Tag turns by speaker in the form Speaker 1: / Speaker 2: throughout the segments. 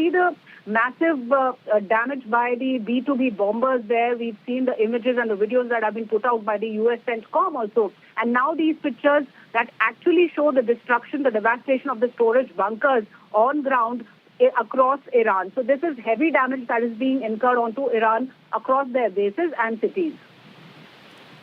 Speaker 1: see the massive damage by the B-2B bombers there. We've seen the images and the videos that have been put out by the US CENTCOM also. And now these pictures that actually show the destruction, the devastation of the storage bunkers on ground across Iran. So this is heavy damage that is being incurred onto Iran across their bases and cities.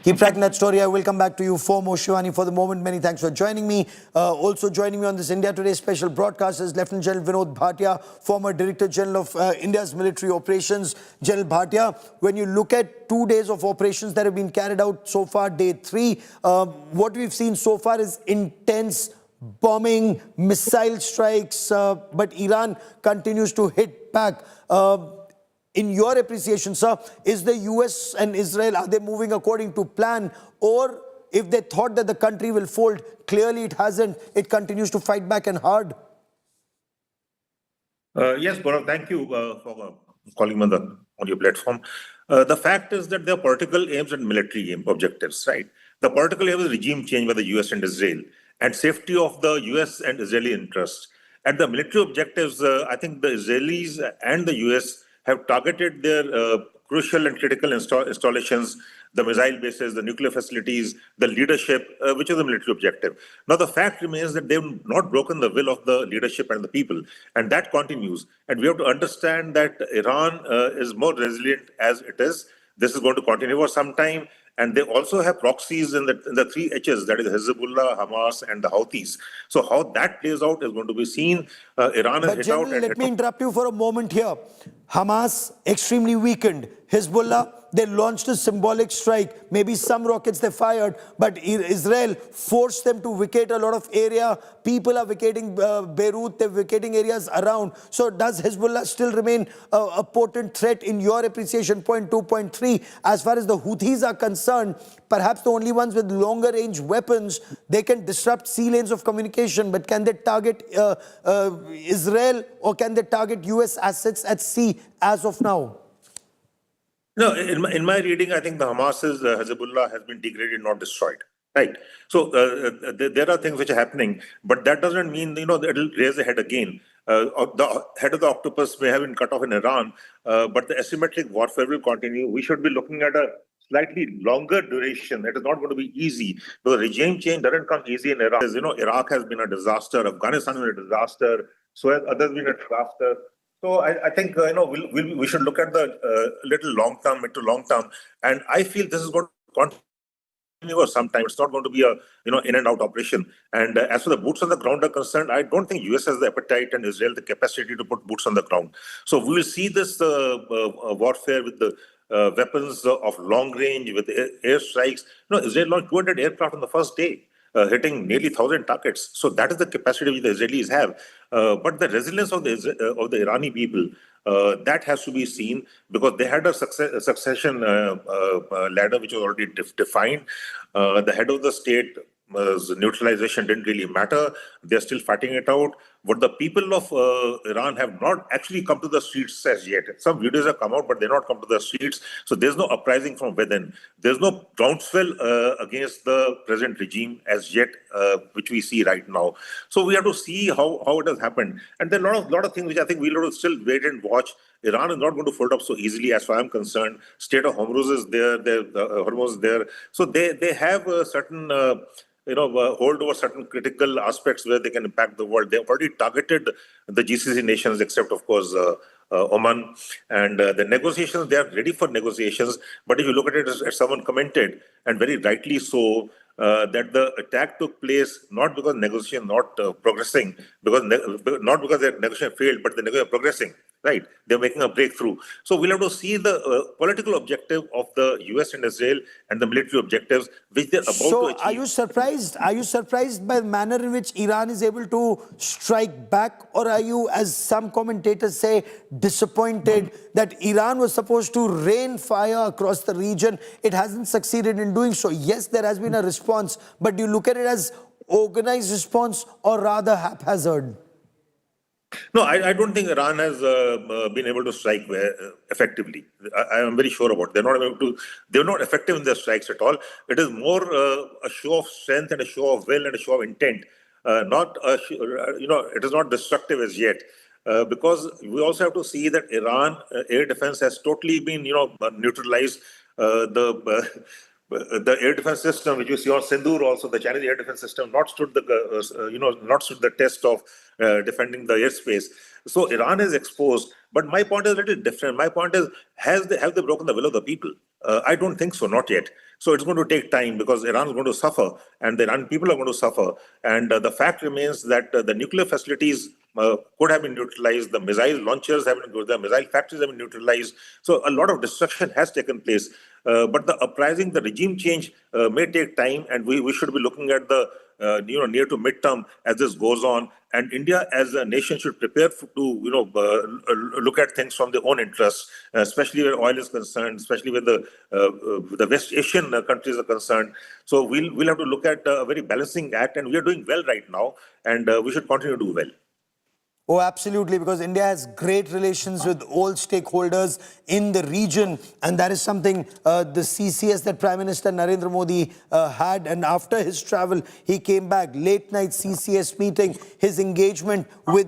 Speaker 2: Keep tracking that story. I will come back to you for more, Shivani. For the moment, many thanks for joining me. Also joining me on this India Today special broadcast is Lieutenant General Vinod Bhatia, former Director General of India's military operations. General Bhatia, when you look at 2 days of operations that have been carried out so far, day 3, what we've seen so far is intense bombing, missile strikes, but Iran continues to hit back. In your appreciation, sir, is the US and Israel, are they moving according to plan? Or if they thought that the country will fold, clearly it hasn't. It continues to fight back and hard.
Speaker 3: Yes, Gaurav, thank you for calling me on your platform. The fact is that there are political aims and military objectives, right? The political aim is regime change by the US and Israel and safety of the US and Israeli interests. And the military objectives, I think the Israelis and the US have targeted their crucial and critical installations, the missile bases, the nuclear facilities, the leadership, which is the military objective. Now, the fact remains that they've not broken the will of the leadership and the people, and that continues. And we have to understand that Iran is more resilient as it is. This is going to continue for some time. And they also have proxies in the 3 H's, that is Hezbollah, Hamas, and the Houthis. So how that plays out is going to be seen. Iran is hit out.
Speaker 2: Let me interrupt you for a moment here. Hamas, extremely weakened. Hezbollah, they launched a symbolic strike. Maybe some rockets they fired, but Israel forced them to vacate a lot of area. People are vacating Beirut, they're vacating areas around. So does Hezbollah still remain a potent threat in your appreciation? Point 2, point 3. As far as the Houthis are concerned, perhaps the only ones with longer range weapons, they can disrupt sea lanes of communication, but can they target Israel, or can they target US assets at sea as of now?
Speaker 3: No, in my reading, I think the Hamas's Hezbollah has been degraded, not destroyed. Right. So there are things which are happening, but that doesn't mean, it'll raise the head again. The head of the octopus may have been cut off in Iran, but the asymmetric warfare will continue. We should be looking at a slightly longer duration. It is not going to be easy. The regime change doesn't come easy in Iraq. Iraq has been a disaster. Afghanistan has been a disaster. So has others been a disaster. So I think we should look at the little long term, mid to long term, and I feel this is going to continue for some time. It's not going to be a in and out operation. And as for the boots on the ground are concerned, I don't think US has the appetite and Israel the capacity to put boots on the ground. So we will see this warfare with the weapons of long range, with air strikes. Israel launched 200 aircraft on the first day, hitting nearly 1,000 targets. So that is the capacity which the Israelis have. But the resilience of the Irani people, that has to be seen, because they had a succession ladder which was already defined. The head of the state neutralization didn't really matter. They're still fighting it out. But the people of Iran have not actually come to the streets as yet. Some videos have come out, but they've not come to the streets. So there's no uprising from within. There's no groundswell against the present regime as yet, which we see right now. So we have to see how it has happened. And there are a lot of things which I think we'll have to still wait and watch. Iran is not going to fold up so easily, as far as I'm concerned. State of Hormuz is there. Hormuz is there. So they have a certain hold over certain critical aspects where they can impact the world. They've already targeted the GCC nations, except, of course, Oman. And the negotiations, they are ready for negotiations. But if you look at it, as someone commented, and very rightly so, that the attack took place not because negotiation not progressing, not because the negotiation failed, but the negotiation progressing. Right, they're making a breakthrough. So we'll have to see the political objective of the US and Israel and the military objectives which they're about to achieve.
Speaker 2: So are you surprised? Are you surprised by the manner in which Iran is able to strike back? Or are you, as some commentators say, disappointed that Iran was supposed to rain fire across the region? It hasn't succeeded in doing so. Yes, there has been a response, but do you look at it as organized response or rather haphazard?
Speaker 3: No, I don't think Iran has been able to strike effectively. I am very sure about it. They're not effective in their strikes at all. It is more a show of strength and a show of will and a show of intent. It is not destructive as yet. because we also have to see that Iran air defense has totally been, neutralized. The air defense system, which you see on Sindoor, also the Chinese air defense system, not stood the test of defending the airspace. So Iran is exposed. But my point is a little different. My point is, have they broken the will of the people? I don't think so, not yet. So it's going to take time because Iran is going to suffer and the Iranian people are going to suffer. And the fact remains that the nuclear facilities could have been neutralized. The missile launchers have been, the missile factories have been neutralized. So a lot of destruction has taken place. But the uprising, the regime change may take time, and we should be looking at the near to midterm as this goes on. And India as a nation should prepare to look at things from their own interests, especially where oil is concerned, especially where the West Asian countries are concerned. So we'll have to look at a very balancing act, and we are doing well right now, and we should continue to do well.
Speaker 2: Oh, absolutely, because India has great relations with all stakeholders in the region, and that is something the CCS that Prime Minister Narendra Modi had, and after his travel, he came back, late night CCS meeting, his engagement with,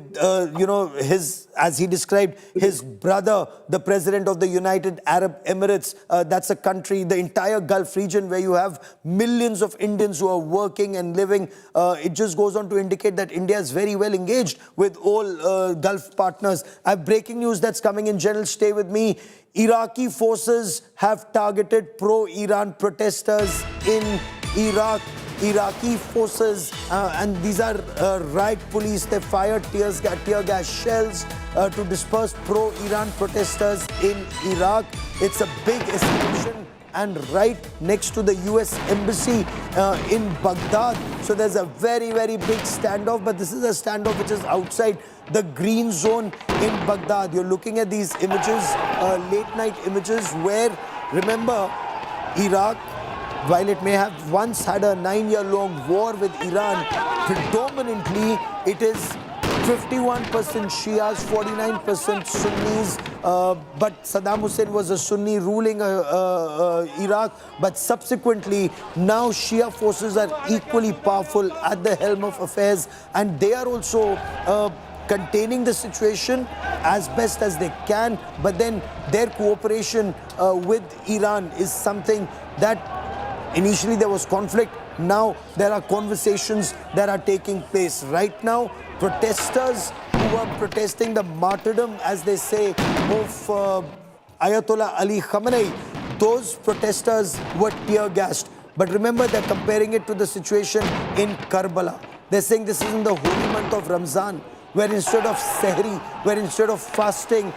Speaker 2: his, as he described, his brother, the President of the United Arab Emirates. That's a country, the entire Gulf region where you have millions of Indians who are working and living. It just goes on to indicate that India is very well engaged with all Gulf partners. I have breaking news that's coming in. General, stay with me. Iraqi forces have targeted pro-Iran protesters in Iraq. Iraqi forces, and these are riot police, they fired tear gas shells to disperse pro-Iran protesters in Iraq. It's a big escalation, and right next to the US Embassy in Baghdad. So there's a very, very big standoff, but this is a standoff which is outside the green zone in Baghdad. You're looking at these images, late night images where, remember, Iraq, while it may have once had a 9-year-long war with Iran, predominantly it is 51% Shias, 49% Sunnis, but Saddam Hussein was a Sunni ruling Iraq, but subsequently now Shia forces are equally powerful at the helm of affairs, and they are also containing the situation as best as they can, but then their cooperation with Iran is something that initially there was conflict. Now there are conversations that are taking place. Right now, protesters who are protesting the martyrdom, as they say, of Ayatollah Ali Khamenei, those protesters were tear-gassed. But remember, they're comparing it to the situation in Karbala. They're saying this is in the holy month of Ramzan, where instead of Sehri, where instead of fasting,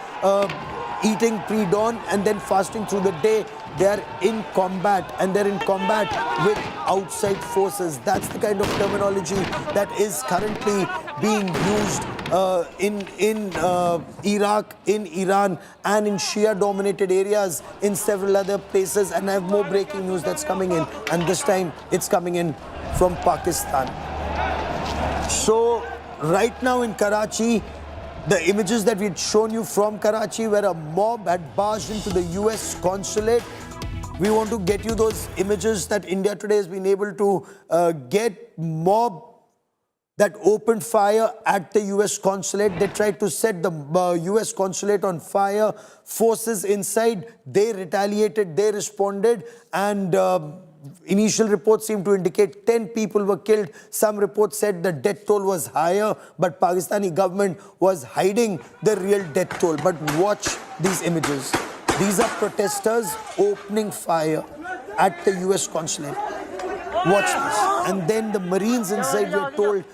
Speaker 2: eating pre-dawn and then fasting through the day, they are in combat, and they're in combat with outside forces. That's the kind of terminology that is currently being used in Iraq, in Iran, and in Shia-dominated areas in several other places. And I have more breaking news that's coming in, and this time it's coming in from Pakistan. So right now in Karachi, the images that we'd shown you from Karachi, where a mob had barged into the US consulate. We want to get you those images that India Today has been able to get. Mob that opened fire at the US consulate. They tried to set the US consulate on fire. Forces inside, they retaliated, they responded, and initial reports seem to indicate 10 people were killed. Some reports said the death toll was higher, but Pakistani government was hiding the real death toll. But watch these images. These are protesters opening fire at the US consulate. Watch this. And then the Marines inside were told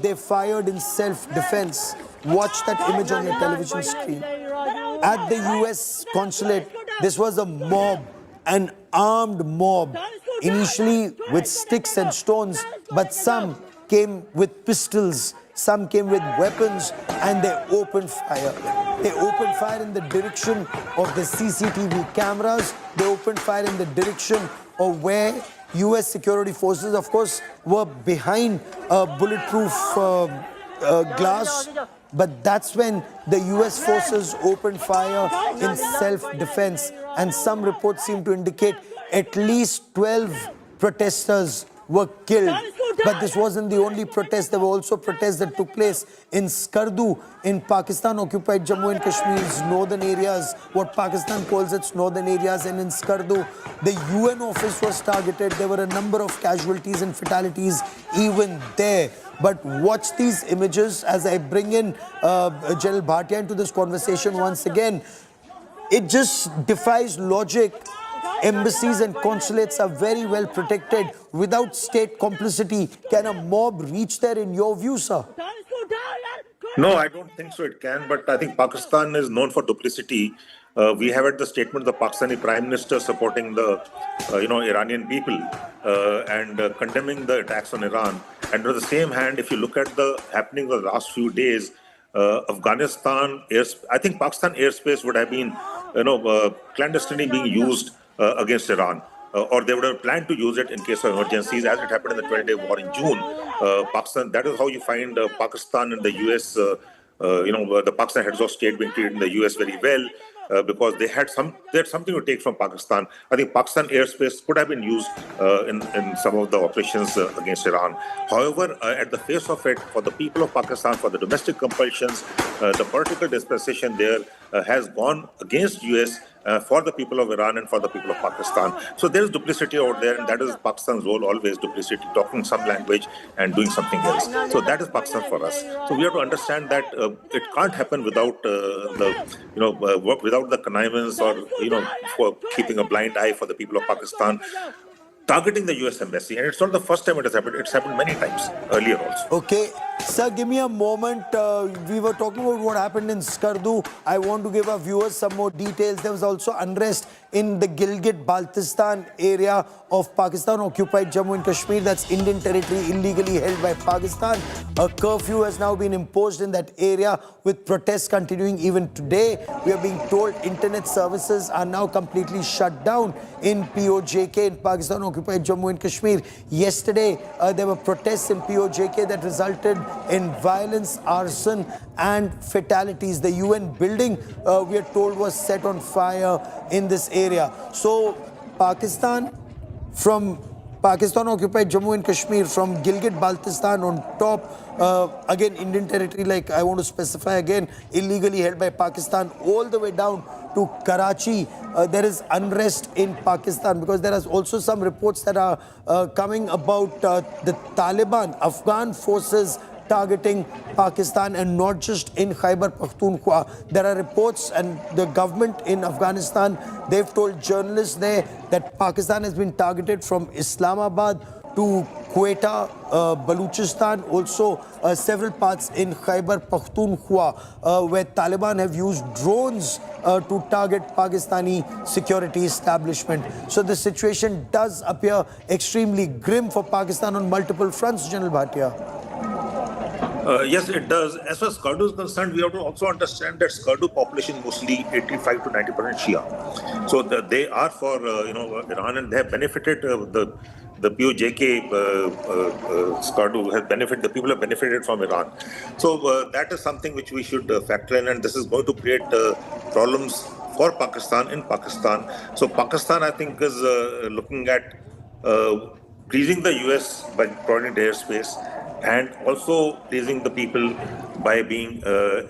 Speaker 2: they fired in self-defense. Watch that image on your television screen. At the US consulate, this was a mob, an armed mob, initially with sticks and stones, but some came with pistols, some came with weapons, and they opened fire. They opened fire in the direction of the CCTV cameras. They opened fire in the direction of where US security forces, of course, were behind bulletproof glass. But that's when the US forces opened fire in self-defense. And some reports seem to indicate at least 12 protesters were killed. But this wasn't the only protest. There were also protests that took place in Skardu, in Pakistan-occupied Jammu and Kashmir's northern areas, what Pakistan calls its northern areas. And in Skardu, the UN office was targeted. There were a number of casualties and fatalities even there. But watch these images as I bring in General Bhatia into this conversation once again. It just defies logic. Embassies and consulates are very well protected. Without state complicity, can a mob reach there in your view, sir?
Speaker 3: No, I don't think so it can, but I think Pakistan is known for duplicity. We have at the statement the Pakistani Prime Minister supporting the, Iranian people and condemning the attacks on Iran. And on the same hand, if you look at the happening of the last few days, Afghanistan, I think Pakistan airspace would have been, clandestinely being used against Iran. Or they would have planned to use it in case of emergencies, as it happened in the 20-day war in June. Pakistan, that is how you find Pakistan and the US, the Pakistan heads of state being treated in the US very well. Because they had something to take from Pakistan. I think Pakistan airspace could have been used in some of the operations against Iran. However, at the face of it, for the people of Pakistan, for the domestic compulsions, the political dispensation there has gone against US for the people of Iran and for the people of Pakistan. So there is duplicity out there, and that is Pakistan's role always, duplicity, talking some language and doing something else. So that is Pakistan for us. So we have to understand that it can't happen without without the connivance or, for keeping a blind eye for the people of Pakistan, targeting the US embassy. And it's not the first time it has happened. It's happened many times earlier also.
Speaker 2: Okay. Sir, give me a moment. We were talking about what happened in Skardu. I want to give our viewers some more details. There was also unrest in the Gilgit-Baltistan area of Pakistan-occupied Jammu and Kashmir. That's Indian territory illegally held by Pakistan. A curfew has now been imposed in that area, with protests continuing even today. We are being told internet services are now completely shut down in POJK, in Pakistan-occupied Jammu and Kashmir. Yesterday, there were protests in POJK that resulted in violence, arson and fatalities. The UN building, we are told, was set on fire in this area. So Pakistan, from Pakistan-occupied Jammu and Kashmir, from Gilgit-Baltistan on top, again Indian territory, like I want to specify again, illegally held by Pakistan, all the way down to Karachi. There is unrest in Pakistan, because there are also some reports that are coming about the Taliban, Afghan forces targeting Pakistan, and not just in Khyber Pakhtunkhwa. There are reports, and the government in Afghanistan, they've told journalists there that Pakistan has been targeted from Islamabad to Quetta, Baluchistan, also several parts in Khyber Pakhtunkhwa, where Taliban have used drones to target Pakistani security establishment. So the situation does appear extremely grim for Pakistan on multiple fronts, General Bhatia.
Speaker 3: Yes, it does. As far as Skardu is concerned, we have to also understand that Skardu population mostly 85 to 90% Shia. So they are for Iran, and they have benefited. The POJK Skardu has benefited. The people have benefited from Iran. So that is something which we should factor in, and this is going to create problems for Pakistan in Pakistan. So Pakistan, I think, is looking at pleasing the US by providing airspace, and also pleasing the people by being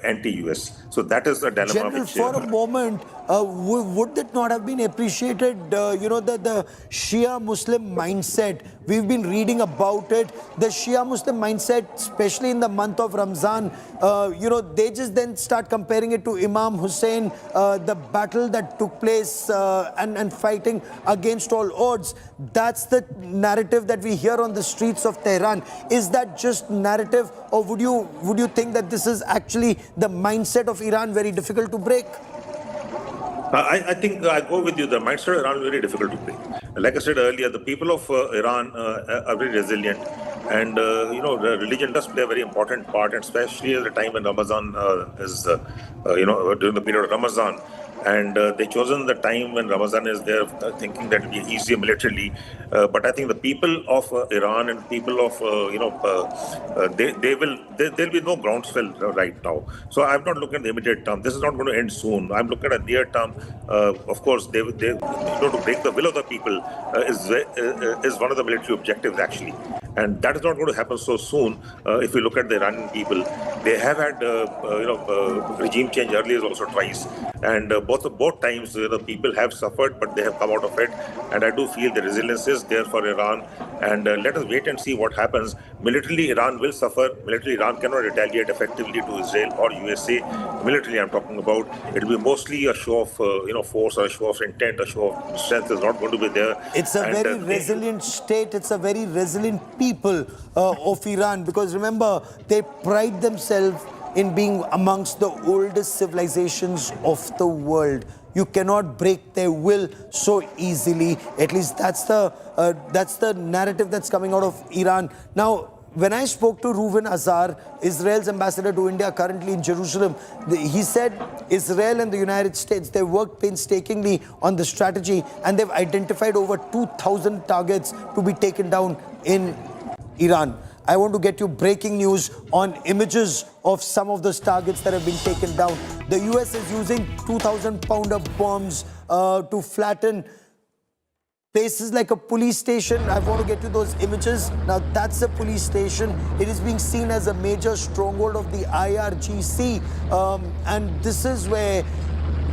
Speaker 3: anti-US. So that is a dilemma.
Speaker 2: General, for a moment, would that not have been appreciated? The Shia Muslim mindset. We've been reading about it. The Shia Muslim mindset, especially in the month of Ramzan, they just then start comparing it to Imam Hussein, the battle that took place and fighting against all odds. That's the narrative that we hear on the streets of Tehran. Is that just narrative, or would you think that this is actually the mindset of Iran, very difficult to break?
Speaker 3: I think I go with you. The mindset of Iran is very difficult to break. Like I said earlier, the people of Iran are very resilient, and religion does play a very important part, and especially at the time when Ramadan is, during the period of Ramadan. And they chosen the time when Ramadan is there, thinking that it will be easier militarily. But I think the people of Iran and people of, there'll be no groundswell right now. So I'm not looking at the immediate term. This is not going to end soon. I'm looking at a near term. Of course, to break the will of the people is one of the military objectives, actually. And that is not going to happen so soon. If we look at the Iranian people, they have had regime change earlier also twice, and both times the people have suffered, but they have come out of it. And I do feel the resilience is there for Iran. And let us wait and see what happens. Militarily, Iran will suffer. Militarily, Iran cannot retaliate effectively to Israel or USA. Militarily, I'm talking about. It will be mostly a show of force or a show of intent. A show of strength is not going to be there.
Speaker 2: It's a very resilient state. It's a very resilient people of Iran, because remember, they pride themselves in being amongst the oldest civilizations of the world. You cannot break their will so easily. At least that's the narrative that's coming out of Iran. Now, when I spoke to Reuven Azar, Israel's ambassador to India currently in Jerusalem, he said Israel and the United States, they worked painstakingly on the strategy, and they've identified over 2,000 targets to be taken down in Iran. I want to get you breaking news on images of some of those targets that have been taken down. The US is using 2,000-pounder bombs to flatten places like a police station. I want to get you those images. Now, that's a police station. It is being seen as a major stronghold of the IRGC. And this is where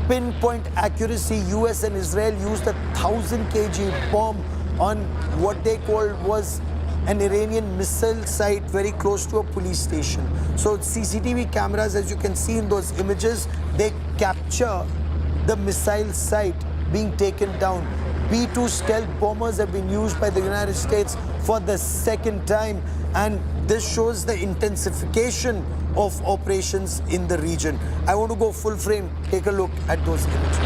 Speaker 2: pinpoint accuracy, US and Israel used a 1,000 kg bomb on what they called was an Iranian missile site very close to a police station. So CCTV cameras, as you can see in those images, they capture the missile site being taken down. B-2 stealth bombers have been used by the United States for the second time, and this shows the intensification of operations in the region. I want to go full frame, take a look at those images.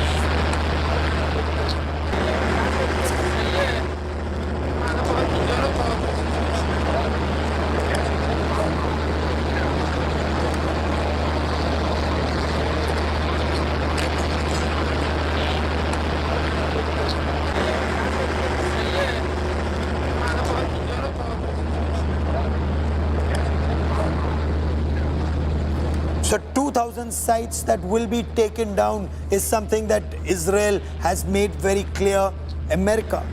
Speaker 2: So 2,000 sites that will be taken down is something that Israel has made very clear. America,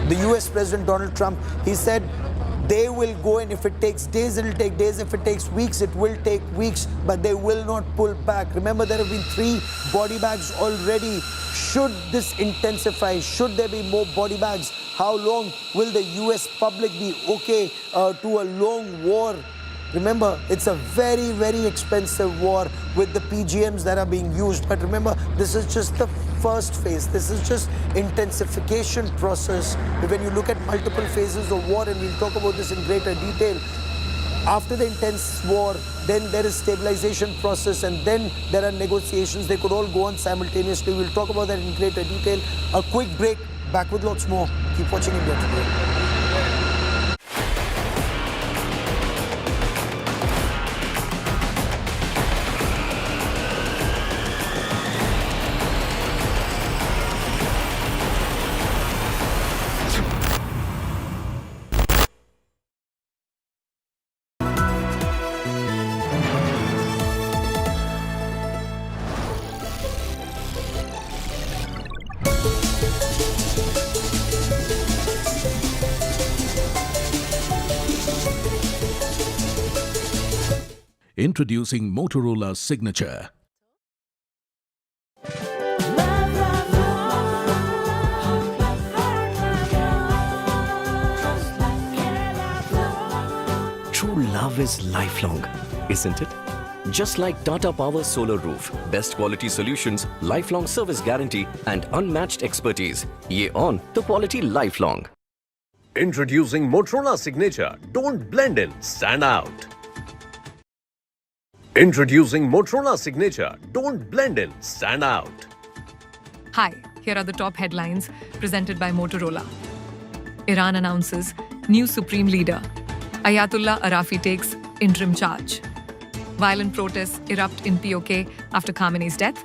Speaker 2: the US President Donald Trump, he said they will go, and if it takes days, it'll take days. If it takes weeks, it will take weeks, but they will not pull back. Remember, there have been 3 body bags already. Should this intensify? Should there be more body bags? How long will the US public be okay to a long war? Remember, it's a very, very expensive war with the PGMs that are being used. But remember, this is just the first phase. This is just intensification process. When you look at multiple phases of war, and we'll talk about this in greater detail, after the intense war, then there is stabilization process, and then there are negotiations. They could all go on simultaneously. We'll talk about that in greater detail. A quick break, back with lots more. Keep watching India Today.
Speaker 4: Introducing Motorola Signature.
Speaker 5: True love is lifelong, isn't it? Just like Tata Power Solar Roof, best quality solutions, lifelong service guarantee and unmatched expertise. Ye on the quality lifelong.
Speaker 6: Introducing Motorola Signature. Don't blend in, stand out. Introducing Motorola Signature. Don't blend in, stand out.
Speaker 7: Hi, here are the top headlines presented by Motorola. Iran announces new supreme leader. Ayatollah Arafi takes interim charge. Violent protests erupt in POK after Khamenei's death.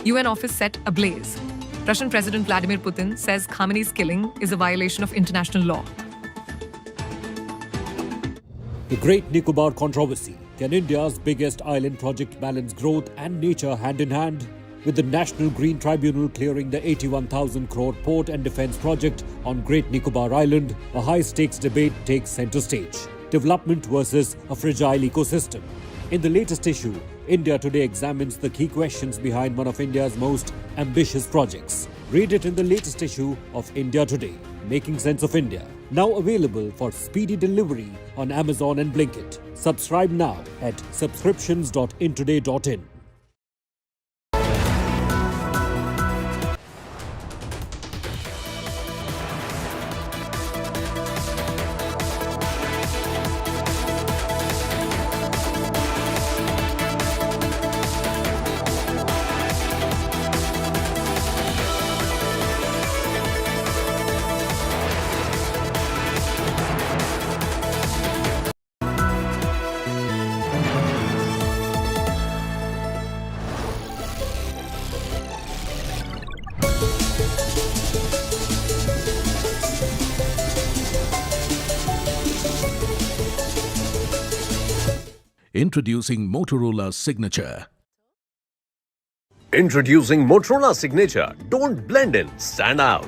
Speaker 7: UN office set ablaze. Russian President Vladimir Putin says Khamenei's killing is a violation of international law.
Speaker 8: The Great Nicobar controversy. Can India's biggest island project balance growth and nature hand in hand? with the National Green Tribunal clearing the 81,000 crore port and defence project on Great Nicobar Island, a high-stakes debate takes centre stage. Development versus a fragile ecosystem. In the latest issue, India Today examines the key questions behind one of India's most ambitious projects. Read it in the latest issue of India Today, Making Sense of India. Now available for speedy delivery on Amazon and Blinkit. Subscribe now at subscriptions.intoday.in.
Speaker 4: Introducing Motorola Signature.
Speaker 6: Introducing Motorola Signature. Don't blend in, stand out.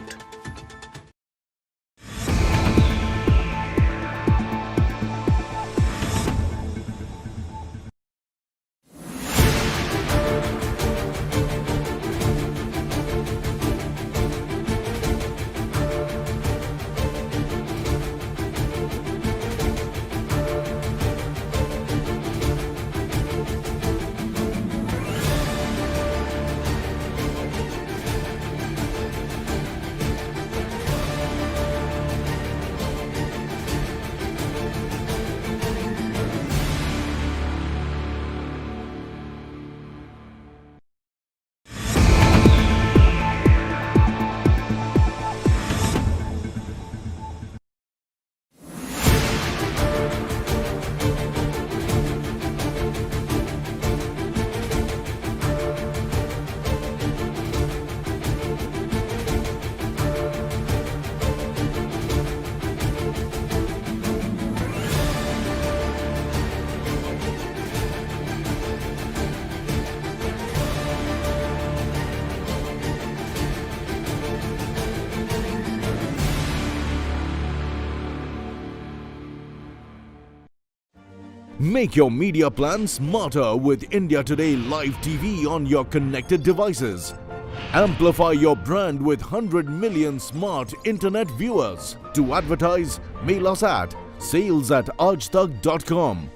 Speaker 9: Make your media plan smarter with India Today Live TV on your connected devices. Amplify your brand with 100 million smart internet viewers. To advertise, mail us at sales@aajtak.com.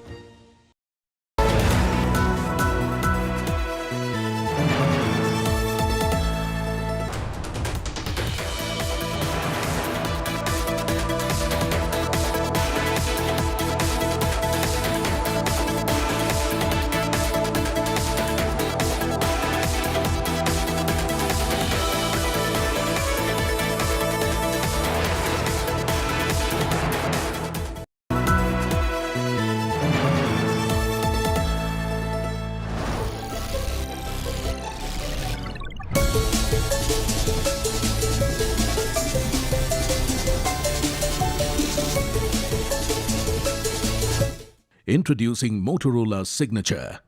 Speaker 4: Introducing Motorola Signature.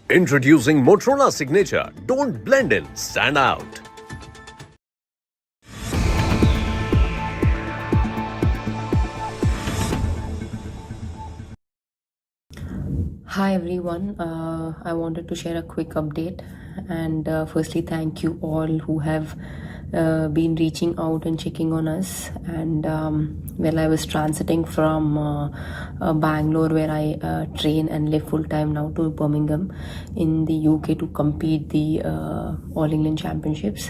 Speaker 6: Introducing Motorola Signature. Don't blend in, stand out.
Speaker 10: Hi everyone, I wanted to share a quick update and firstly thank you all who have been reaching out and checking on us. And well, I was transiting from Bangalore, where I train and live full time now, to Birmingham in the UK to compete the All England Championships.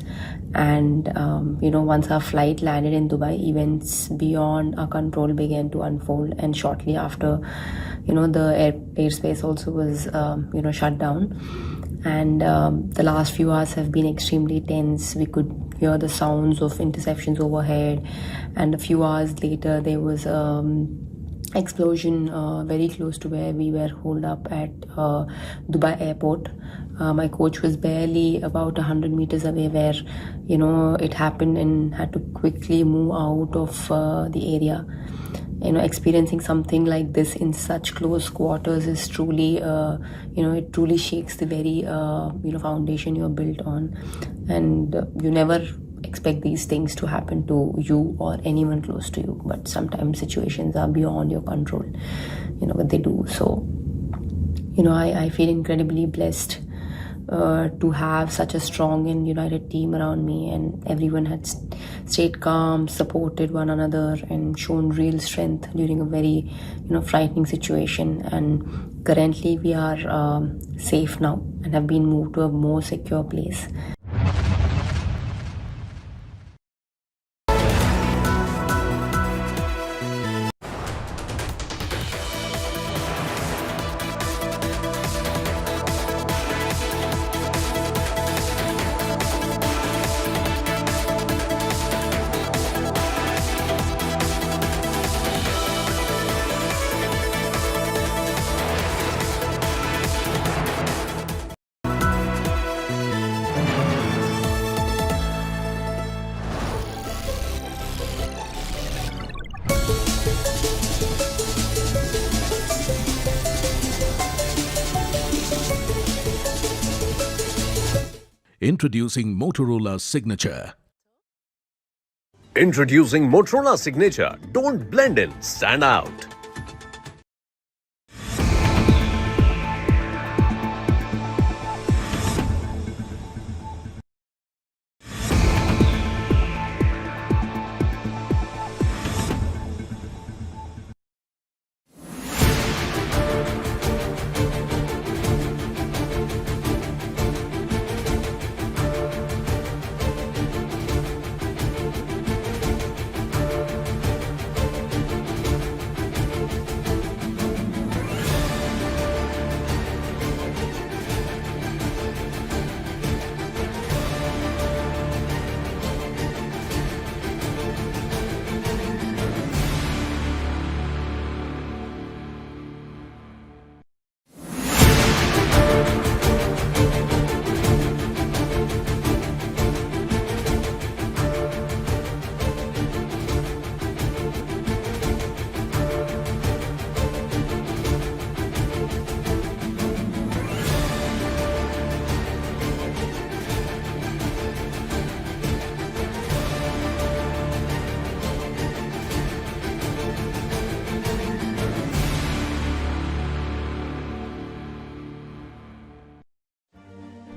Speaker 10: And once our flight landed in Dubai, events beyond our control began to unfold, and shortly after, the airspace also was shut down. And the last few hours have been extremely tense. We could hear the sounds of interceptions overhead, and a few hours later there was explosion very close to where we were holed up at Dubai airport. My coach was barely about 100 meters away where it happened, and had to quickly move out of the area. experiencing something like this in such close quarters is truly, it truly shakes the very, foundation you're built on. And you never expect these things to happen to you or anyone close to you. But sometimes situations are beyond your control, but they do. So, I feel incredibly blessed to have such a strong and united team around me, and everyone had stayed calm, supported one another, and shown real strength during a very frightening situation. And currently we are safe now and have been moved to a more secure place.
Speaker 4: Introducing Motorola Signature.
Speaker 6: Introducing Motorola Signature. Don't blend in, stand out.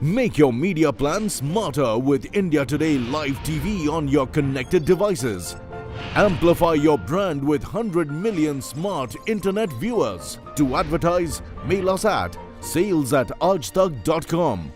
Speaker 9: Make your media plan smarter with India Today Live TV on your connected devices. Amplify your brand with 100 million smart internet viewers. To advertise, mail us at sales@aajtak.com.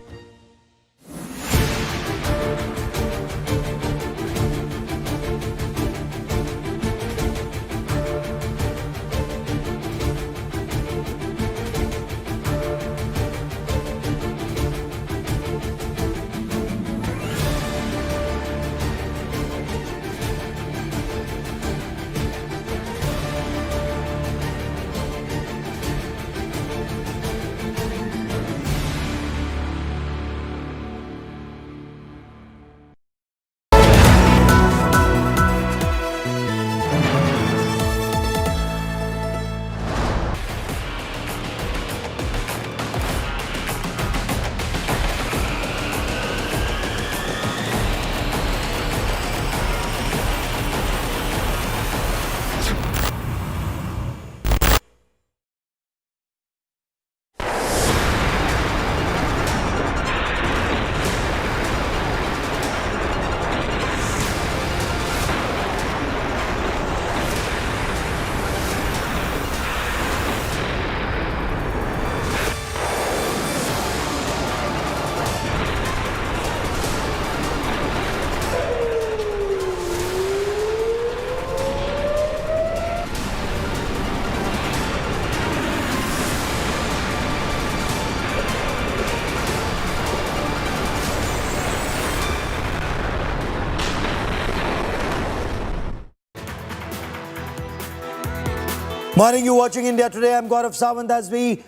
Speaker 2: Morning, you watching India Today. I'm Gaurav Sawant as we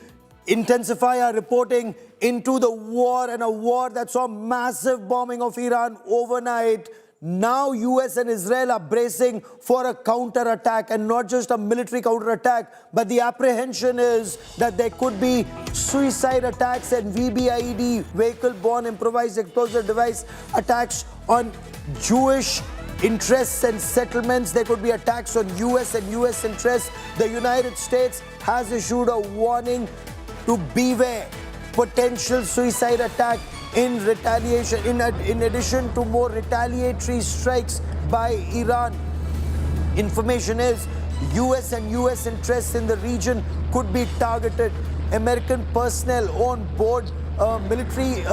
Speaker 2: intensify our reporting into the war, and a war that saw massive bombing of Iran overnight. Now US and Israel are bracing for a counter-attack, and not just a military counter-attack, but the apprehension is that there could be suicide attacks and VBIED, vehicle-borne improvised explosive device attacks on Jewish interests and settlements. There could be attacks on US and US interests. The United States has issued a warning to beware potential suicide attack in retaliation, in addition to more retaliatory strikes by Iran. Information is US and US interests in the region could be targeted. American personnel on board military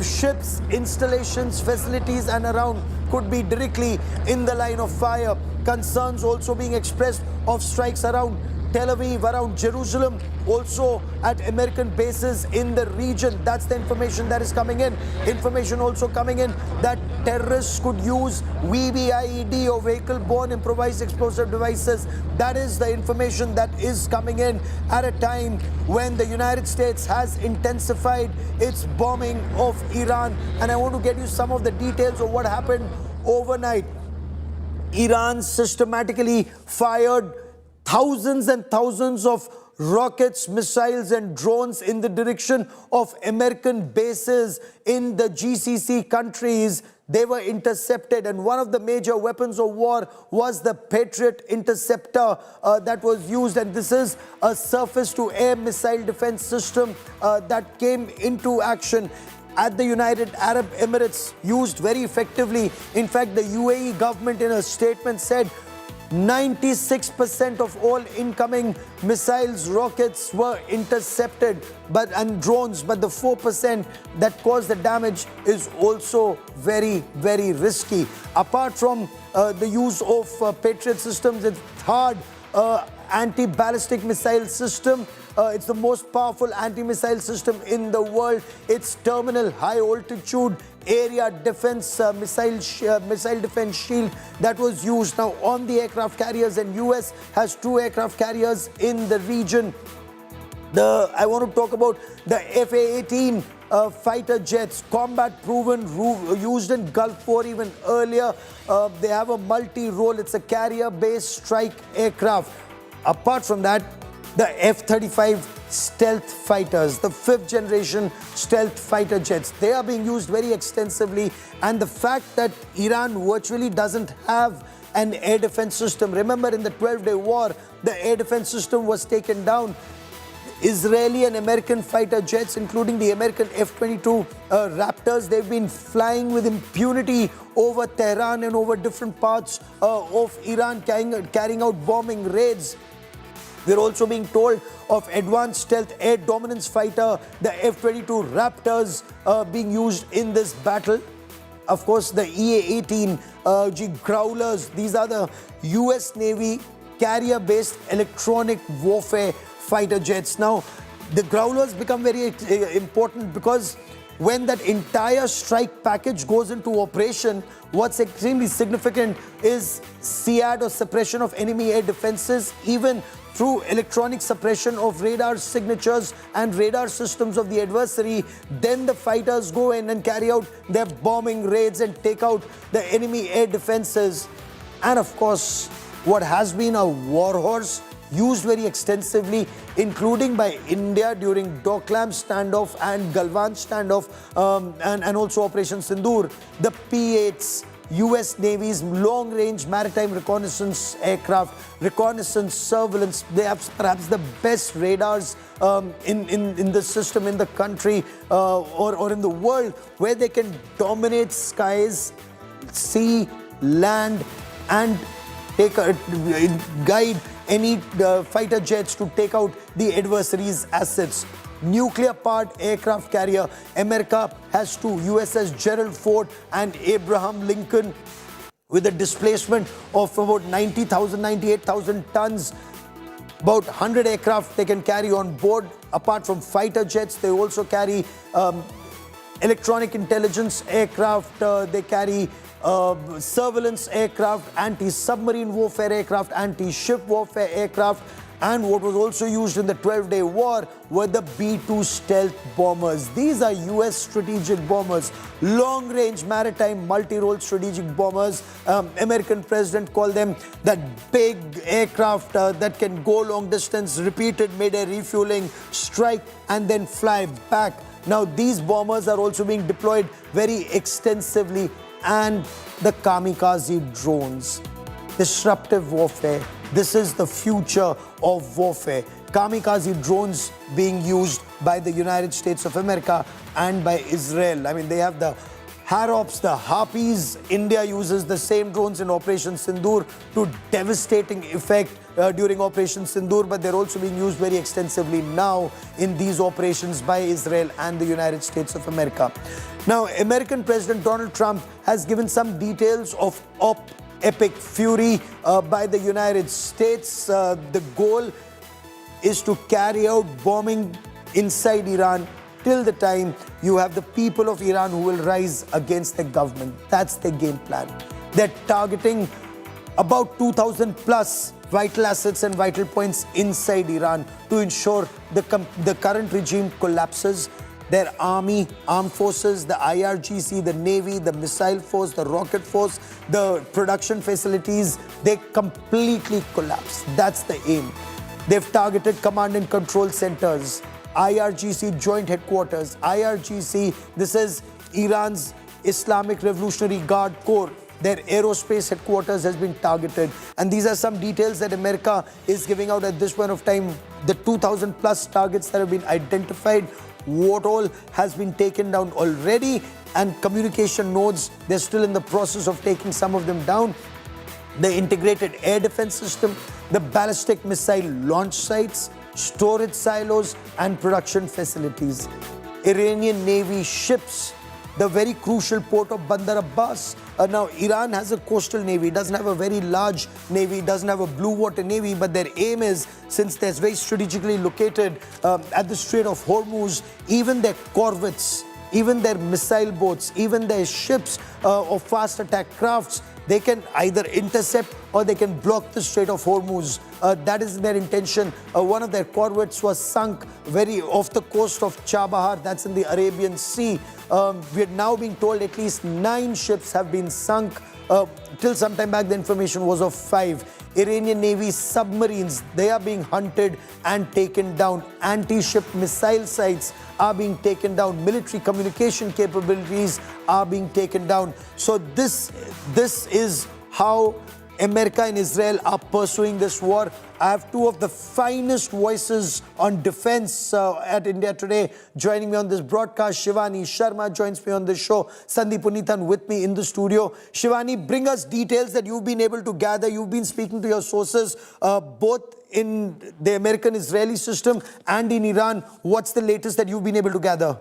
Speaker 2: ships, installations, facilities and around could be directly in the line of fire. Concerns also being expressed of strikes around Tel Aviv, around Jerusalem, also at American bases in the region. That's the information that is coming in. Information also coming in that terrorists could use VBIED or vehicle-borne improvised explosive devices. That is the information that is coming in at a time when the United States has intensified its bombing of Iran. And I want to get you some of the details of what happened overnight. Iran systematically fired thousands and thousands of rockets, missiles and drones in the direction of American bases in the GCC countries. They were intercepted, and one of the major weapons of war was the Patriot interceptor that was used, and this is a surface-to-air missile defense system that came into action at the United Arab Emirates, used very effectively. In fact, the UAE government in a statement said 96% of all incoming missiles, rockets were intercepted and drones, but the 4% that caused the damage is also very, very risky. Apart from the use of Patriot systems, it's hard anti-ballistic missile system. It's the most powerful anti-missile system in the world. It's terminal high-altitude area defense missile defense shield that was used now on the aircraft carriers, and US has 2 aircraft carriers in the region. I want to talk about the F-A-18 fighter jets, combat proven, used in Gulf War even earlier. They have a multi-role. It's a carrier-based strike aircraft. Apart from that, the F-35 stealth fighters, the 5th generation stealth fighter jets, they are being used very extensively. And the fact that Iran virtually doesn't have an air defense system. Remember, in the 12-day war, the air defense system was taken down. Israeli and American fighter jets, including the American F-22 Raptors, they've been flying with impunity over Tehran and over different parts of Iran, carrying out bombing raids. We're also being told of advanced stealth air dominance fighter, the F-22 Raptors, being used in this battle. Of course, the EA-18 Growlers, these are the US Navy carrier-based electronic warfare fighter jets. Now, the Growlers become very important because when that entire strike package goes into operation, what's extremely significant is SIAD, or suppression of enemy air defenses, even through electronic suppression of radar signatures and radar systems of the adversary. Then the fighters go in and carry out their bombing raids and take out the enemy air defenses. And of course, what has been a warhorse used very extensively, including by India during Doklam standoff and Galwan standoff, and also Operation Sindoor, the P-8s, US Navy's long-range maritime reconnaissance aircraft, reconnaissance surveillance. They have perhaps the best radars in the system, in the country, or in the world, where they can dominate skies, sea, land, and guide any fighter jets to take out the adversary's assets. Nuclear-powered aircraft carrier, America has 2, USS Gerald Ford and Abraham Lincoln, with a displacement of about 98,000 tons. About 100 aircraft they can carry on board. Apart from fighter jets, they also carry electronic intelligence aircraft, they carry surveillance aircraft, anti-submarine warfare aircraft, anti-ship warfare aircraft, And what was also used in the 12-day war were the B-2 stealth bombers. These are US strategic bombers, long-range maritime multi-role strategic bombers. American president called them that big aircraft that can go long distance, repeated mid-air refueling, strike and then fly back. Now these bombers are also being deployed very extensively, and the kamikaze drones. Disruptive warfare. This is the future of warfare. Kamikaze drones being used by the United States of America and by Israel. I mean, they have the Harops, the Harpies. India uses the same drones in Operation Sindoor to devastating effect during Operation Sindoor, but they're also being used very extensively now in these operations by Israel and the United States of America. Now, American President Donald Trump has given some details of Epic Fury by the United States. The goal is to carry out bombing inside Iran till the time you have the people of Iran who will rise against the government. That's the game plan. They're targeting about 2,000 plus vital assets and vital points inside Iran to ensure the current regime collapses. Their army, armed forces, the IRGC, the Navy, the missile force, the rocket force, the production facilities, they completely collapse. That's the aim. They've targeted command and control centers, IRGC joint headquarters. IRGC, this is Iran's Islamic Revolutionary Guard Corps. Their aerospace headquarters has been targeted. And these are some details that America is giving out at this point of time. The 2,000 plus targets that have been identified, what all has been taken down already, and communication nodes, they're still in the process of taking some of them down. The integrated air defense system, the ballistic missile launch sites, storage silos and production facilities. Iranian Navy ships, the very crucial port of Bandar Abbas. Now, Iran has a coastal navy, doesn't have a very large navy, doesn't have a blue water navy, but their aim is, since they're very strategically located at the Strait of Hormuz, even their corvettes, even their missile boats, even their ships of fast attack crafts, they can either intercept or they can block the Strait of Hormuz. That is their intention. One of their corvettes was sunk very off the coast of Chabahar, that's in the Arabian Sea. We are now being told at least 9 ships have been sunk. Till some time back, the information was of 5. Iranian Navy submarines, they are being hunted and taken down. Anti-ship missile sites are being taken down. Military communication capabilities are being taken down. So this is how America and Israel are pursuing this war. I have 2 of the finest voices on defense at India Today joining me on this broadcast. Shivani Sharma joins me on this show. Sandeep Punithan with me in the studio. Shivani, bring us details that you've been able to gather. You've been speaking to your sources both in the American-Israeli system and in Iran. What's the latest that you've been able to gather?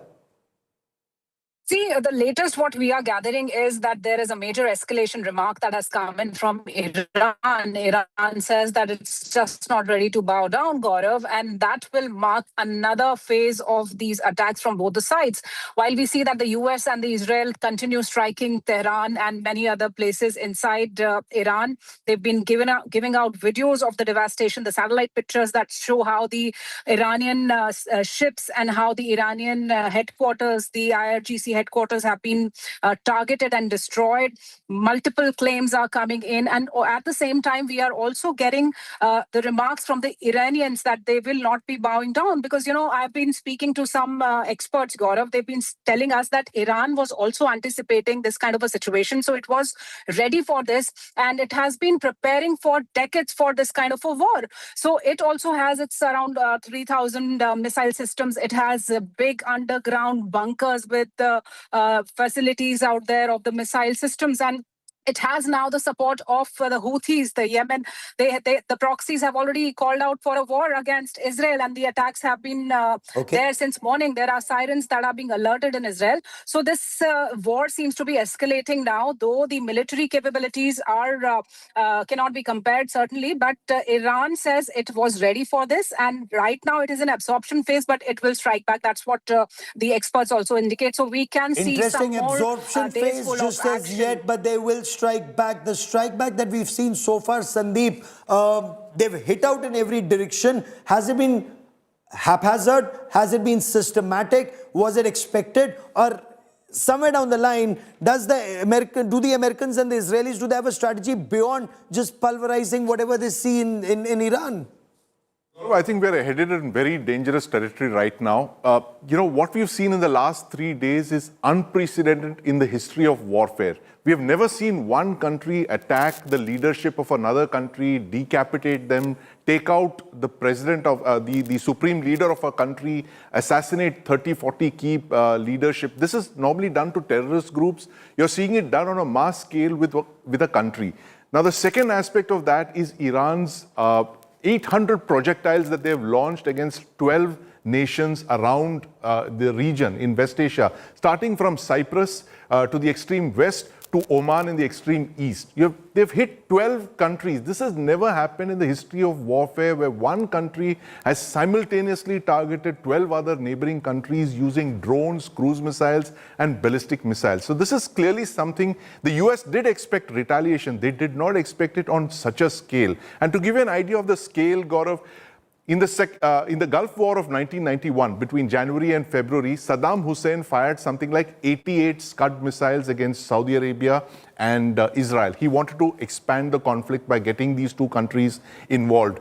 Speaker 11: See, the latest what we are gathering is that there is a major escalation remark that has come in from Iran. Iran says that it's just not ready to bow down, Gaurav, and that will mark another phase of these attacks from both the sides. While we see that the US and the Israel continue striking Tehran and many other places inside Iran, they've been giving out videos of the devastation, the satellite pictures that show how the Iranian ships and how the Iranian headquarters, the IRGC headquarters have been targeted and destroyed. Multiple claims are coming in. And at the same time, we are also getting the remarks from the Iranians that they will not be bowing down. Because, you know, I've been speaking to some experts, Gaurav. They've been telling us that Iran was also anticipating this kind of a situation. So it was ready for this. And it has been preparing for decades for this kind of a war. So it also has its around 3,000 missile systems. It has big underground bunkers with facilities out there of the missile systems, and it has now the support of the Houthis, the Yemen. The proxies have already called out for a war against Israel, and the attacks have been there since morning. There are sirens that are being alerted in Israel. So this war seems to be escalating now, though the military capabilities are cannot be compared, certainly. But Iran says it was ready for this, and right now it is in absorption phase, but it will strike back. That's what the experts also indicate. So we can see some more
Speaker 2: absorption phase just as yet, but they will strike back. The strike back that we've seen so far, Sandeep, they've hit out in every direction. Has it been haphazard? Has it been systematic? Was it expected? Or somewhere down the line, do the Americans and the Israelis, do they have a strategy beyond just pulverizing whatever they see in Iran?
Speaker 12: I think we're headed in very dangerous territory right now. What we've seen in the last 3 days is unprecedented in the history of warfare. We have never seen one country attack the leadership of another country, decapitate them, take out the president of the supreme leader of a country, assassinate 30, 40 key leadership. This is normally done to terrorist groups. You're seeing it done on a mass scale with a country. Now, the second aspect of that is Iran's 800 projectiles that they have launched against 12 nations around the region in West Asia, starting from Cyprus to the extreme west to Oman in the extreme east. They've hit 12 countries. This has never happened in the history of warfare, where one country has simultaneously targeted 12 other neighboring countries using drones, cruise missiles, and ballistic missiles. So this is clearly something the US did expect retaliation. They did not expect it on such a scale. And to give you an idea of the scale, Gaurav, in the Gulf War of 1991, between January and February, Saddam Hussein fired something like 88 Scud missiles against Saudi Arabia and Israel. He wanted to expand the conflict by getting these two countries involved.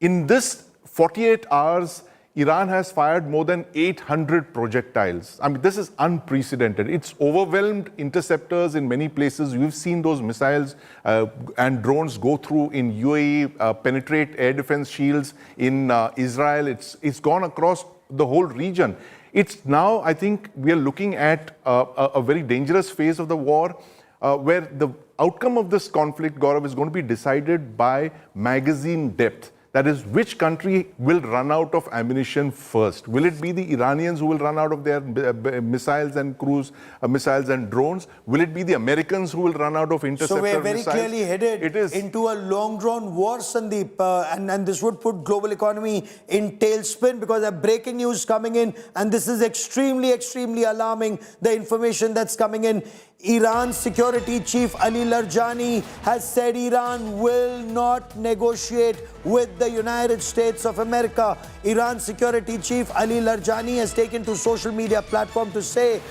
Speaker 12: In this 48 hours, Iran has fired more than 800 projectiles. I mean, this is unprecedented. It's overwhelmed interceptors in many places. We've seen those missiles and drones go through in UAE, penetrate air defense shields in Israel. It's gone across the whole region. It's now, I think, we are looking at a very dangerous phase of the war where the outcome of this conflict, Gaurav, is going to be decided by magazine depth. That is, which country will run out of ammunition first? Will it be the Iranians who will run out of their missiles and cruise missiles and drones? Will it be the Americans who will run out of interceptor missiles?
Speaker 2: So we're very clearly headed into a long-drawn war, Sandeep, and this would put global economy in tailspin because there are breaking news coming in, and this is extremely, extremely alarming, the information that's coming in. Iran's security chief Ali Larijani has said Iran will not negotiate with the United States of America. Iran's security chief Ali Larijani has taken to social media platform to say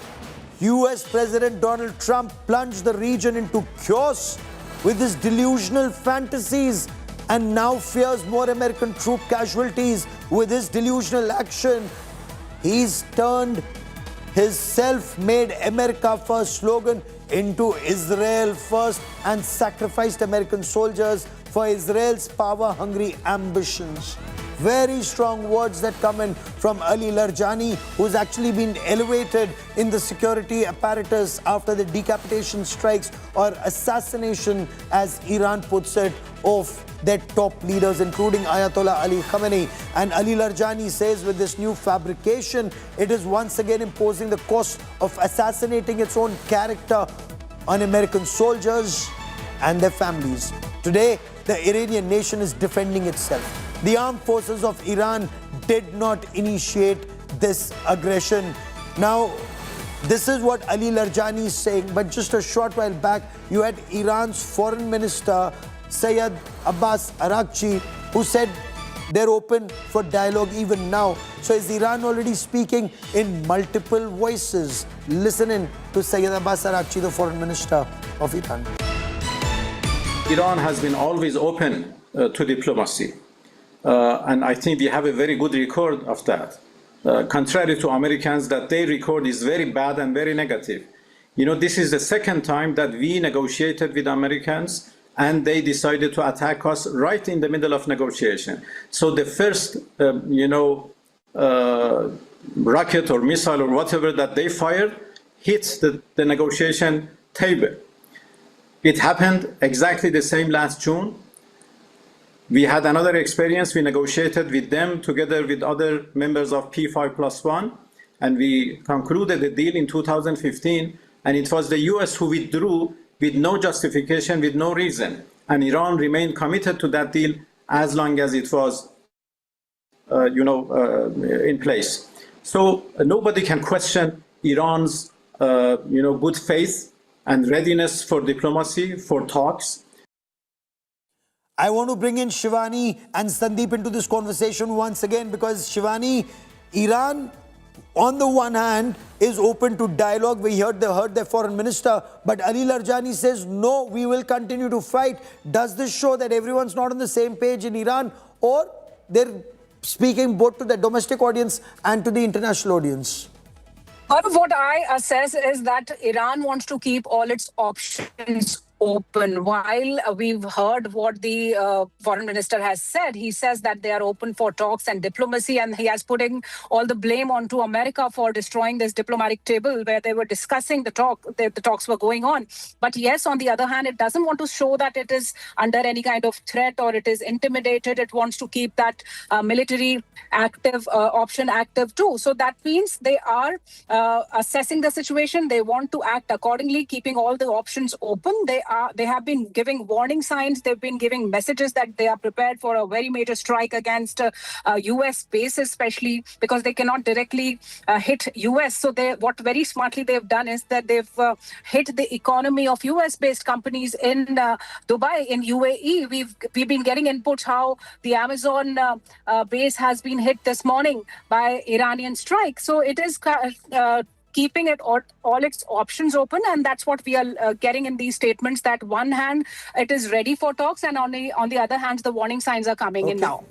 Speaker 2: US President Donald Trump plunged the region into chaos with his delusional fantasies and now fears more American troop casualties with his delusional action. He's turned his self-made America First slogan into Israel First and sacrificed American soldiers for Israel's power-hungry ambitions. Very strong words that come in from Ali Larijani, who's actually been elevated in the security apparatus after the decapitation strikes or assassination, as Iran puts it, of their top leaders, including Ayatollah Ali Khamenei. And Ali Larijani says with this new fabrication, it is once again imposing the cost of assassinating its own character on American soldiers and their families. Today, the Iranian nation is defending itself. The armed forces of Iran did not initiate this aggression. Now, this is what Ali Larijani is saying, but just a short while back, you had Iran's foreign minister, Sayyid Abbas Araghchi, who said they're open for dialogue even now. So is Iran already speaking in multiple voices? Listen in to Sayyid Abbas Araghchi, the foreign minister of Iran.
Speaker 13: Iran has been always open to diplomacy. And I think we have a very good record of that. Contrary to Americans, that their record is very bad and very negative. You know, this is the second time that we negotiated with Americans and they decided to attack us right in the middle of negotiation. So the first, rocket or missile or whatever that they fired hits the negotiation table. It happened exactly the same last June. We had another experience. We negotiated with them together with other members of P5+1, and we concluded the deal in 2015. And it was the US who withdrew with no justification, with no reason. And Iran remained committed to that deal as long as it was, in place. So nobody can question Iran's, good faith and readiness for diplomacy, for talks.
Speaker 2: I want to bring in Shivani and Sandeep into this conversation once again because Shivani, Iran, on the one hand, is open to dialogue. We heard their foreign minister, but Ali Larjani says, no, we will continue to fight. Does this show that everyone's not on the same page in Iran, or they're speaking both to the domestic audience and to the international audience?
Speaker 11: Part of what I assess is that Iran wants to keep all its options open. While we've heard what the foreign minister has said, he says that they are open for talks and diplomacy, and he has putting all the blame onto America for destroying this diplomatic table where they were discussing the talks were going on. But yes, on the other hand, it doesn't want to show that it is under any kind of threat or it is intimidated. It wants to keep that military active option active too. So that means they are assessing the situation. They want to act accordingly, keeping all the options open. They have been giving warning signs. They've been giving messages that they are prepared for a very major strike against U.S. bases, especially because they cannot directly hit U.S. So what very smartly they've done is that they've hit the economy of U.S.-based companies in Dubai, in UAE. We've been getting inputs how the Amazon base has been hit this morning by Iranian strike. So it is keeping it all its options open, and that's what we are getting in these statements. That one hand, it is ready for talks, and on the other hand, the warning signs are coming in now.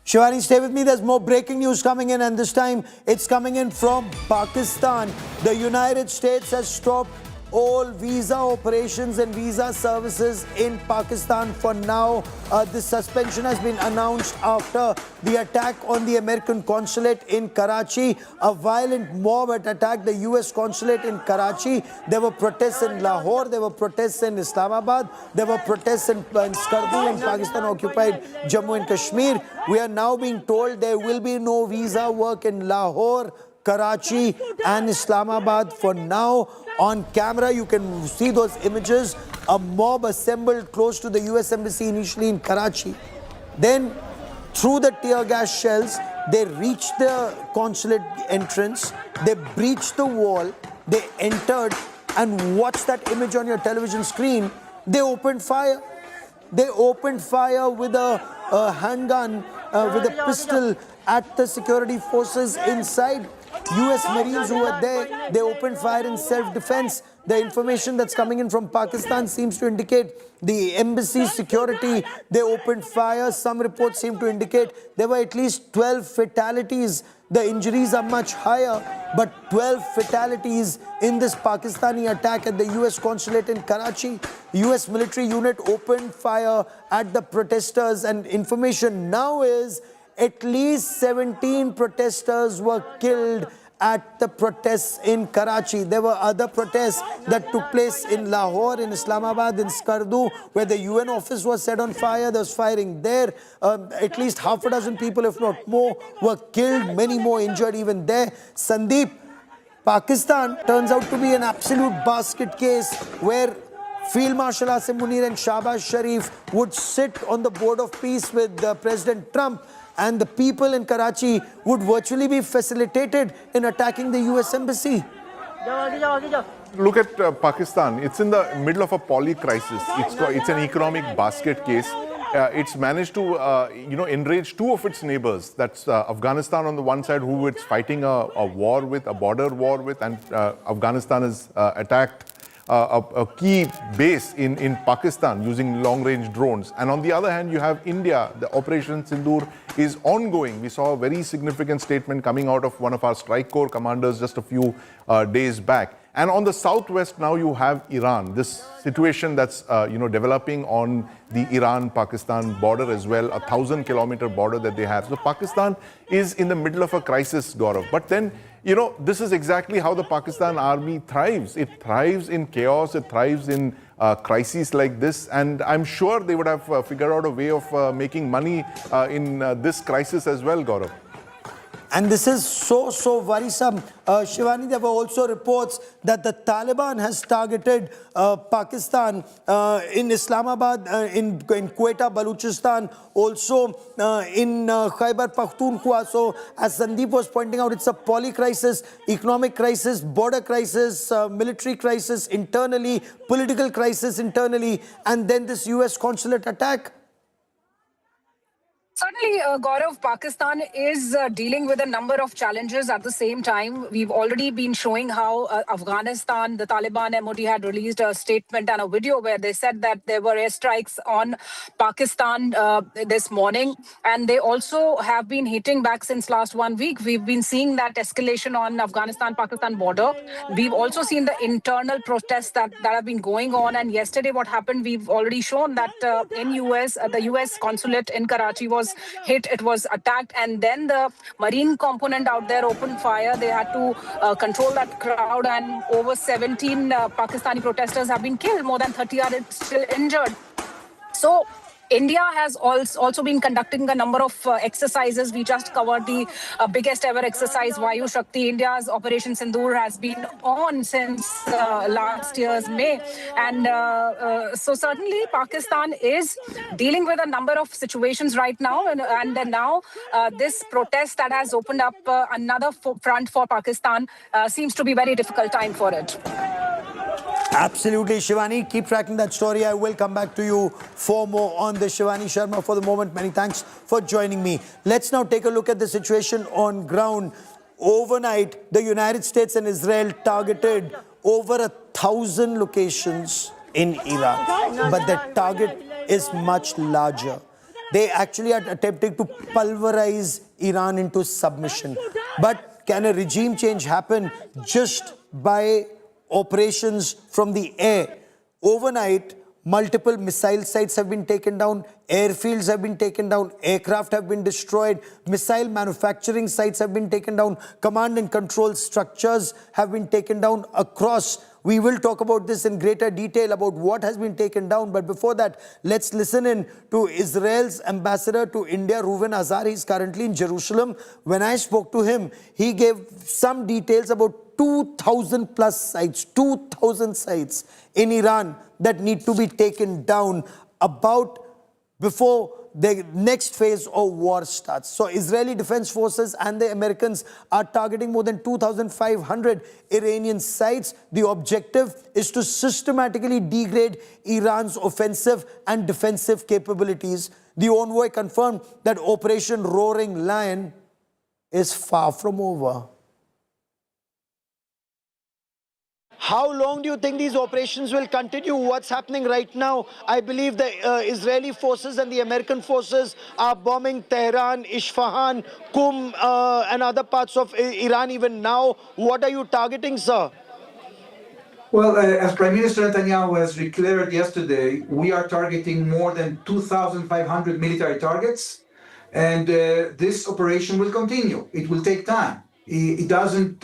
Speaker 2: Shivani, stay with me. There's more breaking news coming in, and this time it's coming in from Pakistan. The United States has stopped all visa operations and visa services in Pakistan for now. This suspension has been announced after the attack on the American consulate in Karachi. A violent mob had attacked the US consulate in Karachi. There were protests in Lahore, there were protests in Islamabad, there were protests in Skardu in Pakistan-occupied Jammu and Kashmir. We are now being told there will be no visa work in Lahore, Karachi and Islamabad for now. On camera, you can see those images. A mob assembled close to the US Embassy initially in Karachi. Then, through the tear gas shells, they reached the consulate entrance. They breached the wall. They entered, and watch that image on your television screen. They opened fire. They opened fire with a handgun, with a pistol at the security forces inside. US Marines who were there, they opened fire in self-defense. The information that's coming in from Pakistan seems to indicate the embassy security, they opened fire. Some reports seem to indicate there were at least 12 fatalities. The injuries are much higher, but 12 fatalities in this Pakistani attack at the US consulate in Karachi. US military unit opened fire at the protesters, and information now is at least 17 protesters were killed at the protests in Karachi. There were other protests that took place in Lahore, in Islamabad, in Skardu, where the UN office was set on fire. There was firing there. At least half a dozen people, if not more, were killed. Many more injured even there. Sandeep, Pakistan turns out to be an absolute basket case where Field Marshal Asim Munir and Shahbaz Sharif would sit on the board of peace with President Trump, and the people in Karachi would virtually be facilitated in attacking the US embassy.
Speaker 12: Look at Pakistan. It's in the middle of a poly crisis. It's an economic basket case. It's managed to, enrage two of its neighbors. That's Afghanistan on the one side, who it's fighting a war with, a border war with, and Afghanistan has attacked a key base in Pakistan using long-range drones. And on the other hand, you have India. The Operation Sindoor is ongoing. We saw a very significant statement coming out of one of our strike corps commanders just a few days back. And on the southwest now you have Iran, this situation that's developing on the Iran-Pakistan border as well, 1,000-kilometer border that they have. So Pakistan is in the middle of a crisis, Gaurav. But then, this is exactly how the Pakistan army thrives. It thrives in chaos, it thrives in crises like this. And I'm sure they would have figured out a way of making money in this crisis as well, Gaurav.
Speaker 2: And this is so worrisome. Shivani, there were also reports that the Taliban has targeted Pakistan in Islamabad, in Quetta, Balochistan, also in Khyber Pakhtunkhwa. So as Sandeep was pointing out, it's a poly-crisis, economic crisis, border crisis, military crisis internally, political crisis internally, and then this US consulate attack.
Speaker 11: Certainly, Gaurav, Pakistan is dealing with a number of challenges at the same time. We've already been showing how Afghanistan, the Taliban MOD had released a statement and a video where they said that there were airstrikes on Pakistan this morning. And they also have been hitting back since last 1 week. We've been seeing that escalation on Afghanistan-Pakistan border. We've also seen the internal protests that have been going on. And yesterday what happened, we've already shown that in US, the US consulate in Karachi was hit, it was attacked, and then the marine component out there opened fire. They had to control that crowd, and over 17 Pakistani protesters have been killed. More than 30 are still injured. So India has also been conducting a number of exercises. We just covered the biggest ever exercise, Vayu Shakti. India's Operation Sindoor has been on since last year's May. And so certainly Pakistan is dealing with a number of situations right now. And now this protest that has opened up another front for Pakistan seems to be a very difficult time for it.
Speaker 2: Absolutely, Shivani. Keep tracking that story. I will come back to you for more on this. Shivani Sharma, for the moment, many thanks for joining me. Let's now take a look at the situation on ground. Overnight, the United States and Israel targeted over 1,000 locations in Iran. But the target is much larger. They actually are attempting to pulverize Iran into submission. But can a regime change happen just by operations from the air? Overnight, multiple missile sites have been taken down, airfields have been taken down, aircraft have been destroyed, missile manufacturing sites have been taken down, command and control structures have been taken down across. We will talk about this in greater detail about what has been taken down. But before that, let's listen in to Israel's ambassador to India, Reuven Azar. He's currently in Jerusalem. When I spoke to him, he gave some details about 2,000 plus sites, 2,000 sites in Iran that need to be taken down before the next phase of war starts. So Israeli Defense Forces and the Americans are targeting more than 2,500 Iranian sites. The objective is to systematically degrade Iran's offensive and defensive capabilities. The envoy confirmed that Operation Roaring Lion is far from over. How long do you think these operations will continue? What's happening right now? I believe the Israeli forces and the American forces are bombing Tehran, Isfahan, Qum, and other parts of Iran even now. What are you targeting, sir?
Speaker 14: Well, as Prime Minister Netanyahu has declared yesterday, we are targeting more than 2,500 military targets, and this operation will continue. It will take time. It doesn't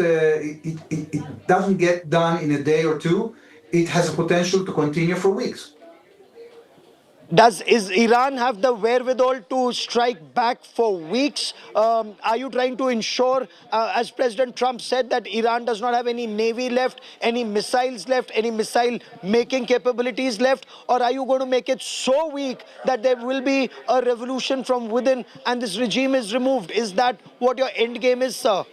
Speaker 14: get done in a day or two. It has a potential to continue for weeks.
Speaker 2: Is Iran have the wherewithal to strike back for weeks? Are you trying to ensure, as President Trump said, that Iran does not have any navy left, any missiles left, any missile-making capabilities left? Or are you going to make it so weak that there will be a revolution from within and this regime is removed? Is that what your end game is, sir?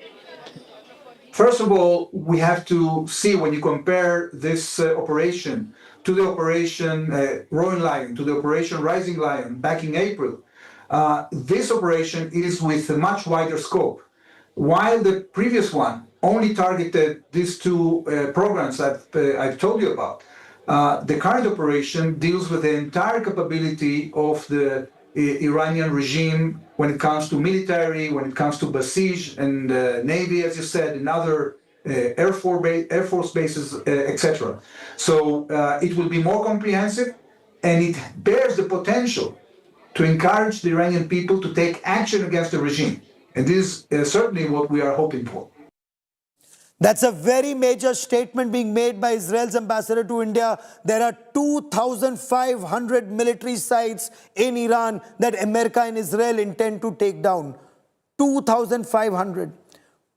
Speaker 14: First of all, we have to see, when you compare this operation to the Operation Roaring Lion, to the Operation Rising Lion back in April, this operation is with a much wider scope. While the previous one only targeted these two programs that I've told you about, the current operation deals with the entire capability of the Iranian regime when it comes to military, when it comes to Basij and Navy, as you said, and other Air Force bases, etc. So it will be more comprehensive, and it bears the potential to encourage the Iranian people to take action against the regime. And this is certainly what we are hoping for.
Speaker 2: That's a very major statement being made by Israel's ambassador to India. There are 2,500 military sites in Iran that America and Israel intend to take down. 2,500.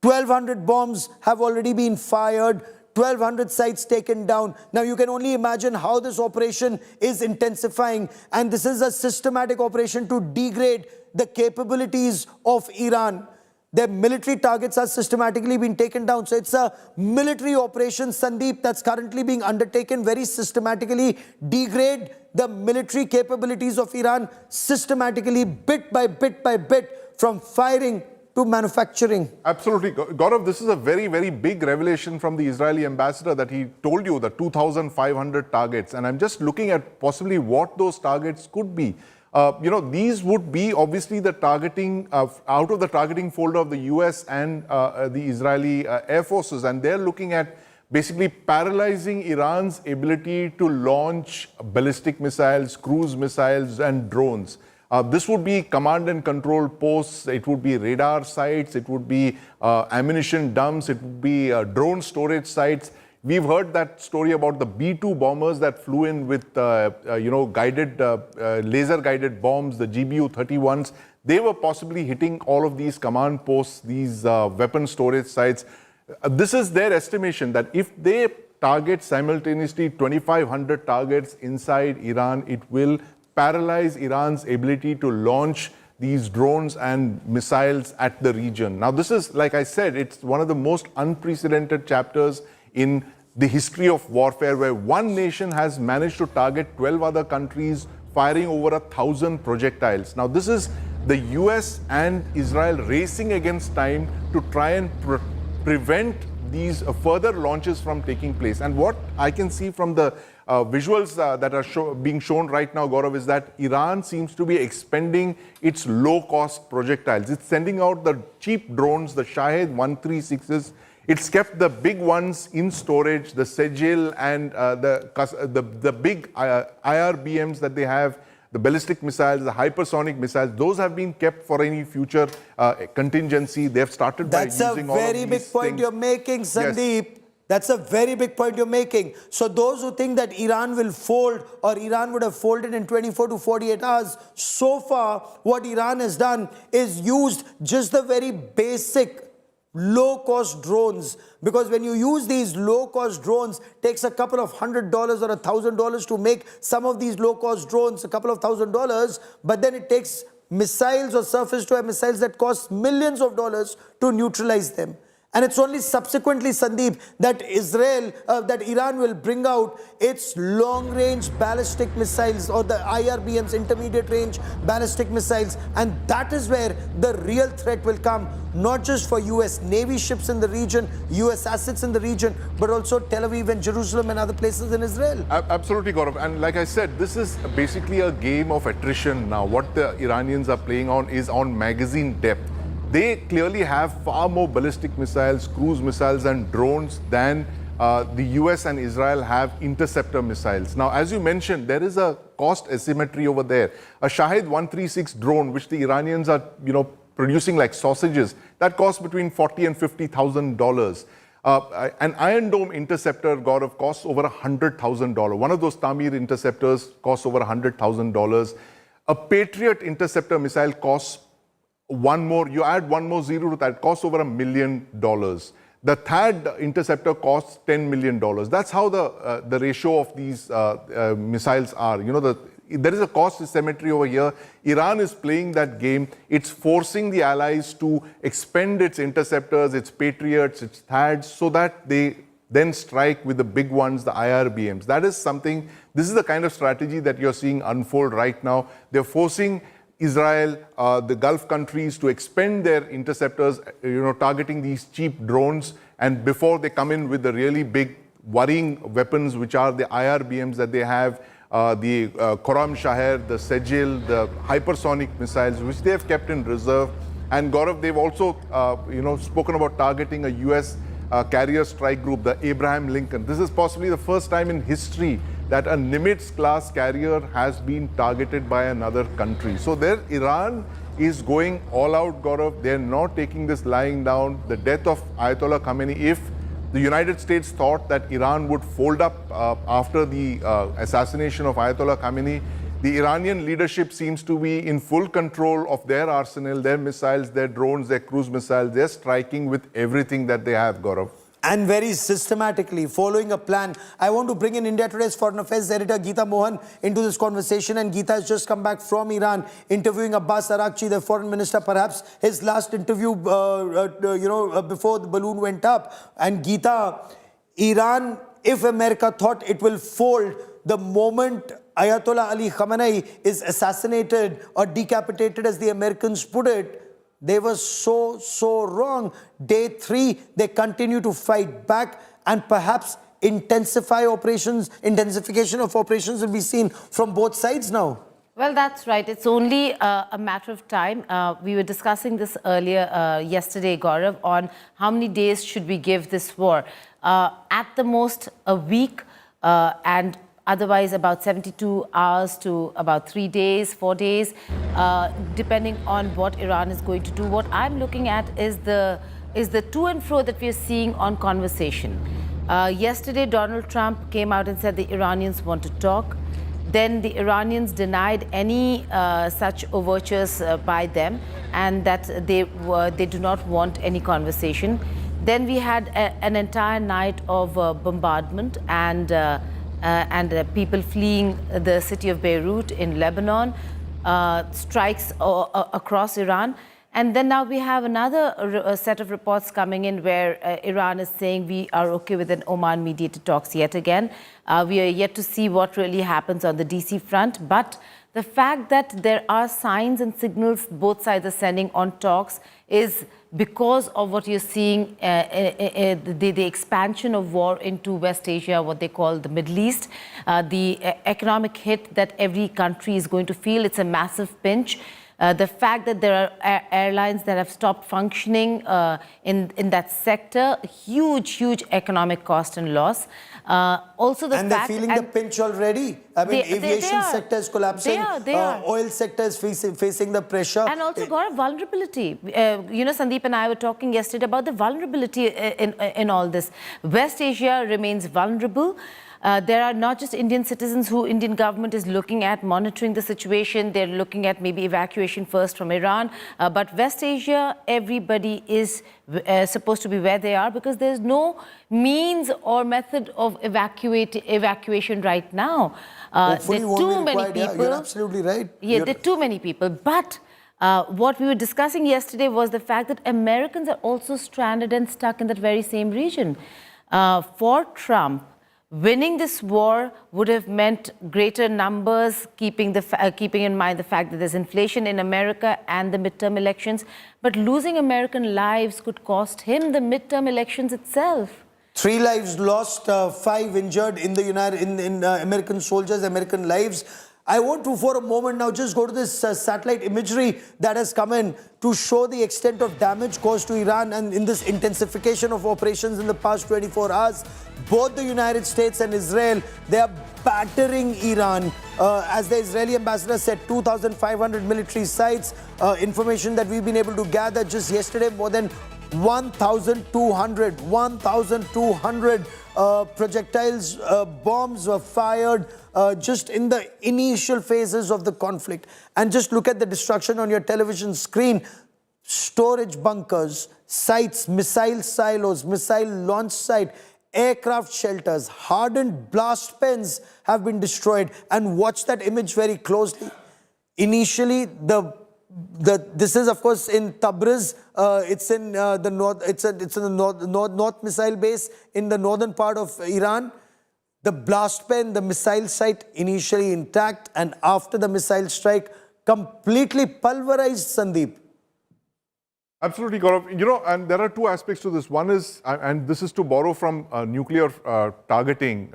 Speaker 2: 1,200 bombs have already been fired. 1,200 sites taken down. Now you can only imagine how this operation is intensifying, and this is a systematic operation to degrade the capabilities of Iran. Their military targets are systematically being taken down. So it's a military operation, Sandeep, that's currently being undertaken, very systematically degrade the military capabilities of Iran, systematically, bit by bit, from firing to manufacturing.
Speaker 12: Absolutely. Gaurav, this is a very, very big revelation from the Israeli ambassador that he told you the 2,500 targets. And I'm just looking at possibly what those targets could be. These would be obviously the targeting out of the targeting folder of the US and the Israeli Air Forces. And they're looking at basically paralyzing Iran's ability to launch ballistic missiles, cruise missiles, and drones. This would be command and control posts, it would be radar sites, it would be ammunition dumps, it would be drone storage sites. We've heard that story about the B-2 bombers that flew in with, guided, laser-guided bombs, the GBU-31s. They were possibly hitting all of these command posts, these weapon storage sites. This is their estimation that if they target simultaneously 2,500 targets inside Iran, it will paralyze Iran's ability to launch these drones and missiles at the region. Now, this is, like I said, it's one of the most unprecedented chapters in the history of warfare, where one nation has managed to target 12 other countries, firing over 1,000 projectiles. Now, this is the US and Israel racing against time to try and prevent these further launches from taking place. And what I can see from the visuals that are being shown right now, Gaurav, is that Iran seems to be expending its low-cost projectiles. It's sending out the cheap drones, the Shahed 136s. It's kept the big ones in storage, the Sejil and the big IRBMs that they have, the ballistic missiles, the hypersonic missiles. Those have been kept for any future contingency. They've started by using all of these things.
Speaker 2: That's a very big point you're making, Sandeep. Yes. That's a very big point you're making. So those who think that Iran will fold or Iran would have folded in 24 to 48 hours, so far what Iran has done is used just the very basic low-cost drones, because when you use these low-cost drones, it takes a couple of $100 or $1,000 to make some of these low-cost drones, a couple of $1,000, but then it takes missiles or surface-to-air missiles that cost millions of dollars to neutralize them. And it's only subsequently, Sandeep, that Iran will bring out its long-range ballistic missiles, or the IRBMs, intermediate-range ballistic missiles. And that is where the real threat will come, not just for US Navy ships in the region, US assets in the region, but also Tel Aviv and Jerusalem and other places in Israel.
Speaker 12: Absolutely, Gaurav. And like I said, this is basically a game of attrition now. What the Iranians are playing on is on magazine depth. They clearly have far more ballistic missiles, cruise missiles, and drones than the US and Israel have interceptor missiles. Now, as you mentioned, there is a cost asymmetry over there. A Shahed 136 drone, which the Iranians are, producing like sausages, that costs between $40,000 and $50,000. An Iron Dome interceptor, Gaurav, costs over $100,000. One of those Tamir interceptors costs over $100,000. A Patriot interceptor missile costs you add one more zero to that, costs over $1 million. The THAAD interceptor costs $10 million. That's how the ratio of these missiles are. There is a cost asymmetry over here. Iran is playing that game. It's forcing the allies to expend its interceptors, its Patriots, its THAADs, so that they then strike with the big ones, the IRBMs. This is the kind of strategy that you're seeing unfold right now. They're forcing Israel, the Gulf countries to expend their interceptors, targeting these cheap drones, and before they come in with the really big worrying weapons, which are the IRBMs that they have, the Khorram Shaher, the Sejil, the hypersonic missiles, which they have kept in reserve. And Gaurav, they've also, spoken about targeting a US carrier strike group, the Abraham Lincoln. This is possibly the first time in history that a Nimitz-class carrier has been targeted by another country. So there, Iran is going all out, Gaurav. They're not taking this lying down. The death of Ayatollah Khamenei, if the United States thought that Iran would fold up after the assassination of Ayatollah Khamenei, The Iranian leadership seems to be in full control of their arsenal, their missiles, their drones, their cruise missiles. They're striking with everything that they have, Gaurav.
Speaker 2: And very systematically, following a plan. I want to bring in India Today's Foreign Affairs editor Geeta Mohan into this conversation. And Geeta has just come back from Iran, interviewing Abbas Araghchi, the foreign minister, perhaps his last interview, before the balloon went up. And Geeta, Iran, if America thought it will fold the moment Ayatollah Ali Khamenei is assassinated or decapitated, as the Americans put it, they were so wrong. Day 3, they continue to fight back, and perhaps intensification of operations will be seen from both sides now.
Speaker 15: Well, that's right. It's only a matter of time. We were discussing this earlier yesterday, Gaurav, on how many days should we give this war. At the most, a week, and otherwise about 72 hours to about 3 days, 4 days, depending on what Iran is going to do. What I'm looking at is the to and fro that we are seeing on conversation. Yesterday, Donald Trump came out and said the Iranians want to talk. Then the Iranians denied any such overtures by them, and that they do not want any conversation. Then we had an entire night of bombardment and people fleeing the city of Beirut in Lebanon, strikes across Iran. And then now we have another set of reports coming in where Iran is saying we are okay with an Oman-mediated talks yet again. We are yet to see what really happens on the DC front. But the fact that there are signs and signals both sides are sending on talks is because of what you're seeing, the expansion of war into West Asia, what they call the Middle East, the economic hit that every country is going to feel. It's a massive pinch. The fact that there are airlines that have stopped functioning in that sector, huge economic cost and loss. Also,
Speaker 2: and they're feeling the pinch already. I mean, aviation sector is collapsing. Oil sector is facing the pressure.
Speaker 15: And also, Gaurav, vulnerability. Sandeep and I were talking yesterday about the vulnerability in all this. West Asia remains vulnerable. There are not just Indian citizens who Indian government is looking at monitoring the situation. They're looking at maybe evacuation first from Iran. But West Asia, everybody is supposed to be where they are because there's no means or method of evacuation right now. There are too many people.
Speaker 2: Yeah, you're absolutely right.
Speaker 15: Yeah, there are too many people. But what we were discussing yesterday was the fact that Americans are also stranded and stuck in that very same region. For Trump, winning this war would have meant greater numbers, keeping in mind the fact that there's inflation in America and the midterm elections. But losing American lives could cost him the midterm elections itself.
Speaker 2: 3 lives lost, 5 injured in the American soldiers, American lives. I want to, for a moment now, just go to this satellite imagery that has come in to show the extent of damage caused to Iran, and in this intensification of operations in the past 24 hours, both the United States and Israel, they are battering Iran. As the Israeli ambassador said, 2,500 military sites. Information that we've been able to gather just yesterday, more than 1,200 projectiles, bombs were fired just in the initial phases of the conflict. And just look at the destruction on your television screen. Storage bunkers, sites, missile silos, missile launch site, aircraft shelters, hardened blast pens have been destroyed. And watch that image very closely. Initially, this is of course in Tabriz. It's in the north. It's in the north missile base in the northern part of Iran. The blast pen, the missile site, initially intact, and after the missile strike, completely pulverized. Sandeep.
Speaker 12: Absolutely, Gaurav. And there are 2 aspects to this. One is, and this is to borrow from nuclear targeting,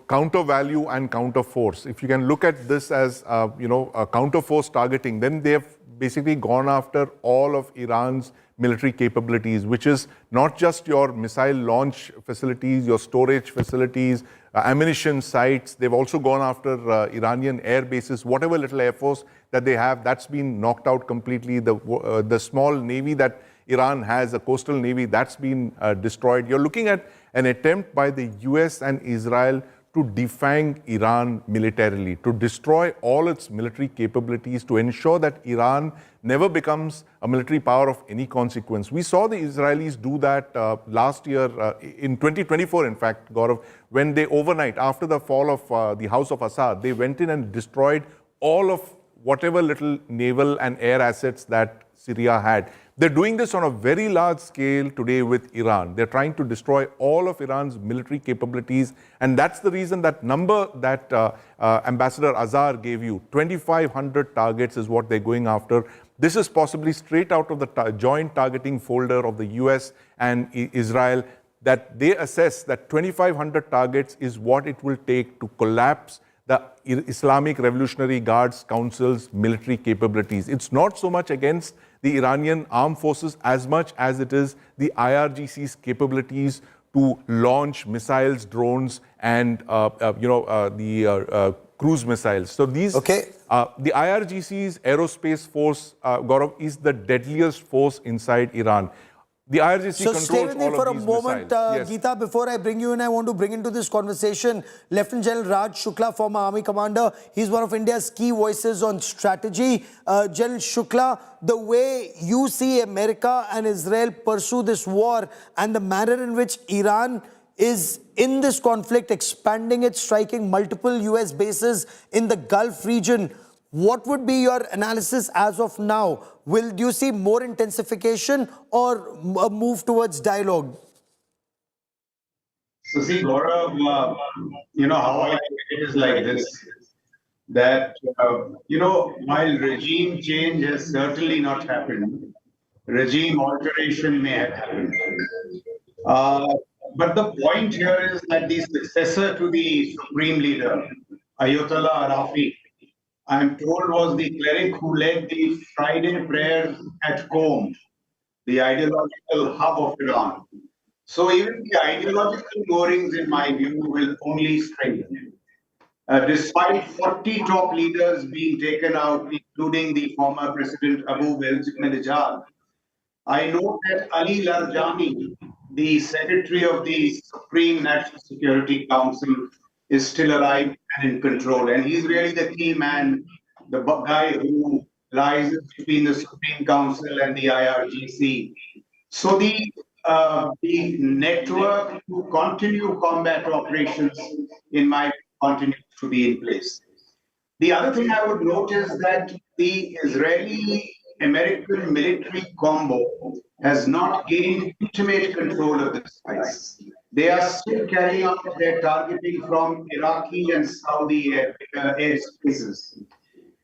Speaker 12: counter value and counter force. If you can look at this as, a counter force targeting, then they have basically gone after all of Iran's military capabilities, which is not just your missile launch facilities, your storage facilities, ammunition sites. They've also gone after Iranian air bases, whatever little air force that they have, that's been knocked out completely. The small navy that Iran has, a coastal navy, that's been destroyed. You're looking at an attempt by the US and Israel to defang Iran militarily, to destroy all its military capabilities, to ensure that Iran never becomes a military power of any consequence. We saw the Israelis do that last year, in 2024, in fact, Gaurav, when they overnight, after the fall of the House of Assad, they went in and destroyed all of whatever little naval and air assets that Syria had. They're doing this on a very large scale today with Iran. They're trying to destroy all of Iran's military capabilities. And that's the reason that number that Ambassador Azhar gave you, 2,500 targets is what they're going after. This is possibly straight out of the joint targeting folder of the US and Israel, that they assess that 2,500 targets is what it will take to collapse the Islamic Revolutionary Guards Council's military capabilities. It's not so much against the Iranian armed forces as much as it is the IRGC's capabilities to launch missiles, drones, and the cruise missiles. So these, the IRGC's aerospace force, Gaurav, is the deadliest force inside Iran. The IRGC controls
Speaker 2: stay with me
Speaker 12: all
Speaker 2: for
Speaker 12: of
Speaker 2: a
Speaker 12: these
Speaker 2: moment,
Speaker 12: missiles.
Speaker 2: Geeta. Before I bring you in, I want to bring into this conversation Lieutenant General Raj Shukla, former Army Commander. He's one of India's key voices on strategy. General Shukla, the way you see America and Israel pursue this war and the manner in which Iran is in this conflict, expanding it, striking multiple US bases in the Gulf region, what would be your analysis as of now? Do you see more intensification or a move towards dialogue?
Speaker 16: So see, Gaurav, how I look at it is like this, that, while regime change has certainly not happened, regime alteration may have happened. But the point here is that the successor to the supreme leader, Ayatollah Khamenei, I'm told, was the cleric who led the Friday prayers at Qom, the ideological hub of Iran. So even the ideological moorings, in my view, will only strengthen. Despite 40 top leaders being taken out, including the former President Abu Belziknejad, I know that Ali Larjani, the Secretary of the Supreme National Security Council, is still alive and in control. And he's really the key man, the guy who lies between the Supreme Council and the IRGC. So the network to continue combat operations, in my view, continues to be in place. The other thing I would note is that the Israeli-American military combo has not gained intimate control of the skies. They are still carrying out their targeting from Iraqi and Saudi airspaces.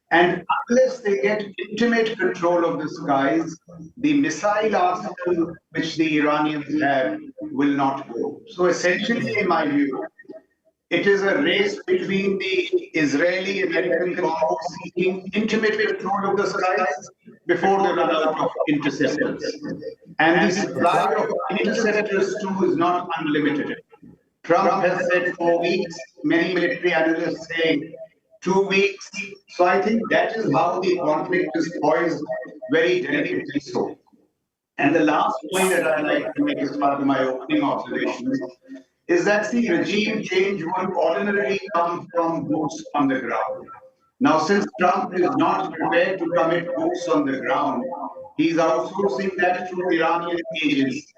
Speaker 16: And unless they get intimate control of the skies, the missile arsenal which the Iranians have will not go. So essentially, in my view, it is a race between the Israeli-American combo seeking intimate control of the skies before they run out of interceptors. And the supply of interceptors too is not unlimited. Trump has said 4 weeks, many military analysts say 2 weeks. So I think that is how the conflict is poised, very delicately so. And the last point that I'd like to make as part of my opening observations is that the regime change would ordinarily come from boots on the ground. Now, since Trump is not prepared to commit boots on the ground, he's outsourcing that through Iranian agents.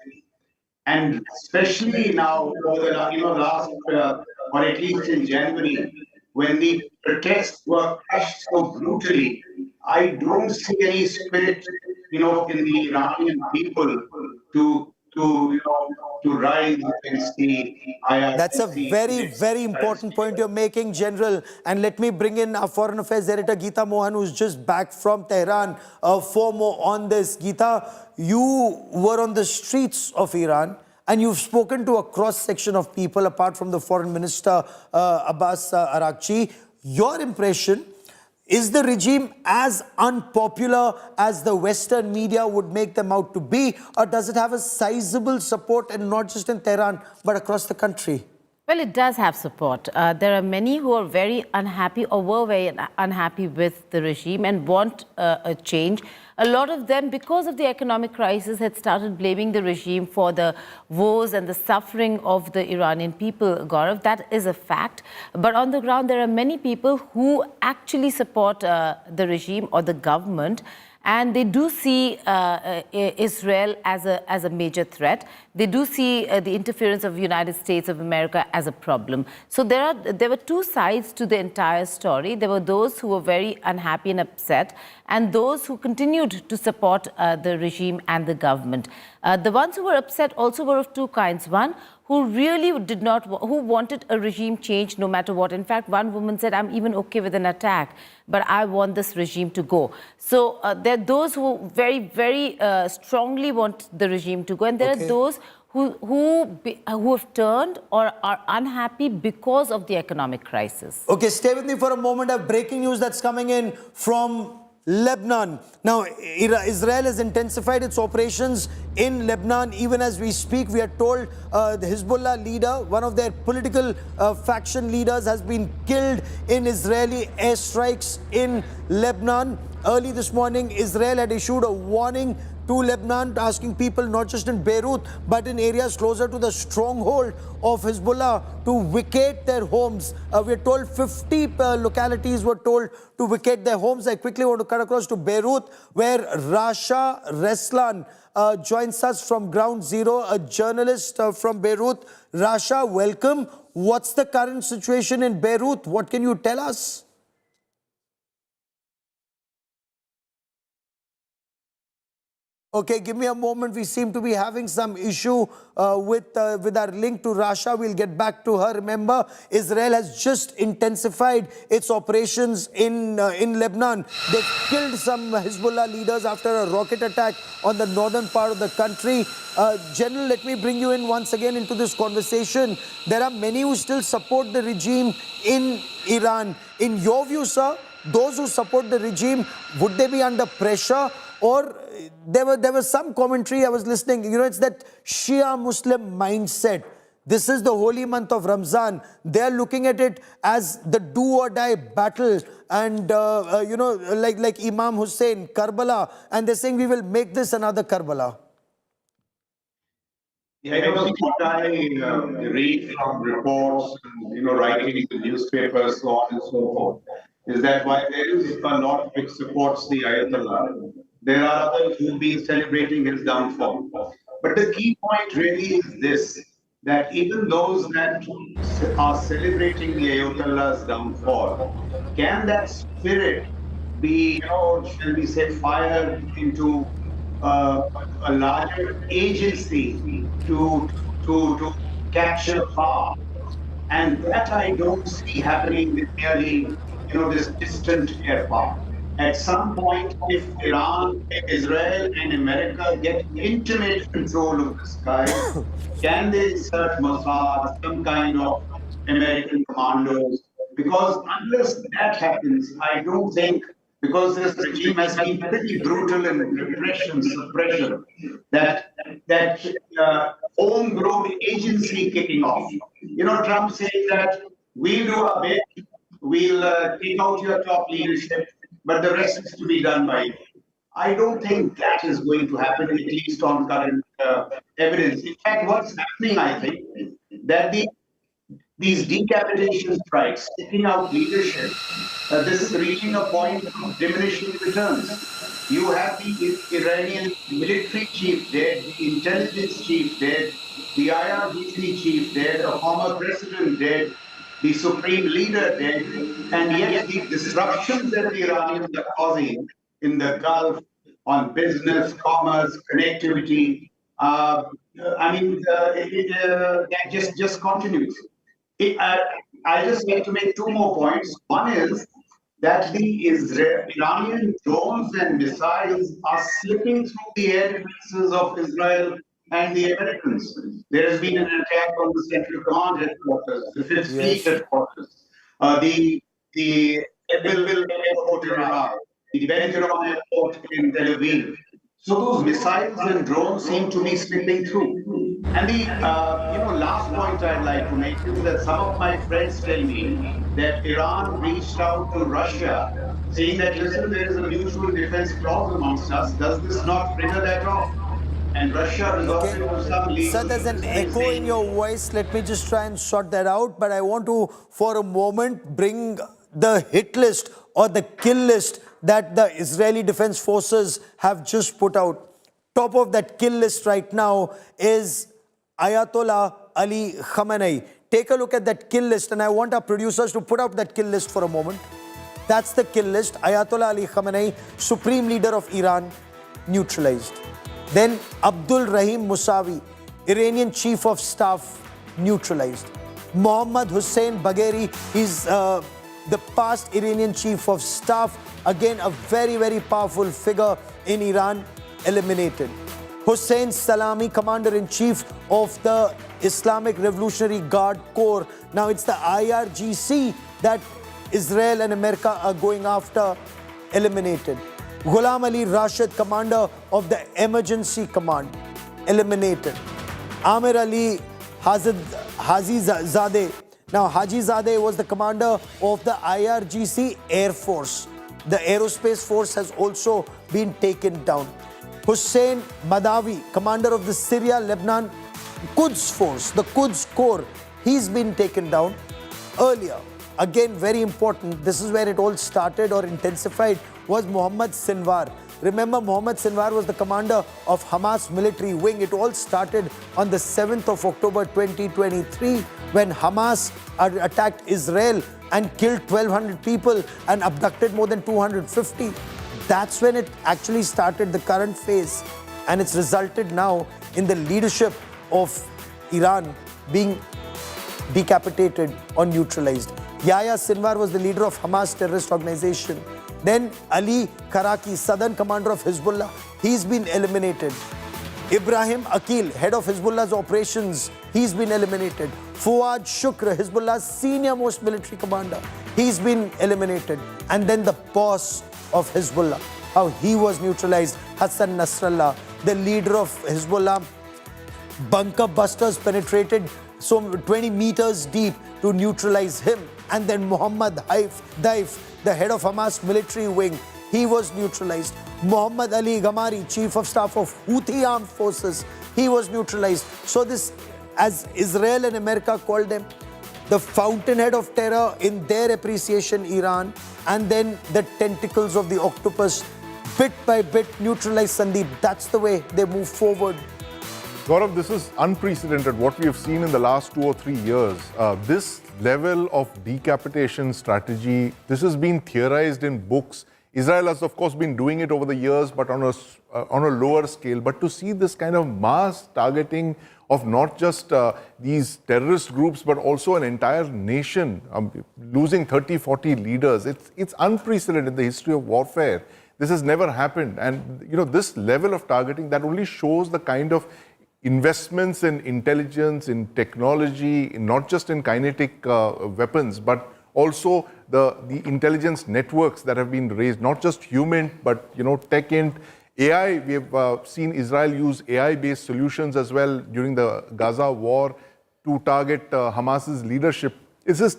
Speaker 16: And especially now, over the last, or at least in January, when the protests were crushed so brutally, I don't see any spirit, in the Iranian people to rise against the IRGC.
Speaker 2: That's a very, very important point you're making, General. And let me bring in our Foreign Affairs Editor, Geeta Mohan, who's just back from Tehran, for more on this. Geeta, you were on the streets of Iran and you've spoken to a cross-section of people, apart from the Foreign Minister, Abbas Araghchi. Your impression, is the regime as unpopular as the Western media would make them out to be, or does it have a sizable support, and not just in Tehran, but across the country?
Speaker 15: Well, it does have support. There are many who are very unhappy or were very unhappy with the regime and want a change. A lot of them, because of the economic crisis, had started blaming the regime for the woes and the suffering of the Iranian people, Gaurav. That is a fact. But on the ground, there are many people who actually support the regime or the government. And they do see Israel as a major threat. They do see the interference of the United States of America as a problem. So there were two sides to the entire story. There were those who were very unhappy and upset, and those who continued to support the regime and the government. The ones who were upset also were of two kinds. One, who really who wanted a regime change no matter what. In fact, one woman said, I'm even okay with an attack, but I want this regime to go. So there are those who very, very strongly want the regime to go, and there are those who have turned or are unhappy because of the economic crisis.
Speaker 2: Okay, stay with me for a moment. I have breaking news that's coming in from Lebanon. Now, Israel has intensified its operations in Lebanon. Even as we speak, we are told the Hezbollah leader, one of their political faction leaders, has been killed in Israeli airstrikes in Lebanon. Early this morning, Israel had issued a warning to Lebanon, asking people not just in Beirut, but in areas closer to the stronghold of Hezbollah to vacate their homes. We're told 50 localities were told to vacate their homes. I quickly want to cut across to Beirut, where Rasha Reslan joins us from Ground Zero, a journalist from Beirut. Rasha, welcome. What's the current situation in Beirut? What can you tell us? Okay, give me a moment. We seem to be having some issue with our link to Rasha. We'll get back to her. Remember, Israel has just intensified its operations in Lebanon. They've killed some Hezbollah leaders after a rocket attack on the northern part of the country. General, let me bring you in once again into this conversation. There are many who still support the regime in Iran. In your view, sir, those who support the regime, would they be under pressure? Or there was some commentary I was listening, it's that Shia Muslim mindset. This is the holy month of Ramzan. They're looking at it as the do or die battle. And, like Imam Hussein, Karbala. And they're saying we will make this another Karbala.
Speaker 16: Yeah, what I read from reports, writing in the newspapers, so on and so forth, is that while there is a lot which supports the Ayatollah, there are others who will be celebrating his downfall. But the key point really is this, that even those that are celebrating the Ayatollah's downfall, can that spirit be, shall we say, fired into a larger agency to capture power? And that I don't see happening with merely, this distant air power. At some point, if Iran, Israel, and America get intimate control of the skies, can they insert Mossad, some kind of American commandos? Because unless that happens, I don't think, because this regime has been pretty brutal in repression, suppression, that homegrown agency kicking off. Trump saying that we'll do our bit, we'll take out your top leadership, but the rest is to be done by you. I don't think that is going to happen, at least on current evidence. In fact, what's happening, I think, that these decapitation strikes, taking out leadership, this is reaching a point of diminishing returns. You have the Iranian military chief dead, the intelligence chief dead, the IRGC chief dead, a former president dead, the supreme leader dead, and yet the disruptions that the Iranians are causing in the Gulf on business, commerce, connectivity, that just continues. I just like to make two more points. One is that the Iranian drones and missiles are slipping through the air defenses of Israel and the Americans. There has been an attack on the Central Command headquarters, the Fifth Fleet headquarters, the Erbil airport in Iraq, the Ben Gurion airport in Tel Aviv. So those missiles and drones seem to be slipping through. And the last point I'd like to make is that some of my friends tell me that Iran reached out to Russia saying that, listen, there is a mutual defense clause amongst us. Does this not trigger that off? And Russia resorted to some legal...
Speaker 2: Sir, there's an echo in your voice. Let me just try and sort that out. But I want to, for a moment, bring the hit list or the kill list that the Israeli Defense Forces have just put out. Top of that kill list right now is Ayatollah Ali Khamenei. Take a look at that kill list, and I want our producers to put up that kill list for a moment. That's the kill list. Ayatollah Ali Khamenei, Supreme Leader of Iran, neutralized. Then Abdul Rahim Musawi, Iranian Chief of Staff, neutralized. Mohammad Hussein Bagheri, he's the past Iranian Chief of Staff, again a very, very powerful figure in Iran, eliminated. Hussein Salami, Commander-in-Chief of the Islamic Revolutionary Guard Corps. Now it's the IRGC that Israel and America are going after, eliminated. Ghulam Ali Rashid, Commander of the Emergency Command, eliminated. Amir Ali Hajizadeh. Now Hajizadeh was the commander of the IRGC Air Force. The Aerospace Force has also been taken down. Hussein Madawi, commander of the Syria-Lebanon Quds Force, the Quds Corps, he's been taken down earlier. Again, very important, this is where it all started or intensified, was Mohammad Sinwar. Remember, Mohammad Sinwar was the commander of Hamas military wing. It all started on the 7th of October 2023 when Hamas attacked Israel and killed 1,200 people and abducted more than 250. That's when it actually started, the current phase. And it's resulted now in the leadership of Iran being decapitated or neutralized. Yahya Sinwar was the leader of Hamas terrorist organization. Then Ali Karaki, southern commander of Hezbollah, he's been eliminated. Ibrahim Akil, head of Hezbollah's operations, he's been eliminated. Fuad Shukr, Hezbollah's senior most military commander, he's been eliminated. And then the boss of Hezbollah, how he was neutralized, Hassan Nasrallah, the leader of Hezbollah. Bunker busters penetrated so 20 meters deep to neutralize him. And then Muhammad Daif, the head of Hamas military wing, he was neutralized. Muhammad Ali Gamari, chief of staff of Houthi armed forces, he was neutralized. So this, as Israel and America called them, the fountainhead of terror in their appreciation, Iran, and then the tentacles of the octopus, bit by bit neutralized, Sandeep. That's the way they move forward.
Speaker 12: Gaurav, this is unprecedented, what we have seen in the last 2 or 3 years. This level of decapitation strategy, this has been theorized in books. Israel has, of course, been doing it over the years, but on a lower scale. But to see this kind of mass targeting of not just these terrorist groups, but also an entire nation, losing 30, 40 leaders, it's unprecedented in the history of warfare. This has never happened. And, this level of targeting, that only shows the kind of investments in intelligence, in technology, not just in kinetic weapons, but also the intelligence networks that have been raised, not just human, but tech int. AI, we have seen Israel use AI-based solutions as well during the Gaza war to target Hamas's leadership. It's just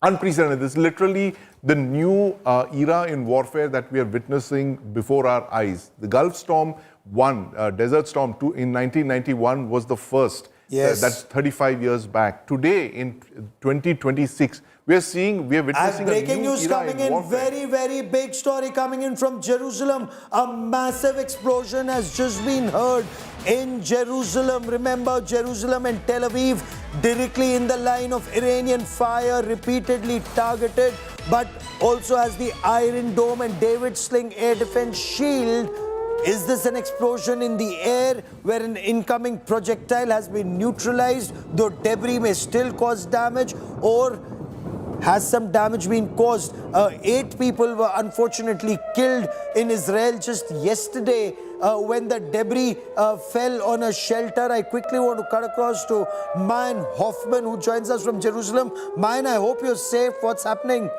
Speaker 12: unprecedented. This is literally the new era in warfare that we are witnessing before our eyes. The Gulf Storm 1, Desert Storm 2 in 1991 was the first.
Speaker 2: Yes.
Speaker 12: That's 35 years back. Today, in 2026, we are witnessing
Speaker 2: breaking
Speaker 12: a new
Speaker 2: news
Speaker 12: era
Speaker 2: coming in,
Speaker 12: warfare.
Speaker 2: very, very big story coming in from Jerusalem. A massive explosion has just been heard in Jerusalem. Remember, Jerusalem and Tel Aviv directly in the line of Iranian fire, repeatedly targeted, but also has the Iron Dome and David Sling air defense shield. Is this an explosion in the air where an incoming projectile has been neutralized, though debris may still cause damage, or has some damage been caused? 8 people were unfortunately killed in Israel just yesterday when the debris fell on a shelter. I quickly want to cut across to Mayan Hoffman, who joins us from Jerusalem. Mayan, I hope you're safe. What's happening?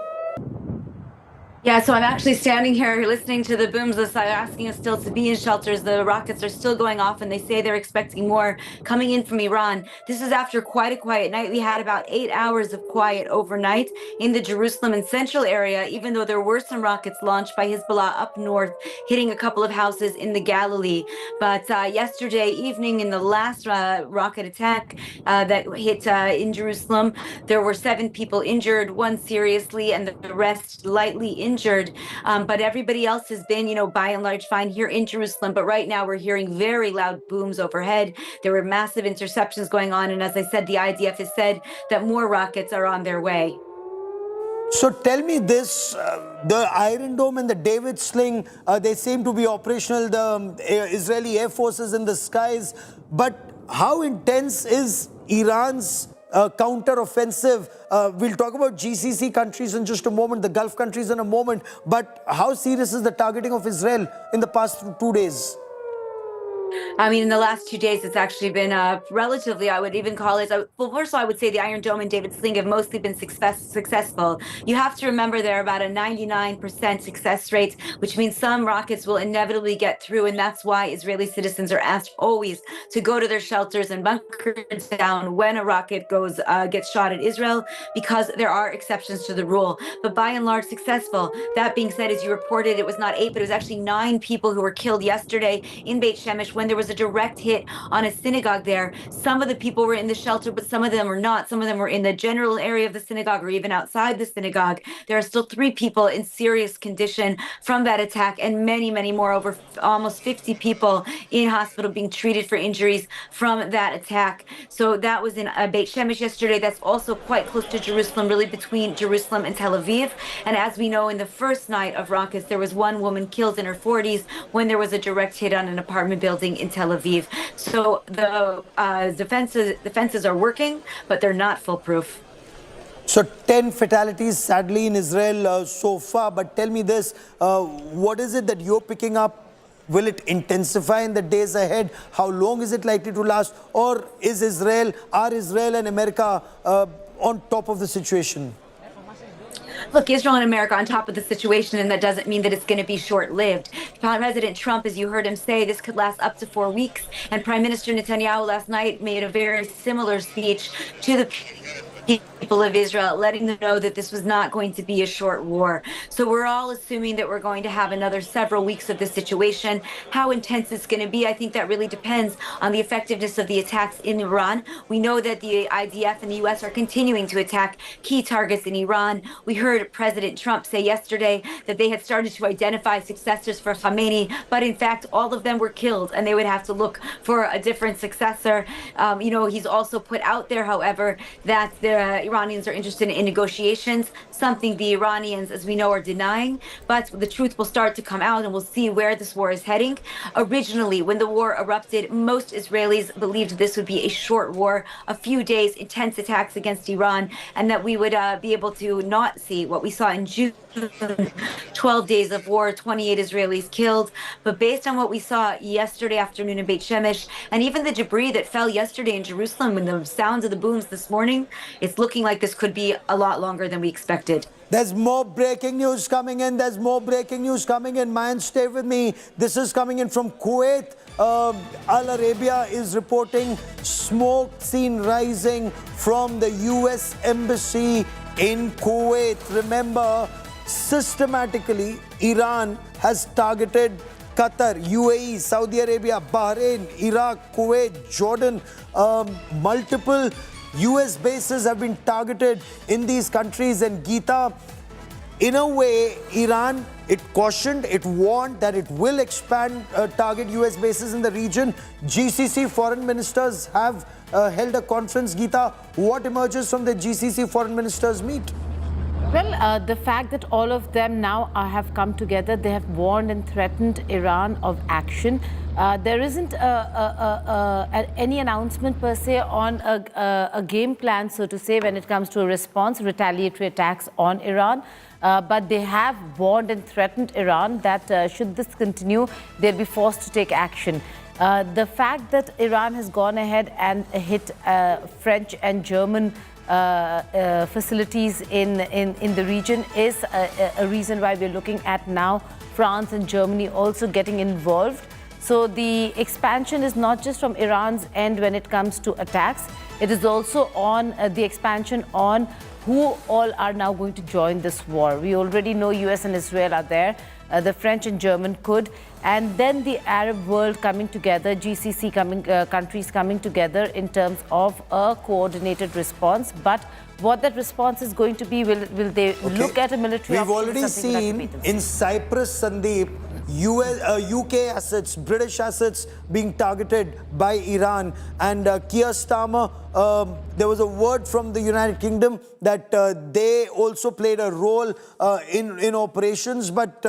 Speaker 17: Yeah, so I'm actually standing here listening to the booms. They're asking us still to be in shelters. The rockets are still going off, and they say they're expecting more coming in from Iran. This is after quite a quiet night. We had about 8 hours of quiet overnight in the Jerusalem and central area, even though there were some rockets launched by Hezbollah up north, hitting a couple of houses in the Galilee. But yesterday evening, in the last rocket attack that hit in Jerusalem, there were 7 people injured, 1 seriously, and the rest lightly injured. But everybody else has been, by and large fine here in Jerusalem. But right now we're hearing very loud booms overhead. There were massive interceptions going on. And as I said, the IDF has said that more rockets are on their way.
Speaker 2: So tell me this, the Iron Dome and the David Sling, they seem to be operational, the Israeli Air Force is in the skies. But how intense is Iran's counter-offensive? We'll talk about GCC countries in just a moment, the Gulf countries in a moment. But how serious is the targeting of Israel in the past 2 days?
Speaker 17: I mean, in the last 2 days, it's actually been relatively, I would even call it, well, first of all, I would say the Iron Dome and David Sling have mostly been successful. You have to remember they're about a 99% success rate, which means some rockets will inevitably get through. And that's why Israeli citizens are asked always to go to their shelters and bunker down when a rocket gets shot at Israel, because there are exceptions to the rule. But by and large, successful. That being said, as you reported, it was not 8, but it was actually 9 people who were killed yesterday in Beit Shemesh when there was a direct hit on a synagogue there. Some of the people were in the shelter, but some of them were not. Some of them were in the general area of the synagogue or even outside the synagogue. There are still 3 people in serious condition from that attack, and many, many more, over almost 50 people in hospital being treated for injuries from that attack. So that was in Beit Shemesh yesterday. That's also quite close to Jerusalem, really between Jerusalem and Tel Aviv. And as we know, in the first night of rockets, there was 1 woman killed in her 40s when there was a direct hit on an apartment building in Tel Aviv. So the defenses are working, but they're not foolproof.
Speaker 2: So 10 fatalities, sadly, in Israel so far. But tell me this, what is it that you're picking up? Will it intensify in the days ahead? How long is it likely to last? Or are Israel and America on top of the situation?
Speaker 17: Look, Israel and America on top of the situation, and that doesn't mean that it's going to be short-lived. President Trump, as you heard him say, this could last up to 4 weeks. And Prime Minister Netanyahu last night made a very similar speech to the people of Israel, letting them know that this was not going to be a short war. So we're all assuming that we're going to have another several weeks of this situation. How intense it's going to be, I think that really depends on the effectiveness of the attacks in Iran. We know that the IDF and the U.S. are continuing to attack key targets in Iran. We heard President Trump say yesterday that they had started to identify successors for Khamenei, but in fact, all of them were killed, and they would have to look for a different successor. He's also put out there, however, that the Iranians are interested in negotiations, something the Iranians, as we know, are denying. But the truth will start to come out, and we'll see where this war is heading. Originally, when the war erupted, most Israelis believed this would be a short war, a few days, intense attacks against Iran, and that we would be able to not see what we saw in June. 12 days of war, 28 Israelis killed. But based on what we saw yesterday afternoon in Beit Shemesh, and even the debris that fell yesterday in Jerusalem and the sounds of the booms this morning, it's looking like this could be a lot longer than we expected.
Speaker 2: There's more breaking news coming in. There's more breaking news coming in. Mayan, stay with me. This is coming in from Kuwait. Al Arabia is reporting smoke seen rising from the U.S. Embassy in Kuwait. Remember, systematically, Iran has targeted Qatar, UAE, Saudi Arabia, Bahrain, Iraq, Kuwait, Jordan. Multiple US bases have been targeted in these countries. And Geeta, in a way, Iran, it cautioned, it warned that it will expand, target US bases in the region. GCC foreign ministers have held a conference. Geeta, what emerges from the GCC foreign ministers meet?
Speaker 15: Well, the fact that all of them now have come together, they have warned and threatened Iran of action. There isn't any announcement per se on a game plan, so to say, when it comes to a response, retaliatory attacks on Iran. But they have warned and threatened Iran that should this continue, they'll be forced to take action. The fact that Iran has gone ahead and hit French and German facilities in the region is a reason why we're looking at now France and Germany also getting involved. So the expansion is not just from Iran's end when it comes to attacks, it is also on the expansion on who all are now going to join this war. We already know US and Israel are there, the French and German could, and then the Arab world coming together, GCC countries coming together in terms of a coordinated response. But what that response is going to be, will they look at a military
Speaker 2: option? We've already seen in Cyprus, Sandeep, UK assets, British assets being targeted by Iran. And Keir Starmer, there was a word from the United Kingdom that they also played a role in operations. But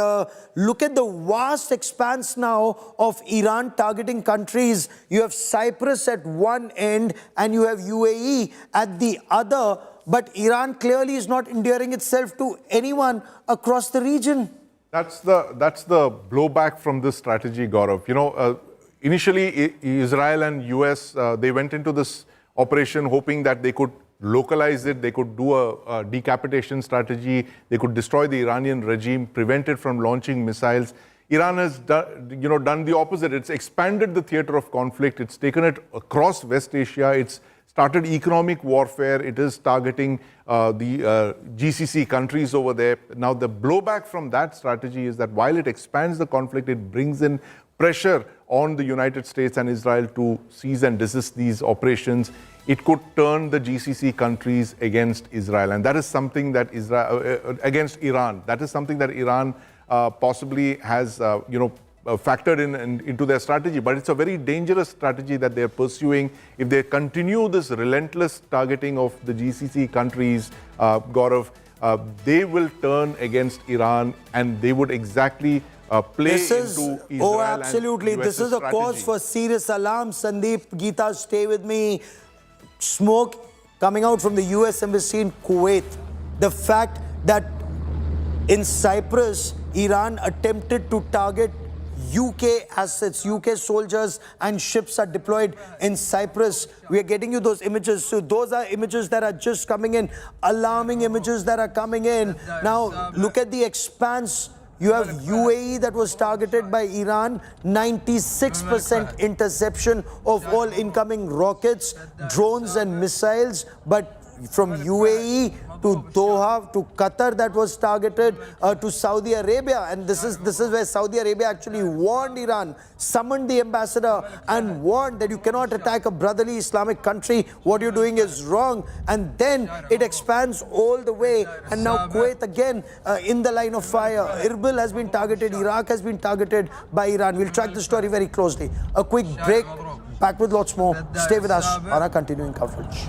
Speaker 2: look at the vast expanse now of Iran targeting countries. You have Cyprus at one end and you have UAE at the other. But Iran clearly is not endearing itself to anyone across the region.
Speaker 12: That's the blowback from this strategy, Gaurav. You know, initially Israel and US, they went into this operation hoping that they could localize it, they could do a decapitation strategy, they could destroy the Iranian regime, prevent it from launching missiles. Iran has done the opposite. It's expanded the theater of conflict. It's taken it across West Asia. It's started economic warfare. It is targeting the GCC countries over there. Now, the blowback from that strategy is that while it expands the conflict, it brings in pressure on the United States and Israel to cease and desist these operations. It could turn the GCC countries against Israel. And that is something that against Iran. That is something that Iran possibly has, factored into their strategy. But it's a very dangerous strategy that they're pursuing. If they continue this relentless targeting of the GCC countries, Gaurav, they will turn against Iran, and they would exactly play into Israel.
Speaker 2: Oh, absolutely. This is a cause for serious alarm. Sandeep, Geeta, stay with me. Smoke coming out from the US Embassy in Kuwait. The fact that in Cyprus, Iran attempted to target UK assets, UK soldiers and ships are deployed in Cyprus. We are getting you those images. So those are images that are just coming in, alarming images that are coming in. Now, look at the expanse. You have UAE that was targeted by Iran, 96% interception of all incoming rockets, drones and missiles. But from UAE to Doha, to Qatar that was targeted, to Saudi Arabia. And this is where Saudi Arabia actually warned Iran, summoned the ambassador and warned that you cannot attack a brotherly Islamic country. What you're doing is wrong. And then it expands all the way. And now Kuwait again in the line of fire. Erbil has been targeted. Iraq has been targeted by Iran. We'll track the story very closely. A quick break. Back with lots more. Stay with us on our continuing coverage.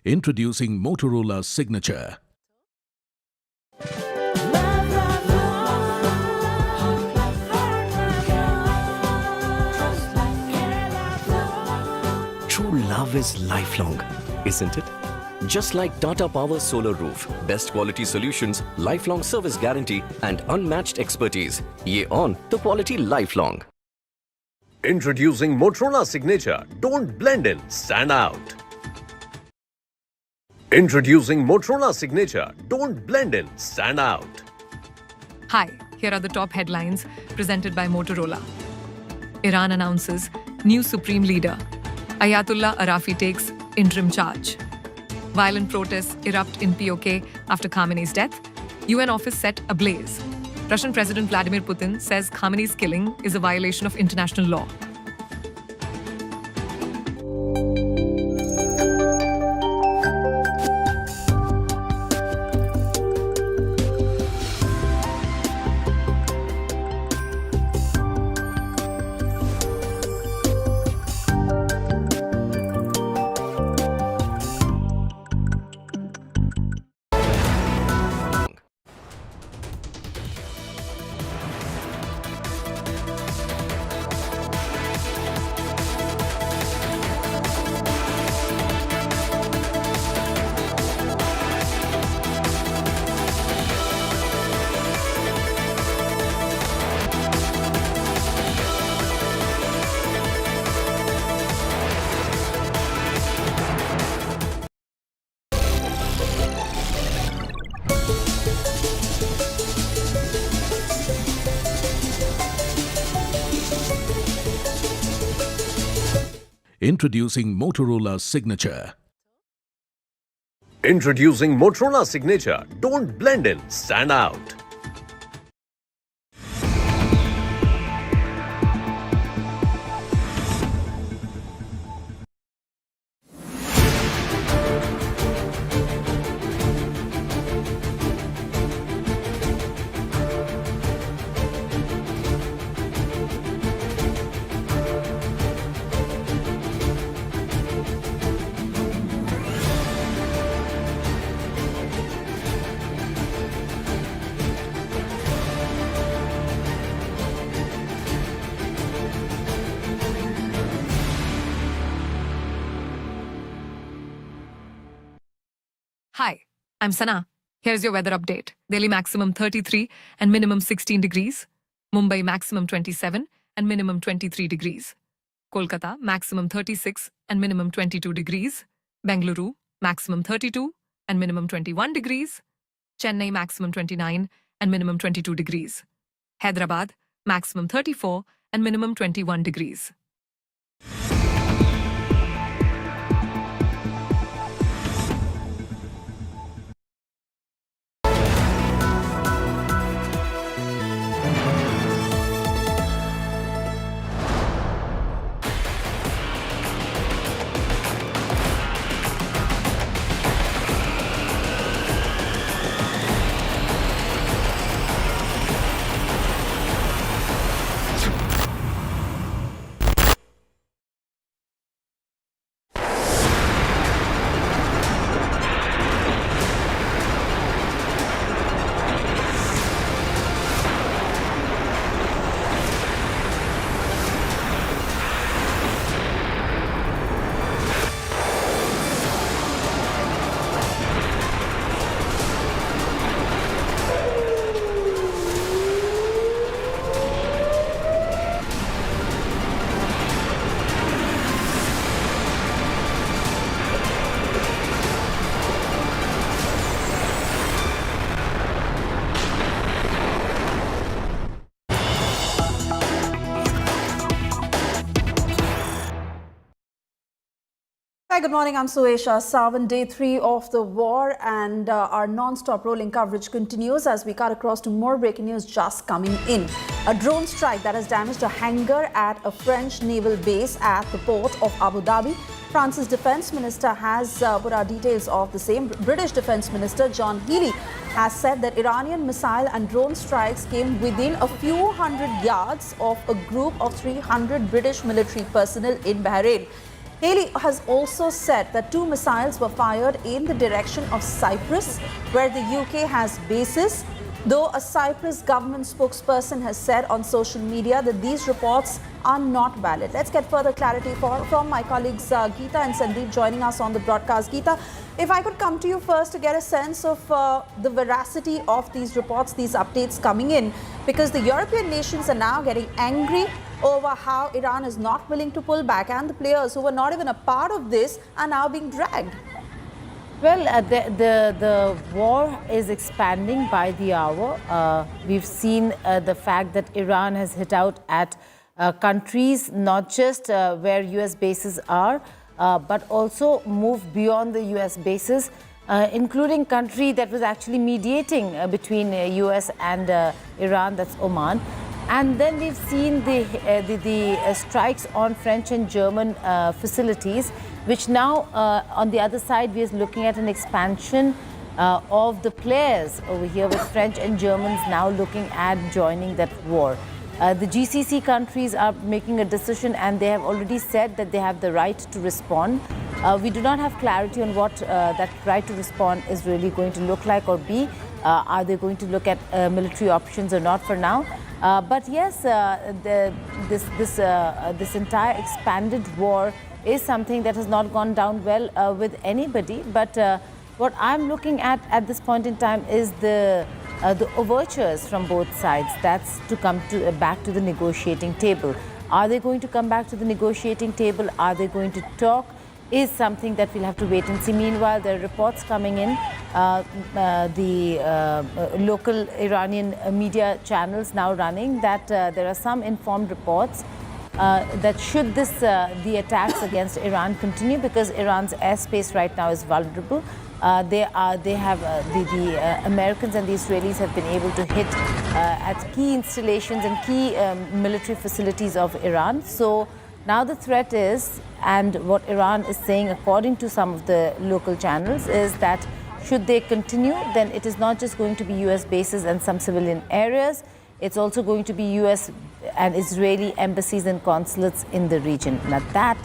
Speaker 4: Introducing Motorola's signature.
Speaker 5: True love is lifelong, isn't it? Just like Tata Power Solar Roof, best quality solutions, lifelong service guarantee and unmatched expertise. Ye on the quality lifelong.
Speaker 6: Introducing Motorola Signature. Don't blend in, stand out. Introducing Motorola Signature. Don't blend in, stand out.
Speaker 7: Hi, here are the top headlines presented by Motorola. Iran announces new supreme leader. Ayatollah Arafi takes interim charge. Violent protests erupt in POK after Khamenei's death. UN office set ablaze. Russian President Vladimir Putin says Khamenei's killing is a violation of international law.
Speaker 4: Introducing Motorola Signature.
Speaker 6: Introducing Motorola Signature. Don't blend in, stand out.
Speaker 7: Hi, I'm Sana. Here's your weather update. Daily maximum 33 and minimum 16 degrees. Mumbai maximum 27 and minimum 23 degrees. Kolkata maximum 36 and minimum 22 degrees. Bengaluru maximum 32 and minimum 21 degrees. Chennai maximum 29 and minimum 22 degrees. Hyderabad maximum 34 and minimum 21 degrees.
Speaker 18: Hi, good morning. I'm Suesha Sawan. Day 3 of the war, and our non-stop rolling coverage continues as we cut across to more breaking news just coming in. A drone strike that has damaged a hangar at a French naval base at the port of Abu Dhabi. France's defense minister has put out details of the same. British Defense Minister John Healey has said that Iranian missile and drone strikes came within a few hundred yards of a group of 300 British military personnel in Bahrain. Haley has also said that 2 missiles were fired in the direction of Cyprus, where the UK has bases, though a Cyprus government spokesperson has said on social media that these reports are not valid. Let's get further clarity from my colleagues Geeta and Sandeep joining us on the broadcast. Geeta, if I could come to you first to get a sense of the veracity of these reports, these updates coming in, because the European nations are now getting angry over how Iran is not willing to pull back, and the players who were not even a part of this are now being dragged.
Speaker 15: Well, the war is expanding by the hour. We've seen the fact that Iran has hit out at countries, not just where US bases are, but also moved beyond the US bases, including country that was actually mediating between US and Iran, that's Oman. And then we've seen the strikes on French and German facilities, which now on the other side we are looking at an expansion of the players over here, with French and Germans now looking at joining that war. The GCC countries are making a decision, and they have already said that they have the right to respond. We do not have clarity on what that right to respond is really going to look like or be. Are they going to look at military options or not for now? But yes, this entire expanded war is something that has not gone down well with anybody. But what I'm looking at this point in time is the overtures from both sides. That's to come back to the negotiating table. Are they going to come back to the negotiating table? Are they going to talk? Is something that we'll have to wait and see. Meanwhile, there are reports coming in. The local Iranian media channels now running that there are some informed reports that should the attacks against Iran continue, because Iran's airspace right now is vulnerable. The Americans and the Israelis have been able to hit at key installations and key military facilities of Iran. So now the threat is, and what Iran is saying according to some of the local channels, is that should they continue, then it is not just going to be US bases and some civilian areas, it's also going to be US and Israeli embassies and consulates in the region. Now that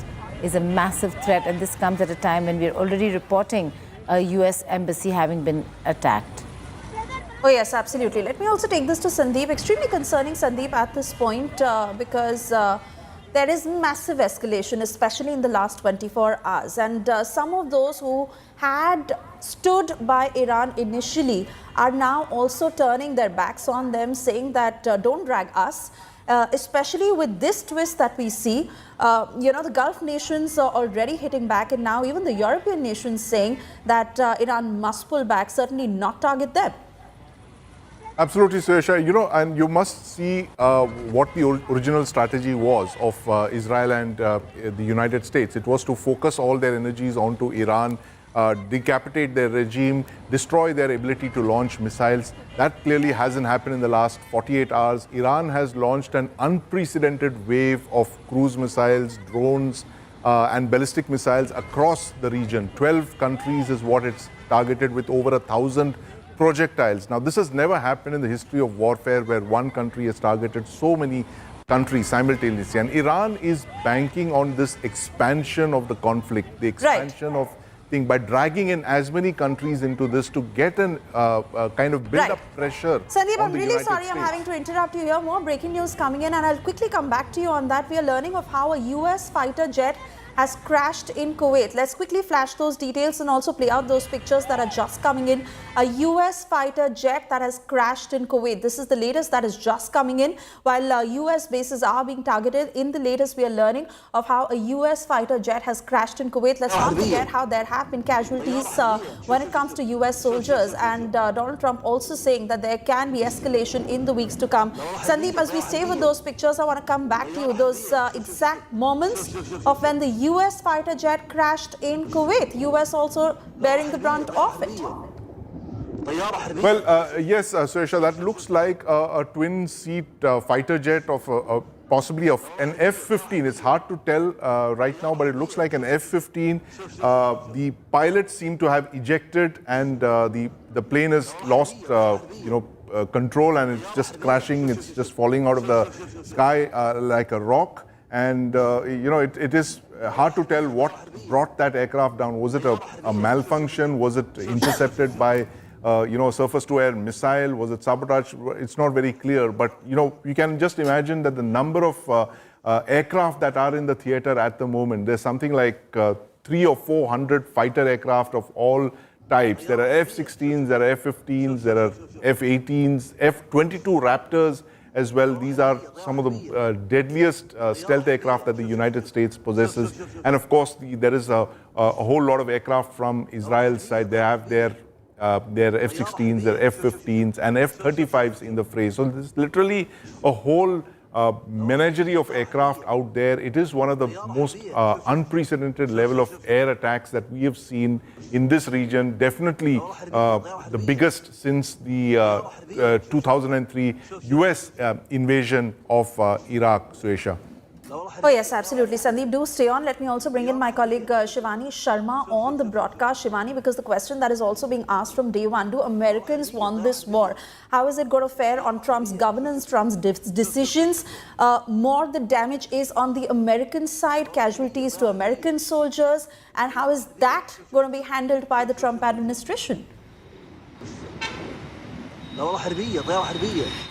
Speaker 15: is a massive threat, and this comes at a time when we're already reporting a US embassy having been attacked.
Speaker 18: Oh yes, absolutely. Let me also take this to Sandeep. Extremely concerning, Sandeep, at this point, because there is massive escalation, especially in the last 24 hours. And some of those who had stood by Iran initially are now also turning their backs on them, saying that don't drag us. Especially with this twist that we see, the Gulf nations are already hitting back, and now even the European nations saying that Iran must pull back, certainly not target them.
Speaker 12: Absolutely, Suresha. And you must see what the original strategy was of Israel and the United States. It was to focus all their energies onto Iran, decapitate their regime, destroy their ability to launch missiles. That clearly hasn't happened in the last 48 hours. Iran has launched an unprecedented wave of cruise missiles, drones, and ballistic missiles across the region. 12 countries is what it's targeted, with over 1,000 projectiles. Now, this has never happened in the history of warfare, where one country has targeted so many countries simultaneously. And Iran is banking on this expansion of the conflict, the expansion of thing, by dragging in as many countries into this to get an kind of build up pressure.
Speaker 18: Sandeep, I'm really
Speaker 12: United
Speaker 18: sorry
Speaker 12: States.
Speaker 18: I'm having to interrupt you here. More breaking news coming in, and I'll quickly come back to you on that. We are learning of how a US fighter jet has crashed in Kuwait. Let's quickly flash those details and also play out those pictures that are just coming in. A US fighter jet that has crashed in Kuwait. This is the latest that is just coming in. While US bases are being targeted, in the latest we are learning of how a US fighter jet has crashed in Kuwait. Let's not forget how there have been casualties when it comes to US soldiers, and Donald Trump also saying that there can be escalation in the weeks to come. Sandeep, as we stay with those pictures, I want to come back to you. Those exact moments of when the US fighter jet crashed in Kuwait. US also bearing the brunt of it.
Speaker 12: Well, yes, Suresha, that looks like a twin-seat fighter jet of possibly of an F-15. It's hard to tell right now, but it looks like an F-15. The pilots seem to have ejected, and the plane has lost, control, and it's just crashing. It's just falling out of the sky like a rock. And, it is hard to tell what brought that aircraft down. Was it a malfunction? Was it intercepted by, a surface-to-air missile? Was it sabotage? It's not very clear. But, you can just imagine that the number of aircraft that are in the theater at the moment, there's something like 300 or 400 fighter aircraft of all types. There are F-16s, there are F-15s, there are F-18s, F-22 Raptors as well. These are some of the deadliest stealth aircraft that the United States possesses. And of course, there is a whole lot of aircraft from Israel's side. They have their F-16s, their F-15s, and F-35s in the fray. So there's literally a whole menagerie of aircraft out there. It is one of the most unprecedented level of air attacks that we have seen in this region. Definitely the biggest since the 2003 US invasion of Iraq, Suresha.
Speaker 18: Oh yes, absolutely. Sandeep, do stay on. Let me also bring in my colleague Shivani Sharma on the broadcast. Shivani, because the question that is also being asked from day one, do Americans want this war? How is it going to fare on Trump's governance, Trump's decisions? More the damage is on the American side, casualties to American soldiers, and how is that going to be handled by the Trump administration?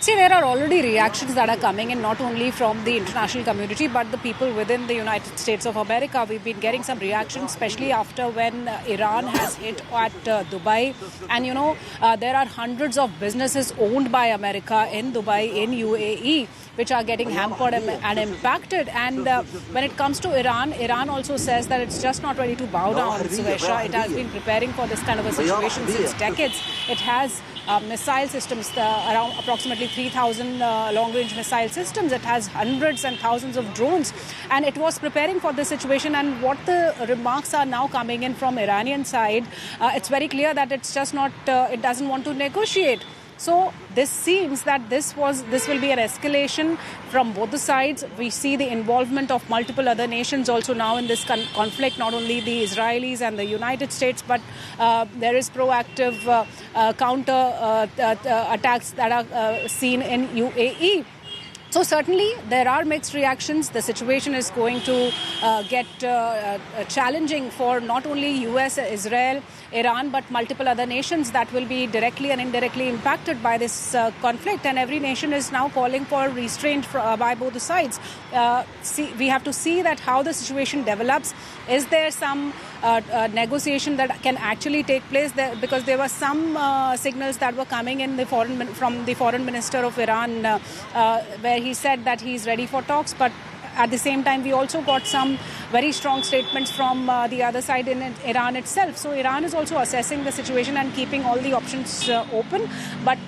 Speaker 11: See, there are already reactions that are coming in, not only from the international community, but the people within the United States of America. We've been getting some reactions, especially after when Iran has hit at Dubai. And, there are hundreds of businesses owned by America in Dubai, in UAE, which are getting hampered and impacted. And when it comes to Iran, Iran also says that it's just not ready to bow down, Suresha. It has been preparing for this kind of a situation since decades. It has missile systems, around approximately 3,000 long-range missile systems. It has hundreds and thousands of drones, and it was preparing for this situation. And what the remarks are now coming in from Iranian side, it's very clear that it's just not, it doesn't want to negotiate. So this seems that this will be an escalation from both the sides. We see the involvement of multiple other nations also now in this conflict, not only the Israelis and the United States, but there is proactive counter attacks that are seen in UAE. So certainly there are mixed reactions. The situation is going to get challenging for not only US, Israel, Iran, but multiple other nations that will be directly and indirectly impacted by this conflict. And every nation is now calling for restraint by both the sides. We have to see that how the situation develops. Is there some negotiation that can actually take place there? Because there were some signals that were coming in from the foreign minister of Iran, where he said that he's ready for talks. But at the same time, we also got some very strong statements from the other side in Iran itself. So Iran is also assessing the situation and keeping all the options open. But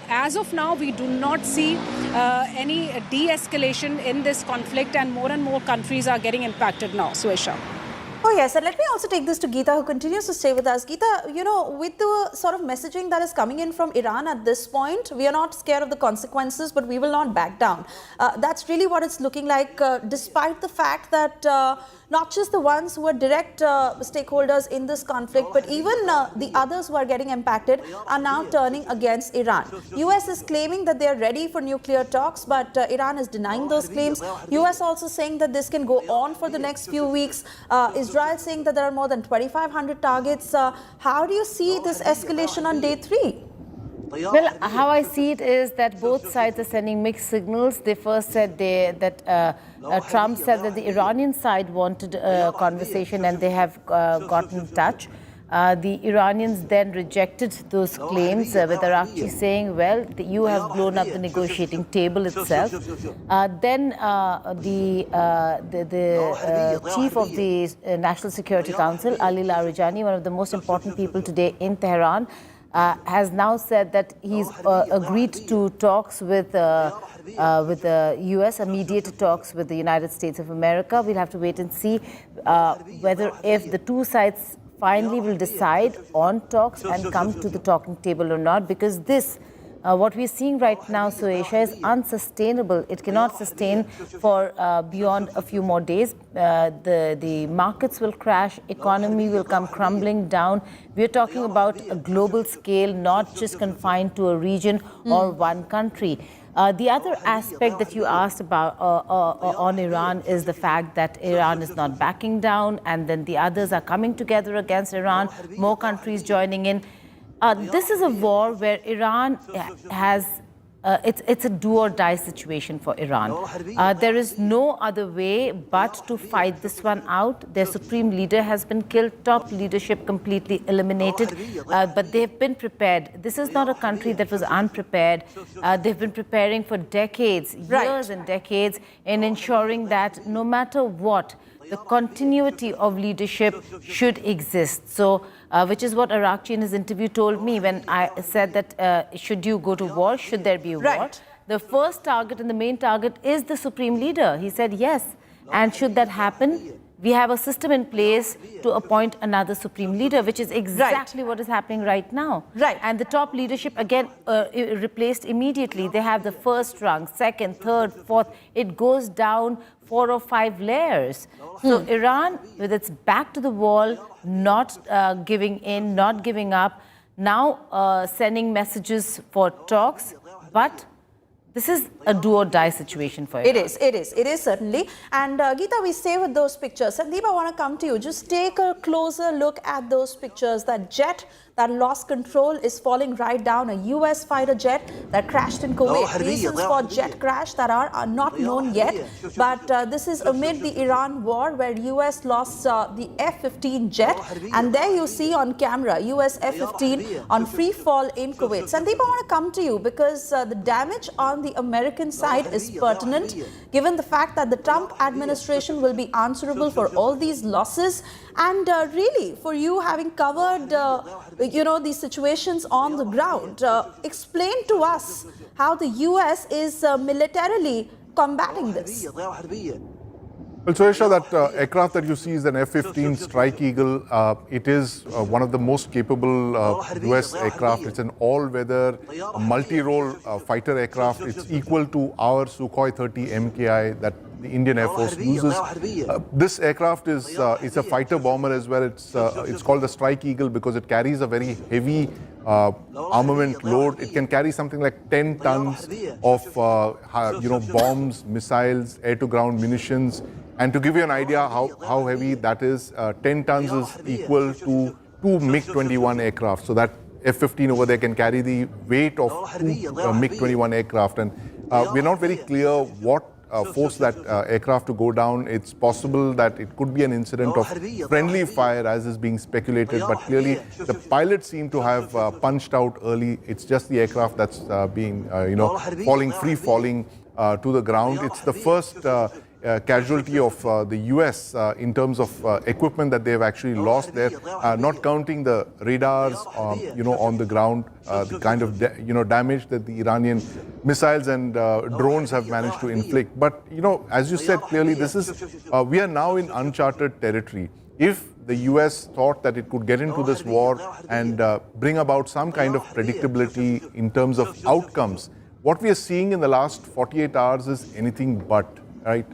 Speaker 11: as of now, we do not see any de-escalation in this conflict, and more countries are getting impacted now. Suesha.
Speaker 18: Oh yes, and let me also take this to Geeta, who continues to stay with us. Geeta, you know, with the sort of messaging that is coming in from Iran at this point, we are not scared of the consequences, but we will not back down. That's really what it's looking like, despite the fact that not just the ones who are direct stakeholders in this conflict, but even the others who are getting impacted are now turning against Iran. US is claiming that they are ready for nuclear talks, but Iran is denying those claims. US also saying that this can go on for the next few weeks. Israel saying that there are more than 2,500 targets. How do you see this escalation on day 3?
Speaker 15: Well, how I see it is that both sides are sending mixed signals. They first said that Trump said that the Iranian side wanted a conversation and they have gotten in touch. The Iranians then rejected those claims, with Arakchi saying, well, you have blown up the negotiating table itself. Then the chief of the National Security Council, Ali Larijani, one of the most important people today in Tehran, has now said that he's agreed to talks with the US, mediated talks with the United States of America. We'll have to wait and see whether if the two sides finally will decide on talks and come to the talking table or not, because this, what we're seeing right now, Suesha, is unsustainable. It cannot sustain for beyond a few more days. The markets will crash, economy will come crumbling down. We're talking about a global scale, not just confined to a region or one country. The other aspect that you asked about on Iran is the fact that Iran is not backing down, and then the others are coming together against Iran, more countries joining in. This is a war where Iran has, it's a do or die situation for Iran. There is no other way but to fight this one out. Their supreme leader has been killed, top leadership completely eliminated, but they've been prepared. This is not a country that was unprepared. They've been preparing for decades, years and decades, in ensuring that no matter what, the continuity of leadership should exist. So, which is what Arakchi in his interview told me when I said that should you go to war, should there be a war? The first target and the main target is the supreme leader. He said yes. And should that happen, we have a system in place to appoint another supreme leader, which is exactly what is happening right now. And the top leadership, again, replaced immediately. They have the first rung, second, third, fourth. It goes down 4 or 5 layers. So Iran, with its back to the wall, not giving in, not giving up, now sending messages for talks, but this is a do or die situation for Iran.
Speaker 18: It is certainly. And Geeta, we stay with those pictures. Sandeep, I want to come to you. Just take a closer look at those pictures. That jet that lost control is falling right down, a US fighter jet that crashed in Kuwait. Reasons for jet crash that are not known yet, but this is amid the Iran war where US lost the F-15 jet, and there you see on camera US F-15 on free fall in Kuwait. Sandeep, I want to come to you because the damage on the American side is pertinent given the fact that the Trump administration will be answerable for all these losses, And really, for you having covered, these situations on the ground, explain to us how the US is militarily combating this.
Speaker 12: Well, Suesha, that aircraft that you see is an F-15 Strike Eagle. It is one of the most capable US aircraft. It's an all-weather, multi-role fighter aircraft. It's equal to our Sukhoi 30 MKI that the Indian Air Force uses. This aircraft is it's a fighter bomber as well. It's called the Strike Eagle because it carries a very heavy armament load. It can carry something like 10 tons of bombs, missiles, air-to-ground munitions. And to give you an idea how heavy that is, 10 tons is equal to 2 MiG-21 aircraft. So that F-15 over there can carry the weight of 2 MiG-21 aircraft. And we're not very clear what forced that aircraft to go down. It's possible that it could be an incident of friendly fire, as is being speculated. But clearly, the pilots seem to have punched out early. It's just the aircraft that's being, free falling to the ground. It's the first casualty of the US in terms of equipment that they've actually lost there, not counting the radars, on the ground, the kind of damage that the Iranian missiles and drones have managed to inflict. But as you said clearly, this is we are now in uncharted territory. If the US thought that it could get into this war and bring about some kind of predictability in terms of outcomes, what we are seeing in the last 48 hours is anything but. Right,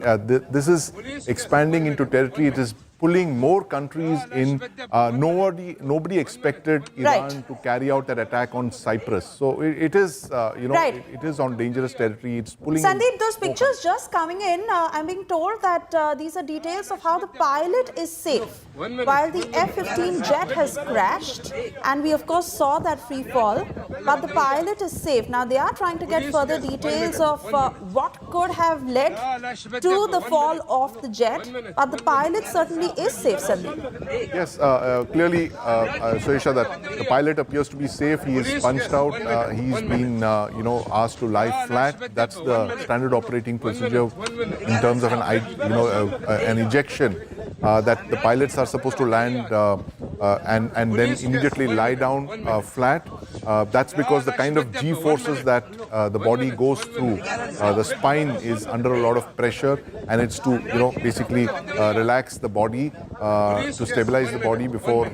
Speaker 12: this is expanding into territory. It is pulling more countries in. Nobody expected Iran to carry out that attack on Cyprus. So it is, it is on dangerous territory. It's pulling.
Speaker 18: Sandeep, those pictures just coming in. I'm being told that these are details of how the pilot is safe while the F-15 jet has crashed, and we of course saw that free fall. But the pilot is safe. Now they are trying to get further details of what could have led to the fall of the jet. But the pilot certainly is safe, Sandeep.
Speaker 12: Yes, clearly, Suesha, that the pilot appears to be safe. He is punched out. He's been, asked to lie flat. That's the standard operating procedure in terms of an ejection. That the pilots are supposed to land and then immediately lie down flat. That's because the kind of G-forces that the body goes through, the spine is under a lot of pressure, and it's to basically relax the body, to stabilize the body before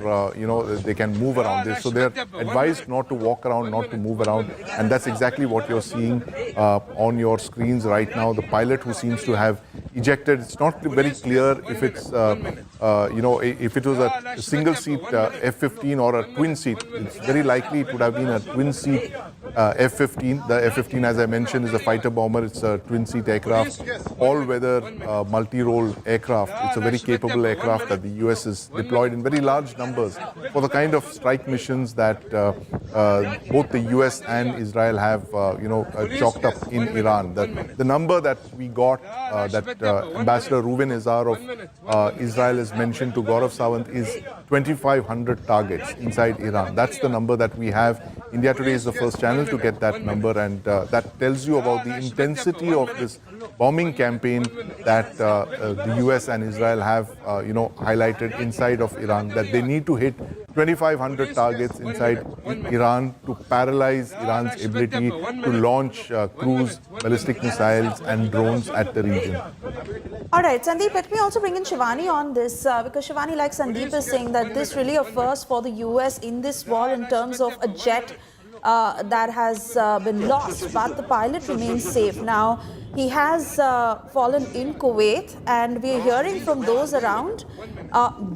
Speaker 12: they can move around this. So they're advised not to walk around, not to move around, and that's exactly what you're seeing on your screens right now. The pilot who seems to have ejected. It's not very clear if it's if it was a single seat F-15 or a twin seat. It's very likely it would have been a twin seat F-15. The F-15, as I mentioned, is a fighter bomber. It's a twin seat aircraft, all-weather multi-role aircraft. It's a very capable aircraft that the US has deployed in very large numbers for the kind of strike missions that both the US and Israel have chalked up in Iran. The number that we got, that Ambassador Reuven Izar of Israel has mentioned to Gaurav Sawant, is 2,500 targets inside Iran. That's the number that we have. India Today is the first channel to get that number, and that tells you about the intensity of this bombing campaign that the US and Israel have highlighted inside of Iran, that they need to hit 2,500 targets inside Iran to paralyze Iran's ability to launch cruise ballistic missiles and drones at the region.
Speaker 18: All right, Sandeep, let me also bring in Shivani on this because Shivani, like Sandeep is saying, that this really a first for the US in this war in terms of a jet that has been lost, but the pilot remains safe. Now, he has fallen in Kuwait, and we're hearing from those around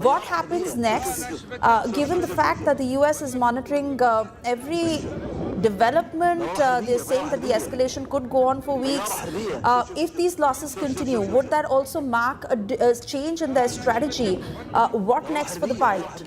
Speaker 18: what happens next, given the fact that the US is monitoring every development. They're saying that the escalation could go on for weeks. If these losses continue, would that also mark a change in their strategy? What next for the pilot?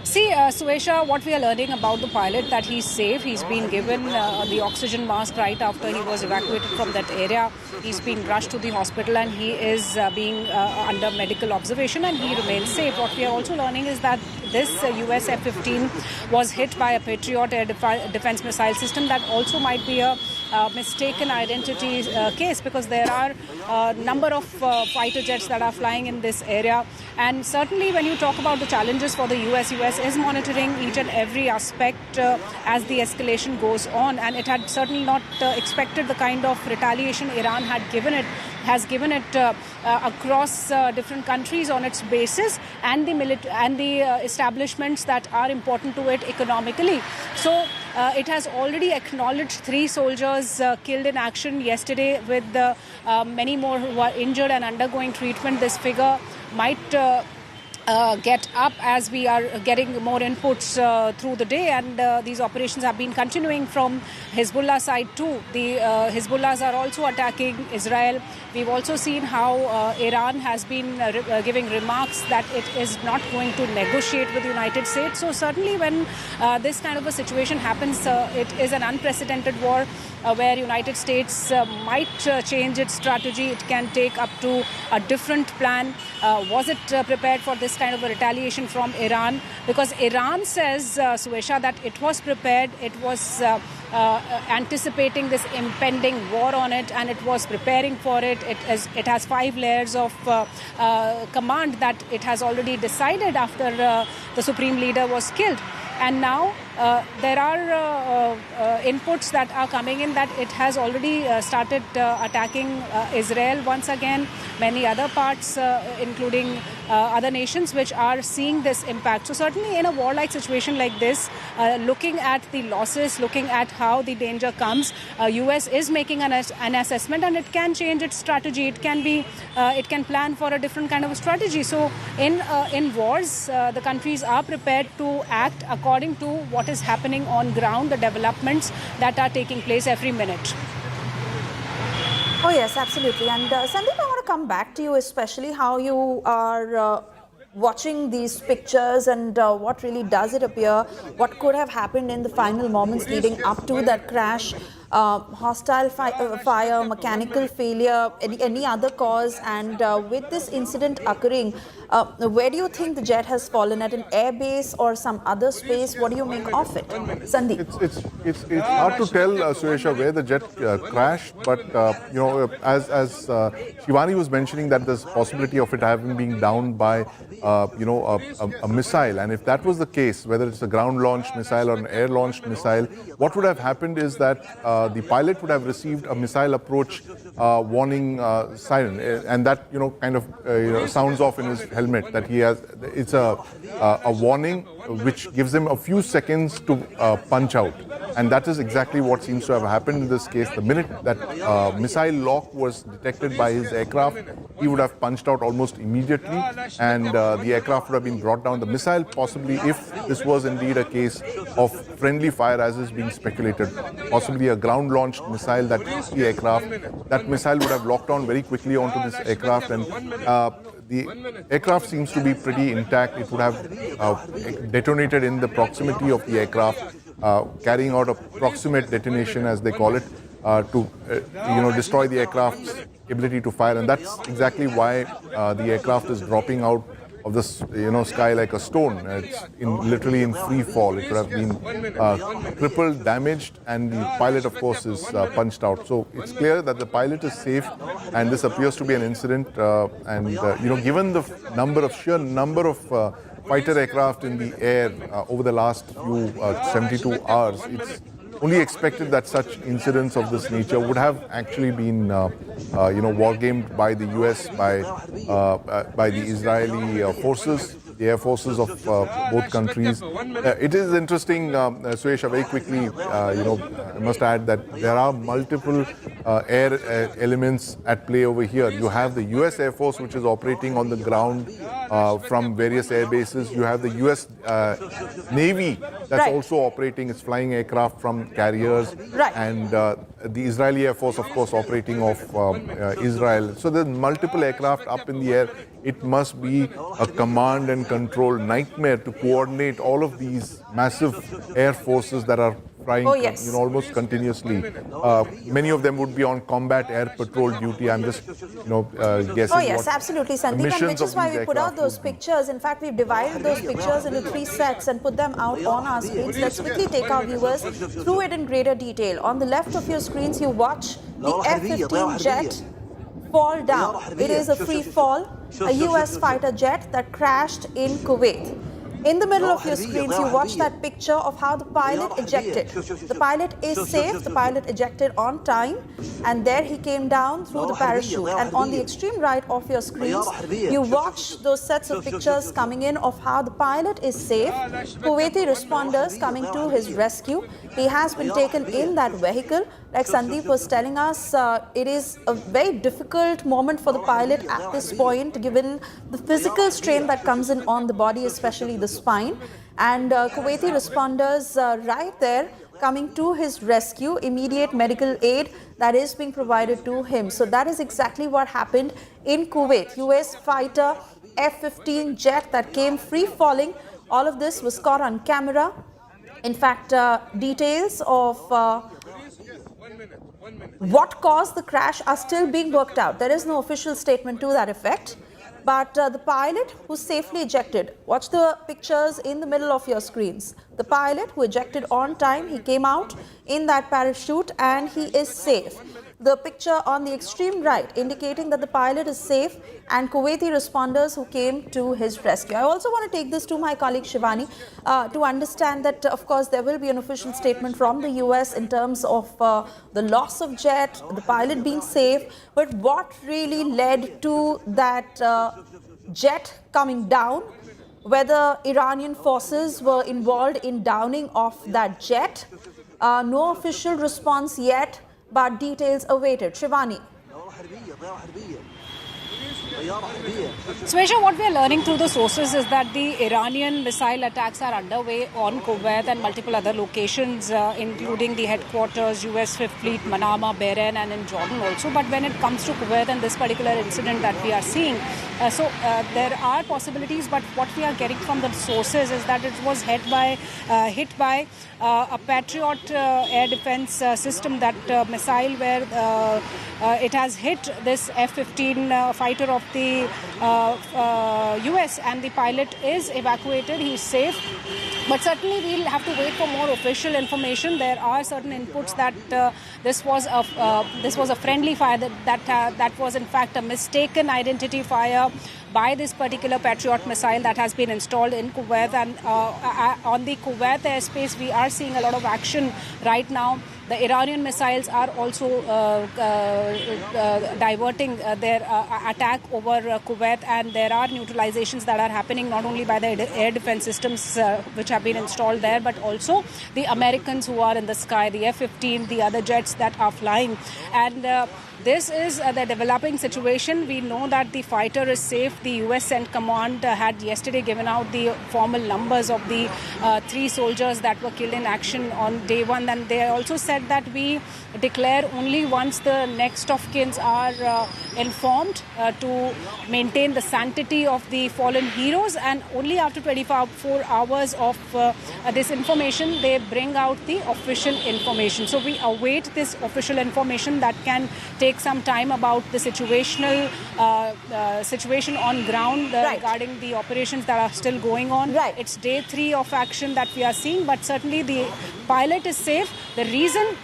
Speaker 11: See, Suesha, what we are learning about the pilot, that he's safe. He's been given the oxygen mask right after he was evacuated from that area. He's been rushed to the hospital, and he is being under medical observation, and he remains safe. What we are also learning is that this US F-15 was hit by a Patriot air defense missile system. That also might be a mistaken identity case, because there are a number of fighter jets that are flying in this area. And certainly when you talk about the challenges for the US is monitoring each and every aspect as the escalation goes on. And it had certainly not expected the kind of retaliation Iran has given it across different countries on its bases and the establishments that are important to it economically. So it has already acknowledged 3 soldiers killed in action yesterday, with many more who are injured and undergoing treatment. This figure might get up as we are getting more inputs through the day, and these operations have been continuing from Hezbollah side too. The Hezbollahs are also attacking Israel. We've also seen how Iran has been giving remarks that it is not going to negotiate with the United States. So certainly when this kind of a situation happens, it is an unprecedented war where United States might change its strategy. It can take up to a different plan. Was it prepared for this kind of a retaliation from Iran? Because Iran says, Suesha, that it was prepared. It was anticipating this impending war on it, and it was preparing for it. It has 5 layers of command that it has already decided after the Supreme Leader was killed. And now there are inputs that are coming in that it has already started attacking Israel once again, many other parts, including other nations which are seeing this impact. So certainly in a warlike situation like this, looking at the losses, looking at how the danger comes, US is making an assessment, and it can change its strategy. It can plan for a different kind of a strategy. So in wars, the countries are prepared to act according to what is happening on ground, the developments that are taking place every minute.
Speaker 18: Oh yes, absolutely. And Sandeep, I want to come back to you, especially how you are watching these pictures and what really does it appear, what could have happened in the final moments leading up to that crash. Hostile fire, mechanical failure, any other cause, and with this incident occurring, where do you think the jet has fallen, at an air base or some other space? What do you make of it, Sandeep?
Speaker 12: It's hard to tell, Suesha, where the jet crashed, but you know, as Shivani was mentioning, that there's possibility of it having been downed by you know, a missile, and if that was the case, whether it's a ground-launched missile or an air-launched missile, what would have happened is that the pilot would have received a missile approach warning siren, and that, you know, kind of you know, sounds off in his helmet that he has. It's a warning which gives him a few seconds to punch out, and that is exactly what seems to have happened in this case. The minute that missile lock was detected by his aircraft, he would have punched out almost immediately, and the aircraft would have been brought down. The missile, possibly, if this was indeed a case of friendly fire as is being speculated, possibly a ground-launched missile that hit the aircraft, that missile would have locked on very quickly onto this aircraft, and the aircraft seems to be pretty intact. It would have detonated in the proximity of the aircraft, carrying out a proximate detonation, as they call it, to you know, destroy the aircraft's ability to fire, and that's exactly why the aircraft is dropping out of the sky like a stone. It's literally in free fall. It could have been crippled, damaged, and the pilot, of course, is punched out. So it's clear that the pilot is safe, and this appears to be an incident. Given the sheer number of fighter aircraft in the air over the last few 72 hours, it's only expected that such incidents of this nature would have actually been, war-gamed by the US, by the Israeli forces, the air forces of both countries. It is interesting, Suesha, very quickly, I must add that there are multiple air elements at play over here. You have the US Air Force, which is operating on the ground from various air bases. You have the US Navy that's also operating its flying aircraft from carriers. And the Israeli Air Force, of course, operating off Israel. So there's multiple aircraft up in the air. It must be a command and control nightmare to coordinate all of these massive air forces that are flying
Speaker 18: Oh, yes.
Speaker 12: almost continuously. Many of them would be on combat air patrol duty. I'm just guessing.
Speaker 18: Oh yes, absolutely, Sandeep, and which is why we put out those pictures. In fact, we've divided those pictures into 3 sets and put them out on our screens. Let's quickly take our viewers through it in greater detail. On the left of your screens, you watch the F-15 jet fall down. It is a free fall, a US fighter jet that crashed in Kuwait. In the middle of your screens, you watch that picture of how the pilot ejected. The pilot is safe, the pilot ejected on time, and there he came down through the parachute. And on the extreme right of your screens, you watch those sets of pictures coming in of how the pilot is safe, Kuwaiti responders coming to his rescue. He has been taken in that vehicle. Like Sandeep was telling us, it is a very difficult moment for the pilot at this point, given the physical strain that comes in on the body, especially the spine. And Kuwaiti responders right there coming to his rescue, immediate medical aid that is being provided to him. So that is exactly what happened in Kuwait. US fighter F-15 jet that came free falling. All of this was caught on camera. In fact, details of what caused the crash are still being worked out. There is no official statement to that effect. But the pilot who safely ejected, watch the pictures in the middle of your screens. The pilot who ejected on time, he came out in that parachute and he is safe. The picture on the extreme right indicating that the pilot is safe and Kuwaiti responders who came to his rescue. I also want to take this to my colleague Shivani to understand that, of course, there will be an official statement from the US in terms of the loss of jet, the pilot being safe, but what really led to that jet coming down, whether Iranian forces were involved in downing of that jet. No official response yet, but details awaited. Shivani.
Speaker 11: Swesha, what we are learning through the sources is that the Iranian missile attacks are underway on Kuwait and multiple other locations, including the headquarters, US Fifth Fleet, Manama, Bahrain, and in Jordan also. But when it comes to Kuwait and this particular incident that we are seeing, there are possibilities, but what we are getting from the sources is that it was hit by a Patriot air defense system, that missile where it has hit this F-15 fighter of the US, and the pilot is evacuated. He's safe. But certainly we'll have to wait for more official information. There are certain inputs that this was a friendly fire, that was in fact a mistaken identity fire by this particular Patriot missile that has been installed in Kuwait. And on the Kuwait airspace, we are seeing a lot of action right now. The Iranian missiles are also diverting their attack over Kuwait, and there are neutralizations that are happening not only by the air defense systems which have been installed there, but also the Americans who are in the sky, the F-15, the other jets that are flying. And this is the developing situation. We know that the fighter is safe. The US Cent Command had yesterday given out the formal numbers of the 3 soldiers that were killed in action on day 1. And they also said that we declare only once the next of kins are informed to maintain the sanctity of the fallen heroes, and only after 24 hours of this information they bring out the official information. So we await this official information that can take some time about the situational situation on ground regarding the operations that are still going on. It's day 3 of action that we are seeing, but certainly the pilot is safe. The reason,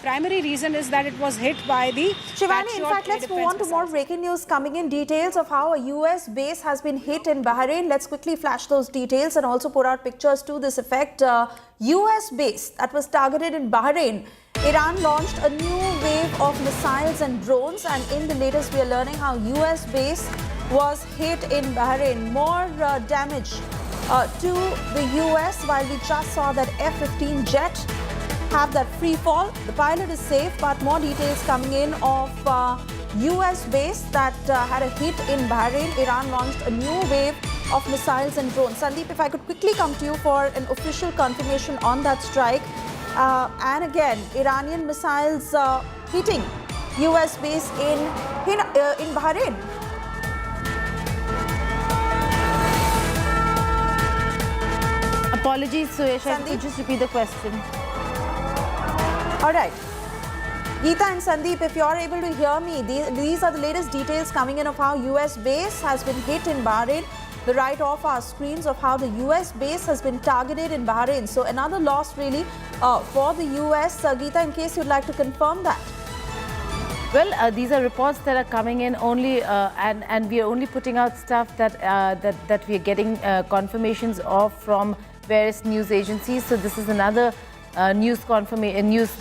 Speaker 11: primary reason is that it was hit by the
Speaker 18: Shivani, in fact, let's move on to more breaking news coming in. Details of how a US base has been hit in Bahrain. Let's quickly flash those details and also put out pictures to this effect. US base that was targeted in Bahrain. Iran launched a new wave of missiles and drones, and in the latest we are learning how US base was hit in Bahrain. More damage to the US, while we just saw that F-15 jet have that free fall. The pilot is safe, but more details coming in of US base that had a hit in Bahrain. Iran launched a new wave of missiles and drones. Sandeep, if I could quickly come to you for an official confirmation on that strike. And again, Iranian missiles hitting US base in Bahrain.
Speaker 15: Apologies, Suresh. Could you just repeat the question?
Speaker 18: All right. Geeta and Sandeep, if you're able to hear me, these are the latest details coming in of how US base has been hit in Bahrain. The right off our screens of how the US base has been targeted in Bahrain. So another loss really for the US. Geeta, in case you'd like to confirm that.
Speaker 15: Well, these are reports that are coming in only, and we are only putting out stuff that we are getting confirmations of from various news agencies. So this is another news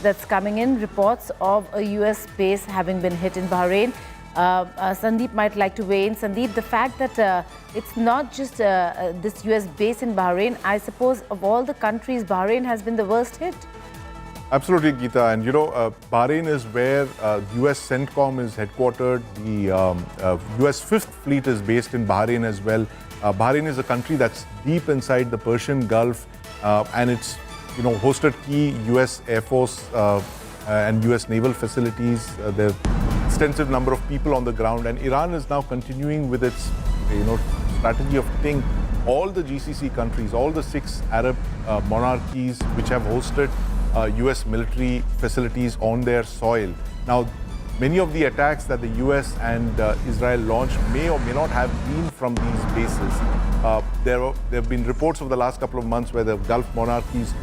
Speaker 15: that's coming in, reports of a US base having been hit in Bahrain. Sandeep might like to weigh in. Sandeep, the fact that it's not just this US base in Bahrain, I suppose of all the countries, Bahrain has been the worst hit.
Speaker 12: Absolutely, Geeta. And Bahrain is where US CENTCOM is headquartered. The US 5th Fleet is based in Bahrain as well. Bahrain is a country that's deep inside the Persian Gulf, and it's hosted key US Air Force and US naval facilities. There are extensive number of people on the ground, and Iran is now continuing with its strategy of hitting all the GCC countries, all the 6 Arab monarchies which have hosted US military facilities on their soil. Now, many of the attacks that the US and Israel launched may or may not have been from these bases. There have been reports over the last couple of months where the Gulf monarchies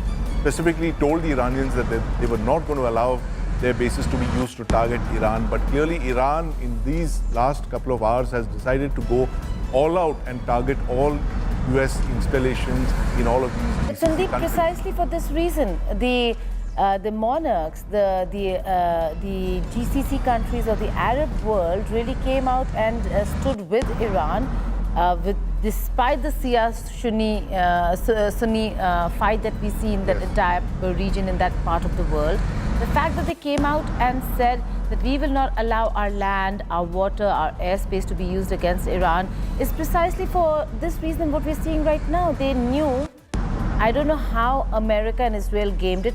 Speaker 12: specifically told the Iranians that they were not going to allow their bases to be used to target Iran. But clearly Iran in these last couple of hours has decided to go all out and target all US installations in all of these
Speaker 15: Sandeep, precisely for this reason, the monarchs, the GCC countries or the Arab world really came out and stood with Iran, despite the Shia-Sunni fight that we see in that entire region, in that part of the world. The fact that they came out and said that we will not allow our land, our water, our airspace to be used against Iran is precisely for this reason what we're seeing right now. They knew, I don't know how America and Israel gamed it.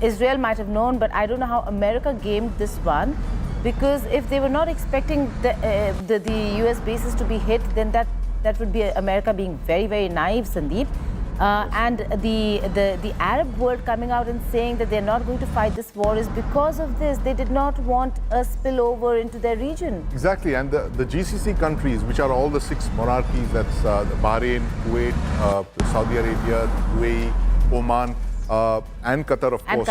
Speaker 15: Israel might have known, but I don't know how America gamed this one, because if they were not expecting the US bases to be hit, then that would be America being very, very naive, Sandeep. And the Arab world coming out and saying that they're not going to fight this war is because of this. They did not want a spillover into their region.
Speaker 12: Exactly, and the GCC countries, which are all the 6 monarchies, that's Bahrain, Kuwait, Saudi Arabia, UAE, Oman, and Qatar, of course.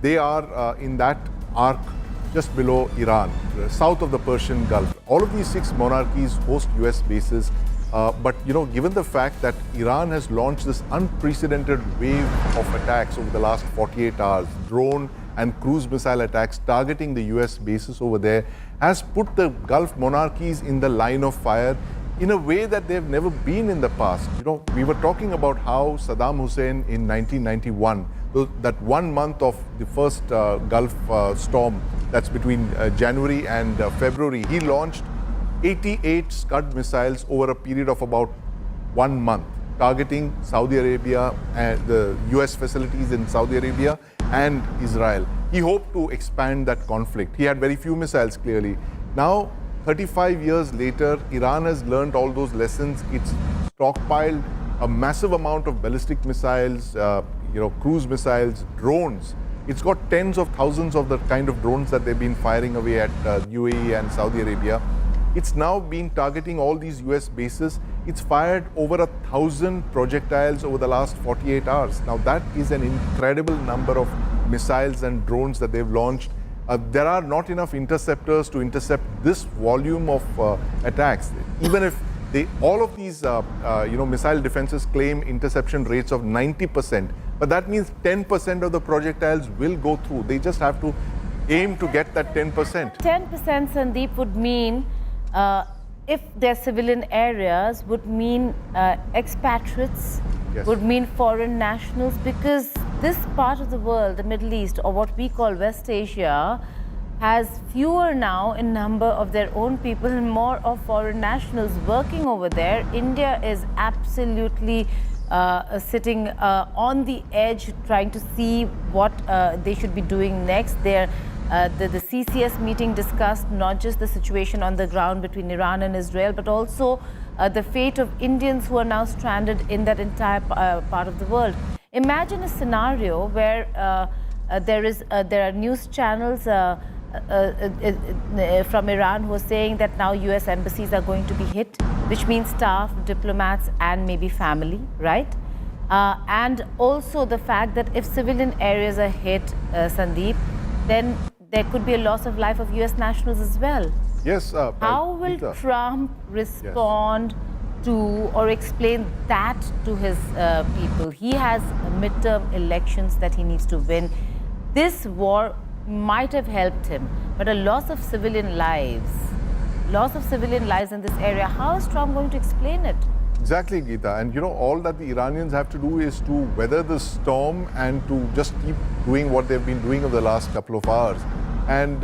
Speaker 12: They are in that arc just below Iran, south of the Persian Gulf. All of these 6 monarchies host US bases. But given the fact that Iran has launched this unprecedented wave of attacks over the last 48 hours, drone and cruise missile attacks targeting the US bases over there, has put the Gulf monarchies in the line of fire in a way that they've never been in the past. We were talking about how Saddam Hussein in 1991, that 1 month of the first Gulf storm, that's between January and February, he launched 88 Scud missiles over a period of about 1 month, targeting Saudi Arabia and the US facilities in Saudi Arabia and Israel. He hoped to expand that conflict. He had very few missiles, clearly. Now, 35 years later, Iran has learned all those lessons. It's stockpiled a massive amount of ballistic missiles, cruise missiles, drones. It's got tens of thousands of the kind of drones that they've been firing away at UAE and Saudi Arabia. It's now been targeting all these US bases. It's fired over 1,000 projectiles over the last 48 hours. Now that is an incredible number of missiles and drones that they've launched. There are not enough interceptors to intercept this volume of attacks. Even if all of these missile defenses claim interception rates of 90%, but that means 10% of the projectiles will go through. They just have to aim to get that 10%.
Speaker 15: 10%, Sandeep, would mean if they're civilian areas, would mean expatriates, would mean foreign nationals, because this part of the world, the Middle East, or what we call West Asia, has fewer now in number of their own people and more of foreign nationals working over there. India is absolutely sitting on the edge, trying to see what they should be doing next. They're The CCS meeting discussed not just the situation on the ground between Iran and Israel, but also the fate of Indians who are now stranded in that entire part of the world. Imagine a scenario where there are news channels from Iran who are saying that now US embassies are going to be hit, which means staff, diplomats, and maybe family, right? And also the fact that if civilian areas are hit, Sandeep, then there could be a loss of life of US nationals as well.
Speaker 12: Yes.
Speaker 15: How will Trump respond to or explain that to his people? He has midterm elections that he needs to win. This war might have helped him, but a loss of civilian lives in this area, how is Trump going to explain it?
Speaker 12: Exactly, Geeta. And all that the Iranians have to do is to weather the storm and to just keep doing what they've been doing over the last couple of hours. And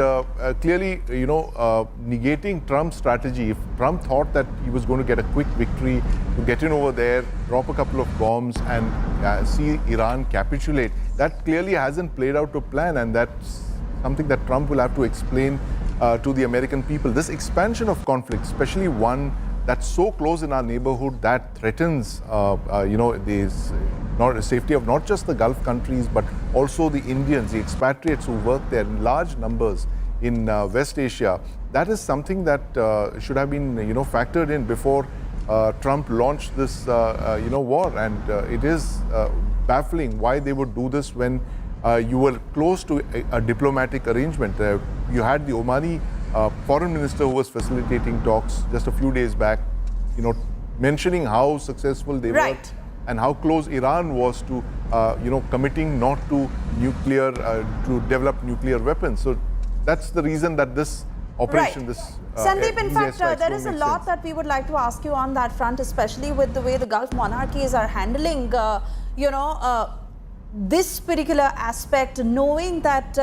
Speaker 12: clearly, negating Trump's strategy, if Trump thought that he was going to get a quick victory, to get in over there, drop a couple of bombs and see Iran capitulate, that clearly hasn't played out to plan, and that's something that Trump will have to explain to the American people. This expansion of conflict, especially one that's so close in our neighborhood, that threatens, the safety of not just the Gulf countries, but also the Indians, the expatriates who work there in large numbers in West Asia. That is something that should have been, factored in before Trump launched this, war. And it is baffling why they would do this when you were close to a diplomatic arrangement. You had the Omani foreign minister who was facilitating talks just a few days back, mentioning how successful they were and how close Iran was to, committing not to nuclear, to develop nuclear weapons. So that's the reason that this operation,
Speaker 18: Sandeep, in fact, there is a lot that we would like to ask you on that front, especially with the way the Gulf monarchies are handling, this particular aspect, knowing that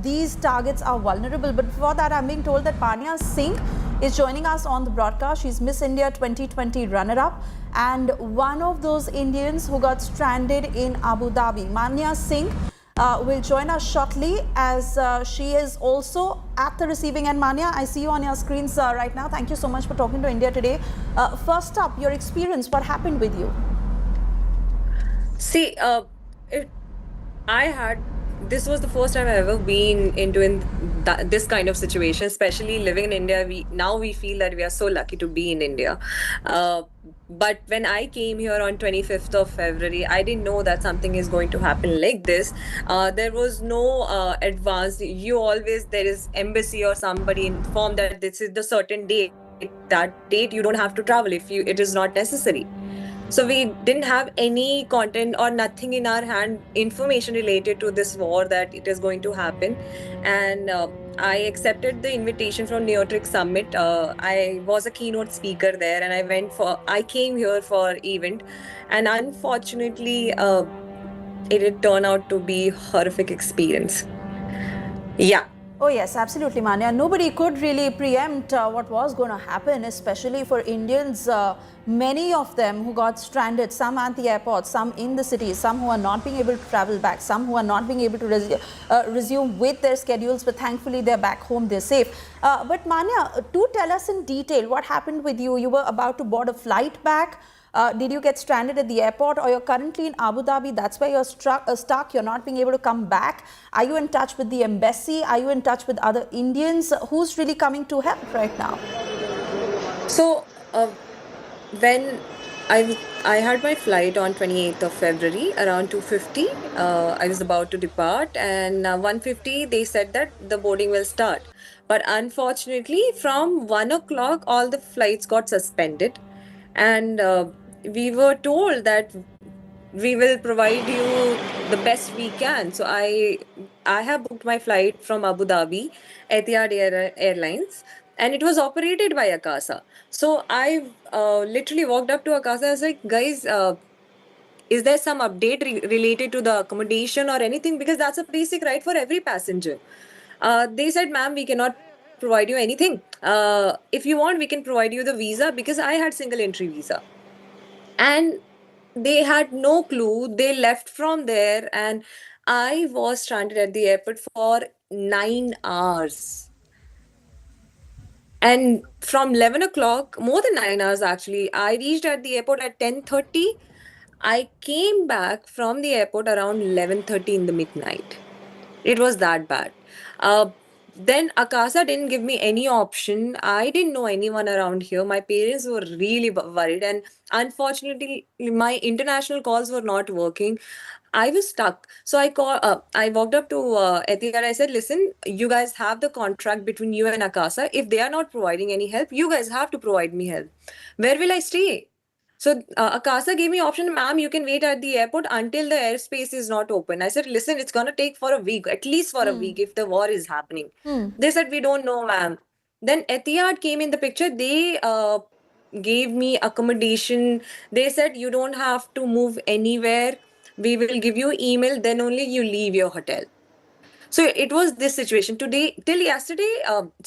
Speaker 18: these targets are vulnerable. But before that, I'm being told that Manya Singh is joining us on the broadcast. She's Miss India 2020 runner-up and one of those Indians who got stranded in Abu Dhabi. Manya Singh will join us shortly, as she is also at the receiving end. Manya, I see you on your screens right now. Thank you so much for talking to India Today. First up, your experience, what happened with you?
Speaker 19: See, this was the first time I've ever been into this kind of situation, especially living in India. We feel that we are so lucky to be in India. But when I came here on 25th of February, I didn't know that something is going to happen like this. There was no advance. There is embassy or somebody informed that this is the certain date. That date you don't have to travel if it is not necessary. So we didn't have any content or nothing in our hand, information related to this war that it is going to happen. And I accepted the invitation from Neotric Summit. I was a keynote speaker there, and I came here for event. And unfortunately, it did turn out to be a horrific experience. Yeah.
Speaker 18: Oh yes, absolutely, Manya. Nobody could really preempt what was going to happen, especially for Indians, many of them who got stranded, some at the airport, some in the cities, some who are not being able to travel back, some who are not being able to resume with their schedules, but thankfully they're back home, they're safe. But Manya, do tell us in detail what happened with you. You were about to board a flight back. Did you get stranded at the airport, or you're currently in Abu Dhabi? That's where you're stuck. You're not being able to come back. Are you in touch with the embassy? Are you in touch with other Indians? Who's really coming to help right now?
Speaker 19: So when I had my flight on 28th of February around 2:50, I was about to depart, and 1:50 they said that the boarding will start. But unfortunately, from 1 o'clock, all the flights got suspended, and we were told that we will provide you the best we can. So I have booked my flight from Abu Dhabi, Etihad Airlines, and it was operated by Akasa. So I literally walked up to Akasa. I was like, guys, is there some update related to the accommodation or anything? Because that's a basic right for every passenger. They said, ma'am, we cannot provide you anything. If you want, we can provide you the visa, because I had single entry visa. And they had no clue. They left from there, and I was stranded at the airport for 9 hours. And from 11 o'clock, more than 9 hours actually, I reached at the airport at 10:30. I came back from the airport around 11:30 in the midnight. It was that bad. Then Akasa didn't give me any option. I didn't know anyone around here. My parents were really worried, and unfortunately, my international calls were not working. I was stuck. So I walked up to Etihad. I said, "Listen, you guys have the contract between you and Akasa. If they are not providing any help, you guys have to provide me help. Where will I stay?" So Akasa gave me option, "Ma'am, you can wait at the airport until the airspace is not open." I said, "Listen, it's gonna take for a week, at least for a week, if the war is happening." They said, "We don't know, ma'am." Then Etihad came in the picture. They gave me accommodation. They said, "You don't have to move anywhere. We will give you email. Then only you leave your hotel." So it was this situation today till yesterday.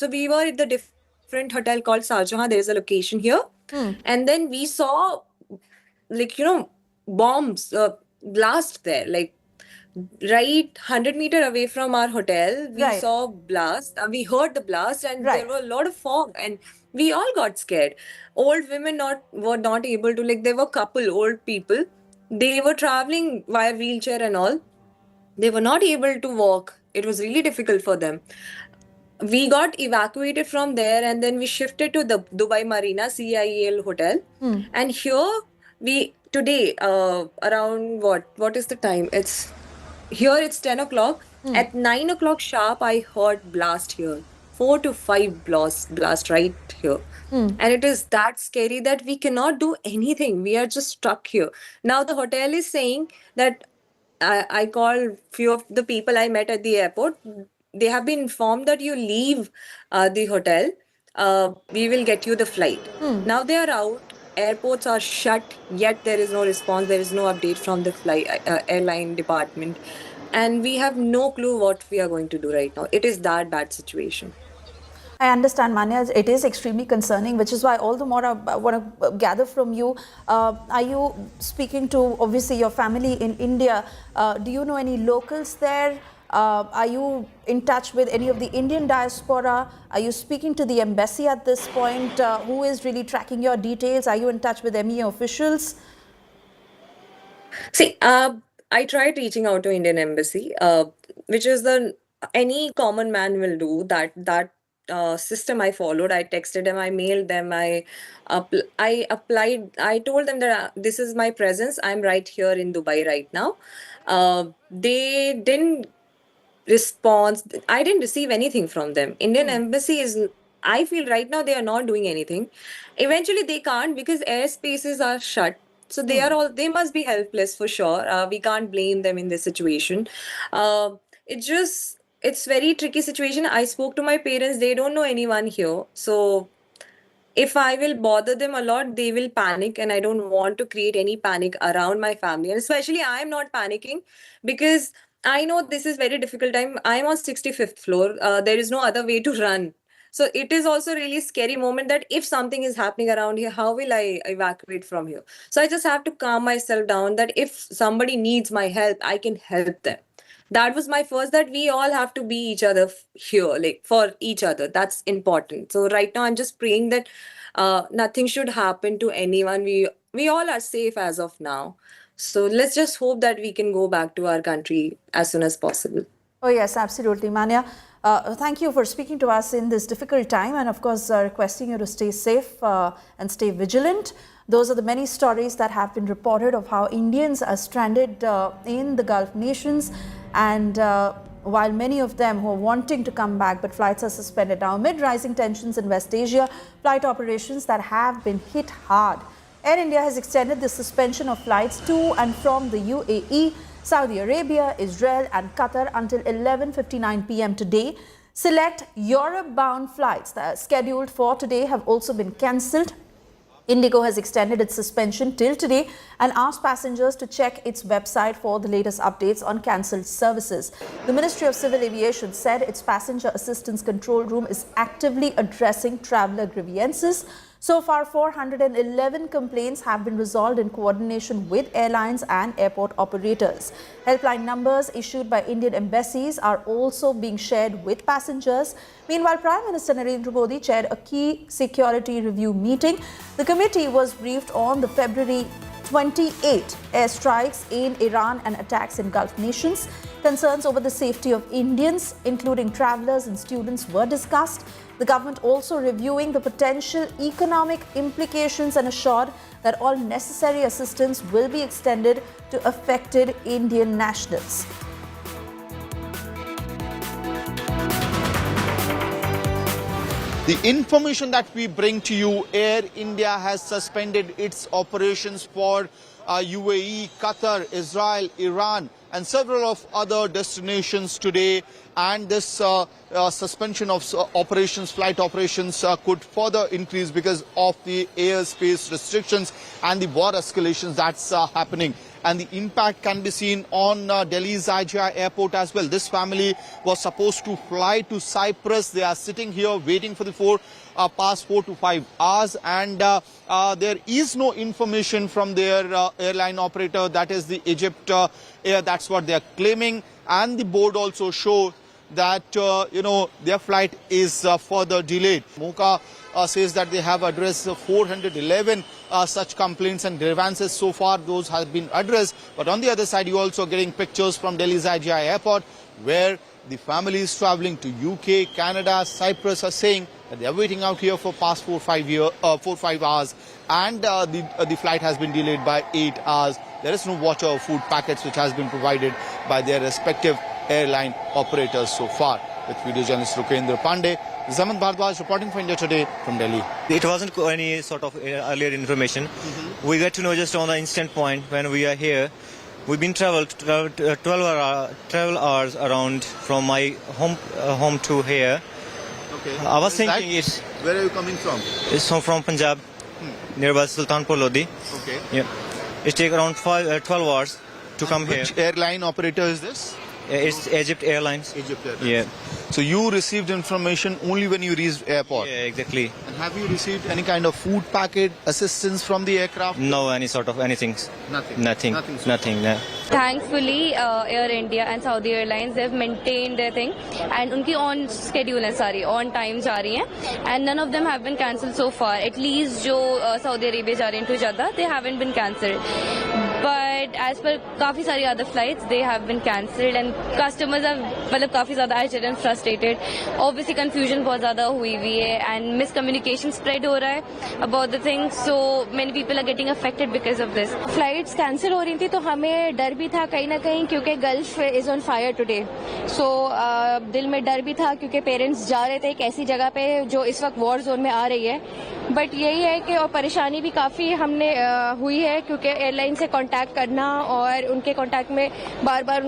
Speaker 19: So we were at the different hotel called Sarjahan. There is a location here, and then we saw, like, bombs blast there, like right 100-meter away from our hotel. We saw blast. We heard the blast, and there were a lot of fog, and we all got scared. Old women were not able to, like, there were couple old people. They were traveling via wheelchair and all. They were not able to walk. It was really difficult for them. We got evacuated from there, and then we shifted to the Dubai Marina CIEL hotel. And here we today around what is the time? It's 10 o'clock. At 9 o'clock sharp, I heard blast here. 4 to 5 blast right here. And it is that scary that we cannot do anything. We are just stuck here. Now the hotel is saying that I called few of the people I met at the airport. They have been informed that you leave the hotel. We will get you the flight. Now they are out. Airports are shut. Yet there is no response. There is no update from the airline department. And we have no clue what we are going to do right now. It is that bad situation.
Speaker 18: I understand, Manya. It is extremely concerning, which is why all the more I want to gather from you. Are you speaking to, obviously, your family in India? Do you know any locals there? Are you in touch with any of the Indian diaspora? Are you speaking to the embassy at this point? Who is really tracking your details? Are you in touch with MEA officials?
Speaker 19: See, I tried reaching out to Indian embassy, which is any common man will do. That system I followed. I texted them, I mailed them, I applied. I told them that this is my presence. I'm right here in Dubai right now. They didn't respond. I didn't receive anything from them. Indian embassy is, I feel right now they are not doing anything. Eventually they can't, because airspaces are shut. So they must be helpless for sure. We can't blame them in this situation. It's very tricky situation. I spoke to my parents. They don't know anyone here. So if I will bother them a lot, they will panic, and I don't want to create any panic around my family. And especially I am not panicking because I know this is very difficult time. I'm on 65th floor. There is no other way to run. So it is also really scary moment that if something is happening around here, how will I evacuate from here? So I just have to calm myself down that if somebody needs my help, I can help them. That was my first, that we all have to be each other here, like for each other. That's important. So right now I'm just praying that nothing should happen to anyone. We all are safe as of now. So let's just hope that we can go back to our country as soon as possible.
Speaker 18: Oh yes, absolutely, Manya. Thank you for speaking to us in this difficult time, and of course requesting you to stay safe and stay vigilant. Those are the many stories that have been reported of how Indians are stranded in the Gulf nations, and while many of them who are wanting to come back, but flights are suspended now amid rising tensions in West Asia, flight operations that have been hit hard. Air India has extended the suspension of flights to and from the UAE, Saudi Arabia, Israel and Qatar until 11:59 p.m. today. Select Europe-bound flights that are scheduled for today have also been cancelled. Indigo has extended its suspension till today and asked passengers to check its website for the latest updates on cancelled services. The Ministry of Civil Aviation said its passenger assistance control room is actively addressing traveller grievances. So far, 411 complaints have been resolved in coordination with airlines and airport operators. Helpline numbers issued by Indian embassies are also being shared with passengers. Meanwhile, Prime Minister Narendra Modi chaired a key security review meeting. The committee was briefed on the February 28 airstrikes in Iran and attacks in Gulf nations. Concerns over the safety of Indians, including travelers and students, were discussed. The government also reviewing the potential economic implications and assured that all necessary assistance will be extended to affected Indian nationals.
Speaker 20: The information that we bring to you, Air India has suspended its operations for UAE, Qatar, Israel, Iran and several of other destinations today, and this suspension of operations, flight operations could further increase because of the airspace restrictions and the war escalations that's happening. And the impact can be seen on Delhi's IGI airport as well. This family was supposed to fly to Cyprus. They are sitting here waiting for the past 4 to 5 hours, and there is no information from their airline operator, that is the Egypt Air. That's what they are claiming, and the board also show that their flight is further delayed. Mocha says that they have addressed 411 such complaints and grievances so far. Those have been addressed, but on the other side you also getting pictures from Delhi's IGI airport where the families travelling to UK, Canada, Cyprus are saying that they are waiting out here for past 4-5 hours, and the flight has been delayed by 8 hours. There is no water or food packets which has been provided by their respective airline operators so far. With video journalist Rukendra Pandey, Zaman Bhardwaj reporting for India Today from Delhi.
Speaker 21: It wasn't any sort of earlier information. We get to know just on the instant point when we are here. We've been travel 12 hours around from my home to here.
Speaker 20: Okay.
Speaker 21: I was thinking it's...
Speaker 20: Where are you coming from?
Speaker 21: It's from Punjab, nearby Sultanpur Lodi.
Speaker 20: Okay.
Speaker 21: Yeah. It takes around 12 hours to come here.
Speaker 20: Which airline operator is this?
Speaker 21: It's Egypt Airlines.
Speaker 20: Egypt Airlines.
Speaker 21: Yeah.
Speaker 20: So you received information only when you reached airport?
Speaker 21: Yeah, exactly.
Speaker 20: And have you received any kind of food packet assistance from the aircraft?
Speaker 21: No, any sort of anything.
Speaker 20: Nothing.
Speaker 21: Nothing. No.
Speaker 22: Thankfully, Air India and Saudi Airlines, they've maintained their thing, and unki on schedule hai sari, on time ja rahi hain, and none of them have been cancelled so far. At least jo Saudi Arabia ja rahe hain to Jeddah, they haven't been cancelled. But as per काफी सारी other flights, they have been cancelled, and customers are मतलब काफी ज़्यादा agitated and frustrated. Obviously confusion बहुत ज़्यादा हुई है, and miscommunication spread हो रहा है about the thing. So many people are getting affected because of this.
Speaker 23: Flights cancel हो रही थी तो हमें डर भी था कहीं ना कहीं, क्योंकि Gulf is on fire today. So दिल में डर भी था क्योंकि parents जा रहे थे एक ऐसी जगह पे जो इस वक्त war zone में आ रही है. बट यही है कि और परेशानी भी काफ़ी हमने हुई है क्योंकि एयरलाइन से कांटेक्ट करना और उनके कांटेक्ट में बार-बार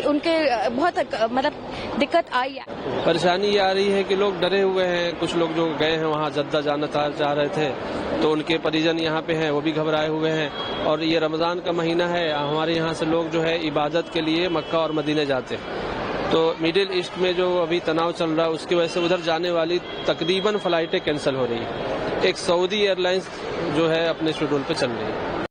Speaker 23: उनके बहुत मतलब दिक्कत आई है.
Speaker 24: परेशानी ये आ रही है कि लोग डरे हुए हैं. कुछ लोग जो गए हैं वहाँ जद्दा जाना चाह रहे थे तो उनके परिजन यहाँ पे हैं, वो भी घबराए हुए हैं. और ये रमज़ान का महीना है, हमारे यहाँ से लोग जो है इबादत के लिए मक्का और मदीने जाते हैं. तो मिडिल ईस्ट में जो अभी तनाव चल रहा है उसकी वजह से उधर जाने वाली तकरीबन फ्लाइटें कैंसिल हो रही है. एक सऊदी एयरलाइंस जो है अपने शेड्यूल पे चल रही है.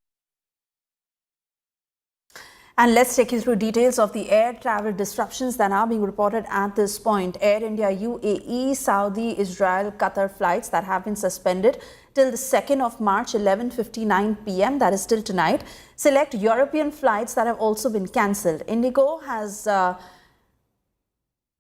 Speaker 18: And let's take you through details of the air travel disruptions that are being reported at this point. Air India, UAE, Saudi, Israel, Qatar flights that have been suspended till the 2nd of March, 11:59 p.m. That is till tonight. Select European flights that have also been cancelled. Indigo has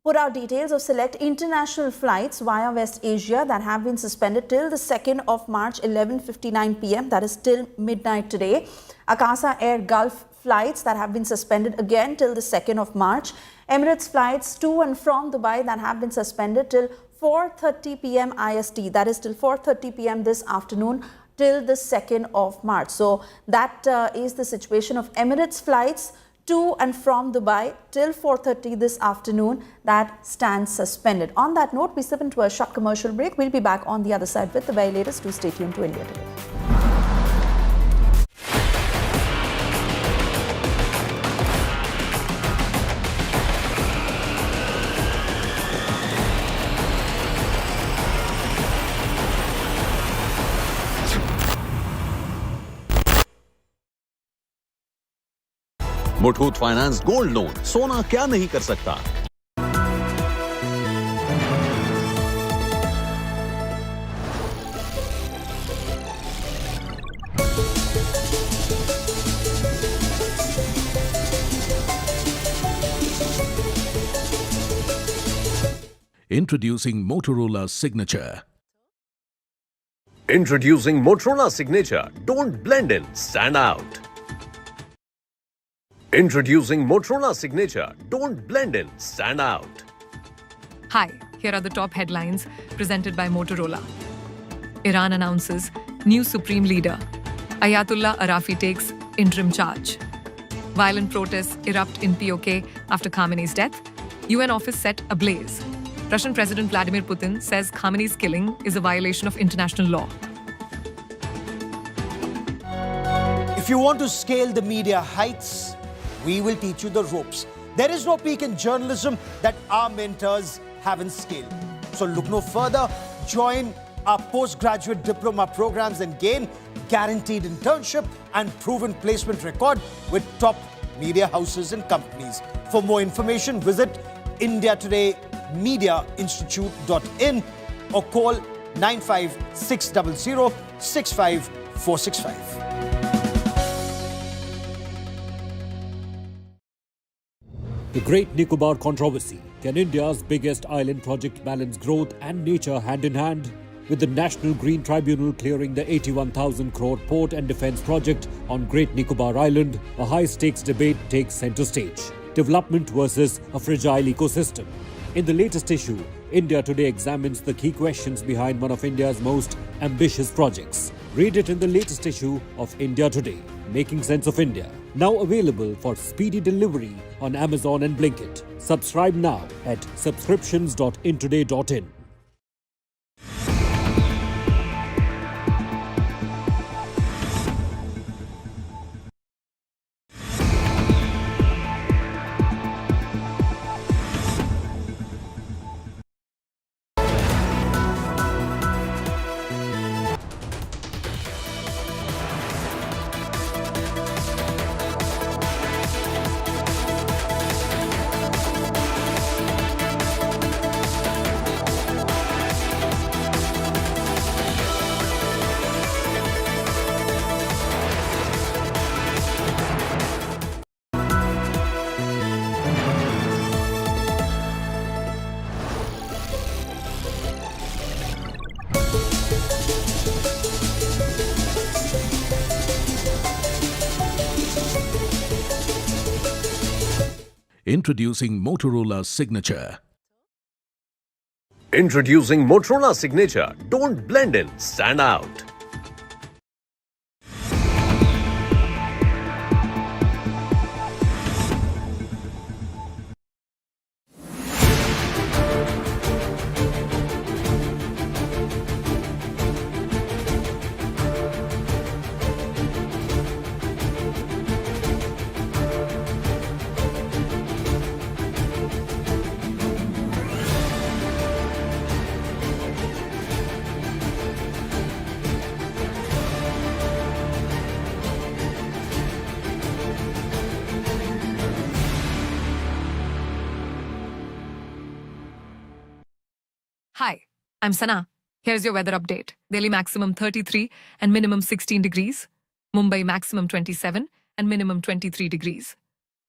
Speaker 18: put out details of select international flights via West Asia that have been suspended till the 2nd of March, 11:59 p.m. That is till midnight today. Akasa Air Gulf flights that have been suspended again till the 2nd of March. Emirates flights to and from Dubai that have been suspended till 4:30 p.m. IST. That is till 4:30 p.m. this afternoon till the 2nd of March. So that is the situation of Emirates flights to and from Dubai till 4:30 this afternoon that stands suspended. On that note, we step into a short commercial break. We'll be back on the other side with the very latest. Do stay tuned to India Today.
Speaker 6: Muthoot finance gold loan, सोना क्या नहीं कर सकता।
Speaker 4: Introducing Motorola Signature.
Speaker 6: Introducing Motorola Signature. Don't blend in, stand out. Introducing Motorola Signature. Don't blend in, stand out.
Speaker 7: Hi, here are the top headlines presented by Motorola. Iran announces new supreme leader. Ayatollah Arafi takes interim charge. Violent protests erupt in POK after Khamenei's death. UN office set ablaze. Russian President Vladimir Putin says Khamenei's killing is a violation of international law.
Speaker 2: If you want to scale the media heights, we will teach you the ropes. There is no peak in journalism that our mentors haven't scaled. So look no further. Join our postgraduate diploma programs and gain guaranteed internship and proven placement record with top media houses and companies. For more information, visit indiatodayMediaInstitute.in or call 95600 65465.
Speaker 1: The Great Nicobar Controversy. Can India's biggest island project balance growth and nature hand in hand? With the National Green Tribunal clearing the 81,000 crore port and defence project on Great Nicobar Island, a high-stakes debate takes centre stage. Development versus a fragile ecosystem. In the latest issue, India Today examines the key questions behind one of India's most ambitious projects. Read it in the latest issue of India Today, Making Sense of India. Now available for speedy delivery on Amazon and Blinkit. Subscribe now at subscriptions.intoday.in.
Speaker 4: Introducing Motorola Signature.
Speaker 6: Introducing Motorola Signature. Don't blend in, stand out.
Speaker 7: Hi, I'm Sana. Here's your weather update. Delhi maximum 33 and minimum 16 degrees. Mumbai maximum 27 and minimum 23 degrees.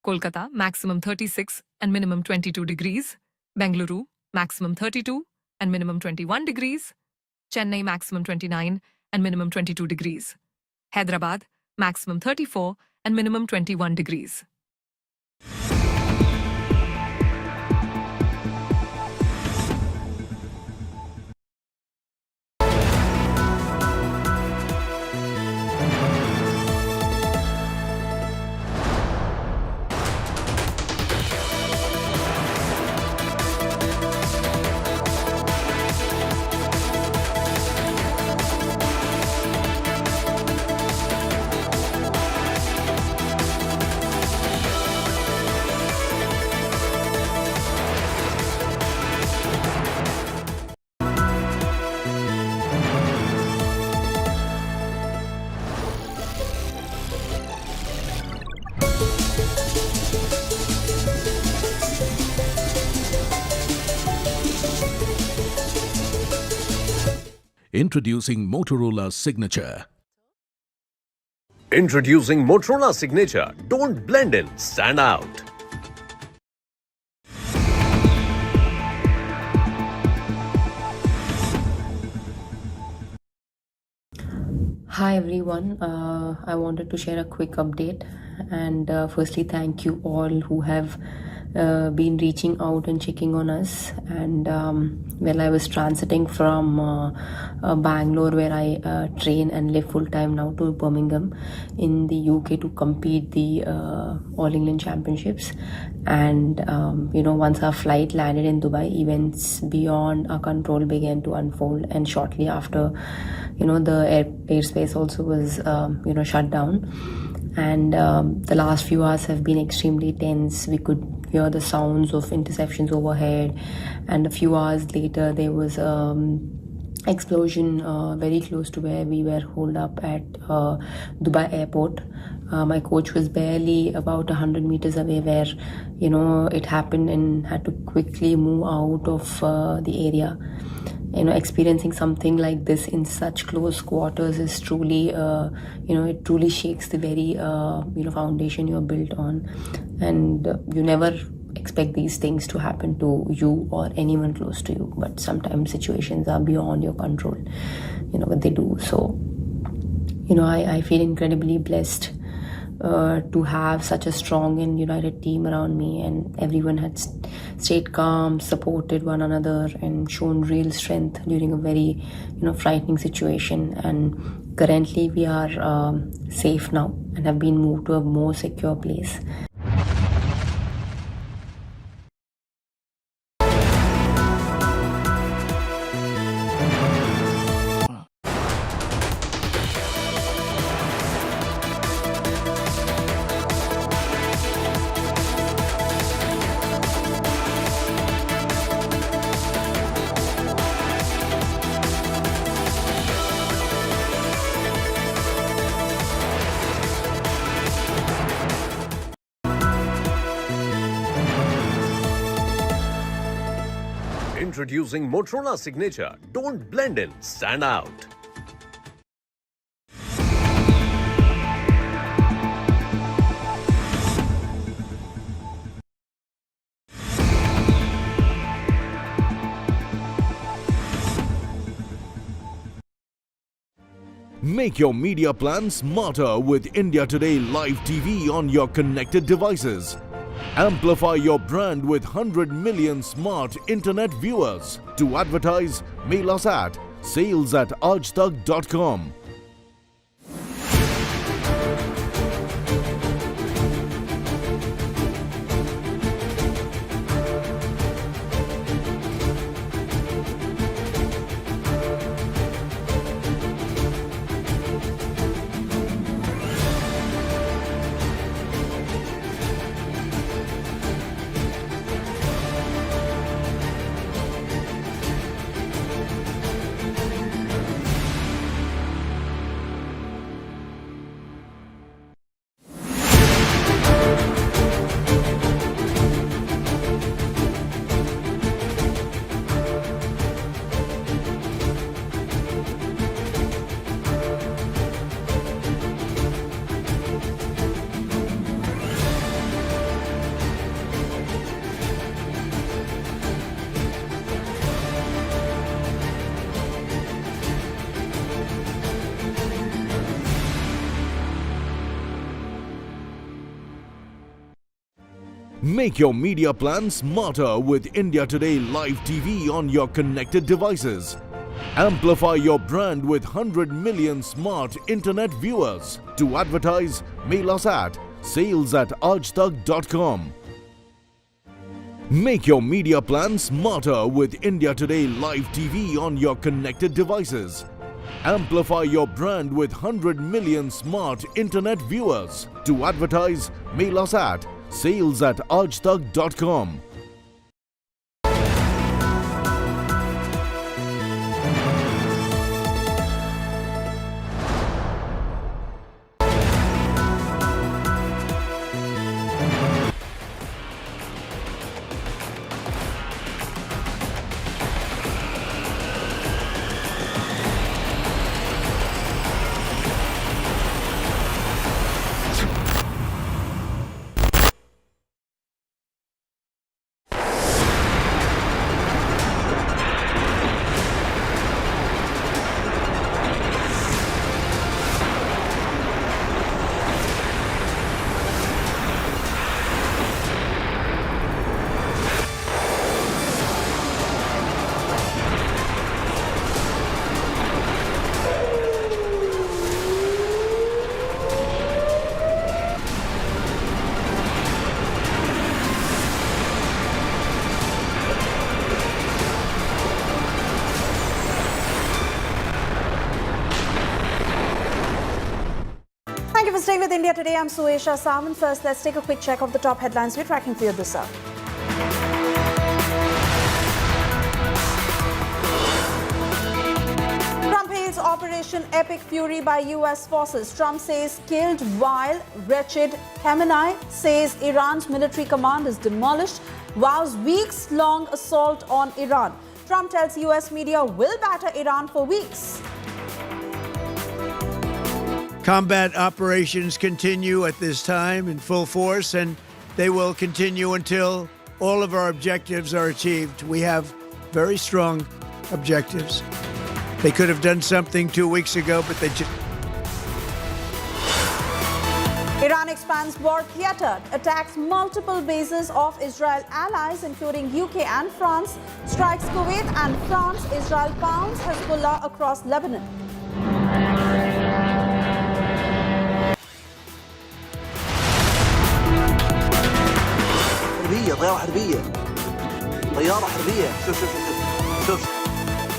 Speaker 7: Kolkata maximum 36 and minimum 22 degrees. Bengaluru maximum 32 and minimum 21 degrees. Chennai maximum 29 and minimum 22 degrees. Hyderabad maximum 34 and minimum 21 degrees.
Speaker 4: Introducing Motorola Signature.
Speaker 6: Introducing Motorola Signature. Don't blend in, stand out.
Speaker 3: Hi everyone, I wanted to share a quick update and firstly thank you all who have been reaching out and checking on us. And well, I was transiting from Bangalore, where I train and live full time now, to Birmingham in the UK to compete the All England Championships. And once our flight landed in Dubai, events beyond our control began to unfold, and shortly after, the airspace also was shut down. And the last few hours have been extremely tense. We could hear the sounds of interceptions overhead, and a few hours later there was explosion very close to where we were holed up at Dubai airport. My coach was barely about 100 meters away where it happened, and had to quickly move out of the area. Experiencing something like this in such close quarters is truly it truly shakes the very foundation you're built on, and you never expect these things to happen to you or anyone close to you, but sometimes situations are beyond your control, but they do. So I feel incredibly blessed to have such a strong and united team around me, and everyone had stayed calm, supported one another, and shown real strength during a very frightening situation. And currently we are safe now and have been moved to a more secure place.
Speaker 6: Introducing Motorola Signature. Don't blend in, stand out.
Speaker 4: Make your media plan smarter with India Today Live TV on your connected devices. Amplify your brand with 100 million smart internet viewers. To advertise, mail us at sales@aajtak.com. Make your media plan smarter with India Today Live TV on your connected devices. Amplify your brand with 100 million smart internet viewers. To advertise, mail us at sales@aajtak.com. Make your media plan smarter with India Today Live TV on your connected devices. Amplify your brand with 100 million smart internet viewers. To advertise, mail us at sales@aajtak.com.
Speaker 18: Thank you for staying with India Today. I'm Suesha Saman. First, let's take a quick check of the top headlines we're tracking for you this hour. Trump hails Operation Epic Fury by US forces. Trump says killed while wretched. Khamenei says Iran's military command is demolished. Vows weeks-long assault on Iran. Trump tells US media will batter Iran for weeks.
Speaker 8: Combat operations continue at this time in full force, and they will continue until all of our objectives are achieved. We have very strong objectives. They could have done something 2 weeks ago, but they just...
Speaker 18: Iran expands war theater, attacks multiple bases of Israel allies, including UK and France, strikes Kuwait and France. Israel pounds Hezbollah across Lebanon.
Speaker 9: طيارة حربية طيارة حربية شوف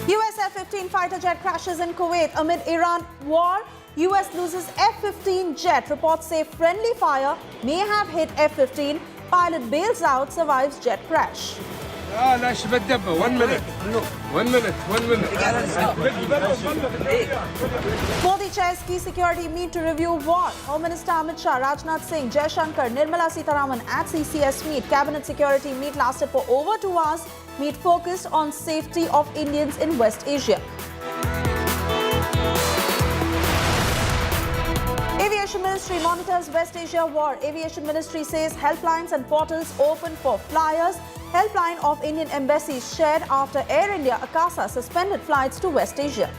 Speaker 18: US F-15 fighter jet crashes in Kuwait amid Iran war. US loses F-15 jet. Reports say friendly fire may have hit F-15. Pilot bails out, survives jet crash.
Speaker 10: لا شبه الدبة 1 minute 1 minute 1 minute
Speaker 18: Modi chairs key security meet to review war. Home Minister Amit Shah, Rajnath Singh, Jai Shankar, Nirmala Sitharaman at CCS meet. Cabinet security meet lasted for over 2 hours. Meet focused on safety of Indians in West Asia. Aviation Ministry monitors West Asia war. Aviation Ministry says helplines and portals open for flyers. Helpline of Indian embassies shared after Air India Akasa suspended flights to West Asia.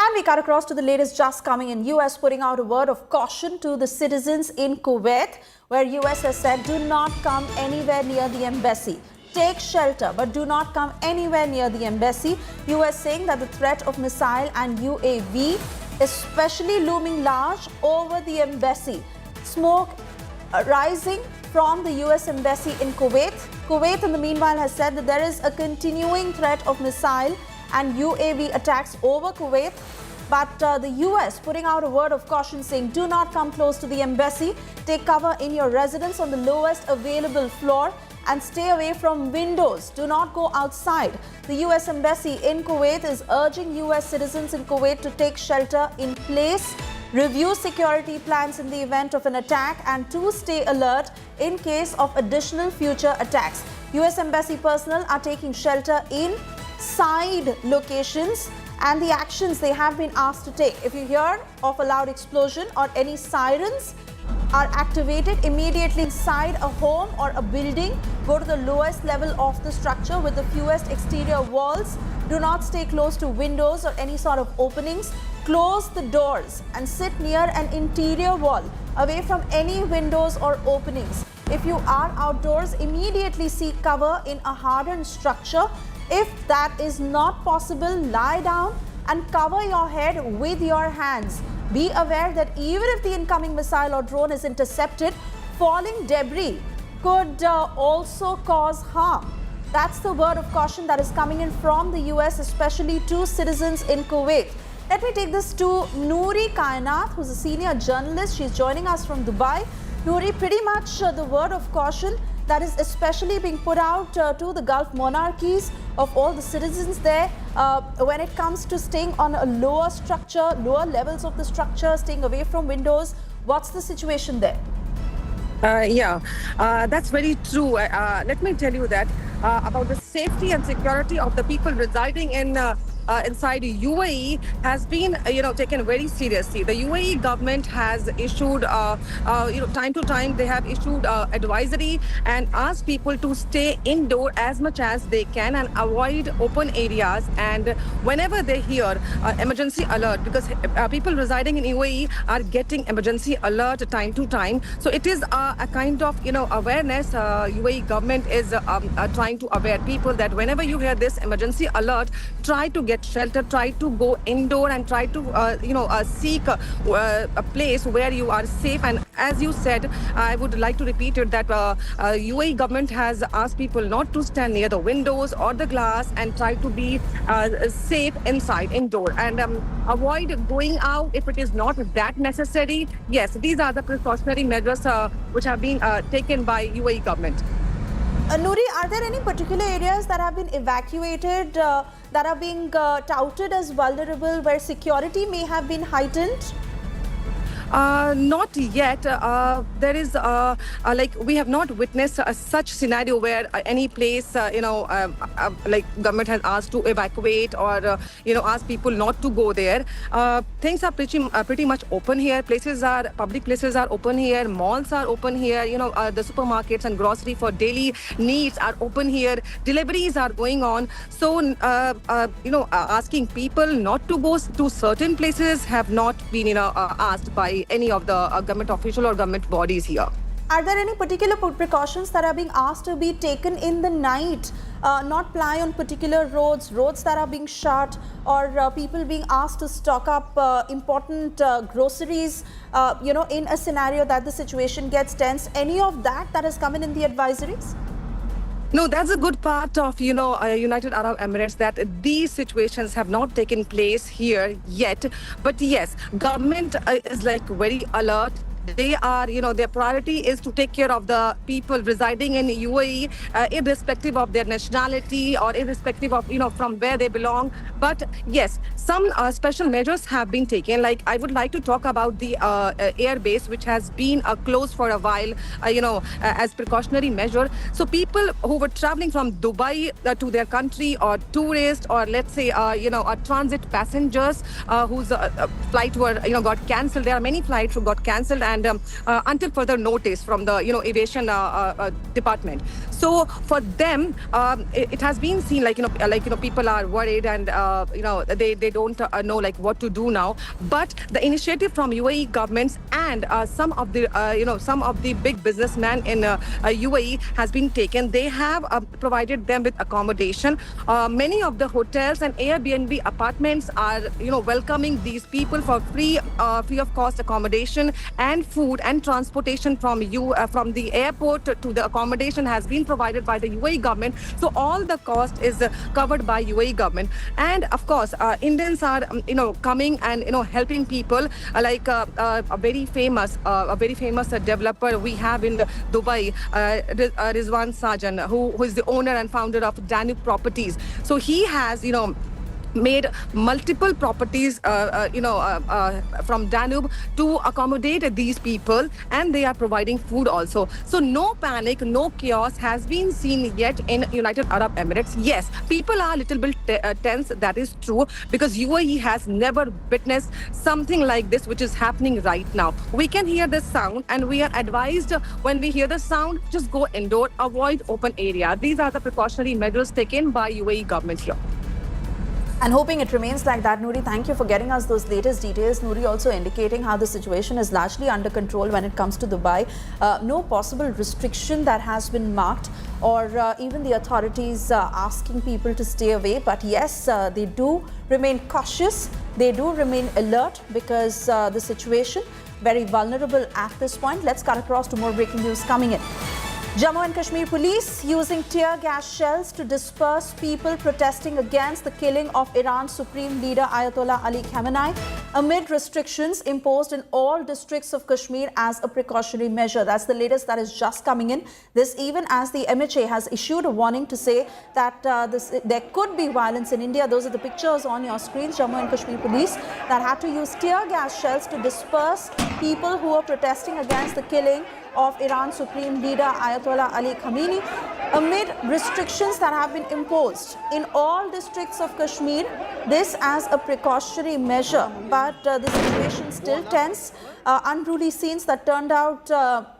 Speaker 18: And we cut across to the latest just coming in. US putting out a word of caution to the citizens in Kuwait, where US has said do not come anywhere near the embassy. Take shelter, but do not come anywhere near the embassy. US saying that the threat of missile and UAV especially looming large over the embassy. Smoke rising from the US embassy in Kuwait. Kuwait in the meanwhile has said that there is a continuing threat of missile and UAV attacks over Kuwait, but the US putting out a word of caution saying do not come close to the embassy, take cover in your residence on the lowest available floor and stay away from windows. Do not go outside. The US embassy in Kuwait is urging US citizens in Kuwait to take shelter in place, review security plans in the event of an attack, and to stay alert in case of additional future attacks. US embassy personnel are taking shelter in side locations, and the actions they have been asked to take. If you hear of a loud explosion or any sirens are activated, immediately inside a home or a building, go to the lowest level of the structure with the fewest exterior walls. Do not stay close to windows or any sort of openings. Close the doors and sit near an interior wall, away from any windows or openings. If you are outdoors, immediately seek cover in a hardened structure. If that is not possible, lie down and cover your head with your hands. Be aware that even if the incoming missile or drone is intercepted, falling debris could also cause harm. That's the word of caution that is coming in from the US, especially to citizens in Kuwait. Let me take this to Noori Kainat, who's a senior journalist. She's joining us from Dubai. Noori, pretty much the word of caution that is especially being put out to the Gulf monarchies of all the citizens there when it comes to staying on a lower structure, lower levels of the structure, staying away from windows. What's the situation there?
Speaker 13: That's very true. Let me tell you that about the safety and security of the people residing in inside UAE has been taken very seriously. The UAE government has issued time to time they have issued advisory and asked people to stay indoor as much as they can and avoid open areas, and whenever they hear emergency alert, because people residing in UAE are getting emergency alert time to time, so it is a kind of awareness. UAE government is trying to aware people that whenever you hear this emergency alert, try to get shelter, try to go indoor and try to, seek a place where you are safe. And as you said, I would like to repeat it that UAE government has asked people not to stand near the windows or the glass and try to be safe inside, indoor, and avoid going out if it is not that necessary. Yes, these are the precautionary measures which have been taken by UAE government.
Speaker 18: Nouri, are there any particular areas that have been evacuated that are being touted as vulnerable, where security may have been heightened?
Speaker 13: Not yet. There is like we have not witnessed such scenario where any place like government has asked to evacuate or ask people not to go there. Things are pretty much open here. Public places are open here. Malls are open here. The supermarkets and grocery for daily needs are open here. Deliveries are going on. So asking people not to go to certain places have not been asked by any of the government official or government bodies here.
Speaker 18: Are there any particular precautions that are being asked to be taken in the night? Not ply on particular roads that are being shut, or people being asked to stock up important groceries, in a scenario that the situation gets tense? Any of that has come in the advisories?
Speaker 13: No, that's a good part of, United Arab Emirates, that these situations have not taken place here yet. But yes, government is like very alert. They are, their priority is to take care of the people residing in UAE, irrespective of their nationality or irrespective of, from where they belong. But yes, some special measures have been taken. Like, I would like to talk about the air base, which has been closed for a while, as precautionary measure. So people who were traveling from Dubai to their country, or tourists, or let's say, transit passengers whose flight were, got cancelled. There are many flights who got cancelled, and until further notice from the aviation department. So for them, it has been seen like people are worried, and they don't know like what to do now. But the initiative from UAE governments and some of the big businessmen in UAE has been taken. They have provided them with accommodation. Many of the hotels and Airbnb apartments are welcoming these people for free of cost accommodation, and food and transportation from the airport to the accommodation has been provided by the UAE government. So all the cost is covered by UAE government. And of course, Indians are coming and helping people, like a very famous developer we have in Dubai, Rizwan Sajan, who is the owner and founder of Danube Properties. So he has made multiple properties from Danube to accommodate these people, and they are providing food also. So no panic, no chaos has been seen yet in United Arab Emirates. Yes, people are a little bit tense, that is true, because UAE has never witnessed something like this which is happening right now. We can hear the sound, and we are advised when we hear the sound, just go indoor, avoid open area. These are the precautionary measures taken by UAE government here.
Speaker 18: And hoping it remains like that. Nouri, thank you for getting us those latest details. Nouri also indicating how the situation is largely under control when it comes to Dubai. No possible restriction that has been marked, or even the authorities asking people to stay away. But yes, they do remain cautious. They do remain alert, because the situation very vulnerable at this point. Let's cut across to more breaking news coming in. Jammu and Kashmir police using tear gas shells to disperse people protesting against the killing of Iran's supreme leader Ayatollah Ali Khamenei amid restrictions imposed in all districts of Kashmir as a precautionary measure. That's the latest that is just coming in. This even as the MHA has issued a warning to say that there could be violence in India. Those are the pictures on your screens. Jammu and Kashmir police that had to use tear gas shells to disperse people who were protesting against the killing of Iran's supreme leader Ayatollah Ali Khamenei amid restrictions that have been imposed in all districts of Kashmir. This as a precautionary measure, but the situation still tense. Unruly scenes that turned out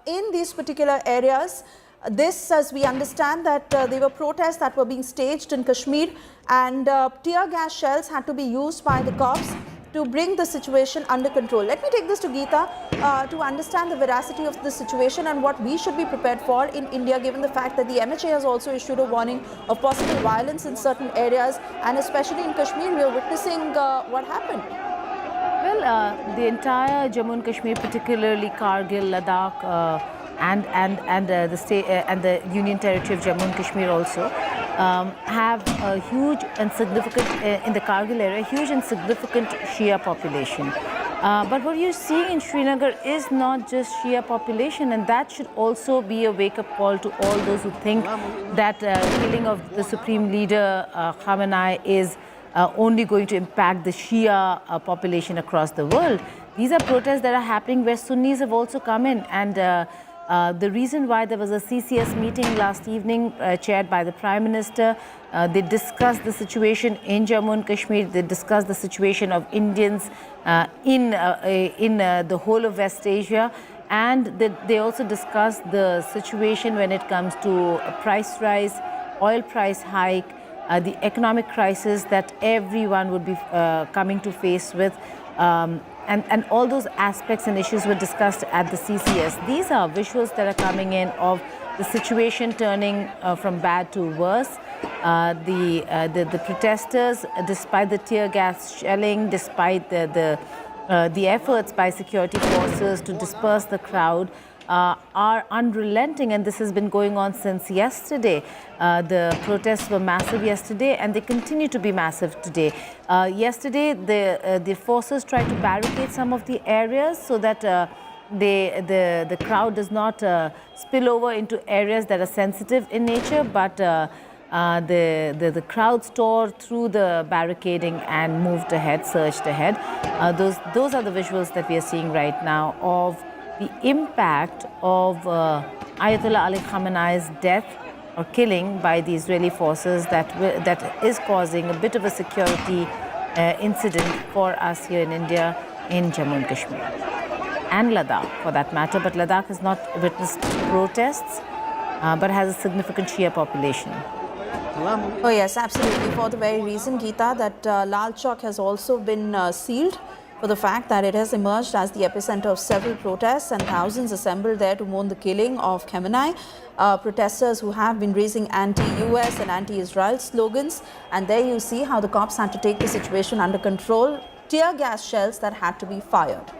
Speaker 18: in these particular areas. This, as we understand, that there were protests that were being staged in Kashmir, and tear gas shells had to be used by the cops to bring the situation under control. Let me take this to Geeta to understand the veracity of the situation and what we should be prepared for in India, given the fact that the MHA has also issued a warning of possible violence in certain areas, and especially in Kashmir, we are witnessing what happened.
Speaker 15: Well, the entire Jammu and Kashmir, particularly Kargil, Ladakh, and the state and the Union Territory of Jammu and Kashmir also have a huge and significant in the Kargil area, huge and significant Shia population. But what you're seeing in Srinagar is not just Shia population, and that should also be a wake-up call to all those who think that killing of the Supreme Leader Khamenei is only going to impact the Shia population across the world. These are protests that are happening where Sunnis have also come in, and the reason why there was a CCS meeting last evening chaired by the Prime Minister, they discussed the situation in Jammu and Kashmir, they discussed the situation of Indians in the whole of West Asia, and they also discussed the situation when it comes to price rise, oil price hike, the economic crisis that everyone would be coming to face with. And all those aspects and issues were discussed at the CCS. These are visuals that are coming in of the situation turning from bad to worse. The protesters, despite the tear gas shelling, despite the efforts by security forces to disperse the crowd, are unrelenting, and this has been going on since yesterday. The protests were massive yesterday, and they continue to be massive today. Yesterday, the forces tried to barricade some of the areas so that the crowd does not spill over into areas that are sensitive in nature, but the crowd tore through the barricading and moved ahead, surged ahead. Those are the visuals that we are seeing right now of the impact of Ayatollah Ali Khamenei's death or killing by the Israeli forces that is causing a bit of a security incident for us here in India, in Jammu and Kashmir. And Ladakh, for that matter. But Ladakh has not witnessed protests, but has a significant Shia population.
Speaker 18: Oh yes, absolutely. For the very reason, Geeta, that Lal Chowk has also been sealed for the fact that it has emerged as the epicenter of several protests, and thousands assembled there to mourn the killing of Khamenei. Protesters who have been raising anti-US and anti-Israel slogans, and there you see how the cops had to take the situation under control. Tear gas shells that had to be fired.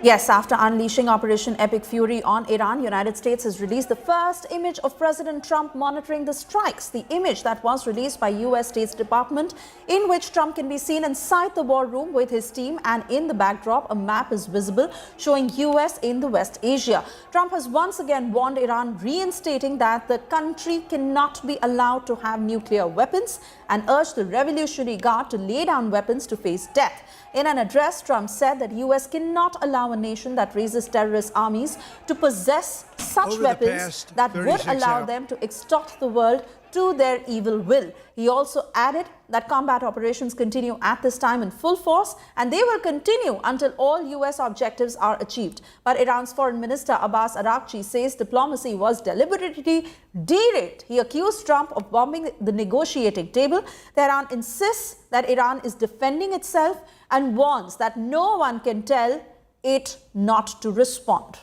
Speaker 18: Yes, after unleashing Operation Epic Fury on Iran, United States has released the first image of President Trump monitoring the strikes. The image that was released by US State Department, in which Trump can be seen inside the war room with his team, and in the backdrop a map is visible showing US in the West Asia. Trump has once again warned Iran, reinstating that the country cannot be allowed to have nuclear weapons, and urged the Revolutionary Guard to lay down weapons to face death. In an address, Trump said that US cannot allow a nation that raises terrorist armies to possess such weapons that would allow them to extort the world to their evil will. He also added that combat operations continue at this time in full force, and they will continue until all US objectives are achieved. But Iran's Foreign Minister Abbas Araghchi says diplomacy was deliberately derailed. He accused Trump of bombing the negotiating table. Tehran insists that Iran is defending itself and warns that no one can tell it not to respond.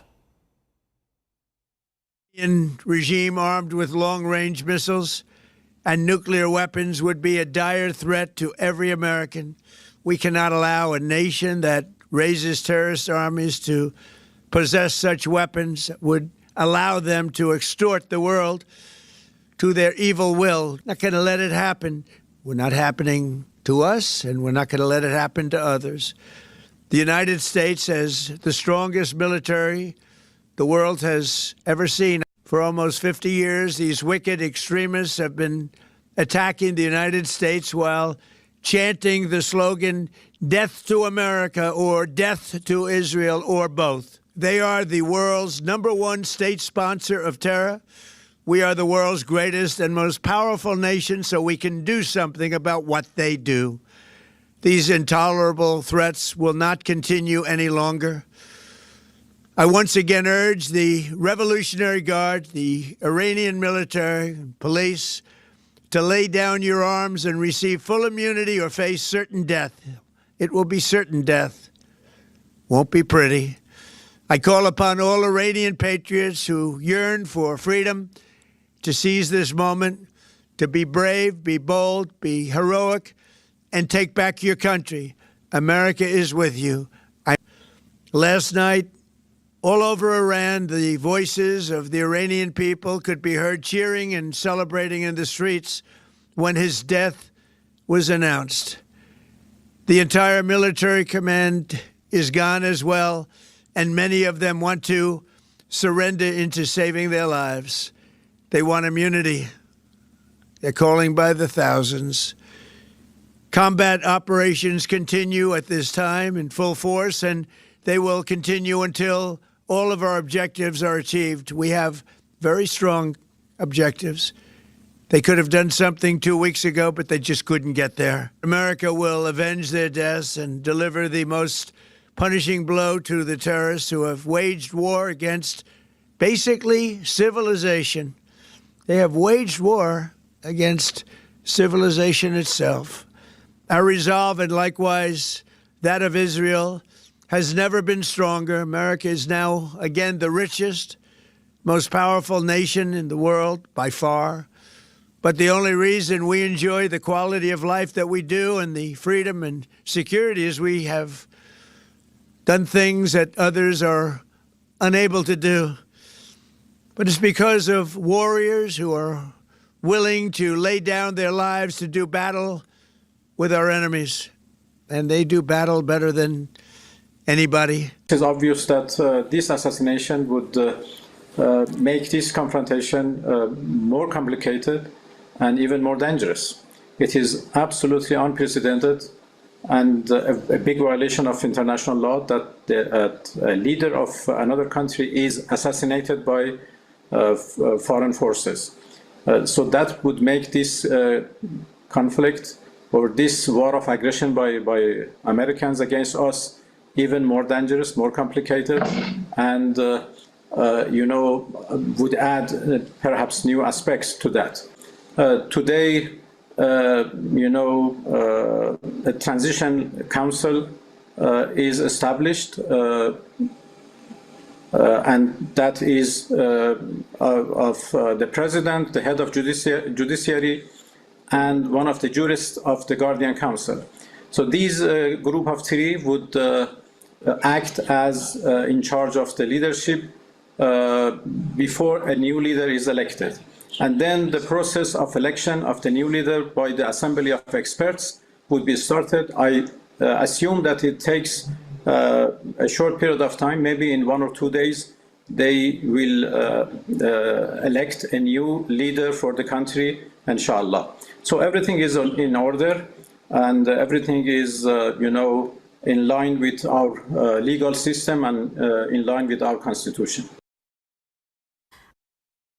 Speaker 8: Regime armed with long-range missiles and nuclear weapons would be a dire threat to every American. We cannot allow a nation that raises terrorist armies to possess such weapons, would allow them to extort the world to their evil will. Not going to let it happen. We're not happening to us, and we're not going to let it happen to others. The United States has the strongest military the world has ever seen. For almost 50 years, these wicked extremists have been attacking the United States while chanting the slogan, "Death to America," or "Death to Israel," or both. They are the world's #1 state sponsor of terror. We are the world's greatest and most powerful nation, so we can do something about what they do. These intolerable threats will not continue any longer. I once again urge the Revolutionary Guard, the Iranian military and police, to lay down your arms and receive full immunity or face certain death. It will be certain death. Won't be pretty. I call upon all Iranian patriots who yearn for freedom to seize this moment, to be brave, be bold, be heroic, and take back your country. America is with you. Last night, all over Iran, the voices of the Iranian people could be heard cheering and celebrating in the streets when his death was announced. The entire military command is gone as well, and many of them want to surrender into saving their lives. They want immunity. They're calling by the thousands. Combat operations continue at this time in full force, and they will continue until all of our objectives are achieved. We have very strong objectives. They could have done something 2 weeks ago, but they just couldn't get there. America will avenge their deaths and deliver the most punishing blow to the terrorists who have waged war against basically civilization. They have waged war against civilization itself. Our resolve, and likewise that of Israel, has never been stronger. America is now, again, the richest, most powerful nation in the world by far. But the only reason we enjoy the quality of life that we do and the freedom and security is we have done things that others are unable to do. But it's because of warriors who are willing to lay down their lives to do battle with our enemies. And they do battle better than anybody.
Speaker 5: It is obvious that this assassination would make this confrontation more complicated and even more dangerous. It is absolutely unprecedented and a big violation of international law that a leader of another country is assassinated by foreign forces. So that would make this conflict or this war of aggression by Americans against us even more dangerous, more complicated, and would add perhaps new aspects to that. Today, a transition council is established, and that is of the president, the head of judiciary, and one of the jurists of the Guardian Council. So these group of three would act as in charge of the leadership before a new leader is elected. And then the process of election of the new leader by the assembly of experts would be started. I assume that it takes a short period of time, maybe in 1 or 2 days, they will elect a new leader for the country, inshallah. So everything is in order, and everything is, in line with our legal system and in line with our constitution.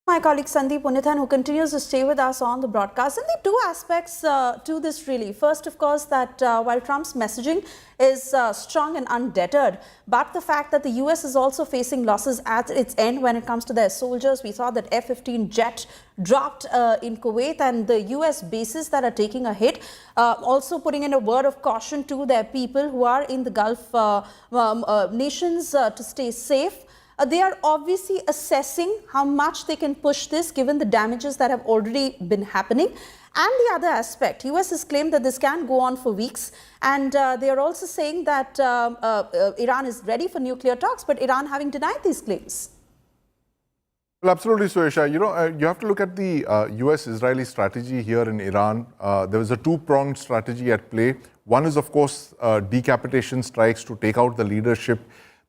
Speaker 18: My colleague Sandeep Punyathan, who continues to stay with us on the broadcast. And there are two aspects to this really. First, of course, that while Trump's messaging is strong and undeterred, but the fact that the US is also facing losses at its end when it comes to their soldiers. We saw that F-15 jet dropped in Kuwait, and the US bases that are taking a hit, also putting in a word of caution to their people who are in the Gulf nations to stay safe. They are obviously assessing how much they can push this given the damages that have already been happening. And the other aspect, US has claimed that this can go on for weeks, and they are also saying that Iran is ready for nuclear talks, but Iran having denied these claims.
Speaker 12: Well, absolutely, Suesha. You have to look at the US-Israeli strategy here in Iran. There was a two-pronged strategy at play. One is, of course, decapitation strikes to take out the leadership.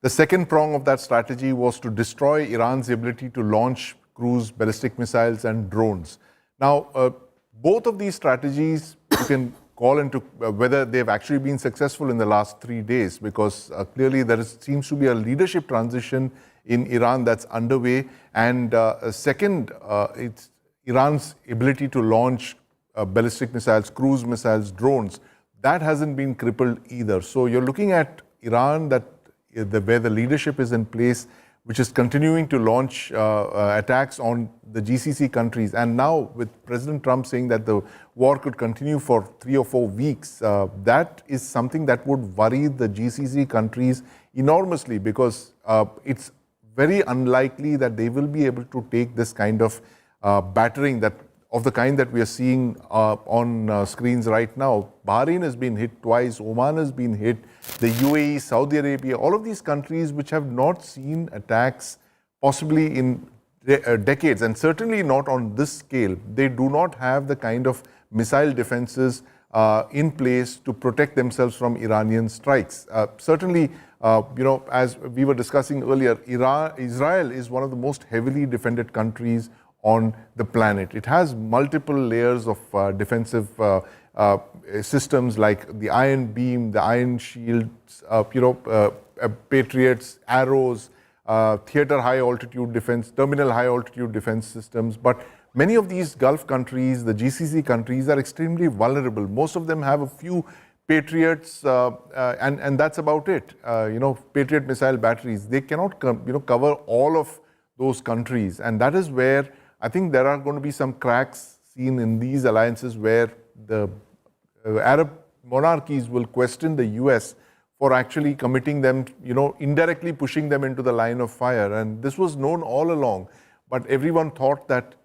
Speaker 12: The second prong of that strategy was to destroy Iran's ability to launch cruise ballistic missiles and drones. Now, both of these strategies you can call into whether they've actually been successful in the last 3 days, because clearly there seems to be a leadership transition in Iran that's underway. And second, it's Iran's ability to launch ballistic missiles, cruise missiles, drones. That hasn't been crippled either. So you're looking at Iran where the leadership is in place, which is continuing to launch attacks on the GCC countries. And now with President Trump saying that the war could continue for 3 or 4 weeks, that is something that would worry the GCC countries enormously, because it's very unlikely that they will be able to take this kind of battering of the kind that we are seeing on screens right now. Bahrain has been hit twice, Oman has been hit, the UAE, Saudi Arabia, all of these countries which have not seen attacks possibly in decades, and certainly not on this scale. They do not have the kind of missile defenses in place to protect themselves from Iranian strikes. Certainly, as we were discussing earlier, Israel is one of the most heavily defended countries on the planet. It has multiple layers of defensive systems like the Iron Beam, the Iron Shields, Patriots, arrows, theater high altitude defense, terminal high altitude defense systems. But many of these Gulf countries, the GCC countries, are extremely vulnerable. Most of them have a few Patriots, and that's about it. Patriot missile batteries. They cannot cover all of those countries, and that is where I think there are going to be some cracks seen in these alliances, where the Arab monarchies will question the US for actually committing them, indirectly pushing them into the line of fire. And this was known all along, but everyone thought that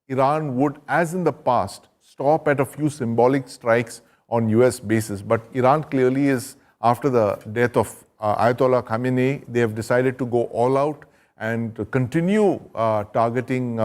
Speaker 12: Iran would, as in the past, stop at a few symbolic strikes on US bases. But Iran clearly is, after the death of Ayatollah Khamenei, they have decided to go all out and to continue targeting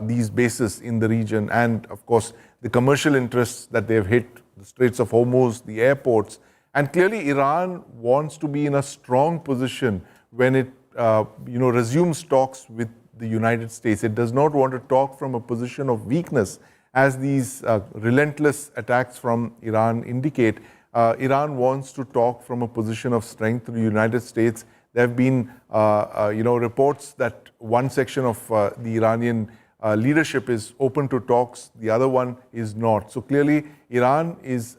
Speaker 12: these bases in the region. And of course, the commercial interests that they've hit, the Straits of Hormuz, the airports. And clearly, Iran wants to be in a strong position when it resumes talks with the United States. It does not want to talk from a position of weakness, as these relentless attacks from Iran indicate. Iran wants to talk from a position of strength to the United States. There have been, reports that one section of the Iranian leadership is open to talks, the other one is not. So clearly, Iran is,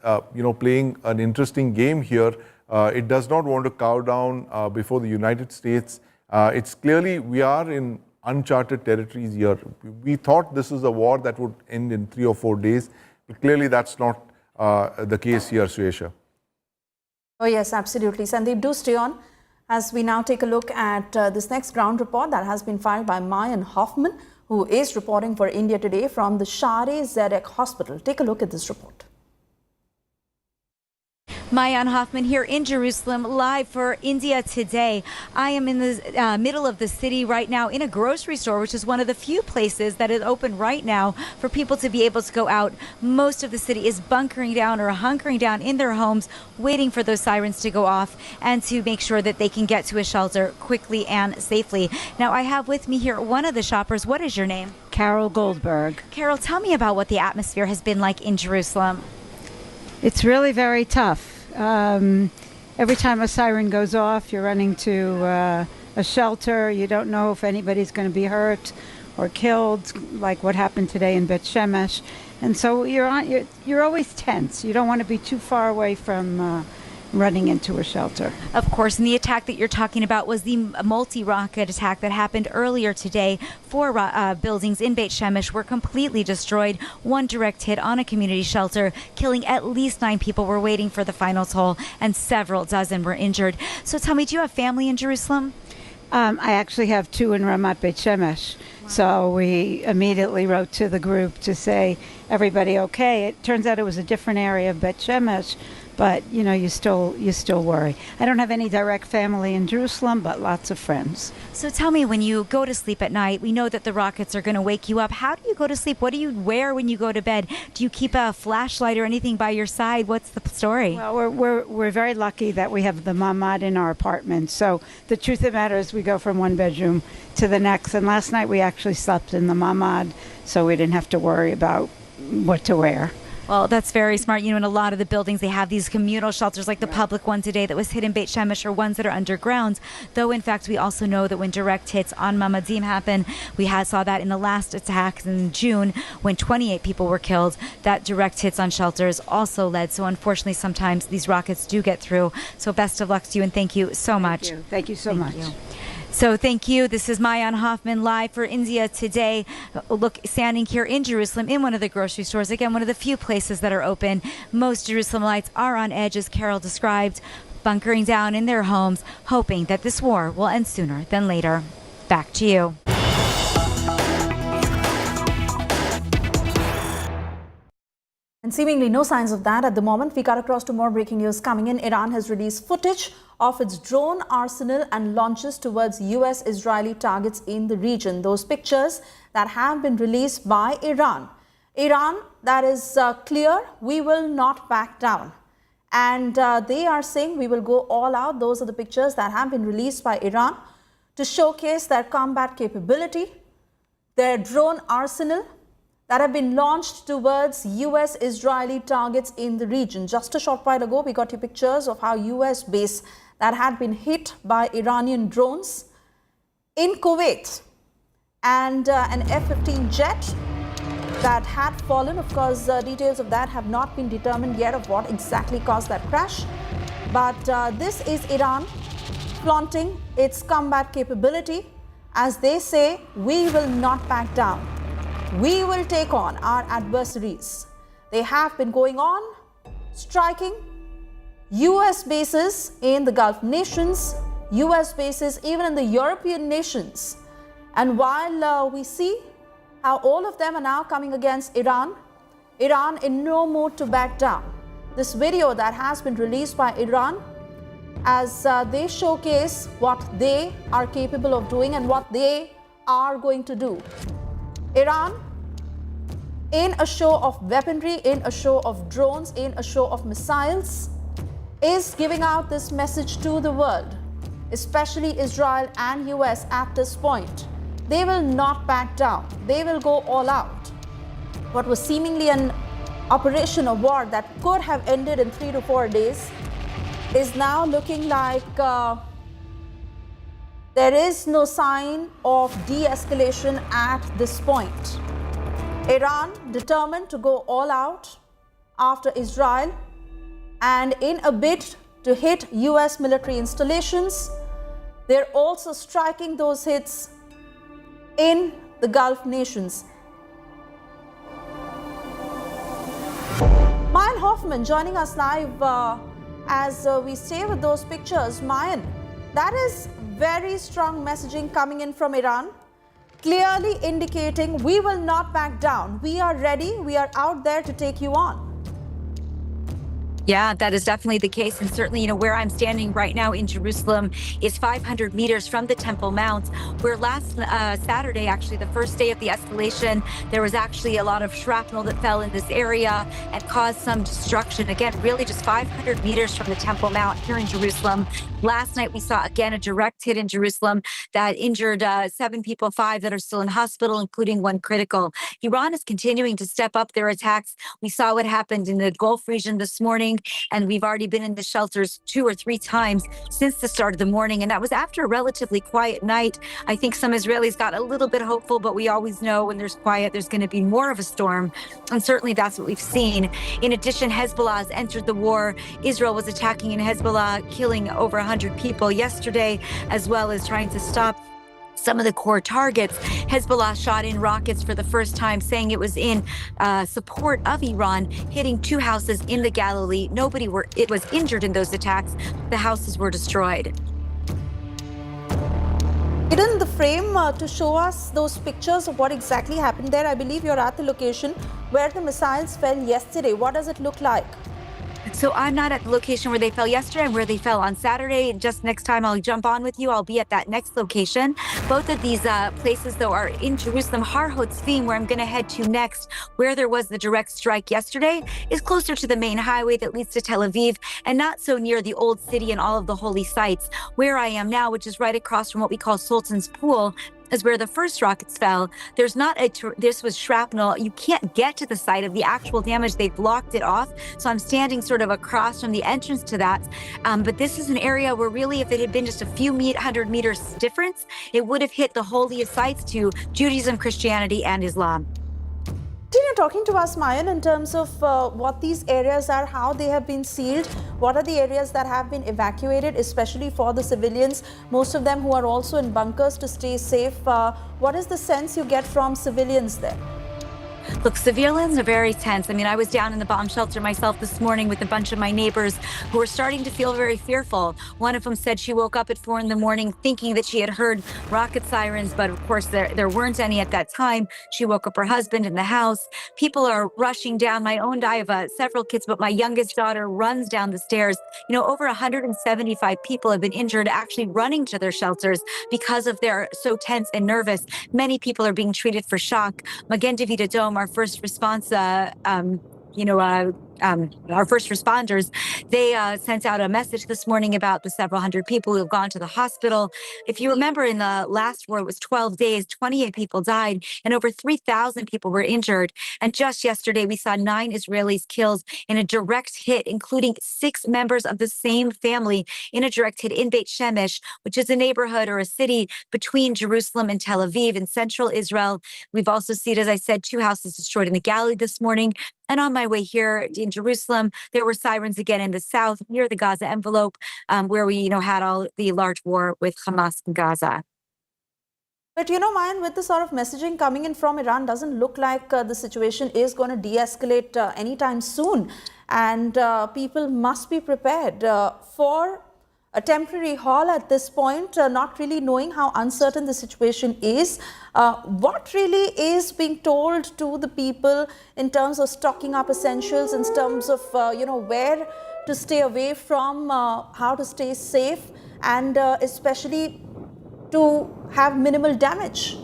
Speaker 12: playing an interesting game here. It does not want to cow down before the United States. It's clearly, we are in uncharted territories here. We thought this is a war that would end in 3 or 4 days, but clearly that's not the case here, Suesha.
Speaker 18: Oh yes, absolutely. Sandeep, do stay on as we now take a look at this next ground report that has been filed by Mayan Hoffman, who is reporting for India Today from the Shah Zedek Hospital. Take a look at this report.
Speaker 11: Mayan Hoffman here in Jerusalem, live for India Today. I am in the middle of the city right now in a grocery store, which is one of the few places that is open right now for people to be able to go out. Most of the city is bunkering down or hunkering down in their homes, waiting for those sirens to go off and to make sure that they can get to a shelter quickly and safely. Now, I have with me here one of the shoppers. What is your name?
Speaker 14: Carol Goldberg.
Speaker 11: Carol, tell me about what the atmosphere has been like in Jerusalem.
Speaker 14: It's really very tough. Every time a siren goes off, you're running to a shelter. You don't know if anybody's going to be hurt or killed, like what happened today in Bet Shemesh. And so you're always tense. You don't want to be too far away from running into a shelter.
Speaker 11: Of course, and the attack that you're talking about was the multi-rocket attack that happened earlier today. 4 buildings in Beit Shemesh were completely destroyed. One direct hit on a community shelter, killing at least 9 people. We're waiting for the final toll, and several dozen were injured. So tell me, do you have family in Jerusalem?
Speaker 14: I actually have 2 in Ramat Beit Shemesh. Wow. So we immediately wrote to the group to say, everybody okay? It turns out it was a different area of Beit Shemesh, but you still worry. I don't have any direct family in Jerusalem, but lots of friends.
Speaker 11: So tell me, when you go to sleep at night, we know that the rockets are going to wake you up. How do you go to sleep? What do you wear when you go to bed? Do you keep a flashlight or anything by your side? What's the story?
Speaker 14: Well, we're very lucky that we have the mamad in our apartment. So the truth of the matter is, we go from one bedroom to the next. And last night we actually slept in the mamad, so we didn't have to worry about what to wear.
Speaker 11: Well, that's very smart. In a lot of the buildings, they have these communal shelters, like the public one today that was hit in Beit Shemesh, or ones that are underground. Though, in fact, we also know that when direct hits on Mamadim happen, we saw that in the last attacks in June when 28 people were killed, that direct hits on shelters also led. So, unfortunately, sometimes these rockets do get through. So, best of luck to you, and thank you so much.
Speaker 14: Thank you so much.
Speaker 11: So thank you. This is Mayan Hoffman live for India Today. Look, standing here in Jerusalem in one of the grocery stores. Again, one of the few places that are open. Most Jerusalemites are on edge, as Carol described, bunkering down in their homes, hoping that this war will end sooner than later. Back to you.
Speaker 18: And seemingly no signs of that at the moment. We got across to more breaking news coming in. Iran has released footage of its drone arsenal and launches towards US-Israeli targets in the region. Those pictures that have been released by Iran. Iran, that is clear, we will not back down. And they are saying we will go all out. Those are the pictures that have been released by Iran to showcase their combat capability, their drone arsenal that have been launched towards US-Israeli targets in the region. Just a short while ago, we got you pictures of how US base that had been hit by Iranian drones in Kuwait, and an F-15 jet that had fallen. Of course, details of that have not been determined yet of what exactly caused that crash. But this is Iran flaunting its combat capability as they say, we will not back down. We will take on our adversaries. They have been going on striking US bases in the Gulf nations, US bases even in the European nations. And while we see how all of them are now coming against Iran, Iran in no mood to back down. This video that has been released by Iran as they showcase what they are capable of doing and what they are going to do. Iran, in a show of weaponry, in a show of drones, in a show of missiles, is giving out this message to the world, especially Israel and US at this point. They will not back down. They will go all out. What was seemingly an operation, a war that could have ended in 3 to 4 days, is now looking like there is no sign of de-escalation at this point. Iran determined to go all out after Israel and in a bid to hit US military installations. They're also striking those hits in the Gulf nations. Mayan Hoffman joining us live as we stay with those pictures. Mayan, that is very strong messaging coming in from Iran, clearly indicating we will not back down. We are ready. We are out there to take you on.
Speaker 11: Yeah, that is definitely the case. And certainly, where I'm standing right now in Jerusalem is 500 meters from the Temple Mount, where last Saturday, actually the first day of the escalation, there was actually a lot of shrapnel that fell in this area and caused some destruction. Again, really just 500 meters from the Temple Mount here in Jerusalem. Last night, we saw again a direct hit in Jerusalem that injured 7 people, 5 that are still in hospital, including 1 critical. Iran is continuing to step up their attacks. We saw what happened in the Gulf region this morning, and we've already been in the shelters 2 or 3 times since the start of the morning. And that was after a relatively quiet night. I think some Israelis got a little bit hopeful, but we always know when there's quiet, there's going to be more of a storm. And certainly that's what we've seen. In addition, Hezbollah has entered the war. Israel was attacking in Hezbollah, killing over 100 people yesterday, as well as trying to stop some of the core targets. Hezbollah shot in rockets for the first time, saying it was in support of Iran, hitting 2 houses in the Galilee. Nobody was injured in those attacks. The houses were destroyed.
Speaker 18: Hidden the frame to show us those pictures of what exactly happened there. I believe you're at the location where the missiles fell yesterday. What does it look like?
Speaker 11: So I'm not at the location where they fell yesterday and where they fell on Saturday. Just next time I'll jump on with you, I'll be at that next location. Both of these places, though, are in Jerusalem. Har Hotzvim, where I'm going to head to next, where there was the direct strike yesterday, is closer to the main highway that leads to Tel Aviv and not so near the old city and all of the holy sites. Where I am now, which is right across from what we call Sultan's Pool, is where the first rockets fell. There's not this was shrapnel. You can't get to the site of the actual damage. They blocked it off. So I'm standing sort of across from the entrance to that. But this is an area where really, if it had been just a few 100 meters difference, it would have hit the holiest sites to Judaism, Christianity, and Islam.
Speaker 18: Continue talking to us, Mayan, in terms of what these areas are, how they have been sealed, what are the areas that have been evacuated, especially for the civilians, most of them who are also in bunkers to stay safe. What is the sense you get from civilians there?
Speaker 11: Look, civilians are very tense. I mean, I was down in the bomb shelter myself this morning with a bunch of my neighbors who were starting to feel very fearful. One of them said she woke up at 4 in the morning thinking that she had heard rocket sirens, but of course there weren't any at that time. She woke up her husband in the house. People are rushing down. I have several kids, but my youngest daughter runs down the stairs. You know, over 175 people have been injured actually running to their shelters because of they're so tense and nervous. Many people are being treated for shock. Magen David Adom, our first response, our first responders, they sent out a message this morning about the several hundred people who have gone to the hospital. If you remember, in the last war, it was 12 days, 28 people died, and over 3,000 people were injured. And just yesterday, we saw 9 Israelis killed in a direct hit, including 6 members of the same family in a direct hit in Beit Shemesh, which is a neighborhood or a city between Jerusalem and Tel Aviv in central Israel. We've also seen, as I said, 2 houses destroyed in the Galilee this morning. And on my way here in Jerusalem, there were sirens again in the south, near the Gaza envelope, where we, had all the large war with Hamas in Gaza.
Speaker 18: But Mayan, with the sort of messaging coming in from Iran, doesn't look like the situation is going to de-escalate anytime soon. And people must be prepared for a temporary halt at this point, not really knowing how uncertain the situation is. What really is being told to the people in terms of stocking up essentials, in terms of, where to stay away from, how to stay safe, and especially to have minimal damage?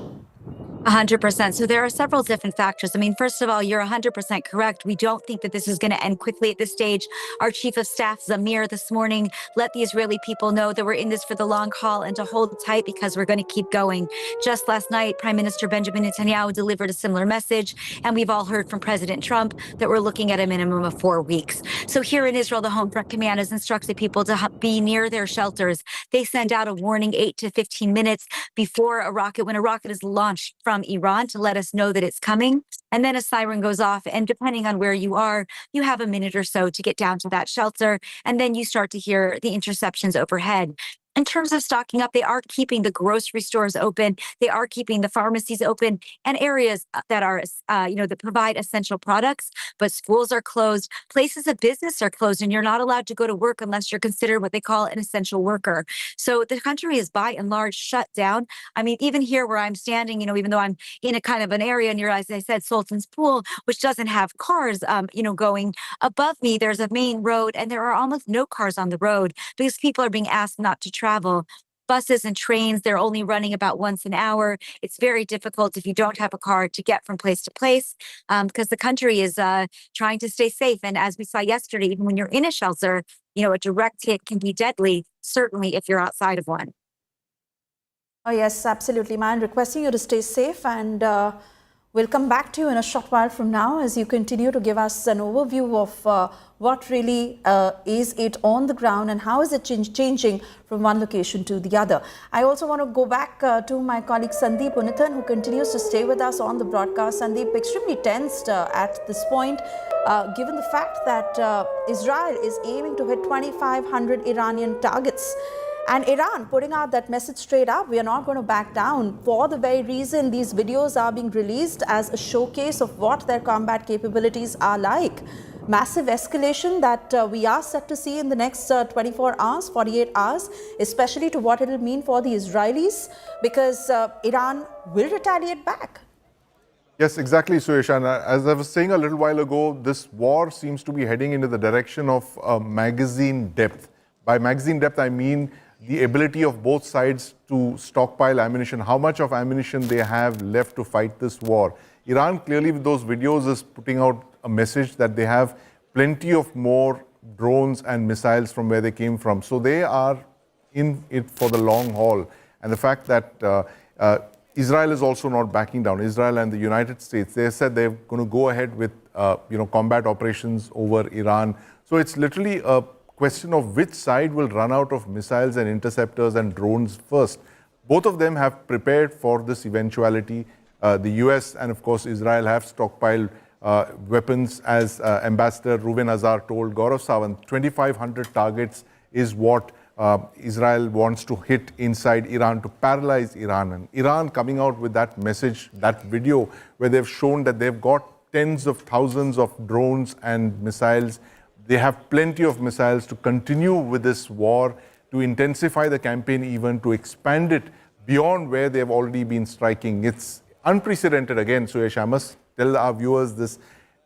Speaker 11: 100%. So there are several different factors. I mean, first of all, you're 100% correct. We don't think that this is going to end quickly at this stage. Our chief of staff, Zamir, this morning let the Israeli people know that we're in this for the long haul and to hold tight because we're going to keep going. Just last night, Prime Minister Benjamin Netanyahu delivered a similar message, and we've all heard from President Trump that we're looking at a minimum of 4 weeks. So here in Israel, the Home Front Command has instructed people to be near their shelters. They send out a warning 8 to 15 minutes before when a rocket is launched from Iran to let us know that it's coming. And then a siren goes off. And depending on where you are, you have a minute or so to get down to that shelter. And then you start to hear the interceptions overhead. In terms of stocking up, they are keeping the grocery stores open. They are keeping the pharmacies open and areas that are, that provide essential products. But schools are closed. Places of business are closed, and you're not allowed to go to work unless you're considered what they call an essential worker. So the country is by and large shut down. I mean, even here where I'm standing, even though I'm in a kind of an area near, as I said, Sultan's Pool, which doesn't have cars, going above me, there's a main road, and there are almost no cars on the road because people are being asked not to travel. Buses and trains, they're only running about once an hour. It's very difficult if you don't have a car to get from place to place because the country is trying to stay safe. And as we saw yesterday, even when you're in a shelter, a direct hit can be deadly, certainly if you're outside of one.
Speaker 18: Oh, yes, absolutely, man. Requesting you to stay safe, and we'll come back to you in a short while from now as you continue to give us an overview of what really is it on the ground and how is it changing from one location to the other. I also want to go back to my colleague Sandeep Unithan, who continues to stay with us on the broadcast. Sandeep, extremely tensed at this point, given the fact that Israel is aiming to hit 2,500 Iranian targets. And Iran putting out that message straight up, we are not going to back down. For the very reason these videos are being released as a showcase of what their combat capabilities are like. Massive escalation that we are set to see in the next 24 hours, 48 hours, especially to what it will mean for the Israelis, because Iran will retaliate back.
Speaker 12: Yes, exactly, Suresh. And as I was saying a little while ago, this war seems to be heading into the direction of magazine depth. By magazine depth, I mean the ability of both sides to stockpile ammunition, how much of ammunition they have left to fight this war. Iran clearly with those videos is putting out a message that they have plenty of more drones and missiles from where they came from. So they are in it for the long haul. And the fact that Israel is also not backing down. Israel and the United States, they said they're going to go ahead with combat operations over Iran. So it's literally a question of which side will run out of missiles and interceptors and drones first. Both of them have prepared for this eventuality. The US and, of course, Israel have stockpiled weapons, as Ambassador Ruben Azar told Gaurav Sawant. 2,500 targets is what Israel wants to hit inside Iran to paralyze Iran. And Iran coming out with that message, that video, where they've shown that they've got tens of thousands of drones and missiles. They have plenty of missiles to continue with this war, to intensify the campaign even, to expand it beyond where they've already been striking. It's unprecedented again, Suyesh. I must tell our viewers this.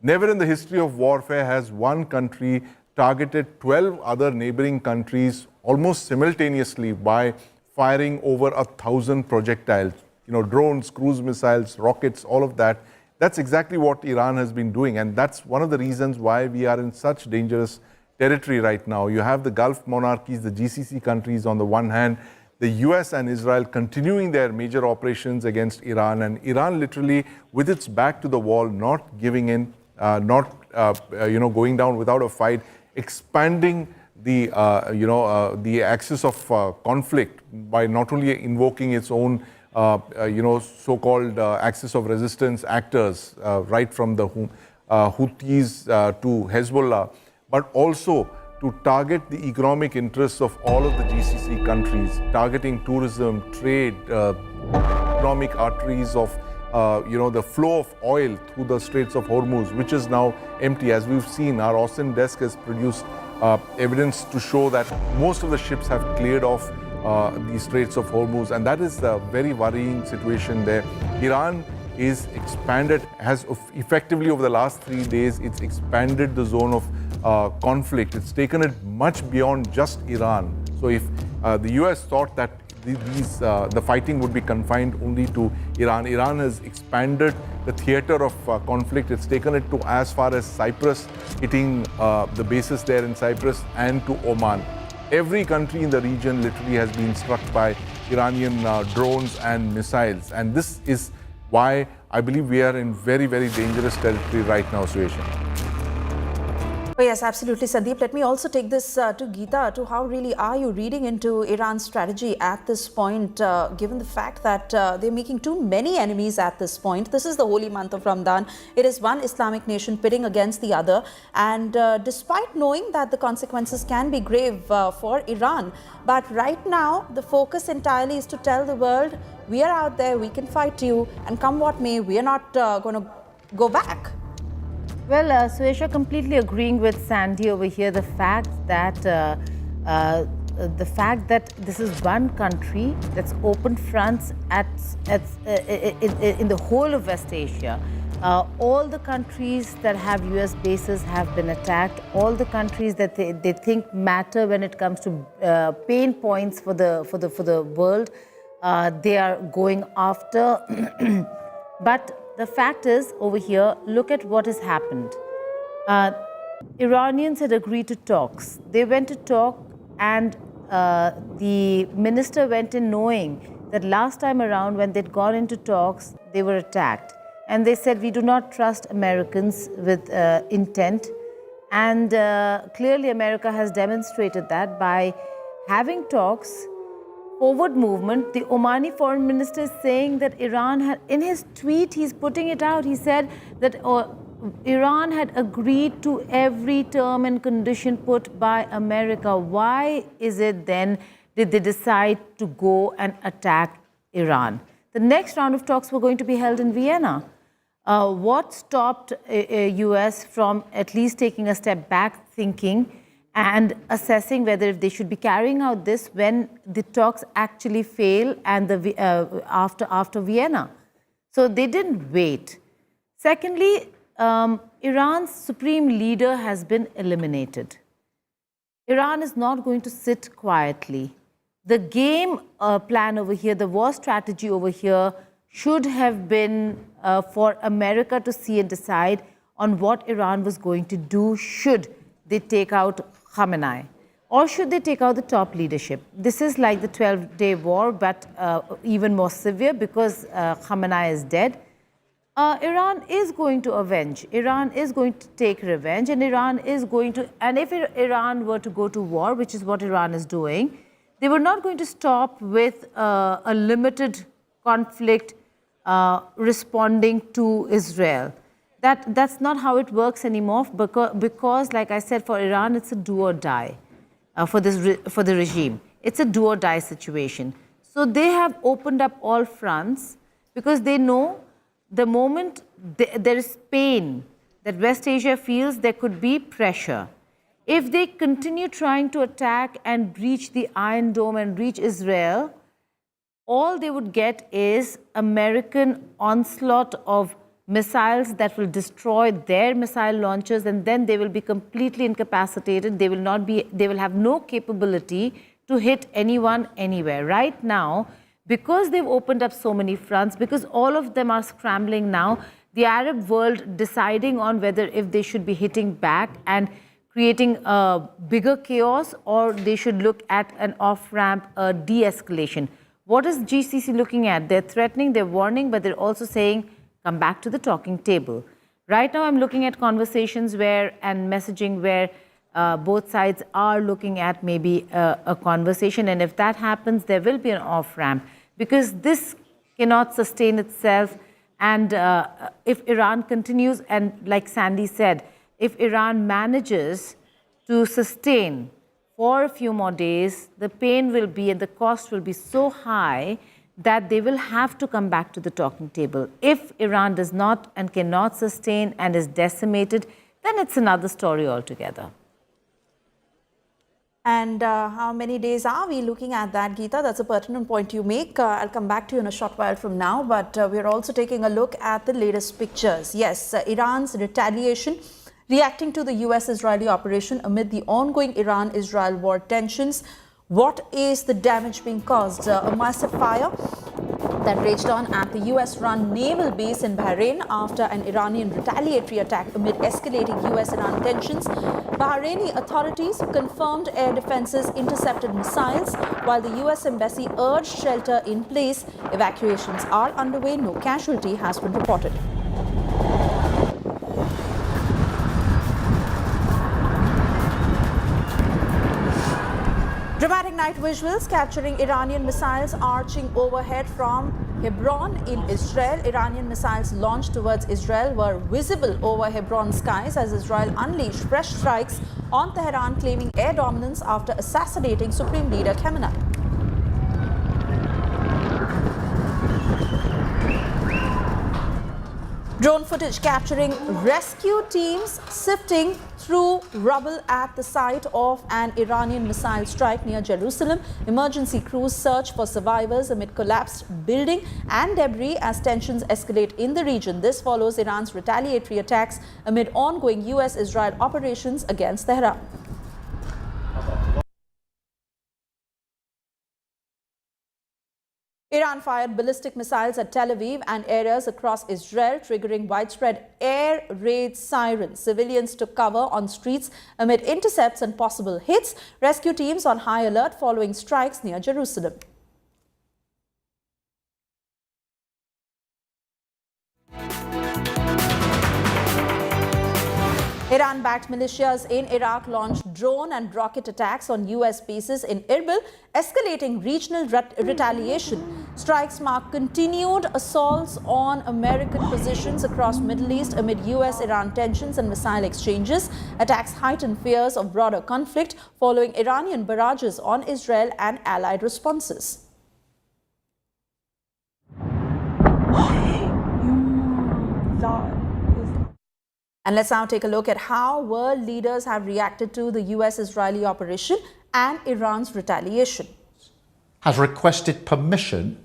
Speaker 12: Never in the history of warfare has one country targeted 12 other neighboring countries almost simultaneously by firing over 1,000 projectiles. You know, drones, cruise missiles, rockets, all of that. That's exactly what Iran has been doing, and that's one of the reasons why we are in such dangerous territory right now. You have the Gulf monarchies, the GCC countries on the one hand, the US and Israel continuing their major operations against Iran, and Iran literally with its back to the wall, not giving in, not going down without a fight, expanding the the axis of conflict by not only invoking its own so-called axis of resistance actors, right from the Houthis to Hezbollah, but also to target the economic interests of all of the GCC countries, targeting tourism, trade, economic arteries of the flow of oil through the Straits of Hormuz, which is now empty. As we've seen, our Austin desk has produced evidence to show that most of the ships have cleared off the Straits of Hormuz, and that is a very worrying situation there. Iran is expanded, has effectively over the last 3 days, it's expanded the zone of conflict. It's taken it much beyond just Iran. So if the US thought that the fighting would be confined only to Iran, Iran has expanded the theater of conflict. It's taken it to as far as Cyprus, hitting the bases there in Cyprus, and to Oman. Every country in the region literally has been struck by Iranian drones and missiles. And this is why I believe we are in very, very dangerous territory right now, Suyesh.
Speaker 18: Oh, yes, absolutely, Sandeep. Let me also take this to Geeta, to how really are you reading into Iran's strategy at this point, given the fact that they're making too many enemies at this point. This is the holy month of Ramadan. It is one Islamic nation pitting against the other. And despite knowing that the consequences can be grave for Iran, but right now the focus entirely is to tell the world, we are out there, we can fight you, and come what may, we are not going to go back.
Speaker 15: Well, Suesha, completely agreeing with Sandy over here. The fact that this is one country that's opened fronts in the whole of West Asia. All the countries that have US bases have been attacked. All the countries that they think matter when it comes to pain points for the world, they are going after. But the fact is, over here, look at what has happened. Iranians had agreed to talks. They went to talk, and the minister went in knowing that last time around when they'd gone into talks, they were attacked. And they said, we do not trust Americans with intent. And clearly America has demonstrated that by having talks, forward movement. The Omani foreign minister is saying that Iran had, in his tweet, he's putting it out. He said that Iran had agreed to every term and condition put by America. Why is it then did they decide to go and attack Iran? The next round of talks were going to be held in Vienna. What stopped US from at least taking a step back, thinking and assessing whether they should be carrying out this when the talks actually fail and after Vienna? So they didn't wait. Secondly, Iran's supreme leader has been eliminated. Iran is not going to sit quietly. The game plan over here, the war strategy over here, should have been for America to see and decide on what Iran was going to do should they take out Khamenei, or should they take out the top leadership. This is like the 12-day war, but even more severe because Khamenei is dead. Iran is going to avenge. Iran is going to take revenge, and Iran is going to, and if Iran were to go to war, which is what Iran is doing, they were not going to stop with a limited conflict responding to Israel. That's not how it works anymore because, like I said, for Iran, it's a do or die for the regime. It's a do or die situation. So they have opened up all fronts because they know the moment there is pain that West Asia feels, there could be pressure. If they continue trying to attack and breach the Iron Dome and reach Israel, all they would get is American onslaught of missiles that will destroy their missile launchers, and then they will be completely incapacitated. They will have no capability to hit anyone anywhere. Right now, because they've opened up so many fronts, because all of them are scrambling now, the Arab world deciding on whether if they should be hitting back and creating a bigger chaos, or they should look at an off-ramp, a de-escalation. What is GCC looking at? They're threatening, they're warning, but they're also saying, come back to the talking table. Right now, I'm looking at conversations and messaging where both sides are looking at maybe a conversation. And if that happens, there will be an off-ramp, because this cannot sustain itself. And if Iran continues, and like Sandy said, if Iran manages to sustain for a few more days, the pain will be and the cost will be so high that they will have to come back to the talking table. If Iran does not and cannot sustain and is decimated, then it's another story altogether.
Speaker 18: And how many days are we looking at that, Geeta? That's a pertinent point you make. I'll come back to you in a short while from now, but we're also taking a look at the latest pictures. Yes, Iran's retaliation, reacting to the US-Israeli operation amid the ongoing Iran-Israel war tensions. What is the damage being caused? A massive fire that raged on at the US-run naval base in Bahrain after an Iranian retaliatory attack amid escalating US-Iran tensions. Bahraini authorities confirmed air defenses intercepted missiles, while the US embassy urged shelter in place. Evacuations are underway. No casualty has been reported. Dramatic night visuals capturing Iranian missiles arching overhead from Hebron in Israel. Iranian missiles launched towards Israel were visible over Hebron skies as Israel unleashed fresh strikes on Tehran, claiming air dominance after assassinating Supreme Leader Khamenei. Drone footage capturing rescue teams sifting through rubble at the site of an Iranian missile strike near Jerusalem. Emergency crews search for survivors amid collapsed building and debris as tensions escalate in the region. This follows Iran's retaliatory attacks amid ongoing US-Israel operations against Tehran. Iran fired ballistic missiles at Tel Aviv and areas across Israel, triggering widespread air raid sirens. Civilians took cover on streets amid intercepts and possible hits. Rescue teams on high alert following strikes near Jerusalem. Iran-backed militias in Iraq launched drone and rocket attacks on US bases in Erbil, escalating regional retaliation. Strikes mark continued assaults on American positions across Middle East amid US-Iran tensions and missile exchanges. Attacks heighten fears of broader conflict following Iranian barrages on Israel and allied responses. And let's now take a look at how world leaders have reacted to the US-Israeli operation and Iran's retaliation.
Speaker 16: Has requested permission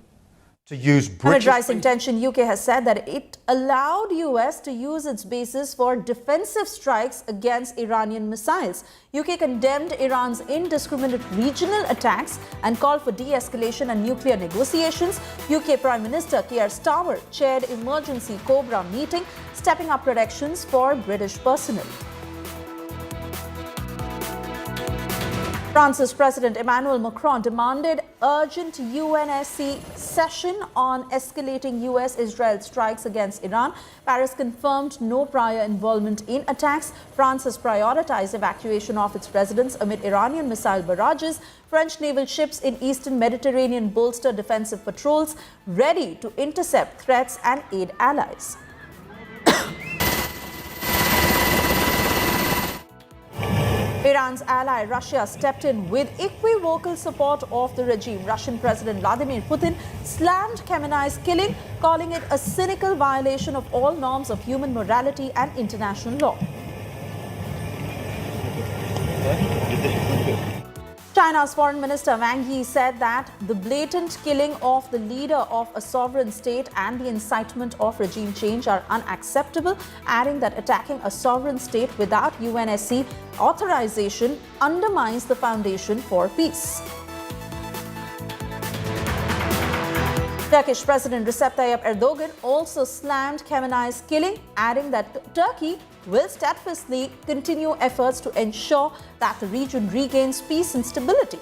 Speaker 16: to use British...
Speaker 18: Amid rising tension, UK has said that it allowed US to use its bases for defensive strikes against Iranian missiles. UK condemned Iran's indiscriminate regional attacks and called for de-escalation and nuclear negotiations. UK Prime Minister Keir Starmer chaired emergency Cobra meeting, stepping up protections for British personnel. France's President Emmanuel Macron demanded urgent UNSC session on escalating US-Israel strikes against Iran. Paris confirmed no prior involvement in attacks. France has prioritized evacuation of its residents amid Iranian missile barrages. French naval ships in eastern Mediterranean bolster defensive patrols, ready to intercept threats and aid allies. Iran's ally Russia stepped in with equivocal support of the regime. Russian President Vladimir Putin slammed Khamenei's killing, calling it a cynical violation of all norms of human morality and international law. China's Foreign Minister Wang Yi said that the blatant killing of the leader of a sovereign state and the incitement of regime change are unacceptable, adding that attacking a sovereign state without UNSC authorization undermines the foundation for peace. Turkish President Recep Tayyip Erdogan also slammed Khamenei's killing, adding that Turkey will steadfastly continue efforts to ensure that the region regains peace and stability.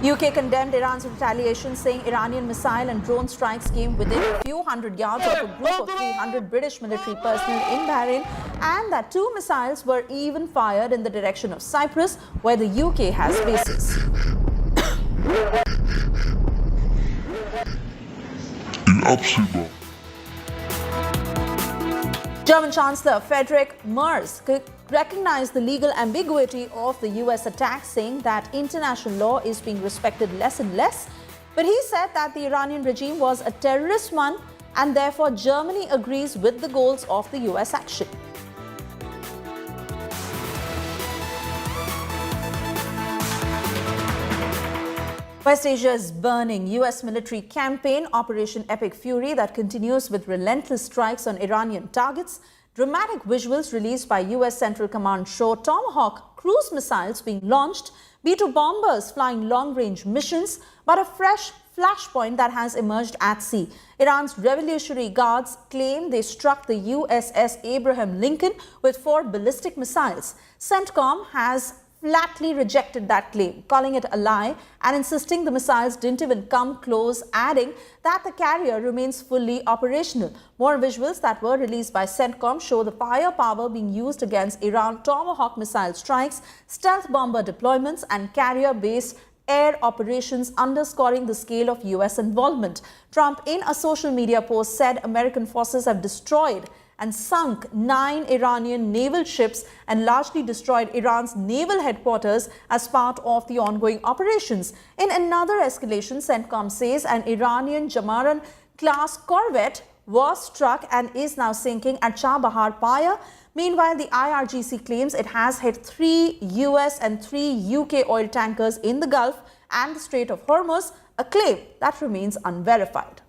Speaker 18: UK condemned Iran's retaliation, saying Iranian missile and drone strikes came within a few hundred yards of a group of 300 British military personnel in Bahrain, and that 2 missiles were even fired in the direction of Cyprus, where the UK has bases. German Chancellor Friedrich Merz recognized the legal ambiguity of the US attack, saying that international law is being respected less and less. But he said that the Iranian regime was a terrorist one, and therefore Germany agrees with the goals of the US action. West Asia is burning. US military campaign Operation Epic Fury that continues with relentless strikes on Iranian targets. Dramatic visuals released by US Central Command show Tomahawk cruise missiles being launched, B-2 bombers flying long-range missions, but a fresh flashpoint that has emerged at sea. Iran's Revolutionary Guards claim they struck the USS Abraham Lincoln with 4 ballistic missiles. CENTCOM has flatly rejected that claim, calling it a lie and insisting the missiles didn't even come close, adding that the carrier remains fully operational. More visuals that were released by CENTCOM show the firepower being used against Iran Tomahawk missile strikes, stealth bomber deployments and carrier-based air operations, underscoring the scale of US involvement. Trump, in a social media post, said American forces have destroyed and sunk 9 Iranian naval ships and largely destroyed Iran's naval headquarters as part of the ongoing operations. In another escalation, CENTCOM says an Iranian Jamaran-class corvette was struck and is now sinking at Chabahar Paya. Meanwhile, the IRGC claims it has hit 3 US and 3 UK oil tankers in the Gulf and the Strait of Hormuz, a claim that remains unverified.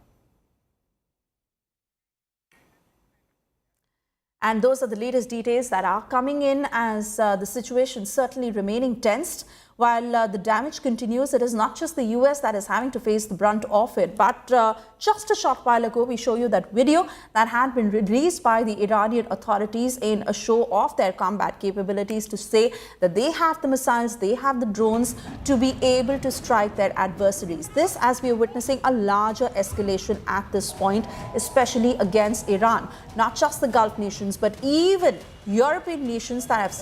Speaker 18: And those are the latest details that are coming in as the situation certainly remaining tensed. While the damage continues, it is not just the US that is having to face the brunt of it. But just a short while ago, we show you that video that had been released by the Iranian authorities in a show of their combat capabilities to say that they have the missiles, they have the drones to be able to strike their adversaries. This, as we are witnessing a larger escalation at this point, especially against Iran. Not just the Gulf nations, but even European nations that have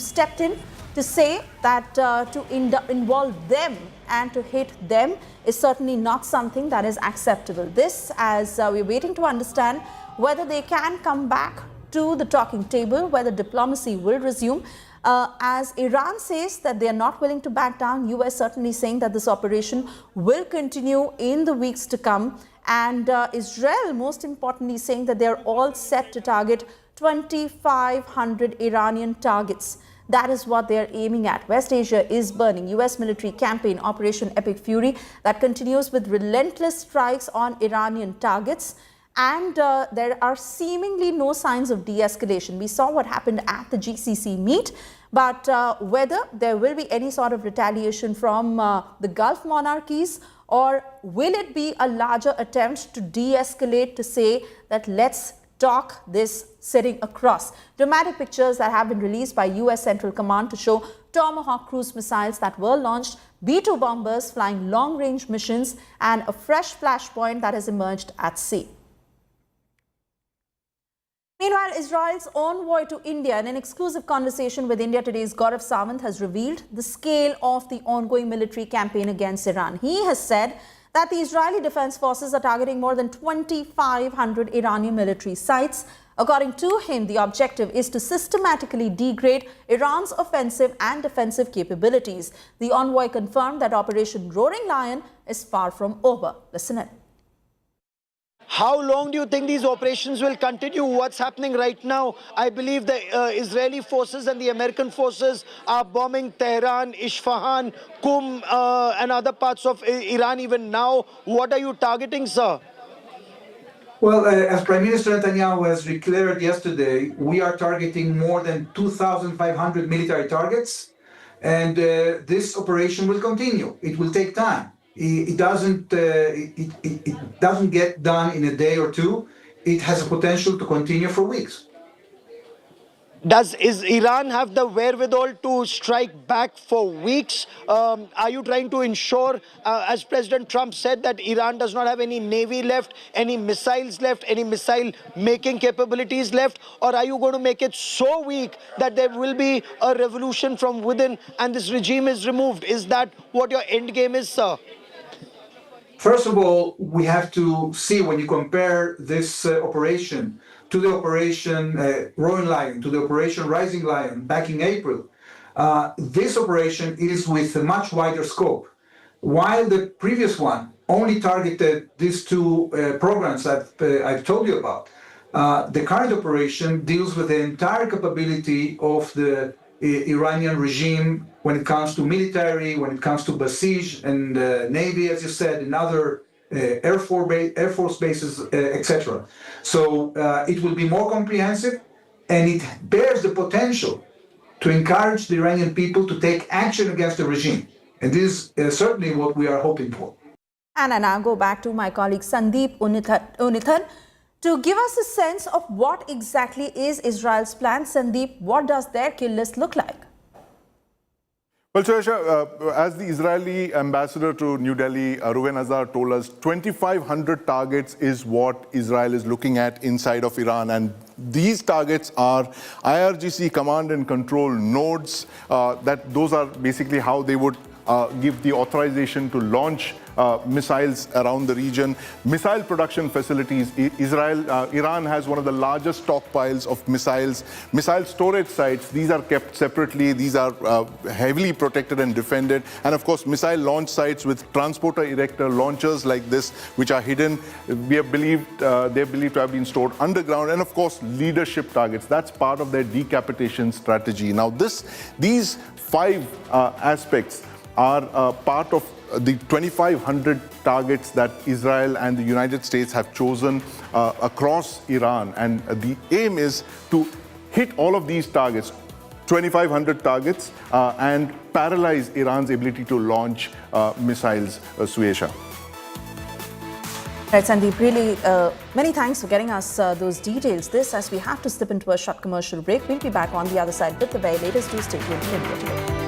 Speaker 18: stepped in to say that to involve them and to hit them is certainly not something that is acceptable. This, as we're waiting to understand whether they can come back to the talking table, whether diplomacy will resume. As Iran says that they are not willing to back down, US certainly saying that this operation will continue in the weeks to come. And Israel, most importantly, saying that they are all set to target 2,500 Iranian targets. That is what they are aiming at. West Asia is burning. US military campaign Operation Epic Fury that continues with relentless strikes on Iranian targets. And there are seemingly no signs of de-escalation. We saw what happened at the GCC meet, but whether there will be any sort of retaliation from the Gulf monarchies Or will it be a larger attempt to de-escalate, to say that let's talk this sitting across? Dramatic pictures that have been released by US Central Command to show Tomahawk cruise missiles that were launched, B-2 bombers flying long-range missions, and a fresh flashpoint that has emerged at sea. Meanwhile, Israel's envoy to India, in an exclusive conversation with India Today's Gaurav Sawant, has revealed the scale of the ongoing military campaign against Iran. He has said that the Israeli Defense Forces are targeting more than 2,500 Iranian military sites. According to him, the objective is to systematically degrade Iran's offensive and defensive capabilities. The envoy confirmed that Operation Roaring Lion is far from over. Listen in.
Speaker 2: How long do you think these operations will continue? What's happening right now? I believe the Israeli forces and the American forces are bombing Tehran, Isfahan, Qum, and other parts of Iran even now. What are you targeting, sir?
Speaker 17: Well, as Prime Minister Netanyahu has declared yesterday, we are targeting more than 2,500 military targets, and this operation will continue. It will take time. It doesn't get done in a day or two. It has a potential to continue for weeks.
Speaker 2: Is Iran have the wherewithal to strike back for weeks? Are you trying to ensure, as President Trump said, that Iran does not have any navy left, any missiles left, any missile-making capabilities left? Or are you going to make it so weak that there will be a revolution from within and this regime is removed? Is that what your end game is, sir?
Speaker 17: First of all, we have to see, when you compare this operation to the Operation Roaring Lion, to the Operation Rising Lion back in April, this operation is with a much wider scope. While the previous one only targeted these two programs that I've told you about, the current operation deals with the entire capability of the Iranian regime when it comes to military, when it comes to Basij and Navy, as you said, and other Air Force bases, etc. So it will be more comprehensive, and it bears the potential to encourage the Iranian people to take action against the regime. And this is certainly what we are hoping for.
Speaker 18: And I now go back to my colleague Sandeep Unithan to give us a sense of what exactly is Israel's plan. Sandeep, what does their kill list look like?
Speaker 12: Well, Suresha, as the Israeli ambassador to New Delhi, Reuven Azar, told us, 2,500 targets is what Israel is looking at inside of Iran. And these targets are IRGC command and control nodes. Those are basically how they would give the authorization to launch missiles around the region. Missile production facilities. Iran has one of the largest stockpiles of missiles. Missile storage sites, these are kept separately. These are heavily protected and defended. And of course, missile launch sites with transporter erector launchers like this, which are hidden. They're believed to have been stored underground. And of course, leadership targets. That's part of their decapitation strategy. Now, these five aspects are part of the 2,500 targets that Israel and the United States have chosen across Iran. And the aim is to hit all of these targets, 2,500 targets, and paralyze Iran's ability to launch missiles, Suesha.
Speaker 18: Right, Sandeep, really many thanks for getting us those details. This, as we have to slip into a short commercial break. We'll be back on the other side with the very latest. Do stay tuned to India Today.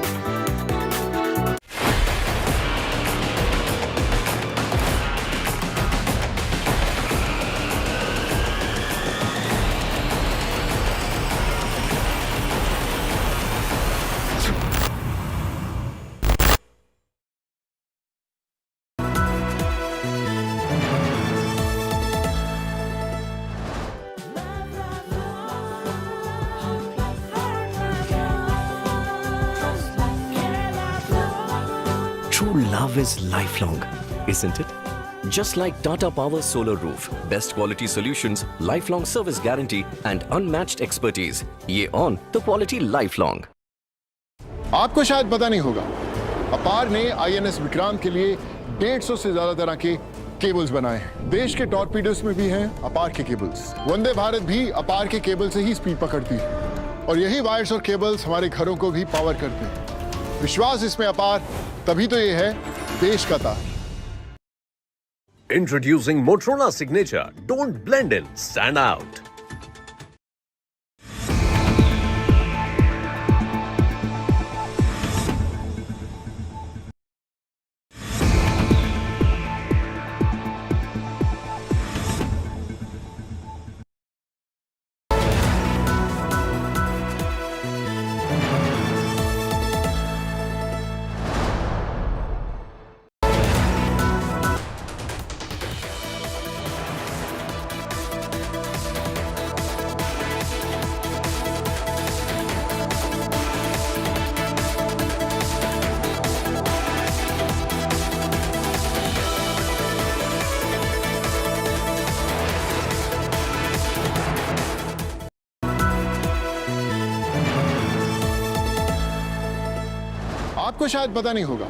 Speaker 19: Love is lifelong, isn't it? Just like Tata Power Solar Roof, best quality solutions, lifelong service guarantee and unmatched expertise. ये on तो quality lifelong.
Speaker 20: आपको शायद पता नहीं होगा, अपार ने INS Vikrant के लिए 150 से ज्यादा तरह के केबल्स बनाए हैं। देश के टॉर्पीडोस में भी हैं अपार के केबल्स। वंदे भारत भी अपार के केबल से ही स्पीड पकड़ती है और यही वायर्स और केबल्स हमारे घरों को भी पावर करते हैं। विश्वास इसमें अपार, तभी तो ये है देश का तार।
Speaker 6: Introducing Motorola Signature. Don't blend in, stand out.
Speaker 20: आपको शायद पता नहीं होगा,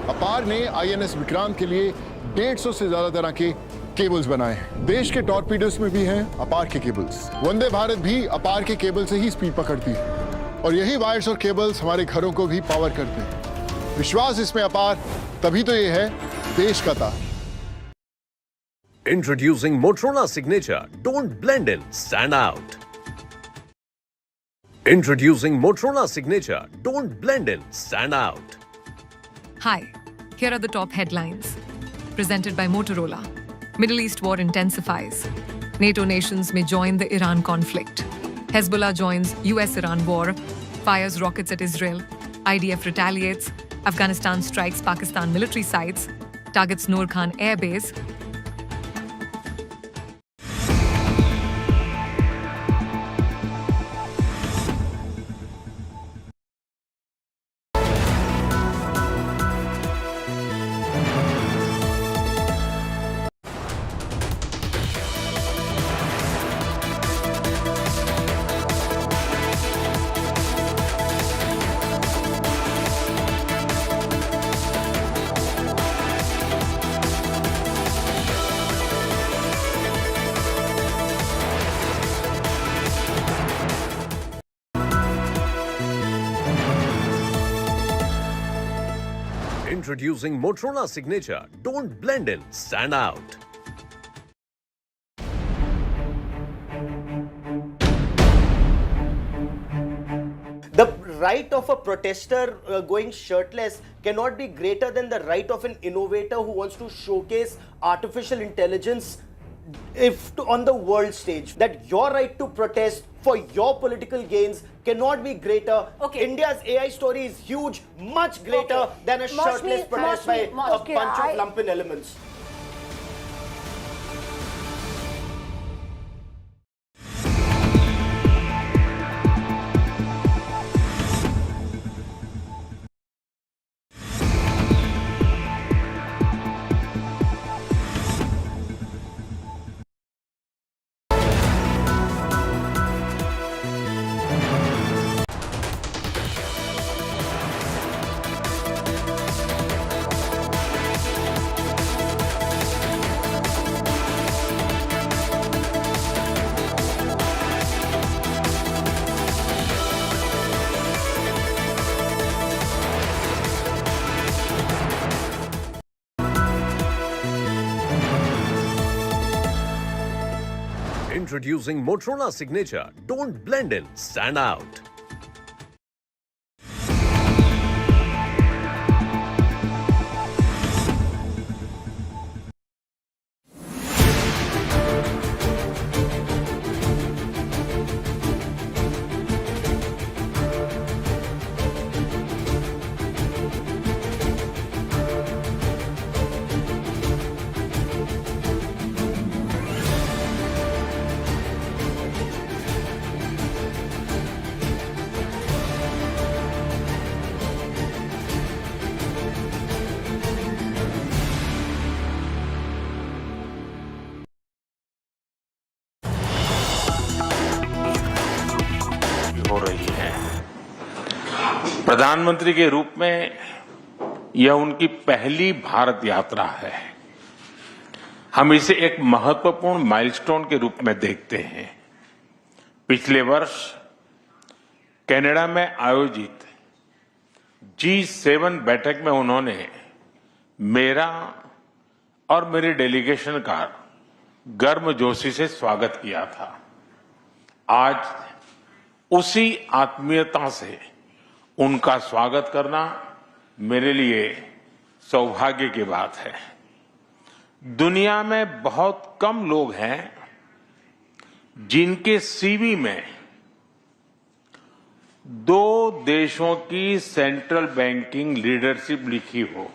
Speaker 20: अपार ने आईएनएस विक्रांत के लिए 150 से ज्यादा तरह के केबल्स बनाए हैं। देश के टॉर्पीडोस में भी हैं अपार के केबल्स। वंदे भारत भी अपार के केबल से ही स्पीड पकड़ती है और यही वायर्स और केबल्स हमारे घरों को भी पावर करते हैं। विश्वास इसमें अपार, तभी तो ये है देश का तार।
Speaker 6: Introducing Motorola Signature. Don't blend in, stand out. Introducing Motorola Signature. Don't blend in, stand out.
Speaker 7: Hi, here are the top headlines. Presented by Motorola. Middle East war intensifies. NATO nations may join the Iran conflict. Hezbollah joins US-Iran war. Fires rockets at Israel. IDF retaliates. Afghanistan strikes Pakistan military sites. Targets Noor Khan Air Base.
Speaker 6: Introducing Motorola Signature. Don't blend in, stand out.
Speaker 21: The right of a protester going shirtless cannot be greater than the right of an innovator who wants to showcase artificial intelligence on the world stage. That your right to protest for your political gains cannot be greater.
Speaker 22: Okay.
Speaker 21: India's AI story is huge, much greater than a shirtless protest by a bunch of lumpen elements.
Speaker 6: Introducing Motorola Signature. Don't blend in, stand out.
Speaker 23: हो रही है। प्रधानमंत्री के रूप में यह उनकी पहली भारत यात्रा है। हम इसे एक महत्वपूर्ण माइलस्टोन के रूप में देखते हैं। पिछले वर्ष कनाडा में आयोजित G7 बैठक में उन्होंने मेरा और मेरे डेलीगेशन का गर्मजोशी से स्वागत किया था। आज उसी आत्मीयता से उनका स्वागत करना मेरे लिए सौभाग्य की बात है। दुनिया में बहुत कम लोग हैं जिनके सीवी में 2 देशों की सेंट्रल बैंकिंग लीडरशिप लिखी हो।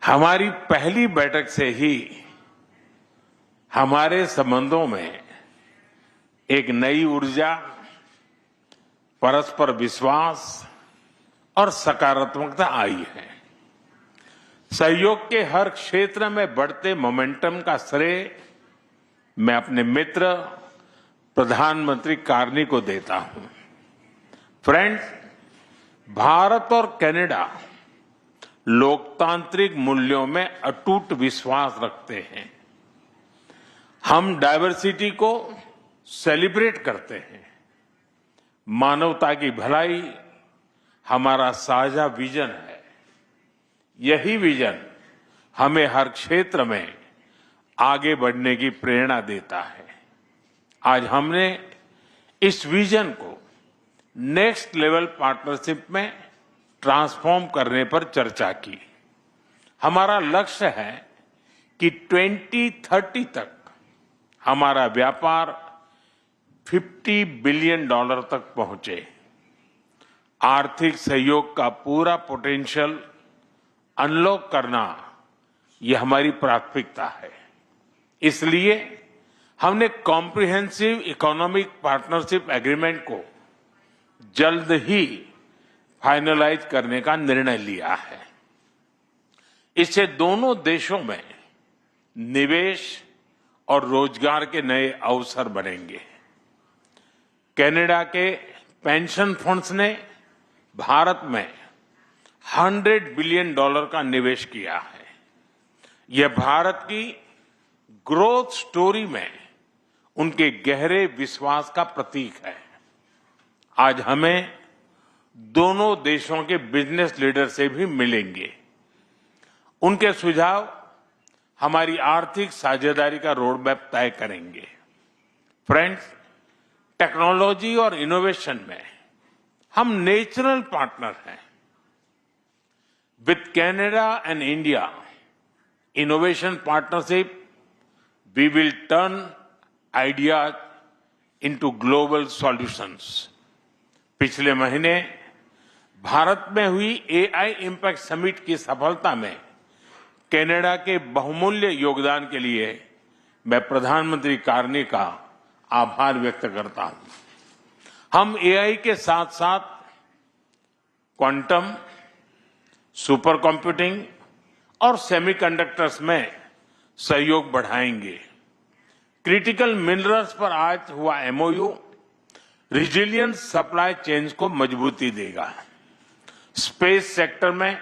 Speaker 23: हमारी पहली बैठक से ही हमारे संबंधों में एक नई ऊर्जा, परस्पर विश्वास और सकारात्मकता आई है। सहयोग के हर क्षेत्र में बढ़ते मोमेंटम का श्रेय मैं अपने मित्र प्रधानमंत्री कार्नी को देता हूं। फ्रेंड्स, भारत और कनाडा लोकतांत्रिक मूल्यों में अटूट विश्वास रखते हैं। हम डाइवर्सिटी को सेलिब्रेट करते हैं। मानवता की भलाई हमारा साझा विजन है। यही विजन हमें हर क्षेत्र में आगे बढ़ने की प्रेरणा देता है। आज हमने इस विजन को नेक्स्ट लेवल पार्टनरशिप में ट्रांसफॉर्म करने पर चर्चा की। हमारा लक्ष्य है कि 2030 तक हमारा व्यापार $50 बिलियन तक पहुंचे। आर्थिक सहयोग का पूरा पोटेंशियल अनलॉक करना यह हमारी प्राथमिकता है। इसलिए हमने कॉम्प्रिहेंसिव इकोनॉमिक पार्टनरशिप एग्रीमेंट को जल्द ही फाइनलाइज करने का निर्णय लिया है। इससे दोनों देशों में निवेश और रोजगार के नए अवसर बनेंगे। कनाडा के पेंशन फंड्स ने भारत में $100 बिलियन का निवेश किया है। यह भारत की ग्रोथ स्टोरी में उनके गहरे विश्वास का प्रतीक है। आज हमें दोनों देशों के बिजनेस लीडर से भी मिलेंगे। उनके सुझाव हमारी आर्थिक साझेदारी का रोड मैप तय करेंगे। फ्रेंड्स, टेक्नोलॉजी और इनोवेशन में हम नेचुरल पार्टनर हैं। With Canada and India innovation partnership we will turn ideas into global solutions. पिछले महीने भारत में हुई एआई इम्पैक्ट समिट की सफलता में कनाडा के बहुमूल्य योगदान के लिए मैं प्रधानमंत्री कार्नी का आभार व्यक्त करता हूं। हम एआई के साथ साथ क्वांटम, सुपर कंप्यूटिंग और सेमीकंडक्टर्स में सहयोग बढ़ाएंगे। क्रिटिकल मिनरल्स पर आज हुआ एमओयू रिजिलियंट सप्लाई चेन्स को मजबूती देगा। स्पेस सेक्टर में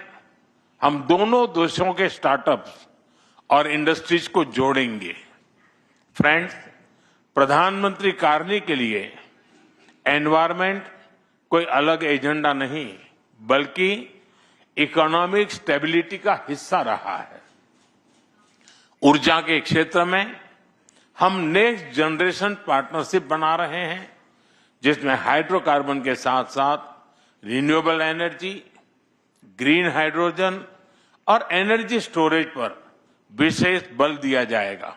Speaker 23: हम दोनों देशों के स्टार्टअप्स और इंडस्ट्रीज को जोड़ेंगे। फ्रेंड्स, प्रधानमंत्री कार्नी के लिए एनवायरमेंट कोई अलग एजेंडा नहीं, बल्कि इकोनॉमिक स्टेबिलिटी का हिस्सा रहा है। ऊर्जा के क्षेत्र में हम नेक्स्ट जनरेशन पार्टनरशिप बना रहे हैं, जिसमें हाइड्रोकार्बन के साथ साथ रिन्यूएबल एनर्जी, ग्रीन हाइड्रोजन और एनर्जी स्टोरेज पर विशेष बल दिया जाएगा।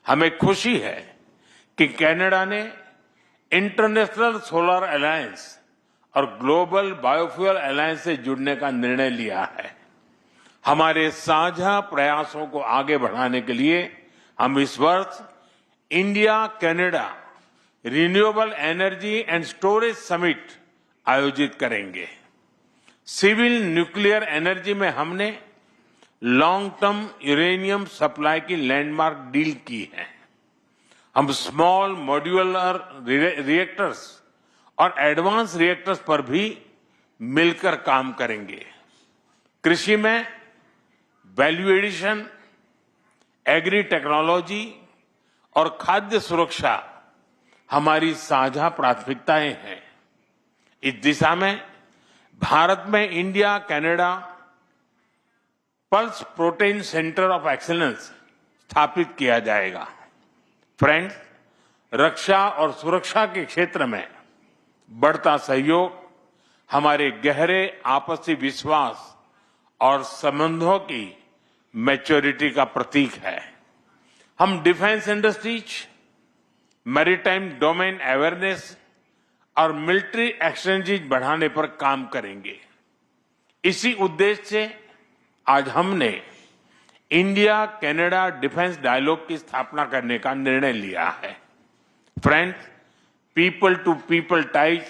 Speaker 23: हमें खुशी है कि कनाडा ने इंटरनेशनल सोलर अलायंस और ग्लोबल बायोफ्यूल अलायंस से जुड़ने का निर्णय लिया है। हमारे साझा प्रयासों को आगे बढ़ाने के लिए हम इस वर्ष India Canada renewable energy and storage summit आयोजित करेंगे। सिविल न्यूक्लियर एनर्जी में हमने लॉन्ग टर्म यूरेनियम सप्लाई की लैंडमार्क डील की है। हम स्मॉल मॉड्यूलर रिएक्टर्स और एडवांस रिएक्टर्स पर भी मिलकर काम करेंगे। कृषि में वैल्यू एडिशन, एग्री टेक्नोलॉजी और खाद्य सुरक्षा हमारी साझा प्राथमिकताएं हैं। इस दिशा में भारत में India Canada pulse protein centre of excellence स्थापित किया जाएगा। फ्रेंड्स, रक्षा और सुरक्षा के क्षेत्र में बढ़ता सहयोग हमारे गहरे आपसी विश्वास और संबंधों की मैच्योरिटी का प्रतीक है। हम defence industries, maritime domain awareness और मिलिट्री एक्सचेंजेज बढ़ाने पर काम करेंगे। इसी उद्देश्य से आज हमने इंडिया कनाडा डिफेंस डायलॉग की स्थापना करने का निर्णय लिया है। Friends, people to people ties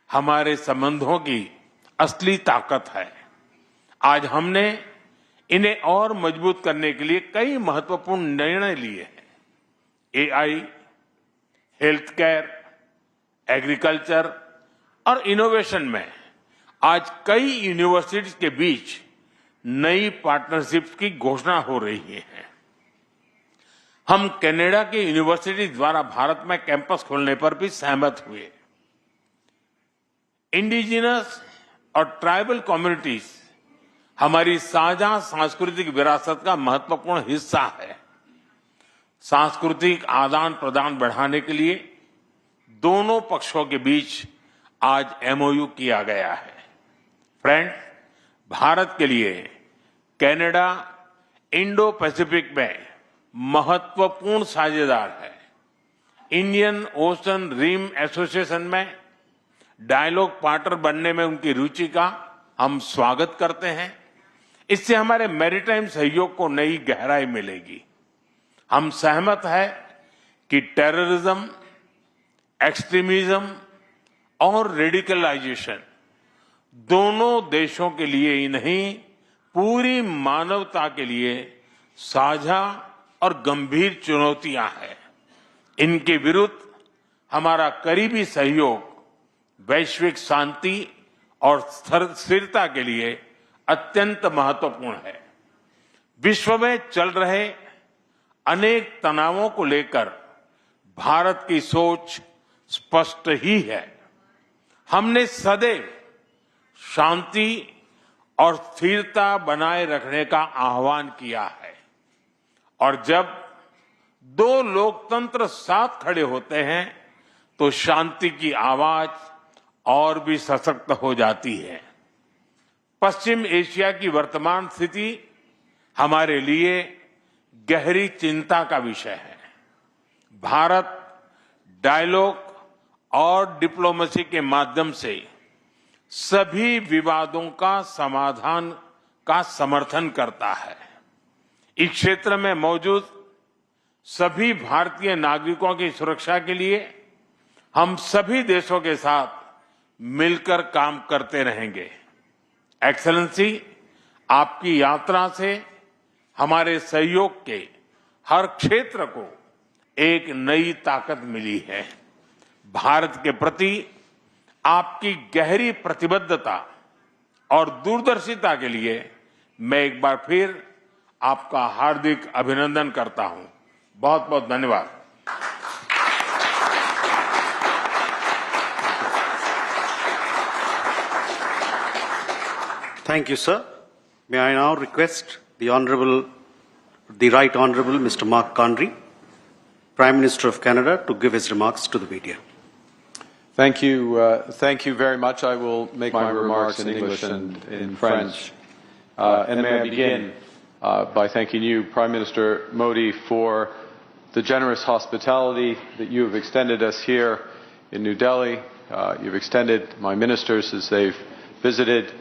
Speaker 23: हमारे संबंधों की असली ताकत है। आज हमने इन्हें और मजबूत करने के लिए कई महत्वपूर्ण निर्णय लिए हैं। एआई, हेल्थ केयर, एग्रीकल्चर और इनोवेशन में आज कई यूनिवर्सिटीज के बीच नई पार्टनरशिप्स की घोषणा हो रही है। हम कनाडा की यूनिवर्सिटी द्वारा भारत में कैंपस खोलने पर भी सहमत हुए। इंडिजिनस और ट्राइबल कम्युनिटीज हमारी साझा सांस्कृतिक विरासत का महत्वपूर्ण हिस्सा है। सांस्कृतिक आदान प्रदान बढ़ाने के लिए दोनों पक्षों के बीच आज एमओयू किया गया है। फ्रेंड्स, भारत के लिए कनाडा इंडो पैसिफिक में महत्वपूर्ण साझेदार है। इंडियन ओशन रिम एसोसिएशन में डायलॉग पार्टनर बनने में उनकी रुचि का हम स्वागत करते हैं। इससे हमारे मैरीटाइम सहयोग को नई गहराई मिलेगी। हम सहमत हैं कि टेररिज्म, एक्सट्रीमिज्म और रेडिकलाइजेशन दोनों देशों के लिए ही नहीं, पूरी मानवता के लिए साझा और गंभीर चुनौतियां हैं। इनके विरुद्ध हमारा करीबी सहयोग वैश्विक शांति और स्थिरता के लिए अत्यंत महत्वपूर्ण है। विश्व में चल रहे अनेक तनावों को लेकर भारत की सोच स्पष्ट ही है। हमने सदैव शांति और स्थिरता बनाए रखने का आह्वान किया है और जब दो लोकतंत्र साथ खड़े होते हैं तो शांति की आवाज और भी सशक्त हो जाती है। पश्चिम एशिया की वर्तमान स्थिति हमारे लिए गहरी चिंता का विषय है। भारत डायलॉग और डिप्लोमेसी के माध्यम से सभी विवादों का समाधान का समर्थन करता है। इस क्षेत्र में मौजूद सभी भारतीय नागरिकों की सुरक्षा के लिए हम सभी देशों के साथ मिलकर काम करते रहेंगे। एक्सेलेंसी, आपकी यात्रा से हमारे सहयोग के हर क्षेत्र को एक नई ताकत मिली है। भारत के प्रति आपकी गहरी प्रतिबद्धता और दूरदर्शिता के लिए मैं एक बार फिर आपका हार्दिक अभिनंदन करता हूं। बहुत बहुत धन्यवाद।
Speaker 1: Thank you, sir. May I now request the Right Honourable Mr. Mark Conry, Prime Minister of Canada, to give his remarks to the media.
Speaker 3: Thank you very much. I will make my remarks in English and in French. And may I begin by thanking you, Prime Minister Modi, for the generous hospitality that you have extended us here in New Delhi. You've extended my ministers as they've visited,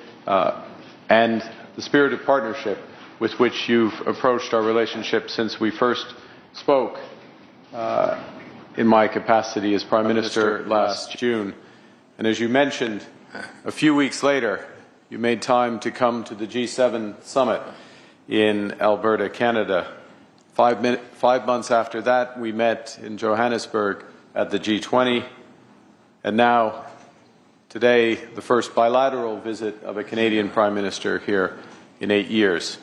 Speaker 3: and the spirit of partnership with which you've approached our relationship since we first spoke in my capacity as Prime Minister last June. And as you mentioned, a few weeks later, you made time to come to the G7 summit in Alberta, Canada. 5 months after that, we met in Johannesburg at the G20. And now, today, the first bilateral visit of a Canadian Prime Minister here in 8 years.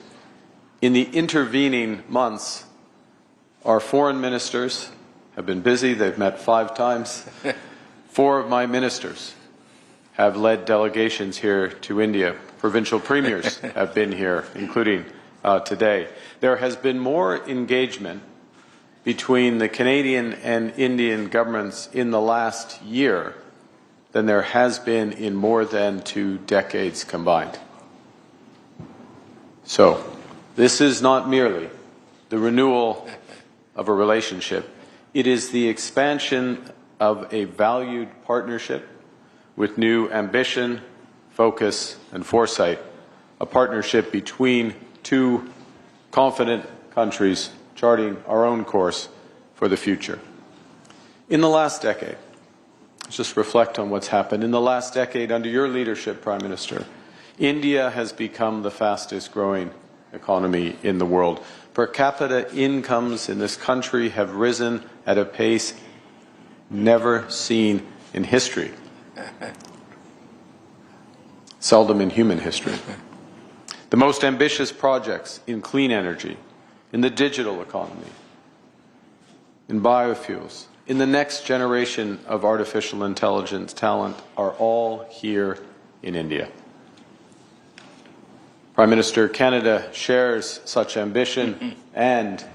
Speaker 3: In the intervening months, our foreign ministers have been busy. They've met 5 times. 4 of my ministers have led delegations here to India. Provincial premiers have been here, including today. There has been more engagement between the Canadian and Indian governments in the last year than there has been in more than 2 decades combined. So, this is not merely the renewal of a relationship. It is the expansion of a valued partnership with new ambition, focus, and foresight, a partnership between 2 confident countries charting our own course for the future. In the last decade, let's just reflect on what's happened. In the last decade, under your leadership, Prime Minister, India has become the fastest growing economy in the world. Per capita incomes in this country have risen at a pace never seen in history, seldom in human history. The most ambitious projects in clean energy, in the digital economy, in biofuels, in the next generation of artificial intelligence talent are all here in India. Prime Minister, Canada shares such ambition and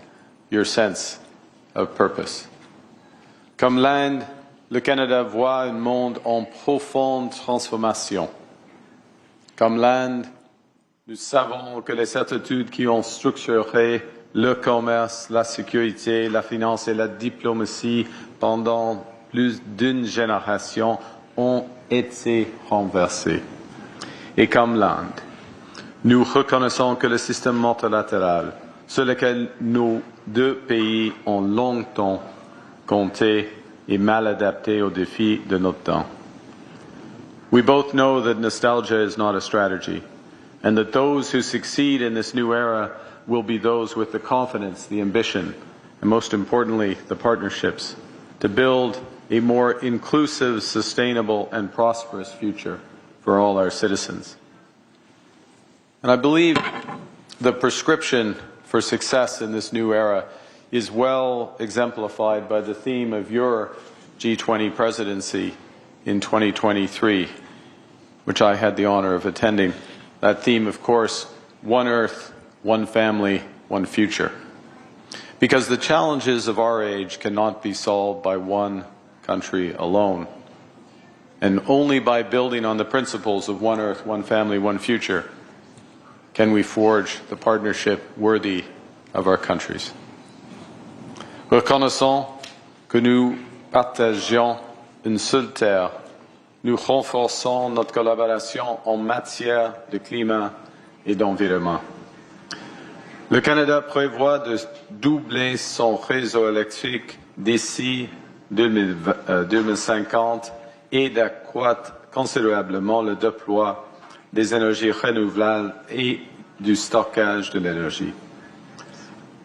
Speaker 3: your sense of purpose. Comme l'Inde, le Canada voit un monde en profonde transformation. Comme l'Inde, nous savons que les certitudes qui ont structuré le commerce, la sécurité, la finance et la diplomatie pendant plus d'une génération ont été renversées. Et comme l'Inde, nous reconnaissons que le système multilatéral sur lequel nos 2 pays ont longtemps compté est mal adapté aux défis de notre temps. We both know that nostalgia is not a strategy, and that those who succeed in this new era will be those with the confidence, the ambition, and most importantly, the partnerships to build a more inclusive, sustainable, and prosperous future for all our citizens. And I believe the prescription for success in this new era is well exemplified by the theme of your G20 presidency in 2023, which I had the honor of attending. That theme, of course, one Earth, one family, one future. Because the challenges of our age cannot be solved by one country alone. And only by building on the principles of one Earth, one family, one future can we forge the partnership worthy of our countries. Reconnaissons que nous partageons une seule terre, nous renforçons notre collaboration en matière de climat et d'environnement. Le Canada prévoit de doubler son réseau électrique d'ici 2050 et d'accroître considérablement le déploiement des énergies renouvelables et du stockage de l'énergie.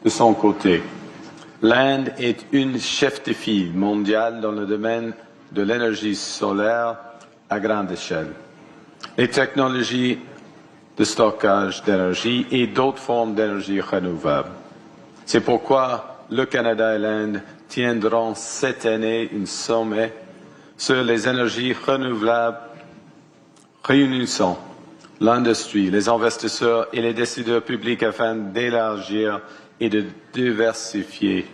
Speaker 3: De son côté, l'Inde est une chef de file mondiale dans le domaine de l'énergie solaire à grande échelle. Les technologies de stockage d'énergie et d'autres formes d'énergie renouvelables. C'est pourquoi le Canada et l'Inde tiendront cette année un sommet sur les énergies renouvelables réunissant l'industrie, les investisseurs et les décideurs publics afin d'élargir et de diversifier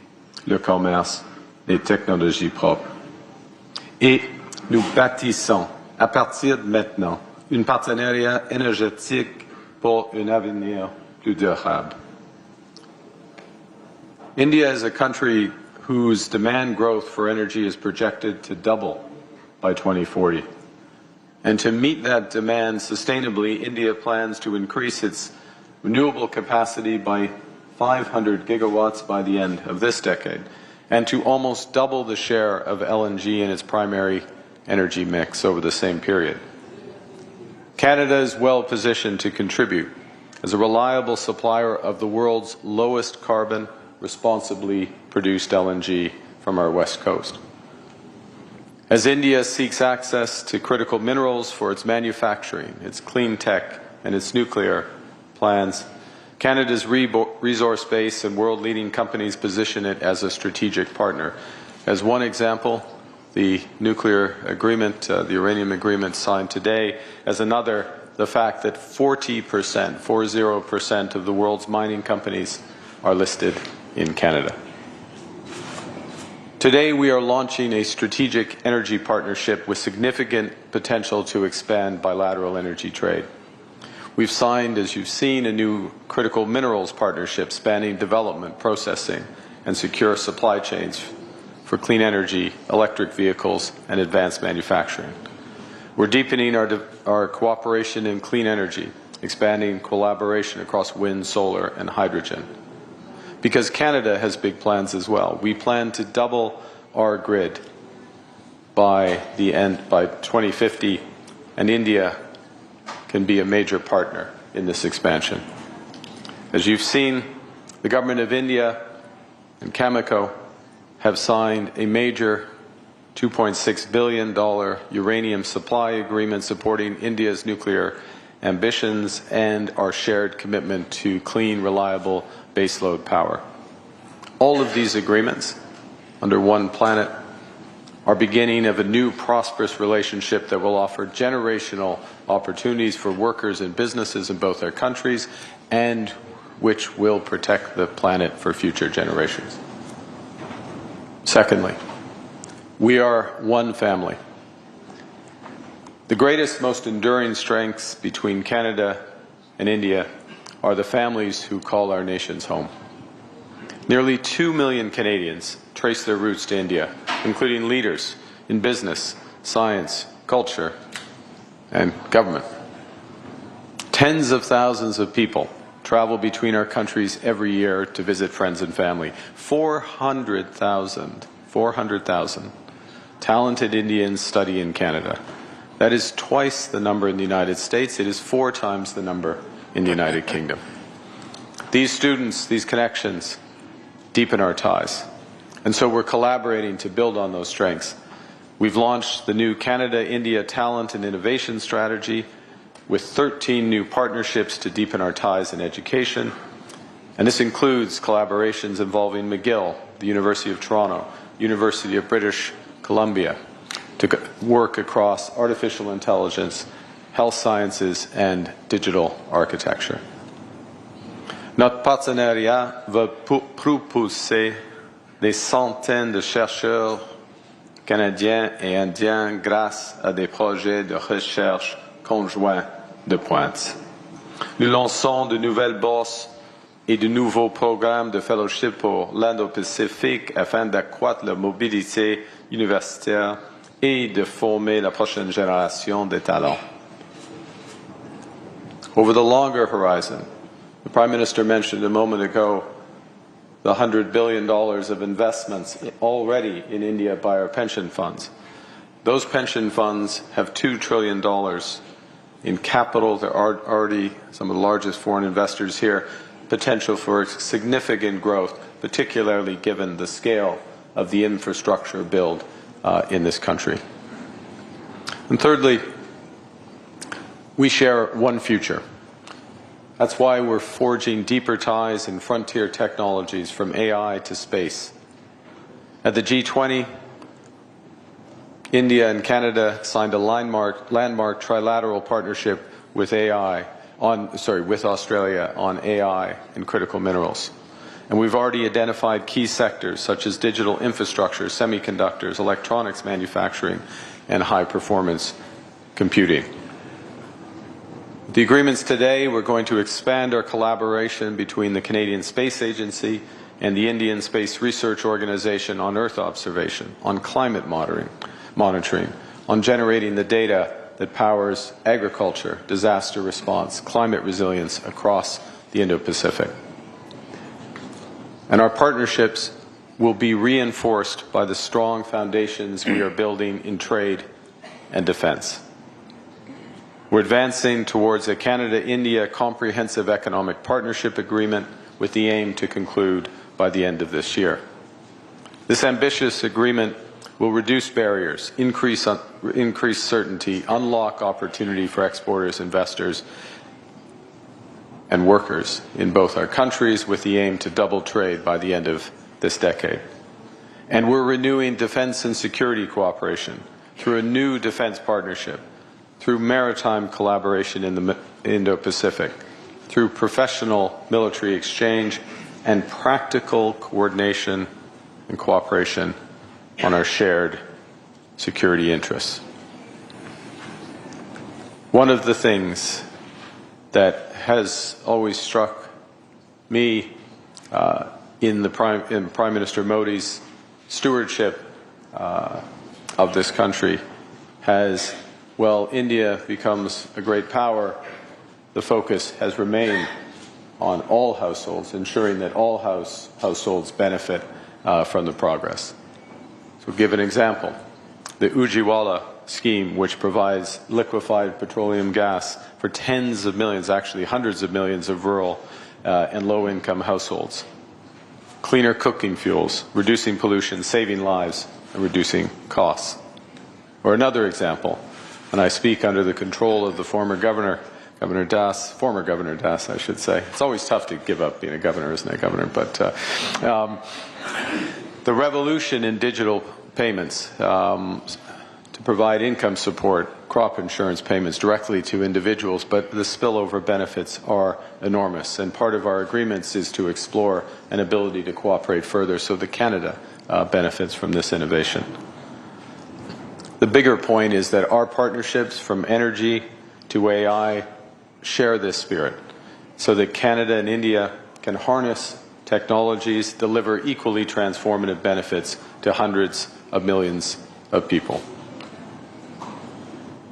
Speaker 3: le commerce des technologies propres. Et nous bâtissons à partir de maintenant un partenariat énergétique pour un avenir plus durable. India is a country whose demand growth for energy is projected to double by 2040. And to meet that demand sustainably, India plans to increase its renewable capacity by 500 gigawatts by the end of this decade, and to almost double the share of LNG in its primary energy mix over the same period. Canada is well positioned to contribute as a reliable supplier of the world's lowest carbon, responsibly produced LNG from our west coast. As India seeks access to critical minerals for its manufacturing, its clean tech, and its nuclear plans, Canada's resource base and world-leading companies position it as a strategic partner. As one example, the nuclear agreement, the uranium agreement signed today, as another, the fact that 40% of the world's mining companies are listed in Canada. Today, we are launching a strategic energy partnership with significant potential to expand bilateral energy trade. We've signed, as you've seen, a new critical minerals partnership spanning development, processing, and secure supply chains for clean energy, electric vehicles, and advanced manufacturing. We're deepening our cooperation in clean energy, expanding collaboration across wind, solar, and hydrogen. Because Canada has big plans as well. We plan to double our grid by 2050, and India can be a major partner in this expansion. As you've seen, the government of India and Cameco have signed a major $2.6 billion uranium supply agreement supporting India's nuclear ambitions and our shared commitment to clean, reliable baseload power. All of these agreements, under one planet, are beginning of a new prosperous relationship that will offer generational opportunities for workers and businesses in both our countries, and which will protect the planet for future generations. Secondly, we are one family. The greatest, most enduring strengths between Canada and India are the families who call our nations home. Nearly 2 million Canadians trace their roots to India, including leaders in business, science, culture, and government. Tens of thousands of people travel between our countries every year to visit friends and family. 400,000 talented Indians study in Canada. That is twice the number in the United States. It is 4 times the number in the United Kingdom. These students, these connections, deepen our ties. And so we're collaborating to build on those strengths. We've launched the new Canada-India Talent and Innovation Strategy with 13 new partnerships to deepen our ties in education. And this includes collaborations involving McGill, the University of Toronto, University of British Columbia, to work across artificial intelligence, health sciences, and digital architecture. Notre partenariat va propulser des centaines de chercheurs canadiens et indiens grâce à des projets de recherche conjoints de pointe. Nous lançons de nouvelles bourses et de nouveaux programmes de fellowship pour l'Indo-Pacifique afin d'accroître la mobilité universitaire et de former la prochaine génération de talents. Over the longer horizon, the Prime Minister mentioned a moment ago the $100 billion of investments already in India by our pension funds. Those pension funds have $2 trillion in capital. There are already some of the largest foreign investors here. Potential for significant growth, particularly given the scale of the infrastructure build in this country. And thirdly, we share one future. That's why we're forging deeper ties in frontier technologies from AI to space. At the G20, India and Canada signed a landmark trilateral partnership with Australia on AI and critical minerals. And we've already identified key sectors such as digital infrastructure, semiconductors, electronics manufacturing, and high-performance computing. The agreements today, we're going to expand our collaboration between the Canadian Space Agency and the Indian Space Research Organization on Earth observation, on climate monitoring, on generating the data that powers agriculture, disaster response, climate resilience across the Indo-Pacific. And our partnerships will be reinforced by the strong foundations we are building in trade and defense. We're advancing towards a Canada-India Comprehensive Economic Partnership Agreement with the aim to conclude by the end of this year. This ambitious agreement will reduce barriers, increase certainty, unlock opportunity for exporters, investors, and workers in both our countries with the aim to double trade by the end of this decade. And we're renewing defense and security cooperation through a new defense partnership, through maritime collaboration in the Indo-Pacific, through professional military exchange and practical coordination and cooperation on our shared security interests. One of the things that has always struck me in Prime Minister Modi's stewardship of this country has, well, India becomes a great power, the focus has remained on all households, ensuring that all households benefit from the progress. So give an example. The Ujjiwala scheme, which provides liquefied petroleum gas for tens of millions, actually hundreds of millions of rural and low-income households. Cleaner cooking fuels, reducing pollution, saving lives, and reducing costs. Or another example, and I speak under the control of the former Governor Das, I should say. It's always tough to give up being a governor, isn't it, Governor? But the revolution in digital payments to provide income support, crop insurance payments directly to individuals, but the spillover benefits are enormous. And part of our agreements is to explore an ability to cooperate further so that Canada benefits from this innovation. The bigger point is that our partnerships from energy to AI share this spirit so that Canada and India can harness technologies, deliver equally transformative benefits to hundreds of millions of people.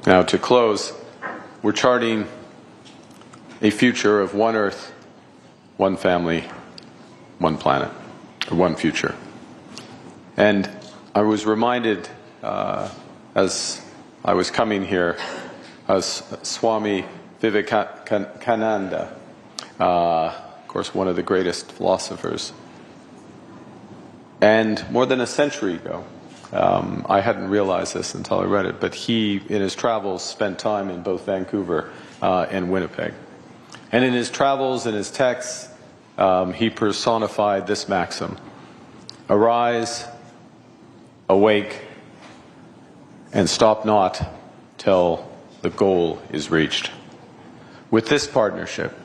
Speaker 3: Now, to close, we're charting a future of one Earth, one family, one planet, or one future. And I was reminded as I was coming here, as Swami Vivekananda, of course, one of the greatest philosophers. And more than a century ago, I hadn't realized this until I read it, but he, in his travels, spent time in both Vancouver and Winnipeg. And in his travels, in his texts, he personified this maxim: arise, awake, and stop not till the goal is reached. With this partnership,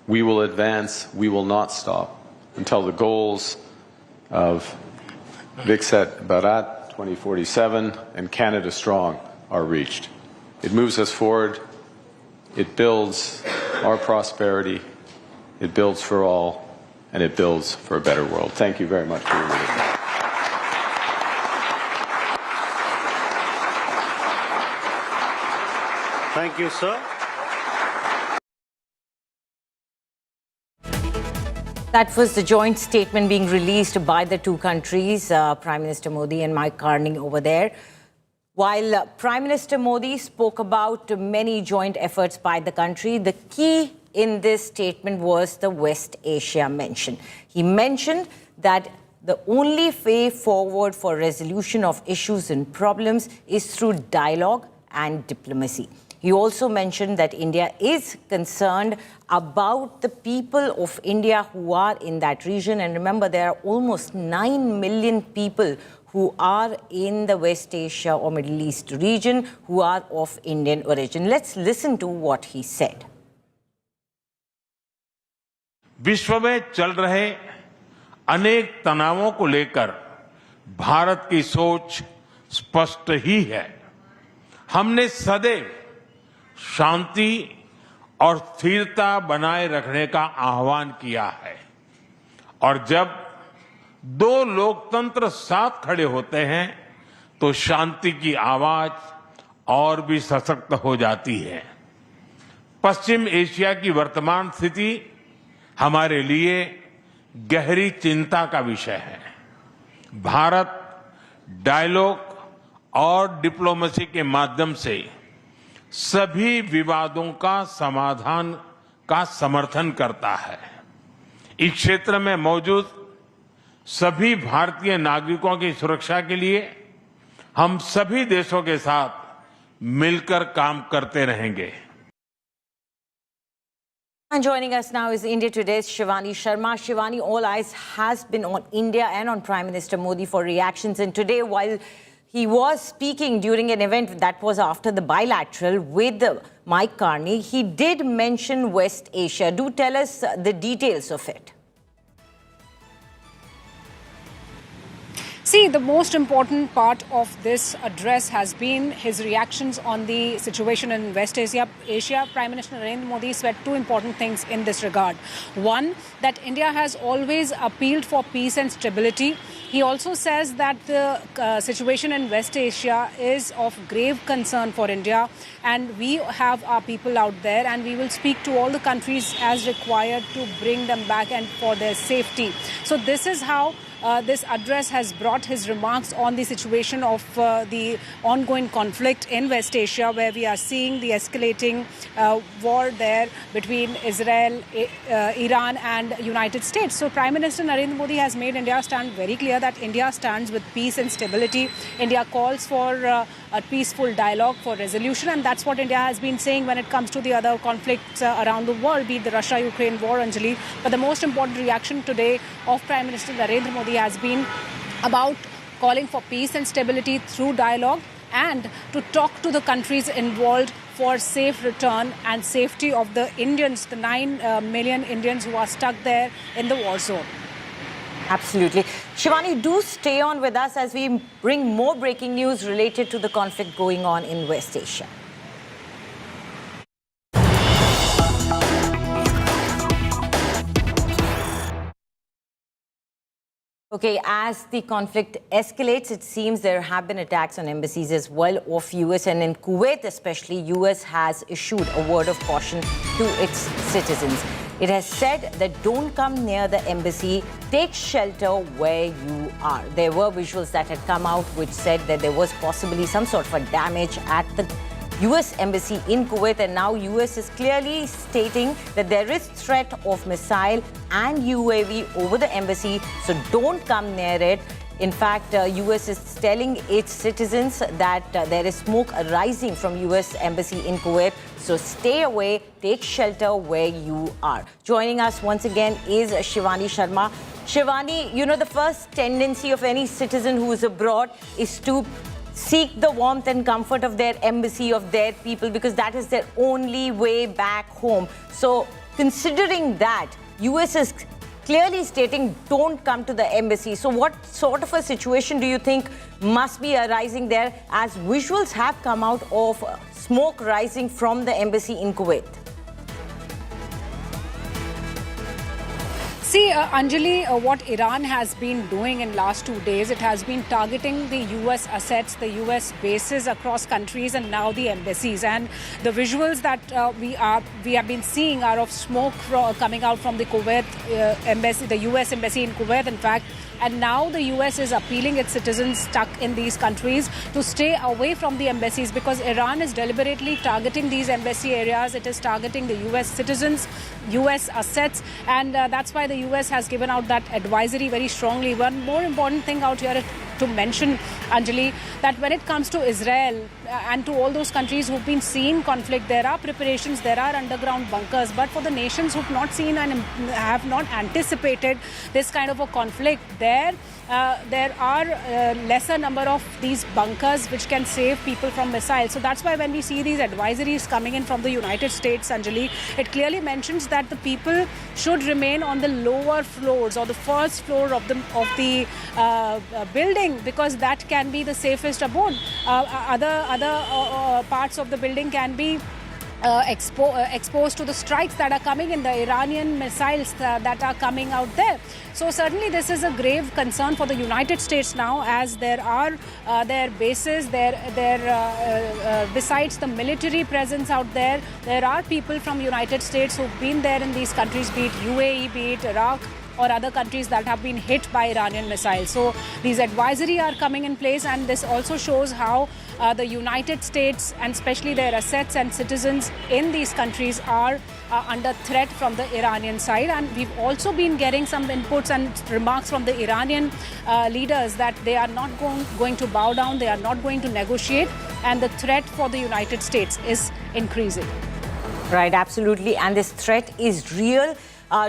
Speaker 3: we will advance, we will not stop until the goals of Viksit Bharat 2047 and Canada Strong are reached. It moves us forward, it builds our prosperity, it builds for all, and it builds for a better world. Thank you very much for your listening.
Speaker 1: Thank you, sir.
Speaker 15: That was the joint statement being released by the two countries, Prime Minister Modi and Mike Carney over there. While Prime Minister Modi spoke about many joint efforts by the country, the key in this statement was the West Asia mention. He mentioned that the only way forward for resolution of issues and problems is through dialogue and diplomacy. He also mentioned that India is concerned about the people of India who are in that region. And remember, there are almost 9 million people who are in the West Asia or Middle East region who are of Indian origin. Let's listen to what he said.
Speaker 23: विश्व में चल रहे अनेक तनावों को लेकर भारत की सोच स्पष्ट ही है। हमने सदैव शांति और स्थिरता बनाए रखने का आह्वान किया है और जब दो लोकतंत्र साथ खड़े होते हैं तो शांति की आवाज और भी सशक्त हो जाती है। पश्चिम एशिया की वर्तमान स्थिति हमारे लिए गहरी चिंता का विषय है। भारत डायलॉग और डिप्लोमेसी के माध्यम से सभी विवादों का समाधान का समर्थन करता है। इस क्षेत्र में मौजूद सभी भारतीय नागरिकों की सुरक्षा के लिए हम सभी देशों के साथ मिलकर काम करते रहेंगे।
Speaker 4: And joining us now is India Today's Shivani Sharma. Shivani, all eyes has been on India and on Prime Minister Modi for reactions. And today, while he was speaking during an event that was after the bilateral with Mike Carney, he did mention West Asia. Do tell us the details of it.
Speaker 9: See, the most important part of this address has been his reactions on the situation in West Asia. Prime Minister Narendra Modi said two important things in this regard. One, that India has always appealed for peace and stability. He also says that the situation in West Asia is of grave concern for India, and we have our people out there, and we will speak to all the countries as required to bring them back and for their safety. So this is how this address has brought his remarks on the situation of the ongoing conflict in West Asia, where we are seeing the escalating war there between Israel, Iran and United States. So Prime Minister Narendra Modi has made India stand very clear that India stands with peace and stability. India calls for a peaceful dialogue for resolution, and that's what India has been saying when it comes to the other conflicts around the world, be it the Russia-Ukraine war, Anjali. But the most important reaction today of Prime Minister Narendra Modi has been about calling for peace and stability through dialogue and to talk to the countries involved for safe return and safety of the Indians, the 9 million Indians who are stuck there in the war zone.
Speaker 4: Absolutely. Shivani, do stay on with us as we bring more breaking news related to the conflict going on in West Asia. Okay, as the conflict escalates, it seems there have been attacks on embassies as well of US, and in Kuwait especially, US has issued a word of caution to its citizens. It has said that don't come near the embassy, take shelter where you are. There were visuals that had come out which said that there was possibly some sort of a damage at the US embassy in Kuwait, and now US is clearly stating that there is threat of missile and UAV over the embassy, so don't come near it. In fact, US is telling its citizens that there is smoke arising from US embassy in Kuwait, so stay away, take shelter where you are. Joining us once again is Shivani Sharma. Shivani, you know, the first tendency of any citizen who is abroad is to seek the warmth and comfort of their embassy, of their people, because that is their only way back home. So considering that, US is clearly stating don't come to the embassy. So what sort of a situation do you think must be arising there, as visuals have come out of smoke rising from the embassy in Kuwait?
Speaker 9: See, Anjali, what Iran has been doing in last 2 days, it has been targeting the US assets, the US bases across countries, and now the embassies. And the visuals that we have been seeing are of smoke coming out from the Kuwait embassy, the US embassy in Kuwait, in fact. And now the US is appealing its citizens stuck in these countries to stay away from the embassies, because Iran is deliberately targeting these embassy areas. It is targeting the US citizens, US assets, and that's why the US has given out that advisory very strongly. One more important thing out here to mention, Anjali, that when it comes to Israel and to all those countries who've been seeing conflict, there are preparations, there are underground bunkers, but for the nations who've not seen and have not anticipated this kind of a conflict, there are lesser number of these bunkers which can save people from missiles. So that's why when we see these advisories coming in from the United States, Anjali, it clearly mentions that the people should remain on the lower floors or the first floor of the building, because that can be the safest abode. Other parts of the building can be exposed to the strikes that are coming in, the Iranian missiles that are coming out there. So certainly this is a grave concern for the United States now, as there are their bases, besides the military presence out there, there are people from United States who've been there in these countries, be it UAE, be it Iraq, or other countries that have been hit by Iranian missiles. So these advisory are coming in place, and this also shows how the United States, and especially their assets and citizens in these countries, are under threat from the Iranian side. And we've also been getting some inputs and remarks from the Iranian leaders that they are not going to bow down, they are not going to negotiate, and the threat for the United States is increasing.
Speaker 4: Right, absolutely. And this threat is real.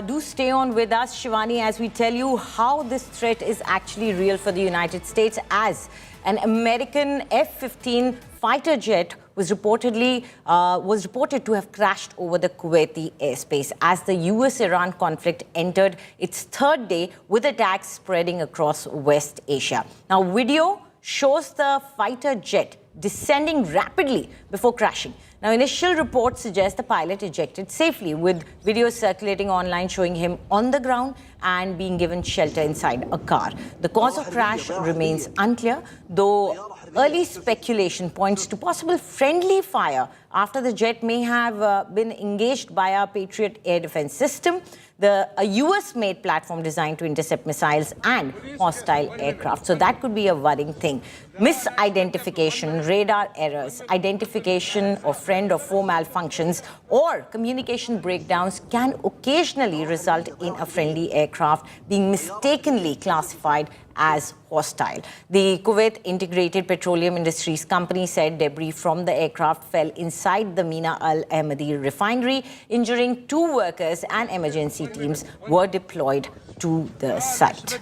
Speaker 4: Do stay on with us, Shivani, as we tell you how this threat is actually real for the United States, as an American F-15 fighter jet was reported to have crashed over the Kuwaiti airspace as the US-Iran conflict entered its third day with attacks spreading across West Asia. Now, video shows the fighter jet descending rapidly before crashing. Now, initial reports suggest the pilot ejected safely, with videos circulating online showing him on the ground and being given shelter inside a car. The cause of crash remains unclear, though early speculation points to possible friendly fire after the jet may have been engaged by our Patriot air defense system, a US-made platform designed to intercept missiles and hostile aircraft. So that could be a worrying thing. Misidentification, radar errors, identification of friend or foe malfunctions, or communication breakdowns can occasionally result in a friendly aircraft being mistakenly classified as hostile. The Kuwait Integrated Petroleum Industries Company said debris from the aircraft fell inside the Mina Al Ahmadi refinery, injuring 2 workers, and emergency teams were deployed to the site.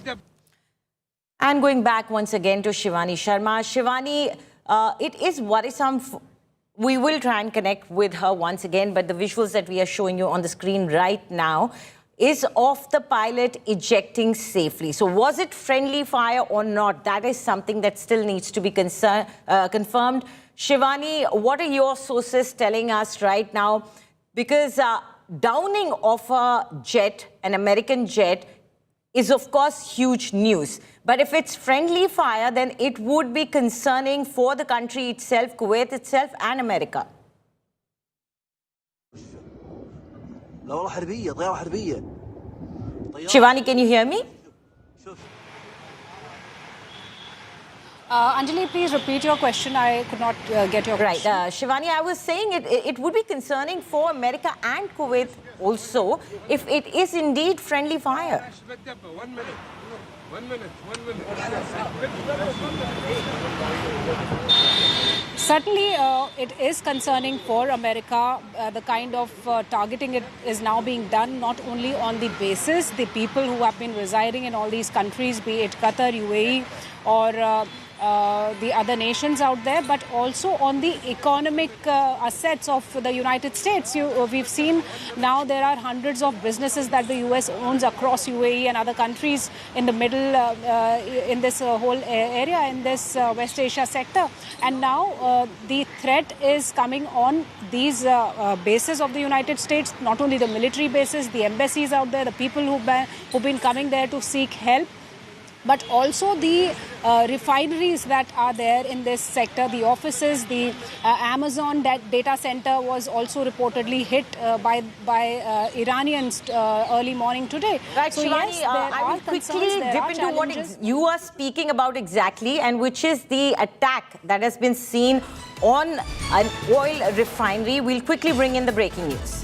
Speaker 4: And going back once again to Shivani Sharma. Shivani, it is worrisome. We will try and connect with her once again, but the visuals that we are showing you on the screen right now is of the pilot ejecting safely. So was it friendly fire or not? That is something that still needs to be confirmed. Shivani, what are your sources telling us right now? Because downing of a jet, an American jet, is of course huge news. But if it's friendly fire, then it would be concerning for the country itself, Kuwait itself, and America. Shivani, can you hear me?
Speaker 9: Anjali, please repeat your question. I could not get your question.
Speaker 4: Right. Shivani, I was saying it would be concerning for America and Kuwait also if it is indeed friendly fire.
Speaker 10: 1 minute.
Speaker 9: Certainly, it is concerning for America. The kind of targeting it is now being done not only on the basis, the people who have been residing in all these countries, be it Qatar, UAE, or the other nations out there, but also on the economic assets of the United States. We've seen now there are hundreds of businesses that the US owns across UAE and other countries in the middle, in this whole area, in this West Asia sector. And now the threat is coming on these bases of the United States, not only the military bases, the embassies out there, the people who've been coming there to seek help, but also the refineries that are there in this sector, the offices, the Amazon data center was also reportedly hit by Iranians early morning today.
Speaker 4: Right,
Speaker 9: so
Speaker 4: Shivani,
Speaker 9: yes,
Speaker 4: I will quickly dip into what you are speaking about exactly, and which is the attack that has been seen on an oil refinery. We'll quickly bring in the breaking news.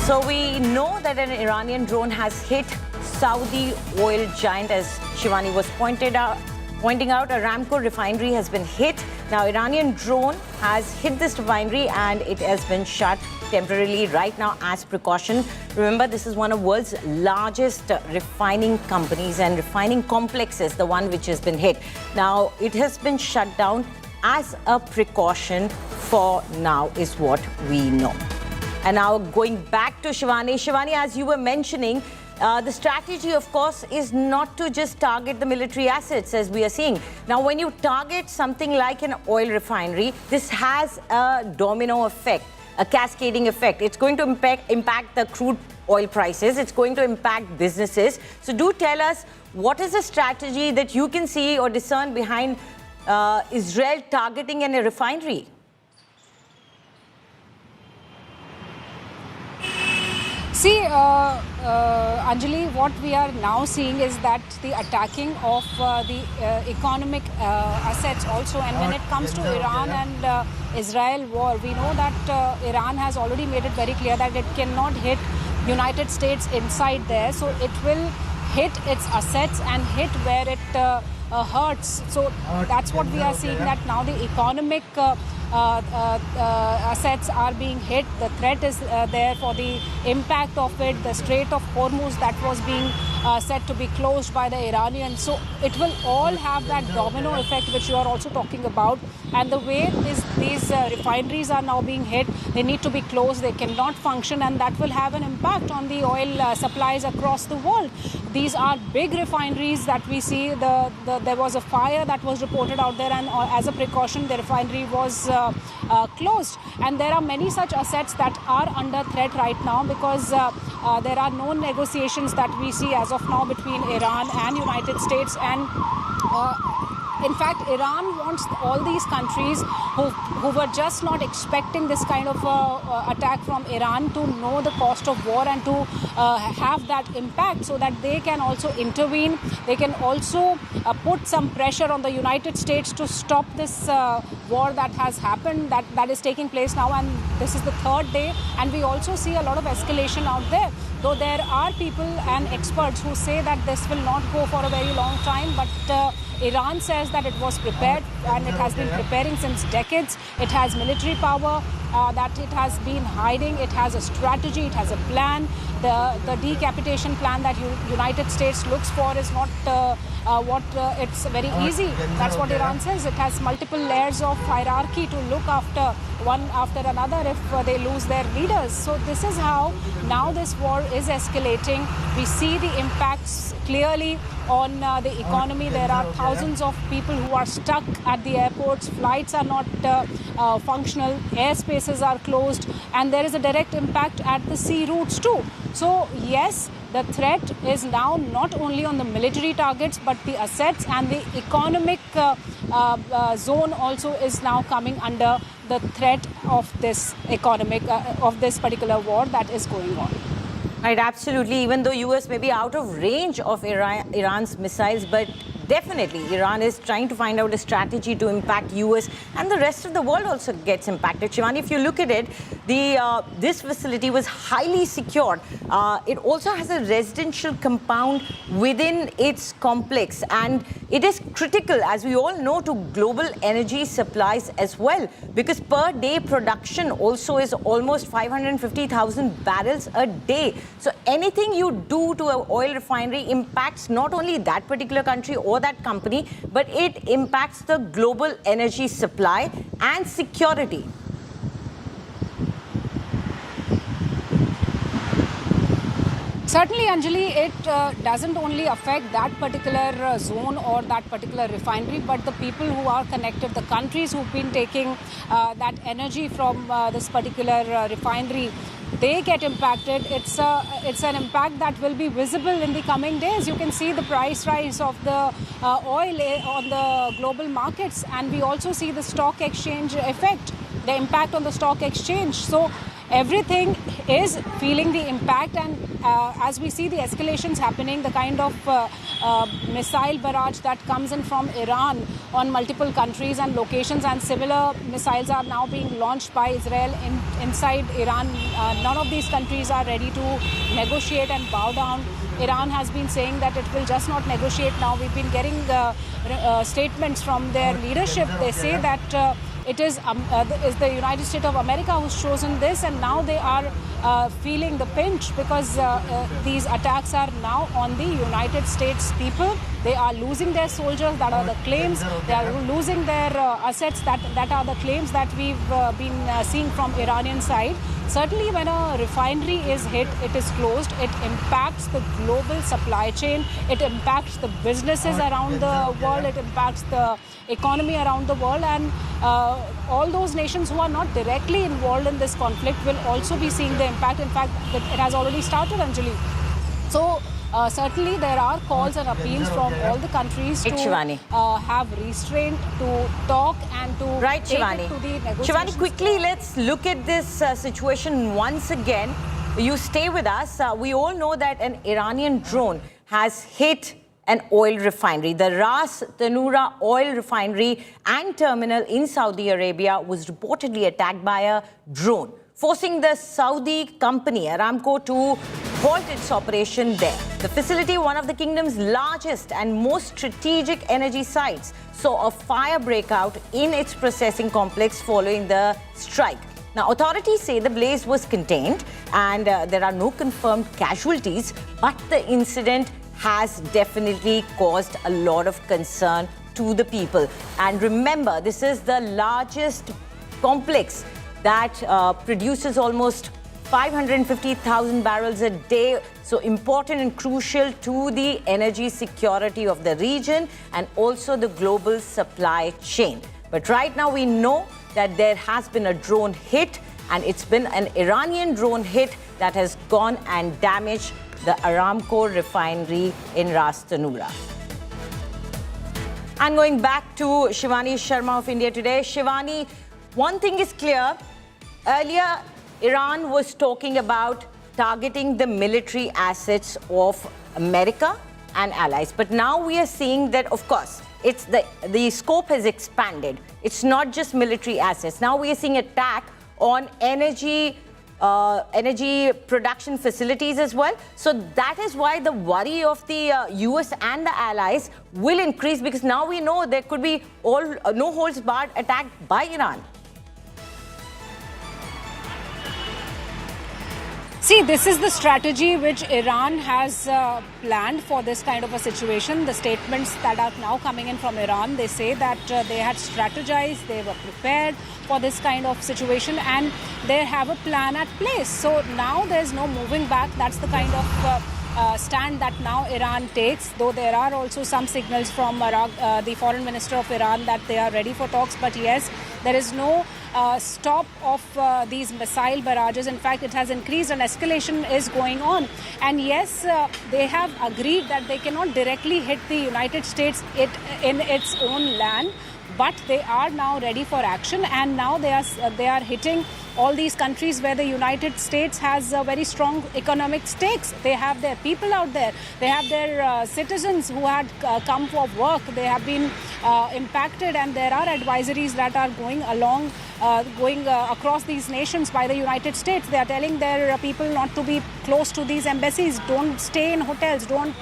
Speaker 4: So we know that an Iranian drone has hit Saudi oil giant, as Shivani was pointing out, Aramco refinery has been hit. Now, Iranian drone has hit this refinery and it has been shut temporarily right now as precaution. Remember, this is one of the world's largest refining companies and refining complexes, the one which has been hit. Now, it has been shut down as a precaution for now, is what we know. And now going back to Shivani. Shivani, as you were mentioning, the strategy, of course, is not to just target the military assets, as we are seeing. Now, when you target something like an oil refinery, this has a domino effect, a cascading effect. It's going to impact the crude oil prices. It's going to impact businesses. So do tell us, what is the strategy that you can see or discern behind Israel targeting a refinery?
Speaker 9: See, Anjali, what we are now seeing is that the attacking of the economic assets also. And when it comes to Iran and Israel war, we know that Iran has already made it very clear that it cannot hit United States inside there. So it will hit its assets and hit where it hurts. So that's what we are seeing, that now the economic assets are being hit. The threat is there for the impact of it. The Strait of Hormuz that was being said to be closed by the Iranians. So it will all have that domino effect which you are also talking about. And the way these refineries are now being hit, they need to be closed, they cannot function, and that will have an impact on the oil supplies across the world. These are big refineries that we see. There was a fire that was reported out there, and as a precaution, the refinery was closed. And there are many such assets that are under threat right now because there are no negotiations that we see as of now between Iran and United States. And in fact, Iran wants all these countries who were just not expecting this kind of attack from Iran to know the cost of war and to have that impact so that they can also intervene. They can also put some pressure on the United States to stop this war that has happened, that is taking place now. And this is the third day. And we also see a lot of escalation out there. Though there are people and experts who say that this will not go for a very long time, but Iran says that it was prepared and it has been preparing since decades. It has military power that it has been hiding. It has a strategy. It has a plan. The decapitation plan that United States looks for is not it's very easy. That's what Iran says. It has multiple layers of hierarchy to look after one after another if they lose their leaders. So this is how now this war is escalating. We see the impacts clearly on the economy. There are thousands of people who are stuck at the airports. Flights are not functional. Airspaces are closed. And there is a direct impact at the sea routes too. So yes, the threat is now not only on the military targets, but the assets and the economic zone also is now coming under the threat of this of this particular war that is going on.
Speaker 4: Right, absolutely. Even though US may be out of range of Iran's missiles, but definitely Iran is trying to find out a strategy to impact US, and the rest of the world also gets impacted. Shivani, if you look at it, this facility was highly secured. It also has a residential compound within its complex, and it is critical, as we all know, to global energy supplies as well, because per day production also is almost 550,000 barrels a day. So anything you do to an oil refinery impacts not only that particular country or that company, but it impacts the global energy supply and security.
Speaker 9: Certainly, Anjali, it doesn't only affect that particular zone or that particular refinery, but the people who are connected, the countries who've been taking that energy from this particular refinery, they get impacted. It's an impact that will be visible in the coming days. You can see the price rise of the oil on the global markets, and we also see the stock exchange effect, the impact on the stock exchange. So everything is feeling the impact, and as we see the escalations happening, the kind of missile barrage that comes in from Iran on multiple countries and locations, and similar missiles are now being launched by Israel inside Iran. None of these countries are ready to negotiate and bow down. Iran has been saying that it will just not negotiate now. We've been getting statements from their leadership. They say that it is the United States of America who's chosen this, and now they are feeling the pinch because these attacks are now on the United States people. They are losing their soldiers, that are the claims. They are losing their assets, that are the claims that we've been seeing from Iranian side. Certainly when a refinery is hit, it is closed, it impacts the global supply chain, it impacts the businesses around the world, it impacts the economy around the world, and all those nations who are not directly involved in this conflict will also be seeing the impact. In fact, it has already started, Anjali. So certainly there are calls and appeals from all the countries to have restraint, to talk and to take it to the negotiations.
Speaker 4: Shivani, quickly let's look at this situation once again. You stay with us. We all know that an Iranian drone has hit an oil refinery. The Ras Tanura oil refinery and terminal in Saudi Arabia was reportedly attacked by a drone, forcing the Saudi company Aramco to halt its operation there. The facility, one of the kingdom's largest and most strategic energy sites, saw a fire break out in its processing complex following the strike. Now, authorities say the blaze was contained and there are no confirmed casualties, but the incident has definitely caused a lot of concern to the people. And remember, this is the largest complex that produces almost 550,000 barrels a day. So important and crucial to the energy security of the region and also the global supply chain. But right now we know that there has been a drone hit, and it's been an Iranian drone hit that has gone and damaged the Aramco refinery in Ras Tanura. And going back to Shivani Sharma of India Today. Shivani, one thing is clear. Earlier, Iran was talking about targeting the military assets of America and allies. But now we are seeing that, of course, it's the scope has expanded. It's not just military assets. Now we are seeing attack on energy production facilities as well. So that is why the worry of the US and the allies will increase, because now we know there could be no holds barred attack by Iran.
Speaker 9: See, this is the strategy which Iran has planned for this kind of a situation. The statements that are now coming in from Iran, they say that they had strategized, they were prepared for this kind of situation, and they have a plan at place. So now there's no moving back. That's the kind of stand that now Iran takes, though there are also some signals from the foreign minister of Iran that they are ready for talks. But yes, there is no stop of these missile barrages. In fact, it has increased and escalation is going on. And yes, they have agreed that they cannot directly hit the United States in its own land, but they are now ready for action, and now they are hitting all these countries where the United States has very strong economic stakes. They have their people out there. They have their citizens who had come for work. They have been impacted, and there are advisories that are going across these nations by the United States. They are telling their people not to be close to these embassies. Don't stay in hotels. Don't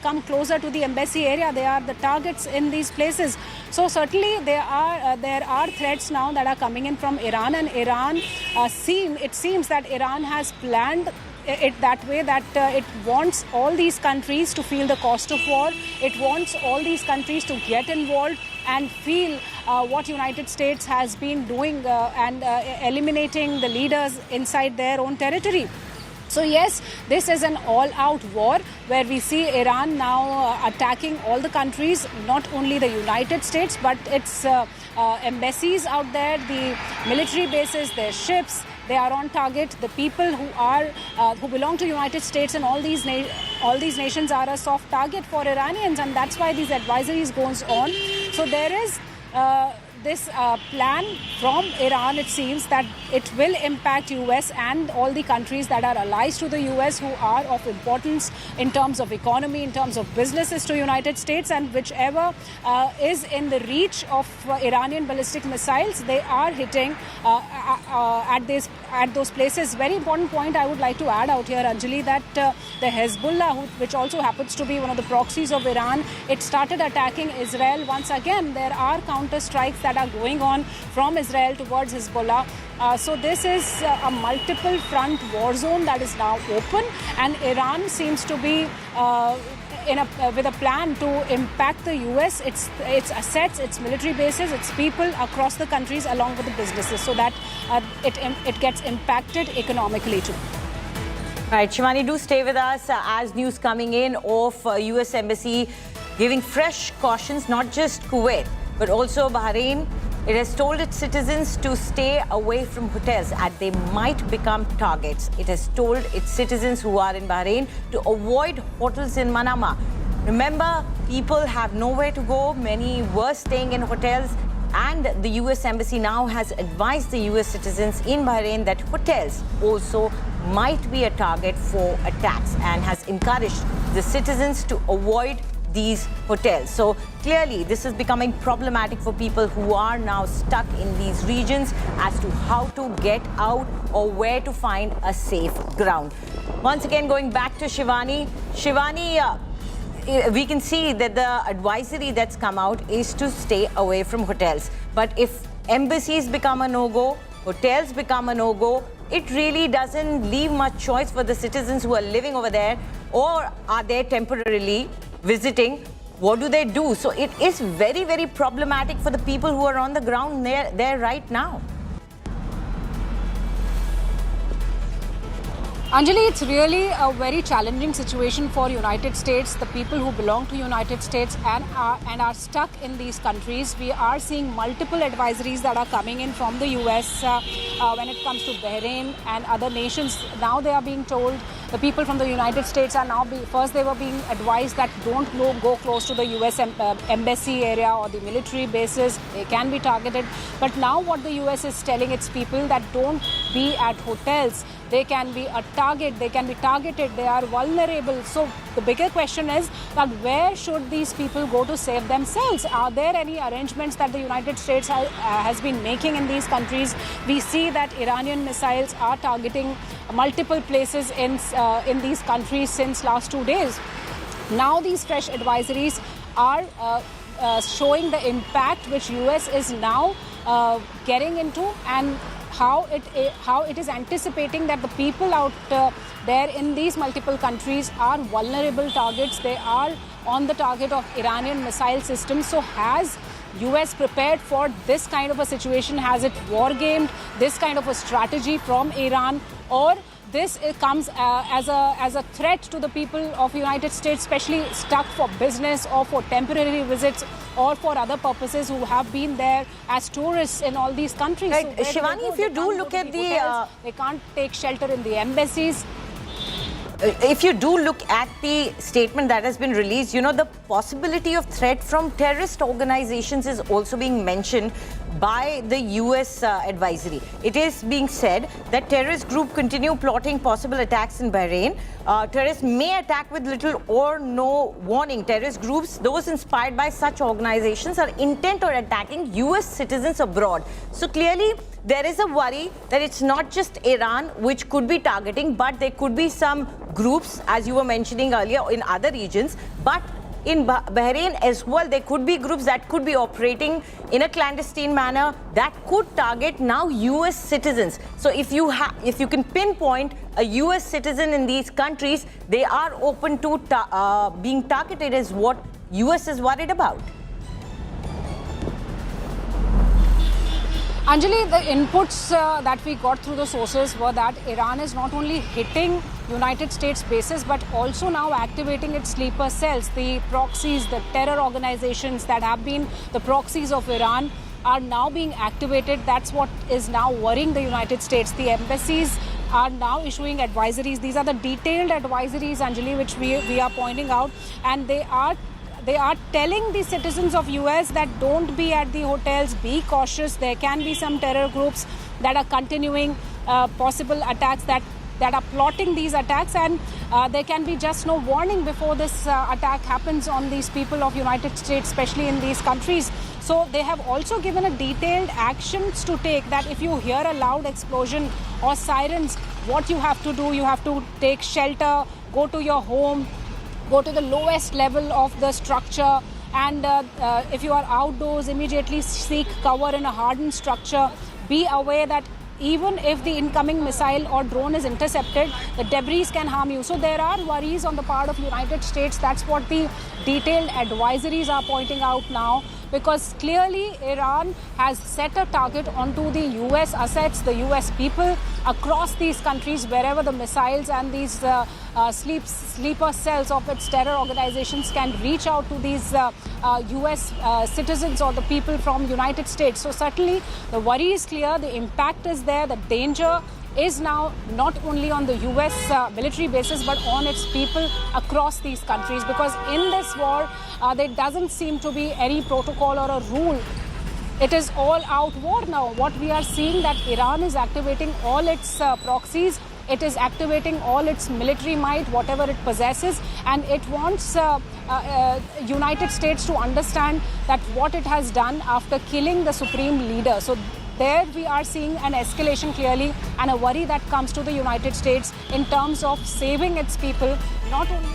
Speaker 9: come closer to the embassy area. They are the targets in these places. So certainly there are threats now that are coming in from Iran, and Iran it seems that Iran has planned it that way, that it wants all these countries to feel the cost of war. It wants all these countries to get involved and feel what United States has been doing and eliminating the leaders inside their own territory. So yes, this is an all-out war where we see Iran now attacking all the countries, not only the United States, but its embassies out there, the military bases, their ships. They are on target. The people who belong to United States and all these nations are a soft target for Iranians, and that's why these advisories goes on. So there is this plan from Iran, it seems, that it will impact US and all the countries that are allies to the US, who are of importance in terms of economy, in terms of businesses to United States, and whichever is in the reach of Iranian ballistic missiles, they are hitting at those places. Very important point I would like to add out here, Anjali, that the Hezbollah, which also happens to be one of the proxies of Iran, it started attacking Israel once again. There are counter strikes that are going on from Israel towards Hezbollah. So this is a multiple front war zone that is now open, and Iran seems to be with a plan to impact the US, its assets, its military bases, its people across the countries, along with the businesses, so that it gets impacted economically too.
Speaker 4: Right, Shivani, do stay with us as news coming in of US Embassy giving fresh cautions, not just Kuwait, but also Bahrain. It has told its citizens to stay away from hotels as they might become targets. It has told its citizens who are in Bahrain to avoid hotels in Manama. Remember, people have nowhere to go. Many were staying in hotels, and the US Embassy now has advised the US citizens in Bahrain that hotels also might be a target for attacks, and has encouraged the citizens to avoid these hotels. So clearly this is becoming problematic for people who are now stuck in these regions as to how to get out or where to find a safe ground. Once again, going back to Shivani. Shivani, we can see that the advisory that's come out is to stay away from hotels. But if embassies become a no-go, hotels become a no-go, it really doesn't leave much choice for the citizens who are living over there or are there temporarily visiting. What do they do? So it is very, very problematic for the people who are on the ground there right now.
Speaker 9: Anjali, it's really a very challenging situation for United States, the people who belong to United States and are stuck in these countries. We are seeing multiple advisories that are coming in from the US when it comes to Bahrain and other nations. Now they are being told, the people from the United States are now first they were being advised that don't go close to the US embassy area or the military bases. They can be targeted. But now what the US is telling its people that don't be at hotels. They can be a target, they can be targeted, they are vulnerable. So the bigger question is that where should these people go to save themselves? Are there any arrangements that the United States has been making in these countries? We see that Iranian missiles are targeting multiple places in these countries since last 2 days. Now these fresh advisories are showing the impact which US is now getting into and how it is anticipating that the people out there in these multiple countries are vulnerable targets. They are on the target of Iranian missile systems. So has US prepared for this kind of a situation? Has it war-gamed this kind of a strategy from Iran? Or this comes as a threat to the people of the United States, especially stuck for business or for temporary visits or for other purposes who have been there as tourists in all these countries.
Speaker 4: Right.
Speaker 9: So
Speaker 4: Shivani, if you do look at the...
Speaker 9: hotels, they can't take shelter in the embassies.
Speaker 4: If you do look at the statement that has been released, you know, the possibility of threat from terrorist organizations is also being mentioned by the US advisory. It is being said that terrorist group continue plotting possible attacks in Bahrain. Terrorists may attack with little or no warning. Terrorist groups, those inspired by such organizations, are intent on attacking US citizens abroad. So clearly, there is a worry that it's not just Iran which could be targeting, but there could be some groups, as you were mentioning earlier, in other regions. But in Bahrain as well, there could be groups that could be operating in a clandestine manner that could target now US citizens. So if you can pinpoint a US citizen in these countries, they are open to being targeted, is what US is worried about.
Speaker 9: Anjali, the inputs that we got through the sources were that Iran is not only hitting United States bases, but also now activating its sleeper cells. The proxies, the terror organizations that have been the proxies of Iran are now being activated. That's what is now worrying the United States. The embassies are now issuing advisories. These are the detailed advisories, Anjali, which we are pointing out. And they are telling the citizens of US that don't be at the hotels, be cautious. There can be some terror groups that are continuing possible attacks that are plotting these attacks, and there can be just no warning before this attack happens on these people of United States, especially in these countries. So they have also given a detailed actions to take, that if you hear a loud explosion or sirens, what you have to do, you have to take shelter, go to your home, go to the lowest level of the structure, and if you are outdoors, immediately seek cover in a hardened structure. Be aware that even if the incoming missile or drone is intercepted, the debris can harm you. So there are worries on the part of United States. That's what the detailed advisories are pointing out now, because clearly Iran has set a target onto the US assets, the US people across these countries, wherever the missiles and these sleeper cells of its terror organizations can reach out to these US citizens or the people from United States. So certainly the worry is clear, the impact is there, the danger is now not only on the US military bases, but on its people across these countries, because in this war there doesn't seem to be any protocol or a rule. It is all-out war now. What we are seeing, that Iran is activating all its proxies, it is activating all its military might, whatever it possesses, and it wants United States to understand that what it has done after killing the supreme leader. So there we are seeing an escalation clearly and a worry that comes to the United States in terms of saving its people, not only.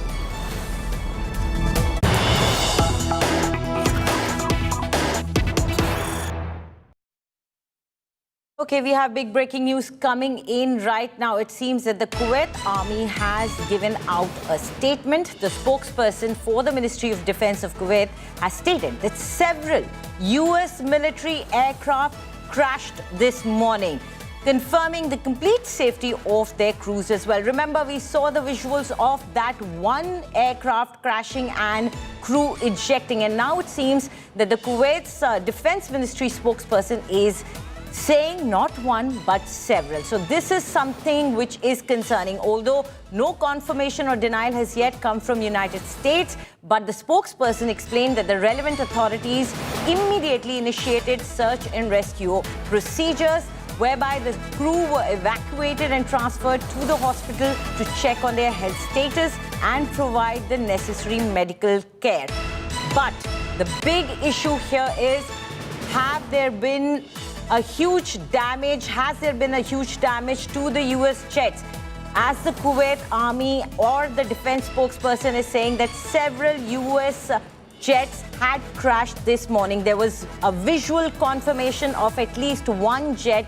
Speaker 4: Okay, we have big breaking news coming in right now. It seems that the Kuwait Army has given out a statement. The spokesperson for the Ministry of Defense of Kuwait has stated that several U.S. military aircraft crashed this morning, confirming the complete safety of their crews as well. Remember, we saw the visuals of that one aircraft crashing and crew ejecting. And now it seems that the Kuwait's Defense Ministry spokesperson is saying not one but several. So this is something which is concerning, although no confirmation or denial has yet come from United States. But the spokesperson explained that the relevant authorities immediately initiated search and rescue procedures, whereby the crew were evacuated and transferred to the hospital to check on their health status and provide the necessary medical care. But the big issue here is, has there been a huge damage to the US jets? As the Kuwait Army or the defense spokesperson is saying that several US jets had crashed this morning. There was a visual confirmation of at least one jet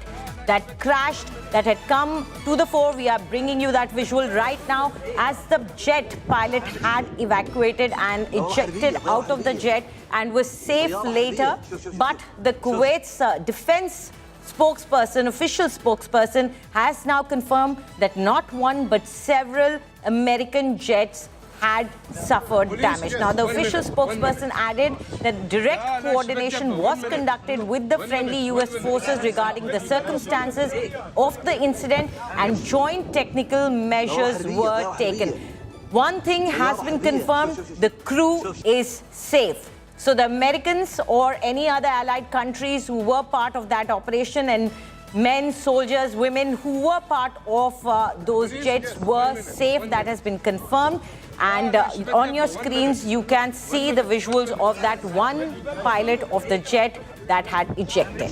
Speaker 4: that crashed, that had come to the fore. We are bringing you that visual right now as the jet pilot had evacuated and ejected out of the jet and was safe later. But the Kuwait's defense spokesperson, official spokesperson, has now confirmed that not one but several American jets had suffered damage. Now, the official spokesperson added that direct coordination was conducted with the friendly US forces regarding the circumstances of the incident and joint technical measures were taken. One thing has been confirmed: the crew is safe. So the Americans or any other allied countries who were part of that operation, and men, soldiers, women who were part of those jets, were safe. That has been confirmed. And on your screens, you can see the visuals of that one pilot of the jet that had ejected.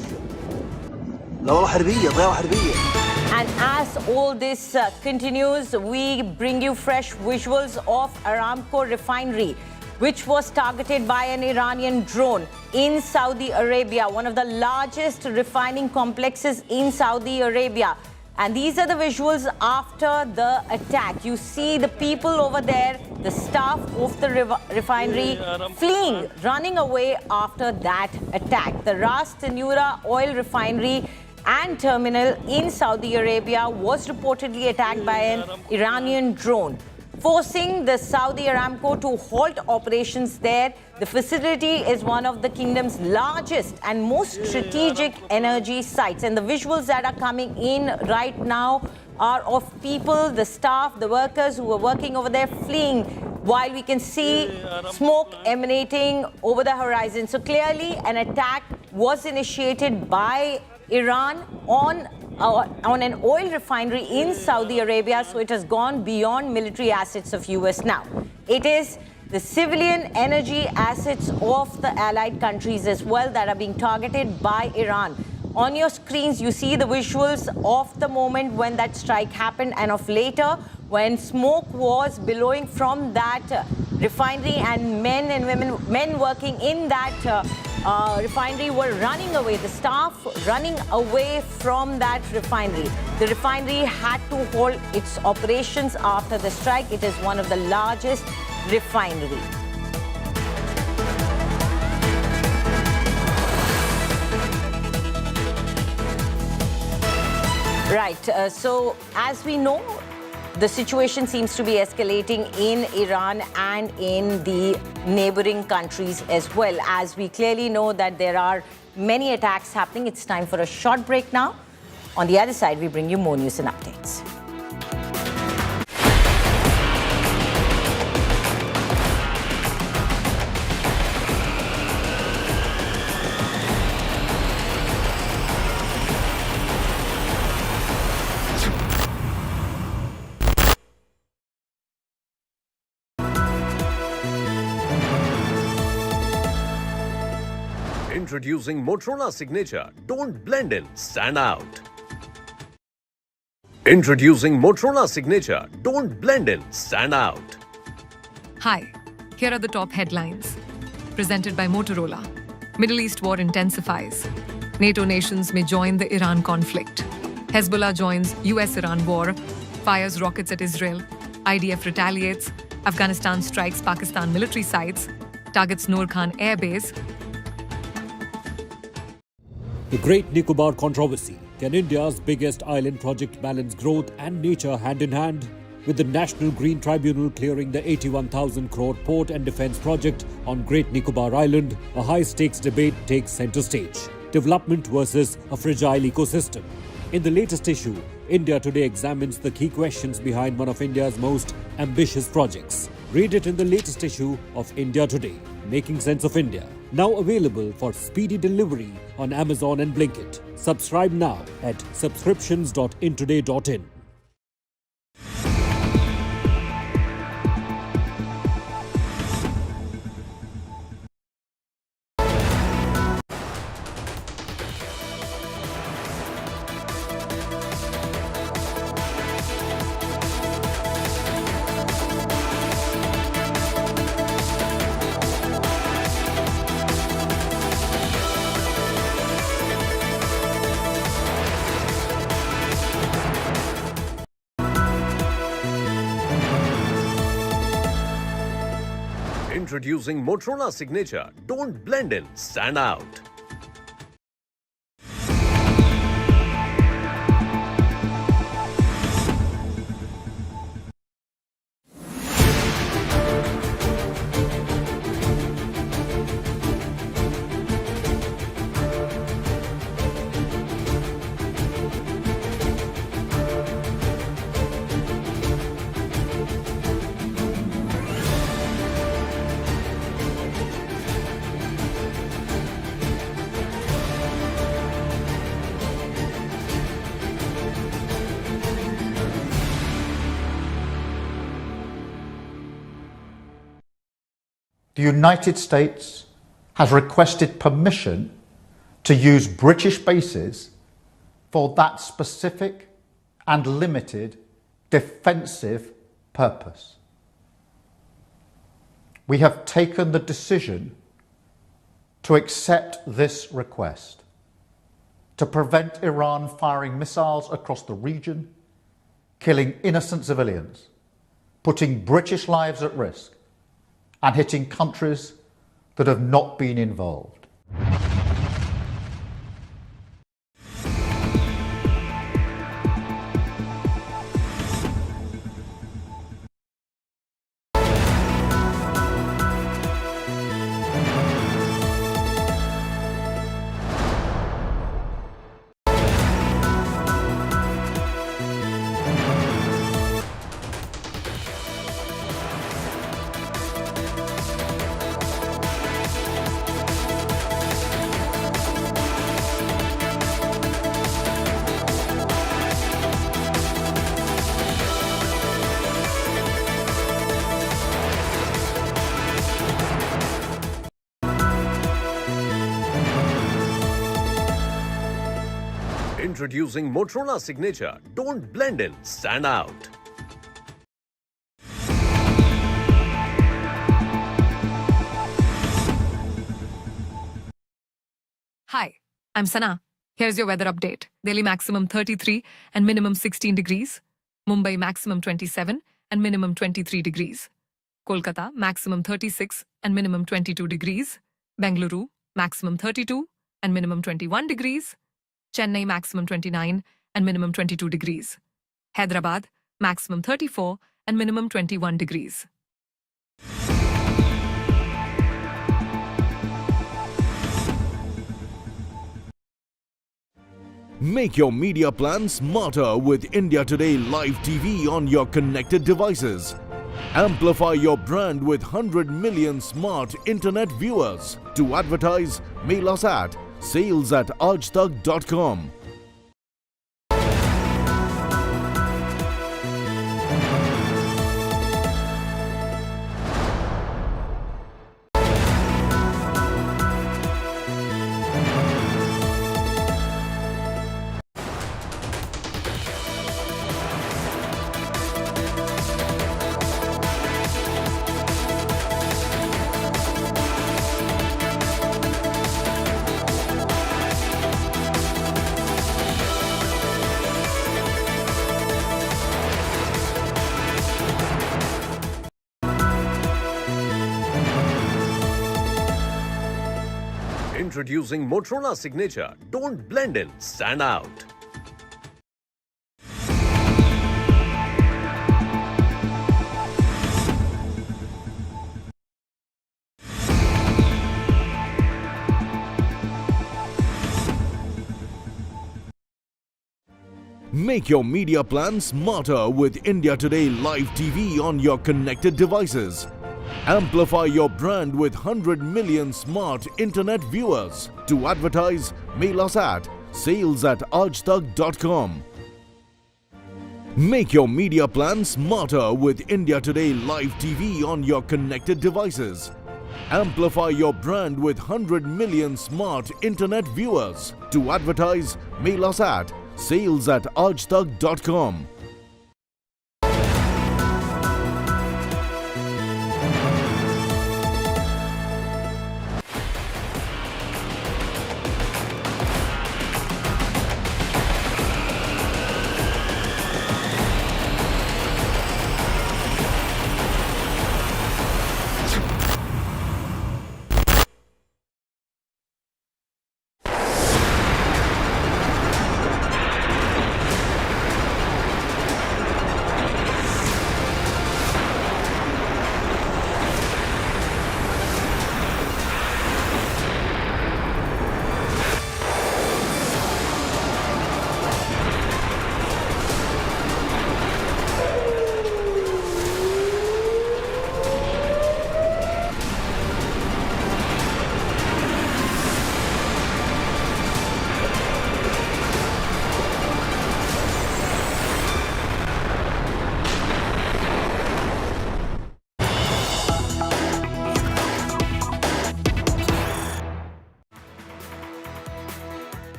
Speaker 4: And as all this continues, we bring you fresh visuals of Aramco Refinery, which was targeted by an Iranian drone in Saudi Arabia, one of the largest refining complexes in Saudi Arabia. And these are the visuals after the attack. You see the people over there, the staff of the refinery, fleeing, running away after that attack. The Ras Tanura oil refinery and terminal in Saudi Arabia was reportedly attacked by an Iranian drone, forcing the Saudi Aramco to halt operations there. The facility is one of the kingdom's largest and most strategic energy sites. And the visuals that are coming in right now are of people, the staff, the workers who were working over there fleeing, while we can see smoke emanating over the horizon. So clearly an attack was initiated by Iran on an oil refinery in Saudi Arabia, so it has gone beyond military assets of US now. It is the civilian energy assets of the allied countries as well that are being targeted by Iran. On your screens, you see the visuals of the moment when that strike happened and of later when smoke was billowing from that refinery, and men working in that refinery were running away, the staff running away from that refinery. The refinery had to halt its operations after the strike. It is one of the largest refineries. Right, so as we know, the situation seems to be escalating in Iran and in the neighboring countries as well. As we clearly know that there are many attacks happening. It's time for a short break now. On the other side, we bring you more news and updates.
Speaker 6: Introducing Motorola Signature. Don't blend in, stand out. Introducing Motorola Signature. Don't blend in, stand out.
Speaker 7: Hi, here are the top headlines. Presented by Motorola. Middle East war intensifies. NATO nations may join the Iran conflict. Hezbollah joins US-Iran war. Fires rockets at Israel. IDF retaliates. Afghanistan strikes Pakistan military sites. Targets Noor Khan Air Base.
Speaker 8: The Great Nicobar Controversy. Can India's biggest island project balance growth and nature hand in hand? With the National Green Tribunal clearing the 81,000 crore port and defence project on Great Nicobar Island, a high-stakes debate takes centre stage. Development versus a fragile ecosystem. In the latest issue, India Today examines the key questions behind one of India's most ambitious projects. Read it in the latest issue of India Today, Making Sense of India. Now available for speedy delivery on Amazon and Blinkit. Subscribe now at subscriptions.intoday.in.
Speaker 6: Introducing Motorola Signature. Don't blend in, stand out.
Speaker 16: The United States has requested permission to use British bases for that specific and limited defensive purpose. We have taken the decision to accept this request to prevent Iran firing missiles across the region, killing innocent civilians, putting British lives at risk, and hitting countries that have not been involved.
Speaker 6: Introducing Motorola Signature. Don't blend in, stand out.
Speaker 7: Hi, I'm Sana. Here's your weather update. Daily maximum 33 and minimum 16 degrees. Mumbai maximum 27 and minimum 23 degrees. Kolkata maximum 36 and minimum 22 degrees. Bengaluru maximum 32 and minimum 21 degrees. Chennai maximum 29 and minimum 22 degrees. Hyderabad maximum 34 and minimum 21 degrees.
Speaker 13: Make your media plan smarter with India Today Live TV on your connected devices. Amplify your brand with 100 million smart internet viewers. To advertise, mail us at sales@aajtak.com.
Speaker 6: Introducing Motorola Signature. Don't blend in, stand out.
Speaker 13: Make your media plan smarter with India Today Live TV on your connected devices. Amplify your brand with 100 million smart internet viewers. To advertise, mail us at sales@aajtak.com. Make your media plan smarter with India Today Live TV on your connected devices. Amplify your brand with 100 million smart internet viewers. To advertise, mail us at sales@aajtak.com.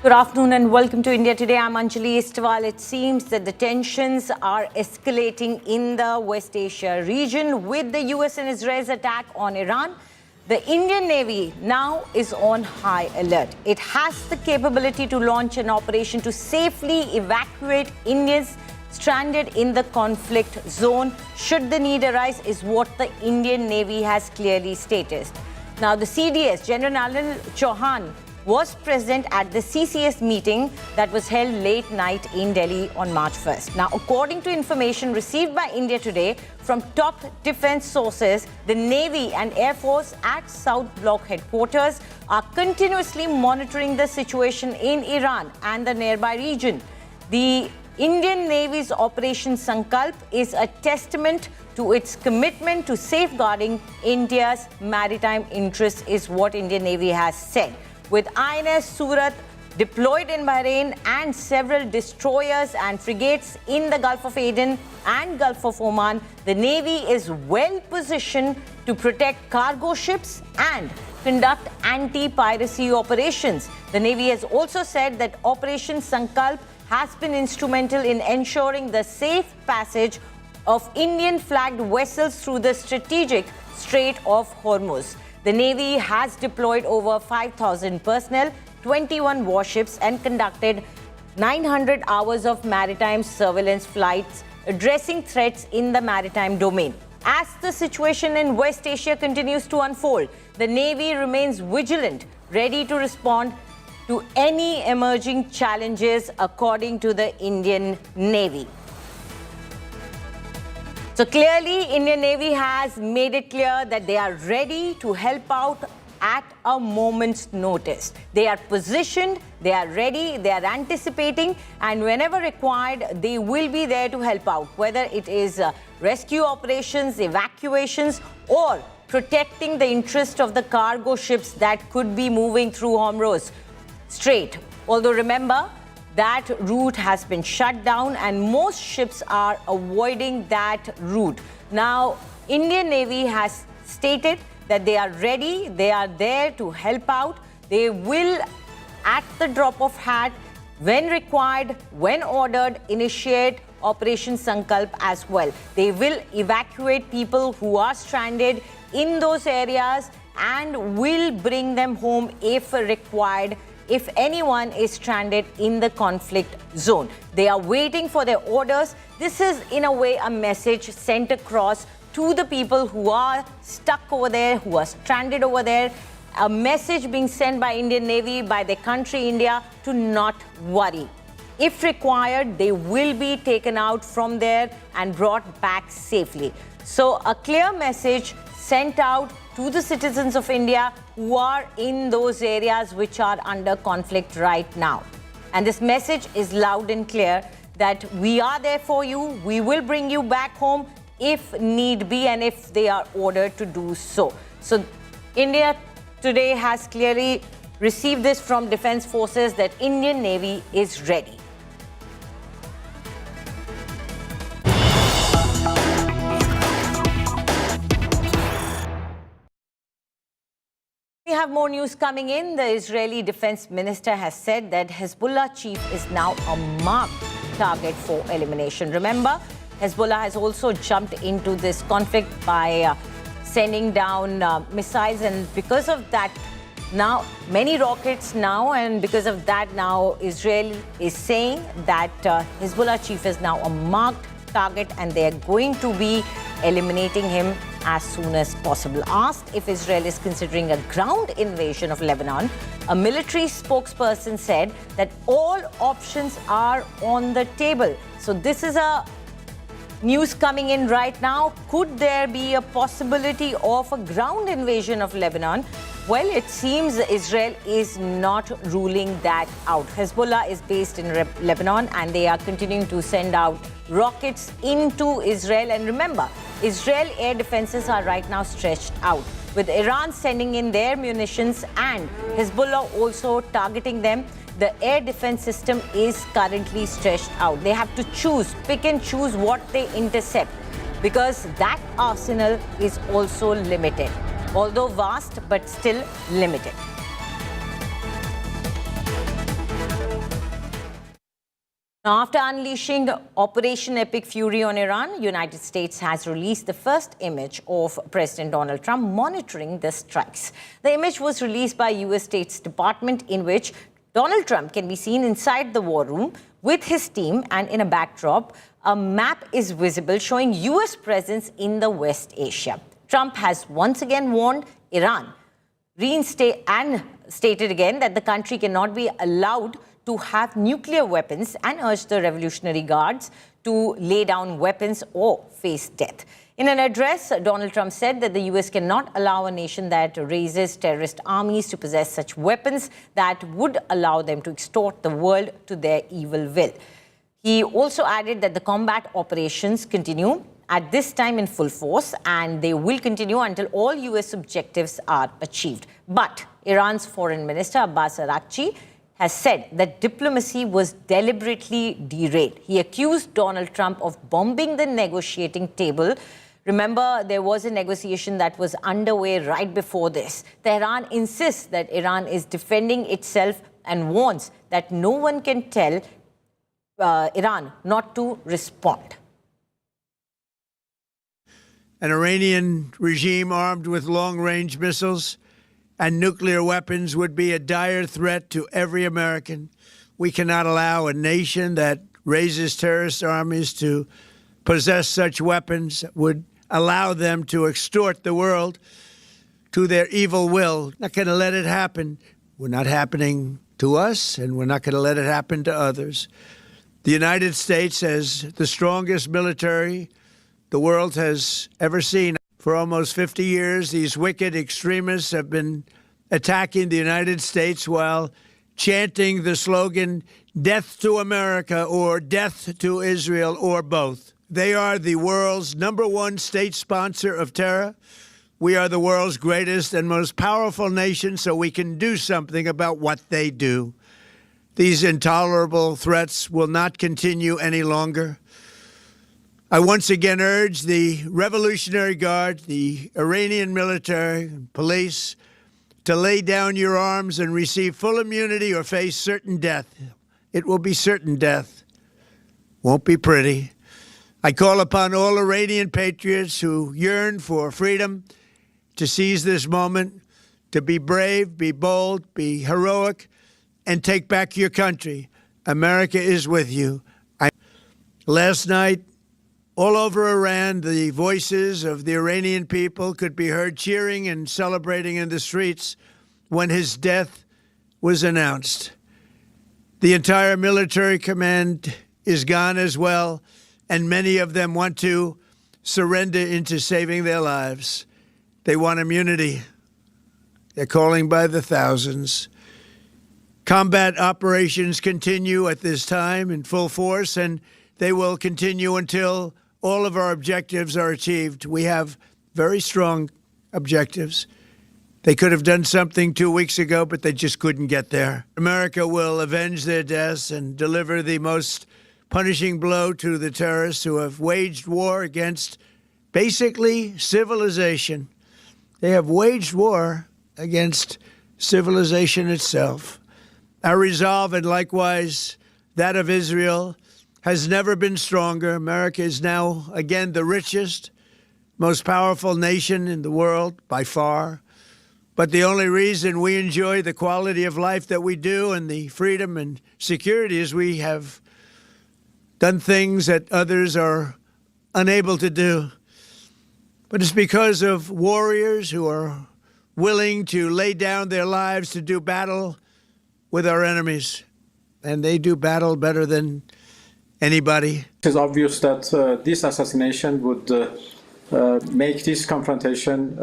Speaker 4: Good afternoon and welcome to India Today. I'm Anjali Istiwal. It seems that the tensions are escalating in the West Asia region with the US and Israel's attack on Iran. The Indian Navy now is on high alert. It has the capability to launch an operation to safely evacuate Indians stranded in the conflict zone should the need arise, is what the Indian Navy has clearly stated. Now, the CDS, General Anil Chauhan, was present at the CCS meeting that was held late night in Delhi on March 1st. Now, according to information received by India Today from top defense sources, the Navy and Air Force at South Block headquarters are continuously monitoring the situation in Iran and the nearby region. The Indian Navy's Operation Sankalp is a testament to its commitment to safeguarding India's maritime interests, is what Indian Navy has said. With INS Surat deployed in Bahrain and several destroyers and frigates in the Gulf of Aden and Gulf of Oman, the Navy is well positioned to protect cargo ships and conduct anti-piracy operations. The Navy has also said that Operation Sankalp has been instrumental in ensuring the safe passage of Indian-flagged vessels through the strategic Strait of Hormuz. The Navy has deployed over 5,000 personnel, 21 warships, and conducted 900 hours of maritime surveillance flights addressing threats in the maritime domain. As the situation in West Asia continues to unfold, the Navy remains vigilant, ready to respond to any emerging challenges, according to the Indian Navy. So clearly, Indian Navy has made it clear that they are ready to help out at a moment's notice. They are positioned, they are ready, they are anticipating, and whenever required, they will be there to help out, whether it is rescue operations, evacuations, or protecting the interest of the cargo ships that could be moving through Hormuz Strait. Although remember, that route has been shut down and most ships are avoiding that route. Now, Indian Navy has stated that they are ready, they are there to help out. They will, at the drop of hat, when required, when ordered, initiate Operation Sankalp as well. They will evacuate people who are stranded in those areas and will bring them home if required, if anyone is stranded in the conflict zone. They are waiting for their orders. This is, in a way, a message sent across to the people who are stuck over there, who are stranded over there, A message being sent by Indian Navy, by their country India, to not worry. If required, they will be taken out from there and brought back safely. So a clear message sent out to the citizens of India who are in those areas which are under conflict right now. And this message is loud and clear that we are there for you, we will bring you back home if need be and if they are ordered to do so. So India today has clearly received this from Defence Forces that Indian Navy is ready. We have more news coming in. The Israeli Defense Minister has said that Hezbollah chief is now a marked target for elimination. Remember, Hezbollah has also jumped into this conflict by sending down missiles, and because of that, now many rockets now, and because of that now Israel is saying that Hezbollah chief is now a marked target and they are going to be eliminating him as soon as possible. Asked if Israel is considering a ground invasion of Lebanon, a military spokesperson said that all options are on the table. So this is a news coming in right now. Could there be a possibility of a ground invasion of Lebanon? Well, it seems Israel is not ruling that out. Hezbollah is based in Lebanon and they are continuing to send out rockets into Israel. And remember, Israel air defenses are right now stretched out, with Iran sending in their munitions and Hezbollah also targeting them. The air defense system is currently stretched out. They have to pick and choose what they intercept, because that arsenal is also limited, although vast but still limited. Now, after unleashing Operation Epic Fury on Iran, United States has released the first image of President Donald Trump monitoring the strikes. The image was released by U.S. State's Department, in which Donald Trump can be seen inside the war room with his team, and in a backdrop, a map is visible showing U.S. presence in the West Asia. Trump has once again warned Iran, stated again that the country cannot be allowed to have nuclear weapons, and urged the Revolutionary Guards to lay down weapons or face death. In an address, Donald Trump said that the U.S. cannot allow a nation that raises terrorist armies to possess such weapons that would allow them to extort the world to their evil will. He also added that the combat operations continue at this time in full force, and they will continue until all U.S. objectives are achieved. But Iran's Foreign Minister Abbas Araghchi has said that diplomacy was deliberately derailed. He accused Donald Trump of bombing the negotiating table. Remember, there was a negotiation that was underway right before this. Tehran insists that Iran is defending itself and warns that no one can tell Iran not to respond.
Speaker 5: An Iranian regime armed with long-range missiles and nuclear weapons would be a dire threat to every American. We cannot allow a nation that raises terrorist armies to possess such weapons, would allow them to extort the world to their evil will. Not going to let it happen. We're not happening to us, and we're not going to let it happen to others. The United States has the strongest military the world has ever seen. For almost 50 years, these wicked extremists have been attacking the United States while chanting the slogan, "Death to America," or "Death to Israel," or both. They are the world's #1 state sponsor of terror. We are the world's greatest and most powerful nation, so we can do something about what they do. These intolerable threats will not continue any longer. I once again urge the Revolutionary Guard, the Iranian military and police, to lay down your arms and receive full immunity or face certain death. It will be certain death. Won't be pretty. I call upon all Iranian patriots who yearn for freedom to seize this moment, to be brave, be bold, be heroic, and take back your country. America is with you. Last night, all over Iran, the voices of the Iranian people could be heard cheering and celebrating in the streets. when his death was announced. The entire military command is gone as well, and many of them want to surrender into saving their lives. They want immunity. They're calling by the thousands. Combat operations continue at this time in full force, and they will continue until all of our objectives are achieved. We have very strong objectives. They could have done something 2 weeks ago, but they just couldn't get there. America will avenge their deaths and deliver the most punishing blow to the terrorists who have waged war against basically civilization. They have waged war against civilization itself. Our resolve, and likewise that of Israel, has never been stronger. America is now, again, the richest, most powerful nation in the world by far. But the only reason we enjoy the quality of life that we do and the freedom and security is we have done things that others are unable to do. But it's because of warriors who are willing to lay down their lives to do battle with our enemies. And they do battle better than anybody.
Speaker 11: It is obvious that this assassination would make this confrontation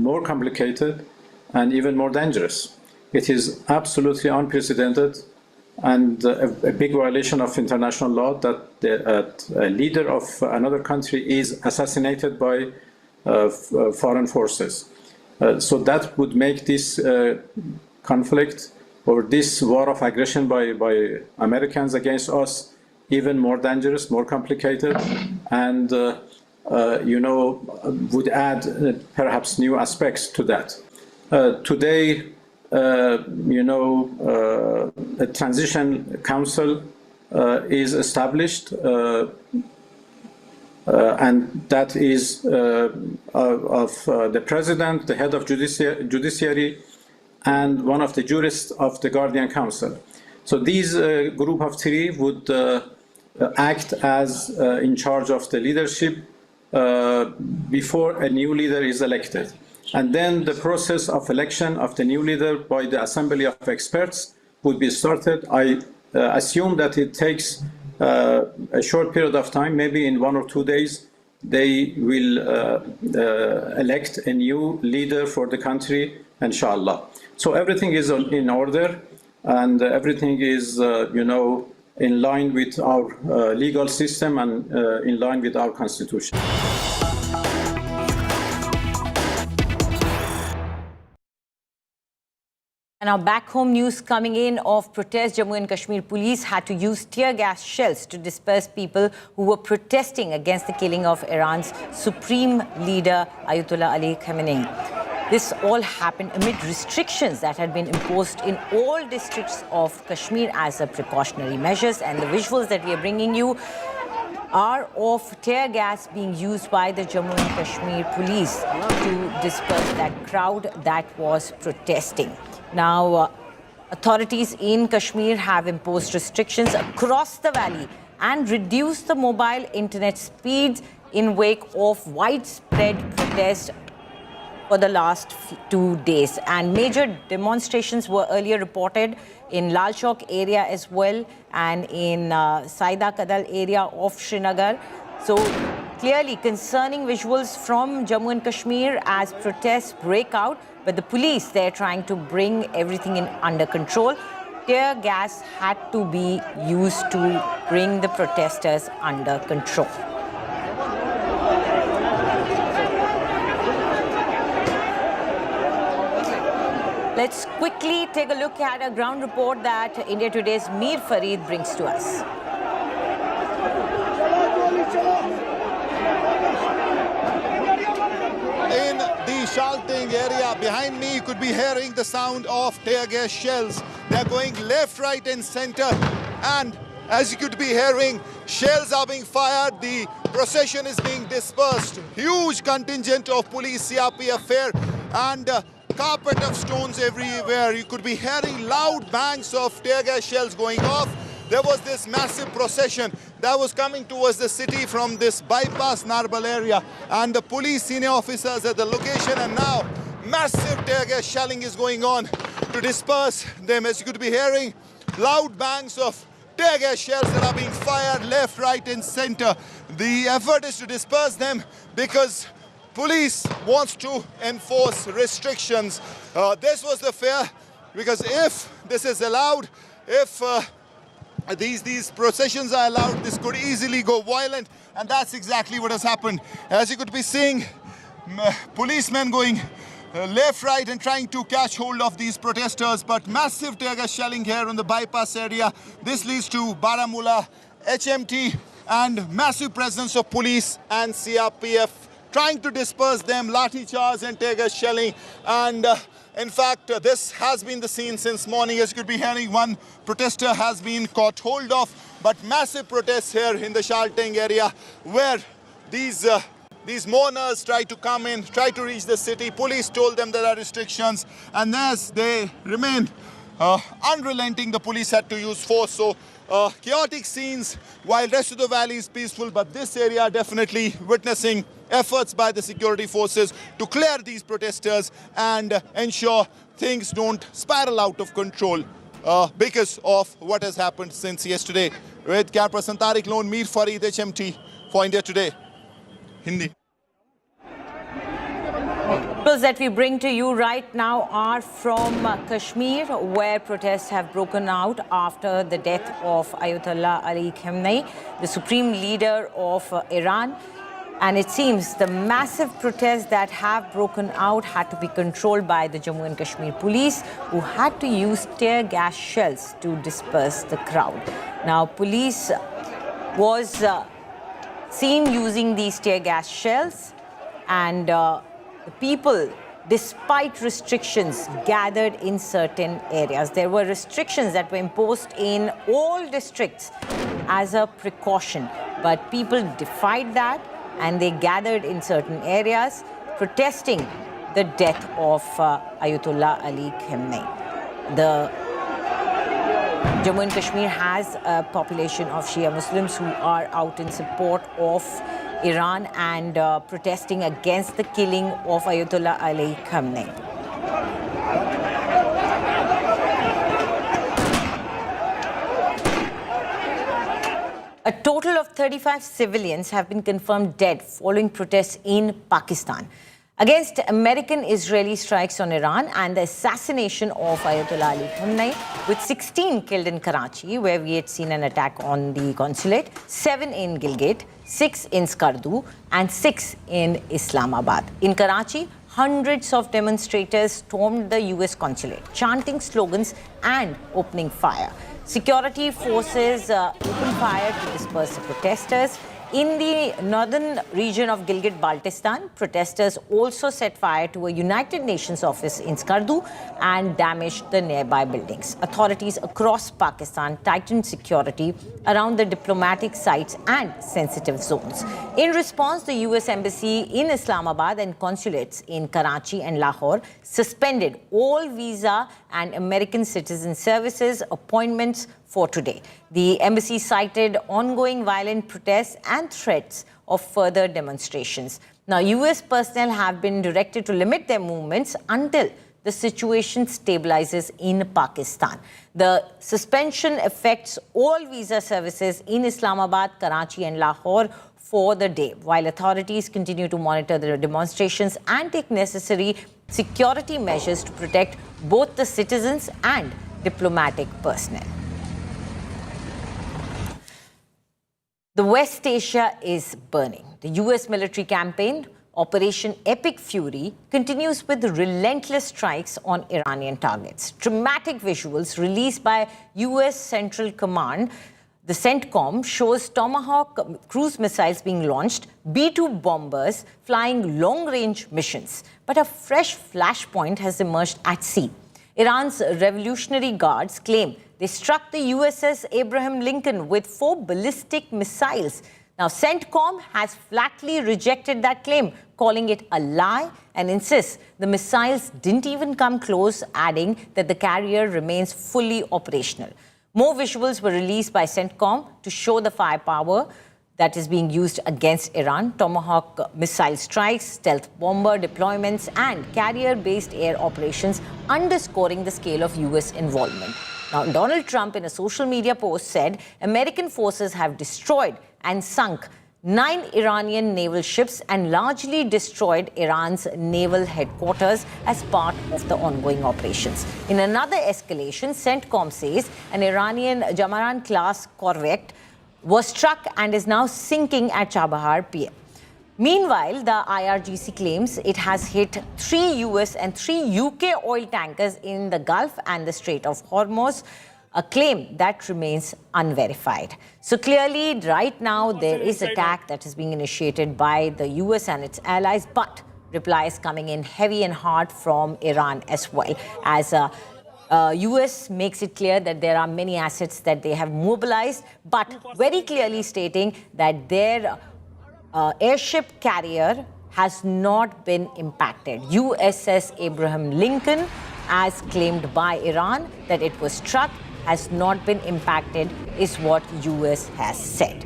Speaker 11: more complicated and even more dangerous. It is absolutely unprecedented and a big violation of international law that a leader of another country is assassinated by foreign forces. So that would make this conflict or this war of aggression by Americans against us even more dangerous, more complicated, and would add perhaps new aspects to that. Today, a transition council is established, and that is of the president, the head of judiciary, and one of the jurists of the Guardian Council. So these group of three would act as in charge of the leadership before a new leader is elected. And then the process of election of the new leader by the Assembly of Experts would be started. I assume that it takes a short period of time, maybe in 1 or 2 days, they will elect a new leader for the country, inshallah. So everything is in order, and everything is, in line with our legal system and in line with our constitution.
Speaker 4: And now back home news coming in of protests. Jammu and Kashmir police had to use tear gas shells to disperse people who were protesting against the killing of Iran's supreme leader Ayatollah Ali Khamenei. This all happened amid restrictions that had been imposed in all districts of Kashmir as a precautionary measures. And the visuals that we are bringing you are of tear gas being used by the Jammu and Kashmir police to disperse that crowd that was protesting. Now, authorities in Kashmir have imposed restrictions across the valley and reduced the mobile internet speeds in wake of widespread protests for the last 2 days. And major demonstrations were earlier reported in Lal Chowk area as well and in Saida Kadal area of Srinagar. So clearly concerning visuals from Jammu and Kashmir as protests break out. But the police, they're trying to bring everything in under control. Tear gas had to be used to bring the protesters under control. Let's quickly take a look at a ground report that India Today's Mir Farid brings to us.
Speaker 14: In the shouting area behind me, you could be hearing the sound of tear gas shells. They're going left, right and center. And as you could be hearing, shells are being fired. The procession is being dispersed. Huge contingent of police, CRPF and carpet of stones everywhere. You could be hearing loud bangs of tear gas shells going off. There was this massive procession that was coming towards the city from this bypass Narbal area, and the police senior officers at the location, and now massive tear gas shelling is going on to disperse them. As you could be hearing, loud bangs of tear gas shells that are being fired left, right and center. The effort is to disperse them because police wants to enforce restrictions. This was the fear, because if this is allowed, if these processions are allowed, this could easily go violent, and that's exactly what has happened. As you could be seeing, policemen going left, right and trying to catch hold of these protesters, but massive tear gas shelling here on the bypass area. This leads to Baramulla, HMT and massive presence of police and CRPF trying to disperse them, lathi charge and tear gas shelling. And in fact, this has been the scene since morning. As you could be hearing, one protester has been caught hold of, but massive protests here in the Shalteng area where these mourners try to come in, try to reach the city. Police told them there are restrictions, and as they remain unrelenting, the police had to use force. So chaotic scenes, while rest of the valley is peaceful, but this area definitely witnessing efforts by the security forces to clear these protesters and ensure things don't spiral out of control because of what has happened since yesterday. With camera person Tariq Lone, Mir Farid, HMT for India Today. Hindi.
Speaker 4: Those that we bring to you right now are from Kashmir, where protests have broken out after the death of Ayatollah Ali Khamenei, the supreme leader of Iran. And it seems the massive protests that have broken out had to be controlled by the Jammu and Kashmir police, who had to use tear gas shells to disperse the crowd. Now, police was seen using these tear gas shells, and the people, despite restrictions, gathered in certain areas. There were restrictions that were imposed in all districts as a precaution, but people defied that and they gathered in certain areas protesting the death of Ayatollah Ali Khamenei. The Jammu and Kashmir has a population of Shia Muslims who are out in support of Iran and protesting against the killing of Ayatollah Ali Khamenei. A total of 35 civilians have been confirmed dead following protests in Pakistan against American-Israeli strikes on Iran and the assassination of Ayatollah Ali Khamenei, with 16 killed in Karachi, where we had seen an attack on the consulate, 7 in Gilgit, 6 in Skardu, and 6 in Islamabad. In Karachi, hundreds of demonstrators stormed the US consulate, chanting slogans and opening fire. Security forces opened fire to disperse the protesters. In the northern region of Gilgit-Baltistan, protesters also set fire to a United Nations office in Skardu and damaged the nearby buildings. Authorities across Pakistan tightened security around the diplomatic sites and sensitive zones. In response, the US Embassy in Islamabad and consulates in Karachi and Lahore suspended all visa and American citizen services appointments for today. The embassy cited ongoing violent protests and threats of further demonstrations. Now, US personnel have been directed to limit their movements until the situation stabilizes in Pakistan. The suspension affects all visa services in Islamabad, Karachi and Lahore for the day, while authorities continue to monitor the demonstrations and take necessary security measures to protect both the citizens and diplomatic personnel. The West Asia is burning. The US military campaign, Operation Epic Fury, continues with relentless strikes on Iranian targets. Dramatic visuals released by US Central Command, the CENTCOM, shows Tomahawk cruise missiles being launched, B-2 bombers flying long-range missions. But a fresh flashpoint has emerged at sea. Iran's Revolutionary Guards claim they struck the USS Abraham Lincoln with 4 ballistic missiles. Now, CENTCOM has flatly rejected that claim, calling it a lie, and insists the missiles didn't even come close, adding that the carrier remains fully operational. More visuals were released by CENTCOM to show the firepower that is being used against Iran. Tomahawk missile strikes, stealth bomber deployments, and carrier-based air operations underscoring the scale of US involvement. Now, Donald Trump, in a social media post, said American forces have destroyed and sunk 9 Iranian naval ships and largely destroyed Iran's naval headquarters as part of the ongoing operations. In another escalation, CENTCOM says an Iranian Jamaran-class corvette was struck and is now sinking at Chabahar PM. Meanwhile, the IRGC claims it has hit 3 US and 3 UK oil tankers in the Gulf and the Strait of Hormuz, a claim that remains unverified. So clearly, right now, there is attack that is being initiated by the US and its allies, but replies coming in heavy and hard from Iran as well, as US makes it clear that there are many assets that they have mobilized, but very clearly stating that their airship carrier has not been impacted. USS Abraham Lincoln, as claimed by Iran, that it was struck, has not been impacted, is what US has said.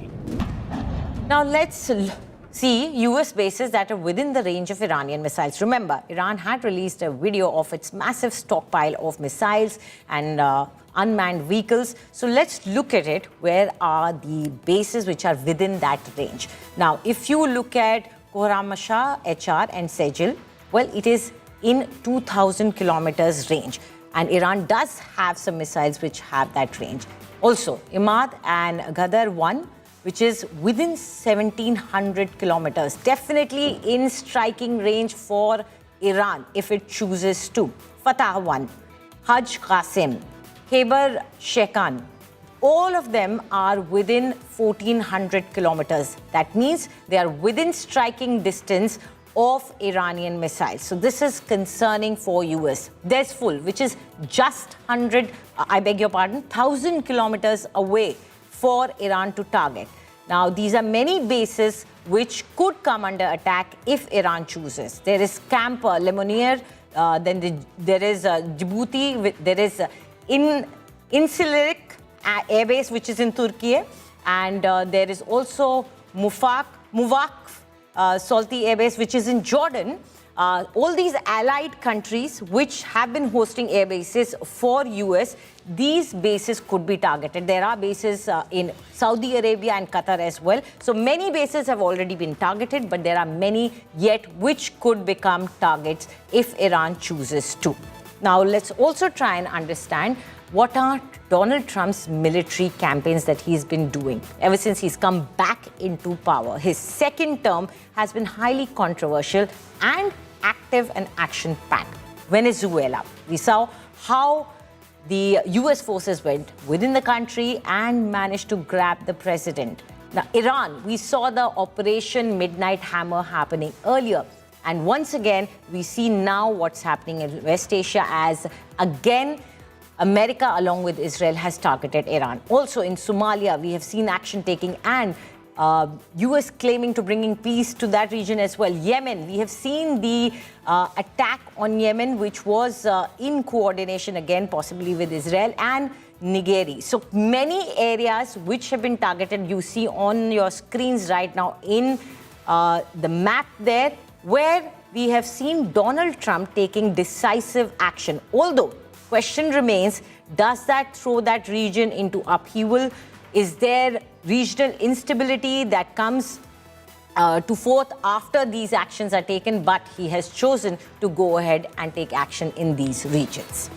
Speaker 4: Now let's see US bases that are within the range of Iranian missiles. Remember, Iran had released a video of its massive stockpile of missiles and unmanned vehicles. So let's look at it. Where are the bases which are within that range? Now, if you look at Khorramshahr, HR and Sejil, well, it is in 2,000 kilometers range. And Iran does have some missiles which have that range. Also, Imad and Ghadar 1, which is within 1,700 kilometers, definitely in striking range for Iran if it chooses to. Fatah 1, Hajj Qasim, Khyber Shekan, all of them are within 1,400 kilometers. That means they are within striking distance of Iranian missiles. So this is concerning for US. There's Full, which is just 1,000 kilometers away for Iran to target. Now, these are many bases which could come under attack if Iran chooses. There is Camp Lemonnier, then there is Djibouti, there is Incirlik Air Base, which is in Turkey, and there is also Muvak Salti Air Base, which is in Jordan. All these allied countries which have been hosting air bases for US, these bases could be targeted. There are bases in Saudi Arabia and Qatar as well. So many bases have already been targeted, but there are many yet which could become targets if Iran chooses to. Now, let's also try and understand what are Donald Trump's military campaigns that he's been doing ever since he's come back into power. His second term has been highly controversial and active and action-packed. Venezuela, we saw how the US forces went within the country and managed to grab the president. Now, Iran, we saw the Operation Midnight Hammer happening earlier. And once again, we see now what's happening in West Asia as, again, America, along with Israel, has targeted Iran. Also in Somalia, we have seen action taking and US claiming to bringing peace to that region as well. Yemen, we have seen the attack on Yemen, which was in coordination again, possibly with Israel and Nigeria. So many areas which have been targeted, you see on your screens right now in the map there, where we have seen Donald Trump taking decisive action. Although, question remains, does that throw that region into upheaval? Is there regional instability that comes to forth after these actions are taken? But he has chosen to go ahead and take action in these regions.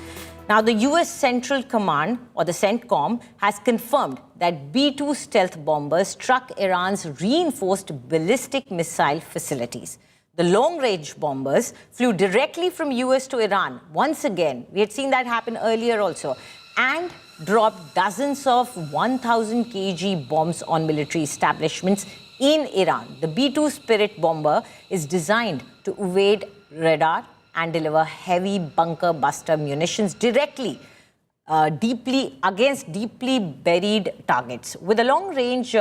Speaker 4: Now, the US Central Command, or the CENTCOM, has confirmed that B-2 stealth bombers struck Iran's reinforced ballistic missile facilities. The long-range bombers flew directly from US to Iran. Once again, we had seen that happen earlier also, and dropped dozens of 1,000 kg bombs on military establishments in Iran. The B-2 Spirit bomber is designed to evade radar and deliver heavy bunker buster munitions directly against deeply buried targets. With a long range,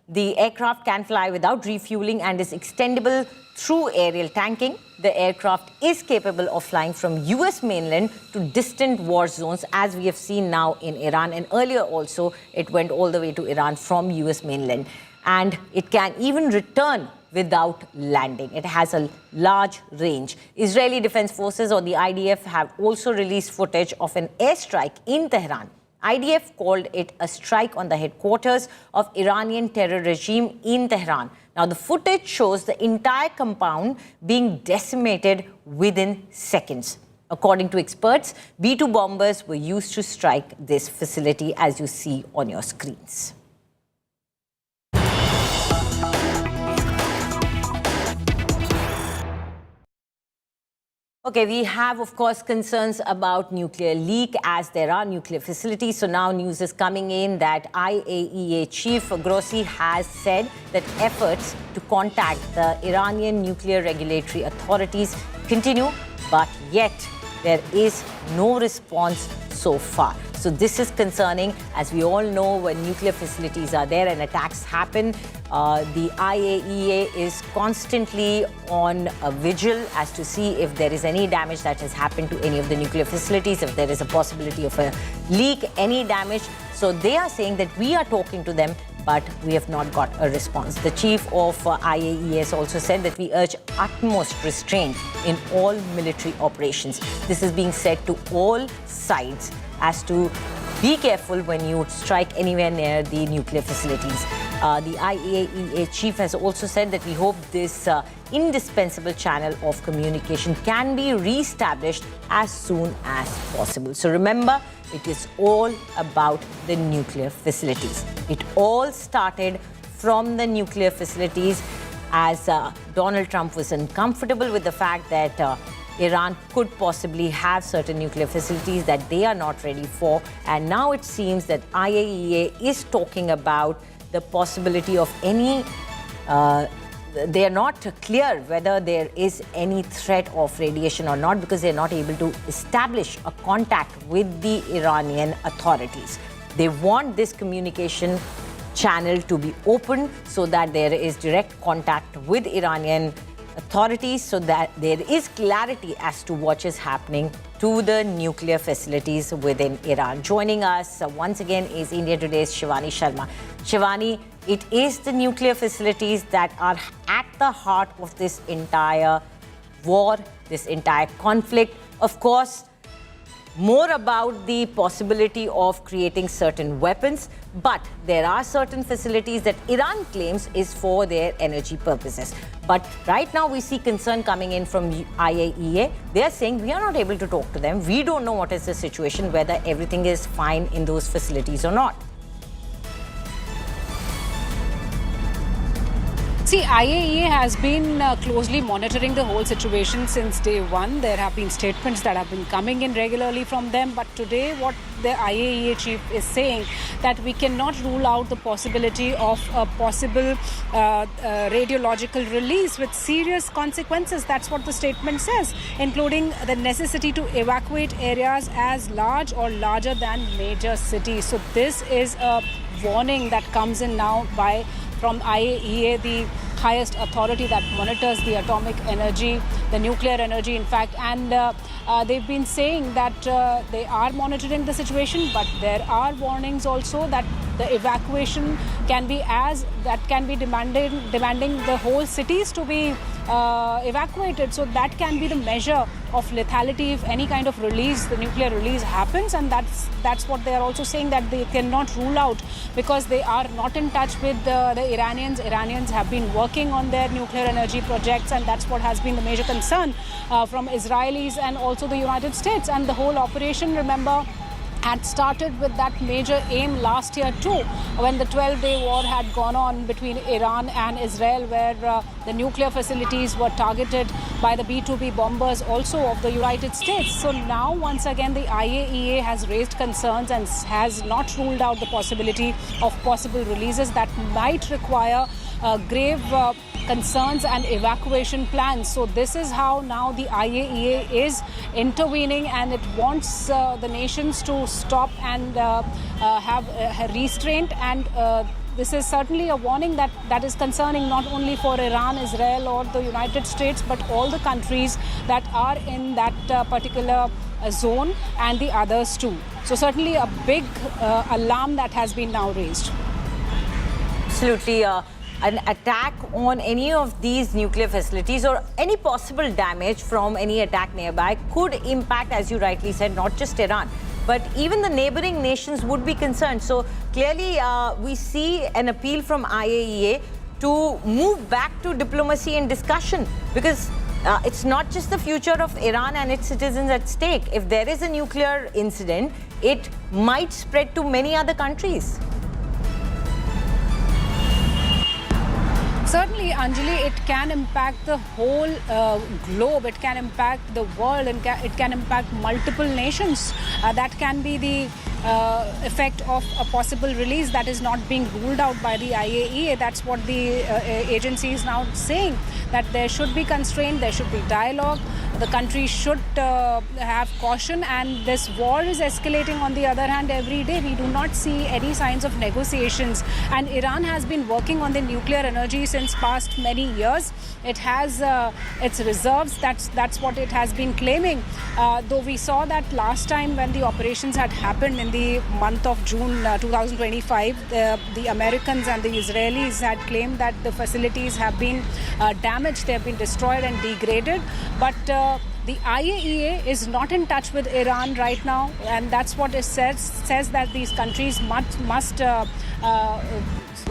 Speaker 4: the aircraft can fly without refueling and is extendable through aerial tanking. The aircraft is capable of flying from US mainland to distant war zones, as we have seen now in Iran. And earlier also, it went all the way to Iran from US mainland. and it can even return without landing. It has a large range. Israeli Defense Forces or the IDF have also released footage of an airstrike in Tehran. IDF called it a strike on the headquarters of Iranian terror regime in Tehran. Now, the footage shows the entire compound being decimated within seconds. According to experts, B-2 bombers were used to strike this facility, as you see on your screens. Okay, we have, of course, concerns about nuclear leak as there are nuclear facilities. So now news is coming in that IAEA Chief Grossi has said that efforts to contact the Iranian nuclear regulatory authorities continue, but yet there is no response so far. So this is concerning. As we all know, when nuclear facilities are there and attacks happen, the IAEA is constantly on a vigil as to see if there is any damage that has happened to any of the nuclear facilities, if there is a possibility of a leak, any damage. So they are saying that we are talking to them, but we have not got a response. The chief of IAEA has also said that we urge utmost restraint in all military operations. This is being said to all sides as to be careful when you strike anywhere near the nuclear facilities. The IAEA chief has also said that we hope this indispensable channel of communication can be re-established as soon as possible. So remember, it is all about the nuclear facilities. It all started from the nuclear facilities as Donald Trump was uncomfortable with the fact that Iran could possibly have certain nuclear facilities that they are not ready for. And now it seems that IAEA is talking about the possibility of any, they are not clear whether there is any threat of radiation or not, because they're not able to establish a contact with the Iranian authorities. They want this communication channel to be open so that there is direct contact with Iranian authorities, so that there is clarity as to what is happening to the nuclear facilities within Iran. Joining us once again is India Today's Shivani Sharma. Shivani, it is the nuclear facilities that are at the heart of this entire war, this entire conflict. Of course, more about the possibility of creating certain weapons, but there are certain facilities that Iran claims is for their energy purposes. But right now we see concern coming in from IAEA. They are saying we are not able to talk to them. We don't know what is the situation, whether everything is fine in those facilities or not.
Speaker 9: See, IAEA has been closely monitoring the whole situation since day one. There have been statements that have been coming in regularly from them. But today, what the IAEA chief is saying, that we cannot rule out the possibility of a possible radiological release with serious consequences. That's what the statement says, including the necessity to evacuate areas as large or larger than major cities. So this is a warning that comes in now from IAEA, the highest authority that monitors the atomic energy, the nuclear energy, in fact. And they've been saying that they are monitoring the situation, but there are warnings also that the evacuation can be demanding the whole cities to be evacuated. So that can be the measure of lethality if any kind of release, the nuclear release happens. And that's what they are also saying, that they cannot rule out, because they are not in touch with the Iranians. Iranians have been working on their nuclear energy projects, and that's what has been the major concern from Israelis and also the United States. And the whole operation, remember, had started with that major aim last year too, when the 12-day war had gone on between Iran and Israel, where the nuclear facilities were targeted by the B-2B bombers also of the United States. So now, once again, the IAEA has raised concerns and has not ruled out the possibility of possible releases that might require grave concerns and evacuation plans. So this is how now the IAEA is intervening, and it wants the nations to stop and have restraint. And this is certainly a warning that is concerning not only for Iran, Israel or the United States, but all the countries that are in that particular zone and the others too. So certainly a big alarm that has been now raised.
Speaker 4: Absolutely. An attack on any of these nuclear facilities or any possible damage from any attack nearby could impact, as you rightly said, not just Iran, but even the neighboring nations would be concerned. So clearly, we see an appeal from IAEA to move back to diplomacy and discussion, because it's not just the future of Iran and its citizens at stake. If there is a nuclear incident, it might spread to many other countries.
Speaker 9: Certainly, Anjali, it can impact the whole globe. It can impact the world, and it can impact multiple nations. That can be the effect of a possible release that is not being ruled out by the IAEA. That's what the agency is now saying, that there should be constraint, there should be dialogue. The country should have caution, and this war is escalating on the other hand every day. We do not see any signs of negotiations, and Iran has been working on the nuclear energy since past many years. It has its reserves, that's what it has been claiming. Though we saw that last time when the operations had happened in the month of June 2025, the Americans and the Israelis had claimed that the facilities have been damaged, they have been destroyed and degraded. But the IAEA is not in touch with Iran right now, and that's what it says that these countries must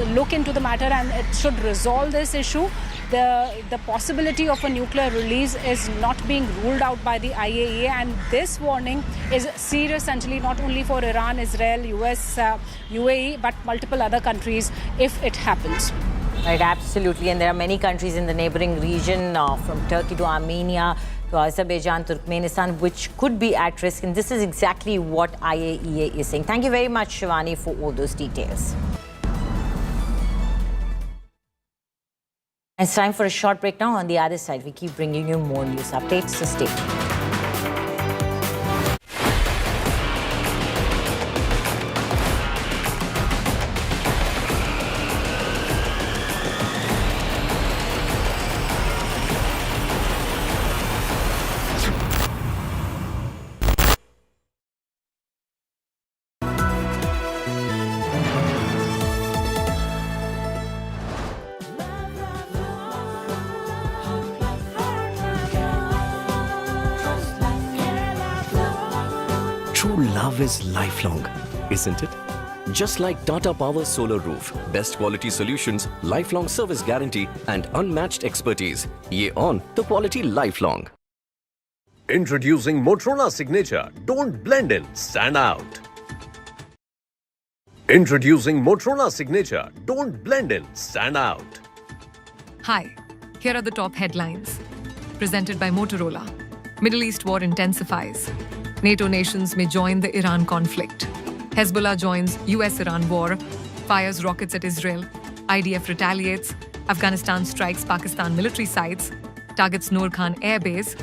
Speaker 9: look into the matter, and it should resolve this issue. The possibility of a nuclear release is not being ruled out by the IAEA, and this warning is serious, essentially, not only for Iran, Israel, US, UAE, but multiple other countries if it happens.
Speaker 4: Right, absolutely. And there are many countries in the neighboring region, from Turkey to Armenia to Azerbaijan, Turkmenistan, which could be at risk. And this is exactly what IAEA is saying. Thank you very much, Shivani, for all those details. It's time for a short break now. On the other side, we keep bringing you more news updates. So stay tuned.
Speaker 19: True love is lifelong, isn't it? Just like Tata Power's solar roof, best quality solutions, lifelong service guarantee, and unmatched expertise. Ye on the quality lifelong.
Speaker 6: Introducing Motorola Signature. Don't blend in, stand out. Introducing Motorola Signature. Don't blend in, stand out.
Speaker 7: Hi, here are the top headlines. Presented by Motorola. Middle East war intensifies. NATO nations may join the Iran conflict. Hezbollah joins US-Iran war, fires rockets at Israel. IDF retaliates. Afghanistan strikes Pakistan military sites. Targets Noor Khan Air Base.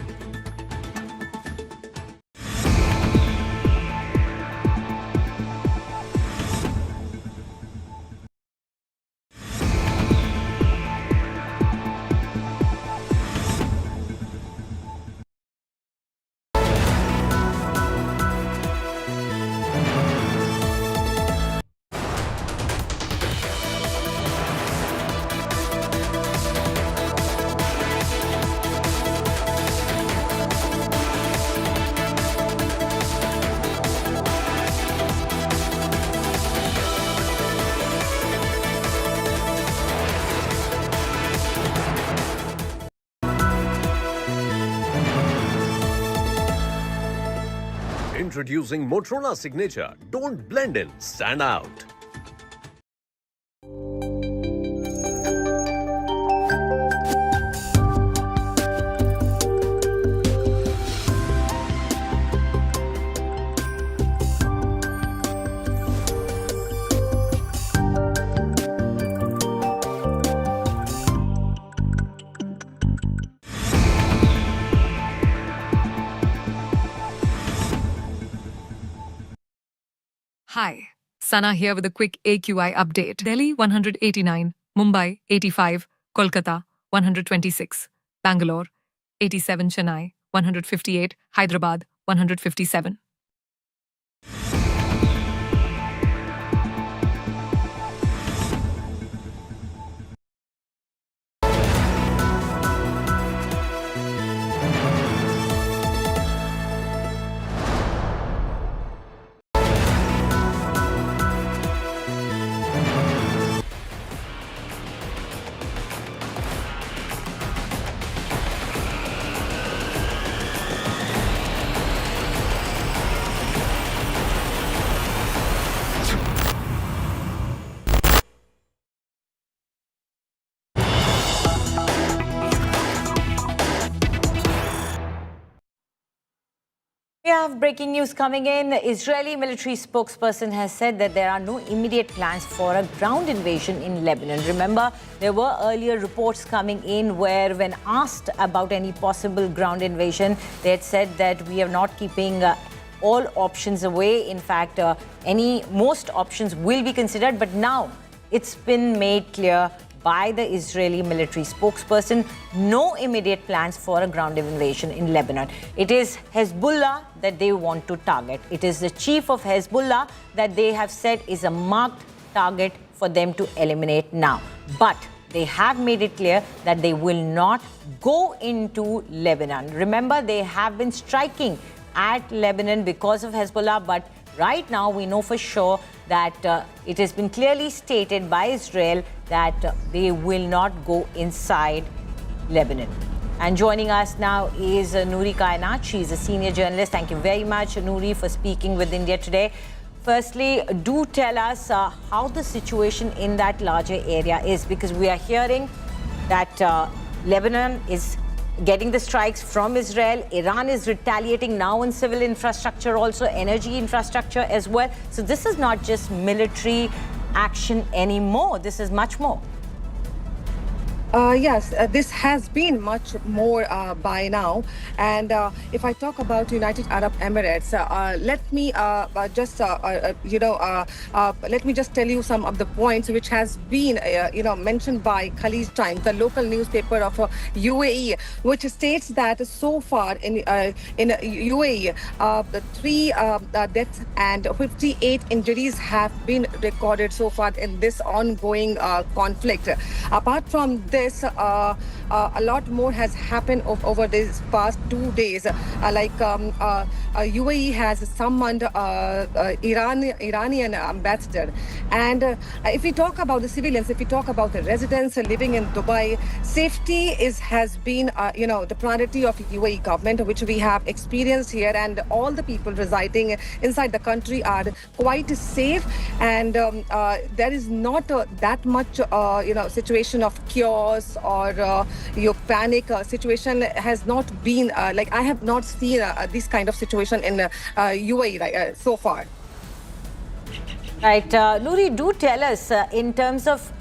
Speaker 6: Introducing Motorola Signature. Don't blend in, stand out.
Speaker 7: Hi, Sana here with a quick AQI update. Delhi 189, Mumbai 85, Kolkata 126, Bangalore 87, Chennai 158, Hyderabad 157.
Speaker 4: have breaking news coming in. The Israeli military spokesperson has said that there are no immediate plans for a ground invasion in Lebanon. Remember, there were earlier reports coming in where when asked about any possible ground invasion, they had said that we are not keeping all options away. In fact, most options will be considered. But now it's been made clear by the Israeli military spokesperson, no immediate plans for a ground invasion in Lebanon. It is Hezbollah that they want to target. It is the chief of Hezbollah that they have said is a marked target for them to eliminate now. But they have made it clear that they will not go into Lebanon. Remember, they have been striking at Lebanon because of Hezbollah, but right now we know for sure that it has been clearly stated by Israel that they will not go inside Lebanon. And joining us now is Nouri Kainat. She's a senior journalist. Thank you very much, Nouri, for speaking with India Today. Firstly, do tell us how the situation in that larger area is, because we are hearing that Lebanon is getting the strikes from Israel. Iran is retaliating now on civil infrastructure, also energy infrastructure as well. So this is not just military action anymore. This is much more.
Speaker 2: Yes, this has been much more by now. And if I talk about United Arab Emirates, let me let me just tell you some of the points which has been, mentioned by Khaleej Times, the local newspaper of UAE, which states that so far in UAE, 3 deaths and 58 injuries have been recorded so far in this ongoing conflict. Apart from this, a lot more has happened over these past 2 days. UAE has summoned Iranian ambassador. And if we talk about the civilians, if we talk about the residents living in Dubai, safety has been, the priority of UAE government, which we have experienced here. And all the people residing inside the country are quite safe. And there is not that much, situation of chaos or your panic situation has not been I have not seen this kind of situation in UAE so far.
Speaker 4: Right, Nouri, do tell us in terms of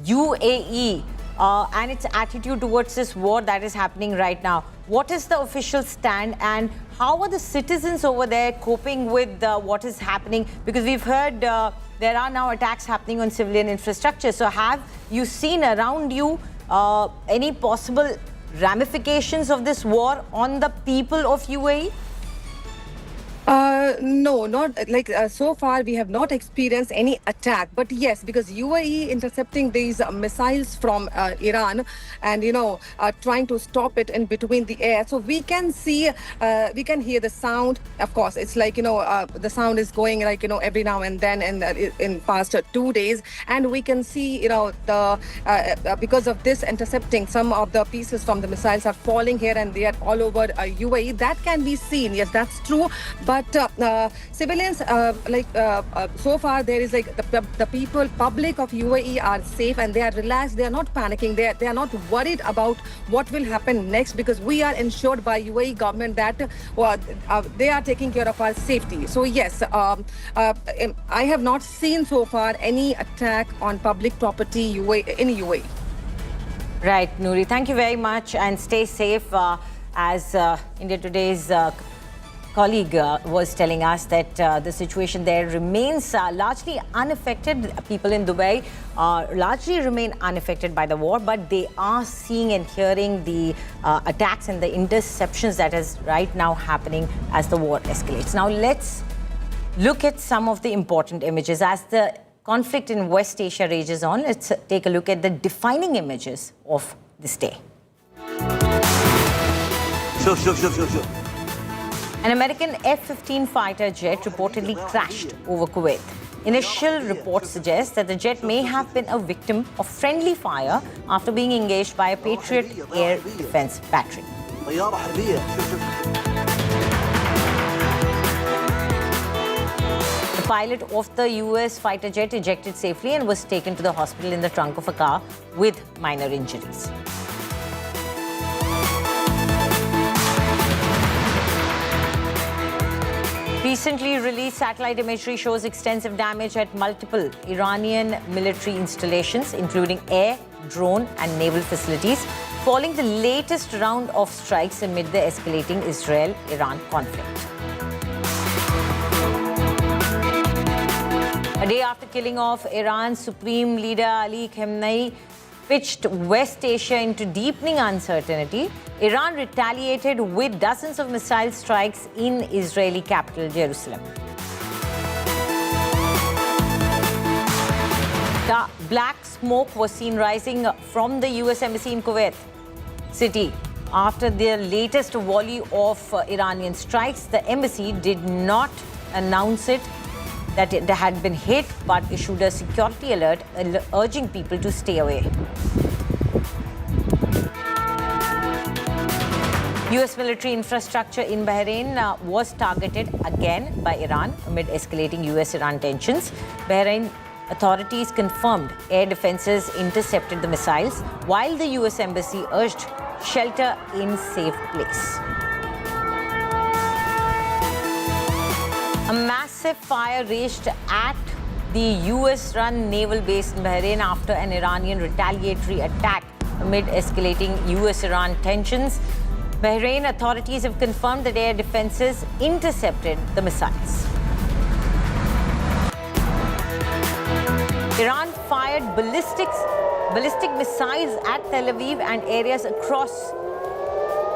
Speaker 4: UAE and its attitude towards this war that is happening right now. What is the official stand, and how are the citizens over there coping with what is happening? Because we've heard there are now attacks happening on civilian infrastructure. So have you seen around you any possible ramifications of this war on the people of UAE?
Speaker 2: No, not so far we have not experienced any attack. But yes, because UAE intercepting these missiles from Iran and, trying to stop it in between the air. So we can see, we can hear the sound. Of course, it's the sound is going every now and then in past 2 days. And we can see, because of this intercepting, some of the pieces from the missiles are falling here and there all over UAE. That can be seen. Yes, that's true. But civilians, so far there is the people, public of UAE are safe and they are relaxed. They are not panicking. They are not worried about what will happen next, because we are ensured by UAE government that they are taking care of our safety. So yes, I have not seen so far any attack on public property in UAE.
Speaker 4: Right, Nouri, thank you very much and stay safe. As India Today's colleague was telling us that the situation there remains largely unaffected. People in Dubai largely remain unaffected by the war, but they are seeing and hearing the attacks and the interceptions that is right now happening as the war escalates. Now let's look at some of the important images. As the conflict in West Asia rages on, let's take a look at the defining images of this day.
Speaker 17: Sure.
Speaker 4: An American F-15 fighter jet reportedly crashed over Kuwait. Initial reports suggest that the jet may have been a victim of friendly fire after being engaged by a Patriot air defense battery. The pilot of the US fighter jet ejected safely and was taken to the hospital in the trunk of a car with minor injuries. Recently released satellite imagery shows extensive damage at multiple Iranian military installations, including air, drone, and naval facilities, following the latest round of strikes amid the escalating Israel-Iran conflict. A day after killing off Iran's Supreme Leader Ali Khamenei pitched West Asia into deepening uncertainty, Iran retaliated with dozens of missile strikes in Israeli capital Jerusalem. The black smoke was seen rising from the US Embassy in Kuwait City. After the latest volley of Iranian strikes, the embassy did not announce that it had been hit, but issued a security alert urging people to stay away. US military infrastructure in Bahrain was targeted again by Iran amid escalating US-Iran tensions. Bahrain authorities confirmed air defenses intercepted the missiles, while the US embassy urged shelter in safe place. A massive fire raged at the US-run naval base in Bahrain after an Iranian retaliatory attack amid escalating US-Iran tensions. Bahrain authorities have confirmed that air defenses intercepted the missiles. Iran fired ballistic missiles at Tel Aviv and areas across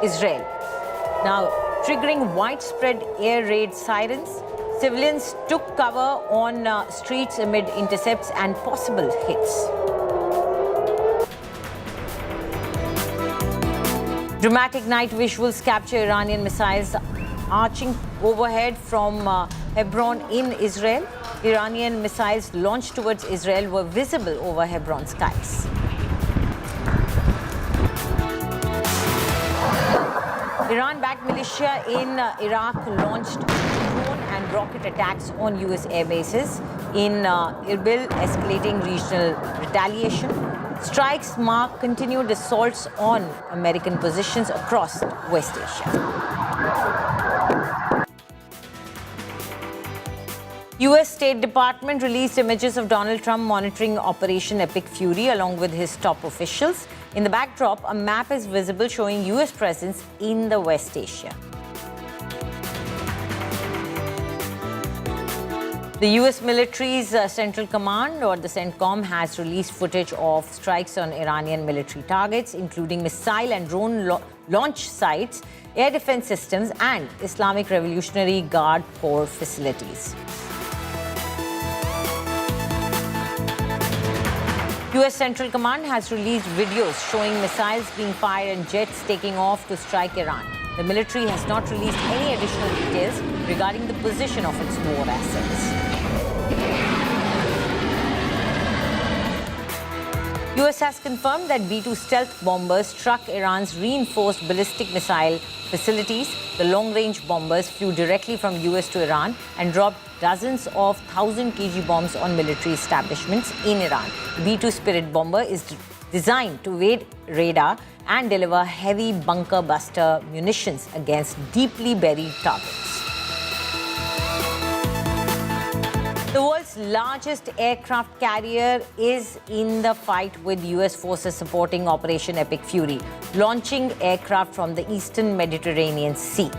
Speaker 4: Israel, now triggering widespread air raid sirens. Civilians took cover on streets amid intercepts and possible hits. Dramatic night visuals capture Iranian missiles arching overhead from Hebron in Israel. Iranian missiles launched towards Israel were visible over Hebron skies. Iran-backed militia in Iraq launched drone and rocket attacks on US air bases in Erbil, escalating regional retaliation. Strikes mark continued assaults on American positions across West Asia. US State Department released images of Donald Trump monitoring Operation Epic Fury along with his top officials. In the backdrop, a map is visible showing US presence in the West Asia. The US military's Central Command, or the CENTCOM, has released footage of strikes on Iranian military targets, including missile and drone launch sites, air defense systems, and Islamic Revolutionary Guard Corps facilities. US Central Command has released videos showing missiles being fired and jets taking off to strike Iran. The military has not released any additional details regarding the position of its war assets. US has confirmed that B-2 stealth bombers struck Iran's reinforced ballistic missile facilities. The long-range bombers flew directly from US to Iran and dropped dozens of 1,000 kg bombs on military establishments in Iran. B-2 Spirit bomber is designed to evade radar and deliver heavy bunker buster munitions against deeply buried targets. The world's largest aircraft carrier is in the fight with US forces supporting Operation Epic Fury, launching aircraft from the eastern Mediterranean Sea.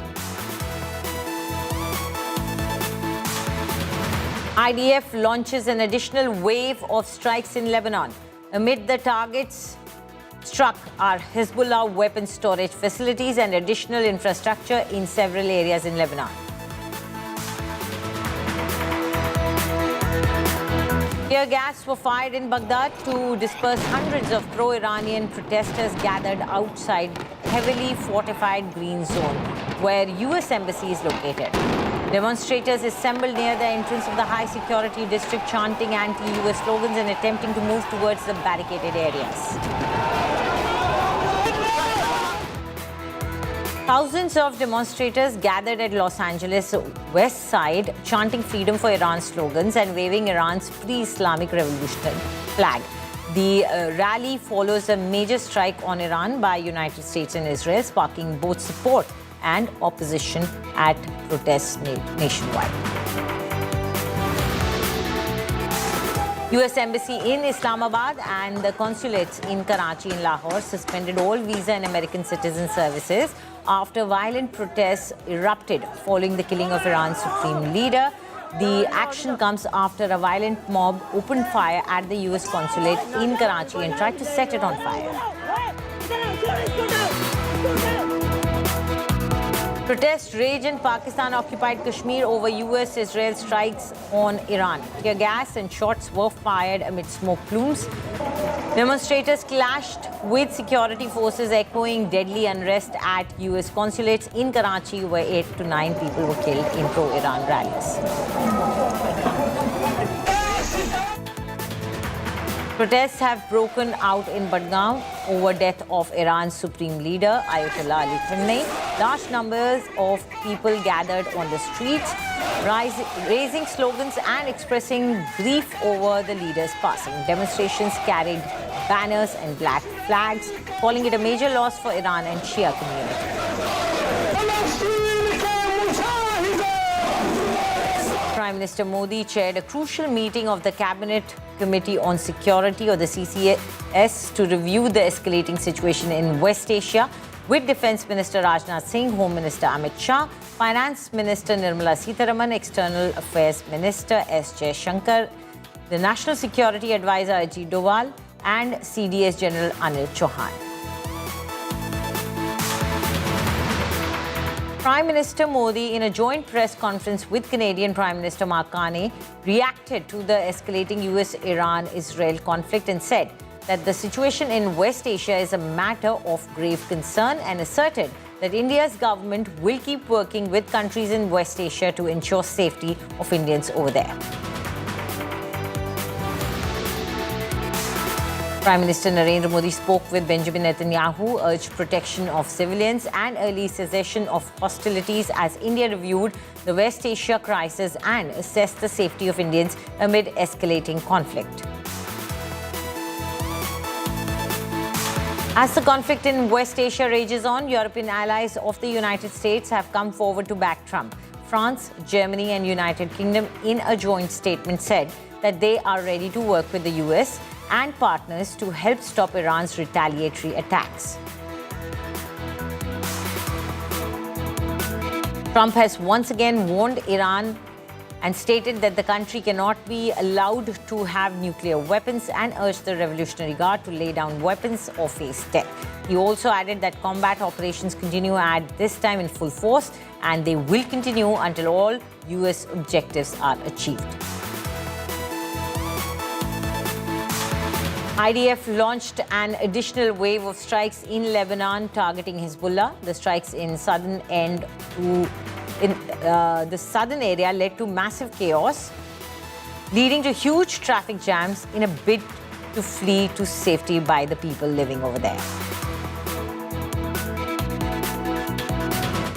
Speaker 4: IDF launches an additional wave of strikes in Lebanon. Amid the targets struck are Hezbollah weapons storage facilities and additional infrastructure in several areas in Lebanon. Tear gas were fired in Baghdad to disperse hundreds of pro-Iranian protesters gathered outside heavily fortified Green Zone, where US Embassy is located. Demonstrators assembled near the entrance of the high-security district, chanting anti-US slogans and attempting to move towards the barricaded areas. Thousands of demonstrators gathered at Los Angeles West Side, chanting freedom for Iran slogans and waving Iran's pre-Islamic revolutionary flag. The rally follows a major strike on Iran by United States and Israel, sparking both support and opposition at protests nationwide. US Embassy in Islamabad and the consulates in Karachi and Lahore suspended all visa and American citizen services after violent protests erupted following the killing of Iran's supreme leader. The action comes after a violent mob opened fire at the US consulate in Karachi and tried to set it on fire. Protests rage in Pakistan-occupied Kashmir over US-Israel strikes on Iran. Tear gas and shots were fired amid smoke plumes. Demonstrators clashed with security forces, echoing deadly unrest at US consulates in Karachi, where 8 to 9 people were killed in pro-Iran rallies. Protests have broken out in Budgaon over death of Iran's supreme leader, Ayatollah Khamenei. Large numbers of people gathered on the streets, raising slogans and expressing grief over the leader's passing. Demonstrations carried banners and black flags, calling it a major loss for Iran and Shia community. Prime Minister Modi chaired a crucial meeting of the Cabinet Committee on Security, or the CCS, to review the escalating situation in West Asia with Defence Minister Rajnath Singh, Home Minister Amit Shah, Finance Minister Nirmala Sitharaman, External Affairs Minister S. Jaishankar, the National Security Advisor Ajit Doval, and CDS General Anil Chauhan. Prime Minister Modi, in a joint press conference with Canadian Prime Minister Mark Carney, reacted to the escalating US-Iran-Israel conflict and said that the situation in West Asia is a matter of grave concern, and asserted that India's government will keep working with countries in West Asia to ensure safety of Indians over there. Prime Minister Narendra Modi spoke with Benjamin Netanyahu, urged protection of civilians and early cessation of hostilities as India reviewed the West Asia crisis and assessed the safety of Indians amid escalating conflict. As the conflict in West Asia rages on, European allies of the United States have come forward to back Trump. France, Germany and United Kingdom, in a joint statement, said that they are ready to work with the US and partners to help stop Iran's retaliatory attacks. Trump has once again warned Iran and stated that the country cannot be allowed to have nuclear weapons, and urged the Revolutionary Guard to lay down weapons or face death. He also added that combat operations continue at this time in full force, and they will continue until all US objectives are achieved. IDF launched an additional wave of strikes in Lebanon targeting Hezbollah. The strikes in the southern area led to massive chaos, leading to huge traffic jams in a bid to flee to safety by the people living over there.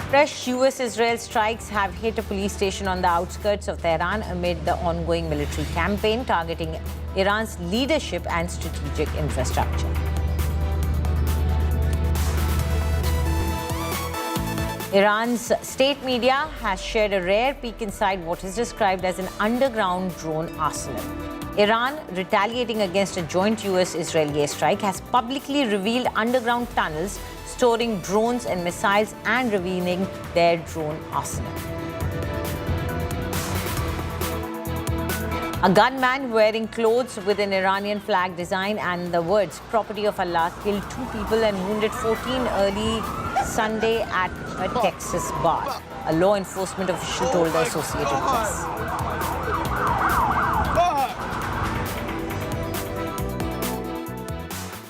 Speaker 4: Fresh US-Israel strikes have hit a police station on the outskirts of Tehran amid the ongoing military campaign targeting Iran's leadership and strategic infrastructure. Iran's state media has shared a rare peek inside what is described as an underground drone arsenal. Iran, retaliating against a joint US-Israeli airstrike, has publicly revealed underground tunnels storing drones and missiles and revealing their drone arsenal. A gunman wearing clothes with an Iranian flag design and the words "Property of Allah" killed 2 people and wounded 14 early Sunday at a Texas bar, a law enforcement official told the Associated Press.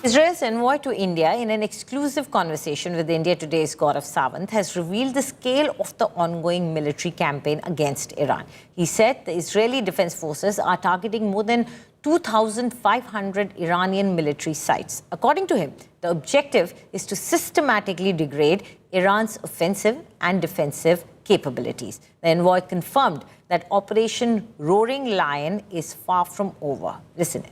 Speaker 4: Israel's envoy to India, in an exclusive conversation with India Today's Gaurav Sawant, has revealed the scale of the ongoing military campaign against Iran. He said the Israeli Defense Forces are targeting more than 2,500 Iranian military sites. According to him, the objective is to systematically degrade Iran's offensive and defensive capabilities. The envoy confirmed that Operation Roaring Lion is far from over. Listen in.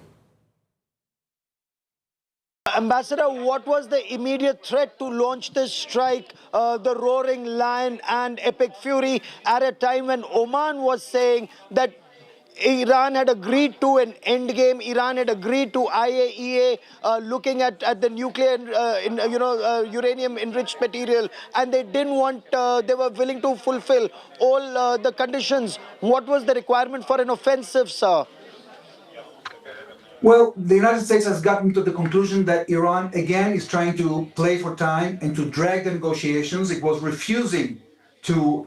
Speaker 12: Ambassador, what was the immediate threat to launch this strike, the Roaring Lion and Epic Fury, at a time when Oman was saying that Iran had agreed to an endgame? Iran had agreed to IAEA looking at the nuclear, uranium enriched material, and they didn't want, they were willing to fulfill all the conditions. What was the requirement for an offensive, sir?
Speaker 17: Well, the United States has gotten to the conclusion that Iran, again, is trying to play for time and to drag the negotiations. It was refusing to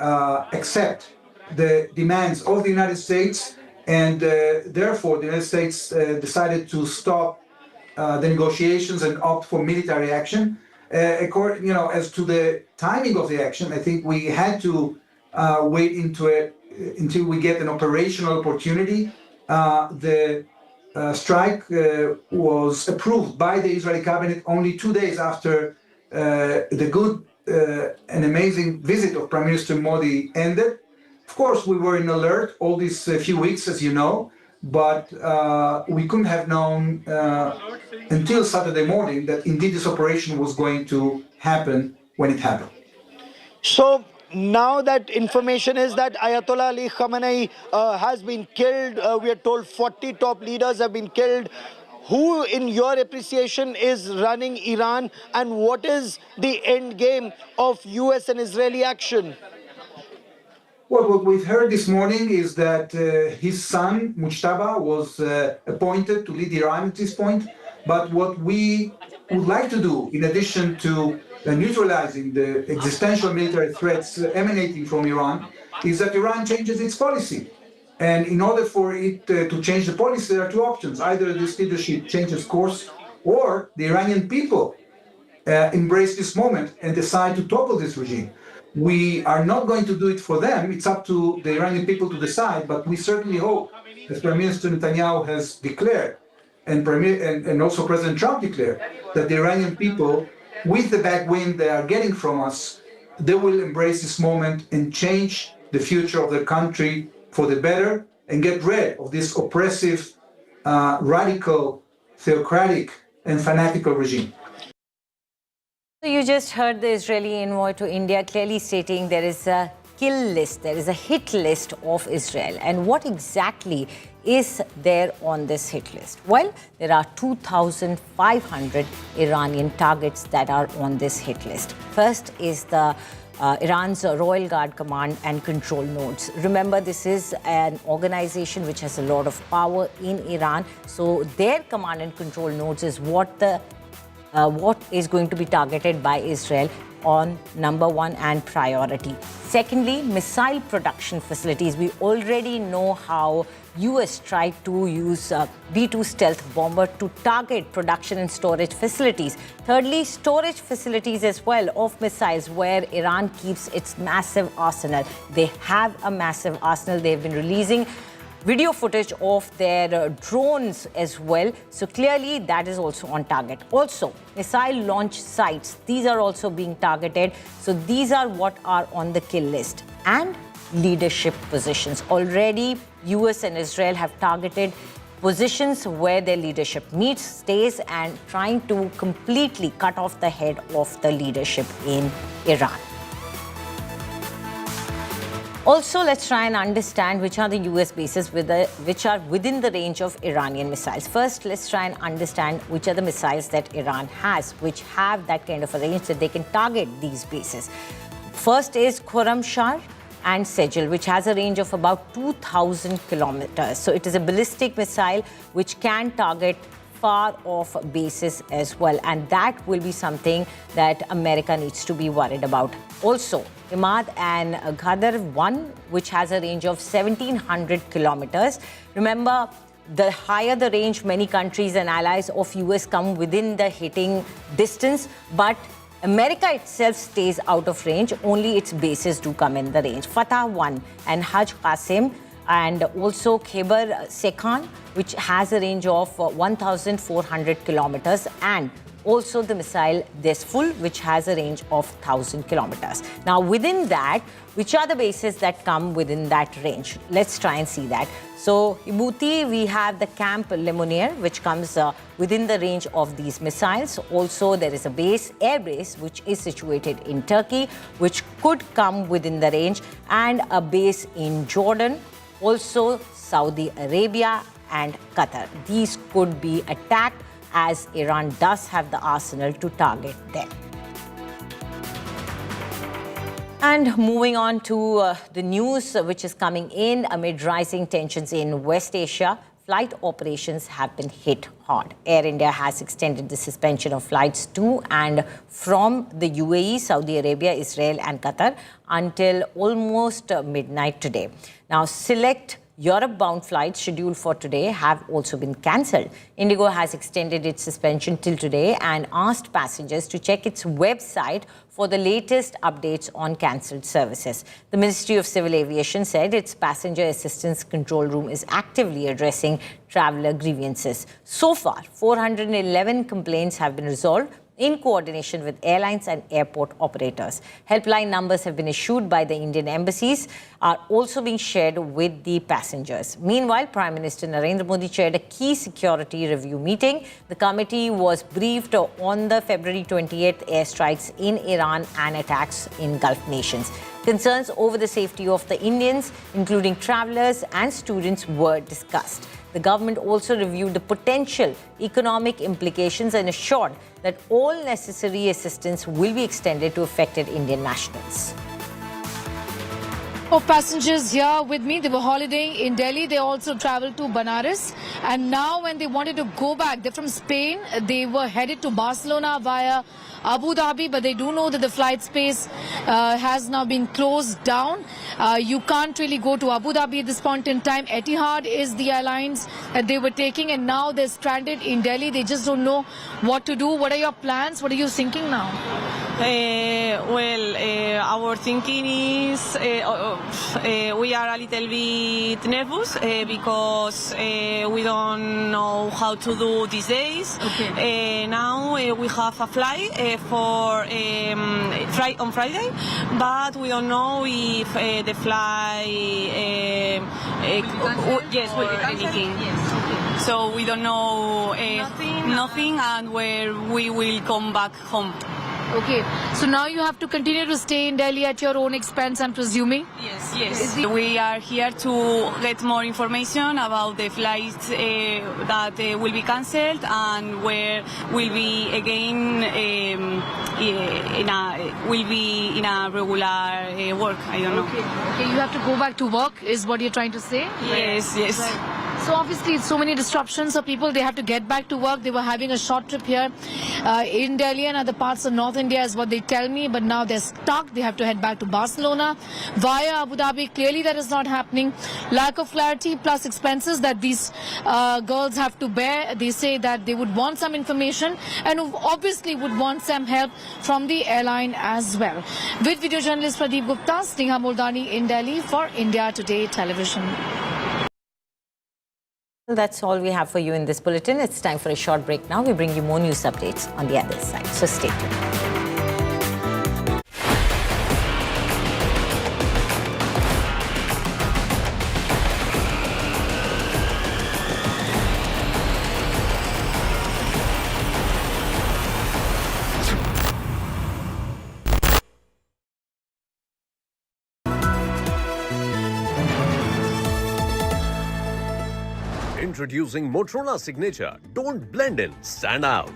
Speaker 17: accept the demands of the United States, and therefore the United States decided to stop the negotiations and opt for military action. As to the timing of the action, I think we had to wait until we get an operational opportunity. The strike was approved by the Israeli cabinet only 2 days after the good and amazing visit of Prime Minister Modi ended. Of course, we were in alert all these few weeks, as you know, but we couldn't have known until Saturday morning that indeed this operation was going to happen when it happened.
Speaker 12: So now that information is that Ayatollah Ali Khamenei has been killed, we are told 40 top leaders have been killed. Who, in your appreciation, is running Iran, and what is the end game of US and Israeli action?
Speaker 17: Well, what we've heard this morning is that his son, Mujtaba, was appointed to lead Iran at this point. But what we would like to do, in addition to neutralizing the existential military threats emanating from Iran, is that Iran changes its policy. And in order for it to change the policy, there are two options. Either this leadership changes course, or the Iranian people embrace this moment and decide to topple this regime. We are not going to do it for them. It's up to the Iranian people to decide, but we certainly hope, as Prime Minister Netanyahu has declared, and also President Trump declared, that the Iranian people, with the backwind they are getting from us, they will embrace this moment and change the future of their country for the better and get rid of this oppressive, radical, theocratic, and fanatical regime.
Speaker 4: So you just heard the Israeli envoy to India clearly stating there is a kill list, there is a hit list of Israel. And what exactly is there on this hit list? Well, there are 2,500 Iranian targets that are on this hit list. First is the Iran's Royal Guard Command and Control Nodes. Remember, this is an organization which has a lot of power in Iran. So their command and control nodes is what is going to be targeted by Israel on number one and priority. Secondly, missile production facilities. We already know how US tried to use B-2 stealth bomber to target production and storage facilities. Thirdly, storage facilities as well of missiles where Iran keeps its massive arsenal. They have a massive arsenal. They've been releasing video footage of their drones as well. So clearly that is also on target. Also, missile launch sites. These are also being targeted. So these are what are on the kill list. And leadership positions. Already, US and Israel have targeted positions where their leadership meets, stays, and trying to completely cut off the head of the leadership in Iran. Also, let's try and understand which are the US bases which are within the range of Iranian missiles. First, let's try and understand which are the missiles that Iran has, which have that kind of a range that they can target these bases. First is Khorramshahr and Sejil, which has a range of about 2,000 kilometers. So it is a ballistic missile which can target far-off bases as well. And that will be something that America needs to be worried about. Also, Imad and Ghadar 1, which has a range of 1,700 kilometers. Remember, the higher the range, many countries and allies of US come within the hitting distance, but America itself stays out of range. Only its bases do come in the range. Fatah 1 and Haj Qasim, and also Khyber Sekhan, which has a range of 1,400 kilometers, and Also, the missile Desful, which has a range of 1,000 kilometers. Now, within that, which are the bases that come within that range? Let's try and see that. So, Houthi, we have the Camp Lemonnier, which comes within the range of these missiles. Also, there is a base, air base, which is situated in Turkey, which could come within the range, and a base in Jordan, also Saudi Arabia and Qatar. These could be attacked, as Iran does have the arsenal to target them. And moving on to the news which is coming in amid rising tensions in West Asia, flight operations have been hit hard. Air India has extended the suspension of flights to and from the UAE, Saudi Arabia, Israel and Qatar until almost midnight today. Now, select Europe-bound flights scheduled for today have also been cancelled. Indigo has extended its suspension till today and asked passengers to check its website for the latest updates on cancelled services. The Ministry of Civil Aviation said its passenger assistance control room is actively addressing traveller grievances. So far, 411 complaints have been resolved in coordination with airlines and airport operators. Helpline numbers have been issued by the Indian embassies, are also being shared with the passengers. Meanwhile, Prime Minister Narendra Modi chaired a key security review meeting. The committee was briefed on the February 28th airstrikes in Iran and attacks in Gulf nations. Concerns over the safety of the Indians, including travellers and students, were discussed. The government also reviewed the potential economic implications and assured that all necessary assistance will be extended to affected Indian nationals.
Speaker 18: Of passengers here with me, they were holidaying in Delhi. They also traveled to Benares. And now when they wanted to go back, they're from Spain. They were headed to Barcelona via Abu Dhabi, but they do know that the flight space has now been closed down. You can't really go to Abu Dhabi at this point in time. Etihad is the airlines that they were taking, and now they're stranded in Delhi. They just don't know what to do. What are your plans? What are you thinking now?
Speaker 20: Our thinking is we are a little bit nervous because we don't know how to do these days. Okay. Now we have a flight on Friday, but we don't know if the flight will be anything. Yes. Okay. So we don't know nothing, and where we will come back home.
Speaker 18: Okay, so now you have to continue to stay in Delhi at your own expense, I'm presuming?
Speaker 20: Yes. We are here to get more information about the flights that will be cancelled and where will be again in a regular work. I don't know.
Speaker 18: Okay, you have to go back to work, is what you're trying to say?
Speaker 20: Yes.
Speaker 18: Right. So obviously, so many disruptions of people. They have to get back to work. They were having a short trip here in Delhi and other parts of North India is what they tell me. But now they're stuck. They have to head back to Barcelona via Abu Dhabi. Clearly, that is not happening. Lack of clarity plus expenses that these girls have to bear. They say that they would want some information and obviously would want some help from the airline as well. With video journalist Pradeep Gupta, Sneha Moldani in Delhi for India Today Television.
Speaker 4: That's all we have for you in this bulletin. It's time for a short break now. We bring you more news updates on the other side. So stay tuned.
Speaker 6: Introducing Motorola Signature. Don't blend in, stand out.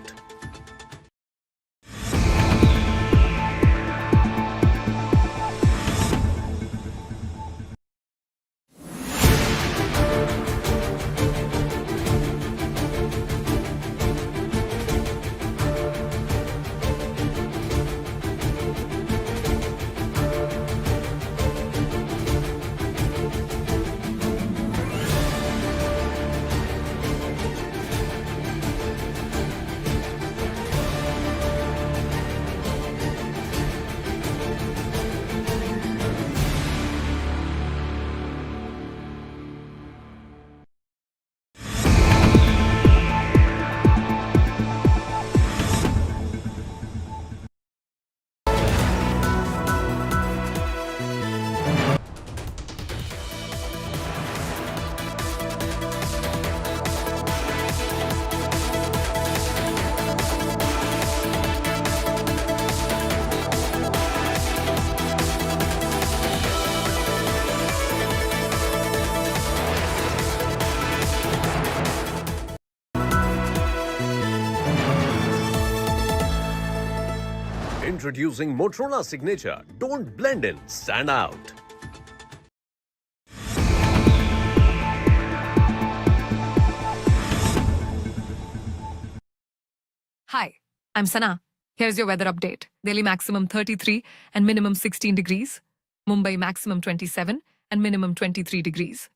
Speaker 6: Introducing Motorola Signature. Don't blend in, stand out.
Speaker 7: Hi, I'm Sana. Here's your weather update. Daily maximum 33 and minimum 16 degrees. Mumbai maximum 27 and minimum 23 degrees.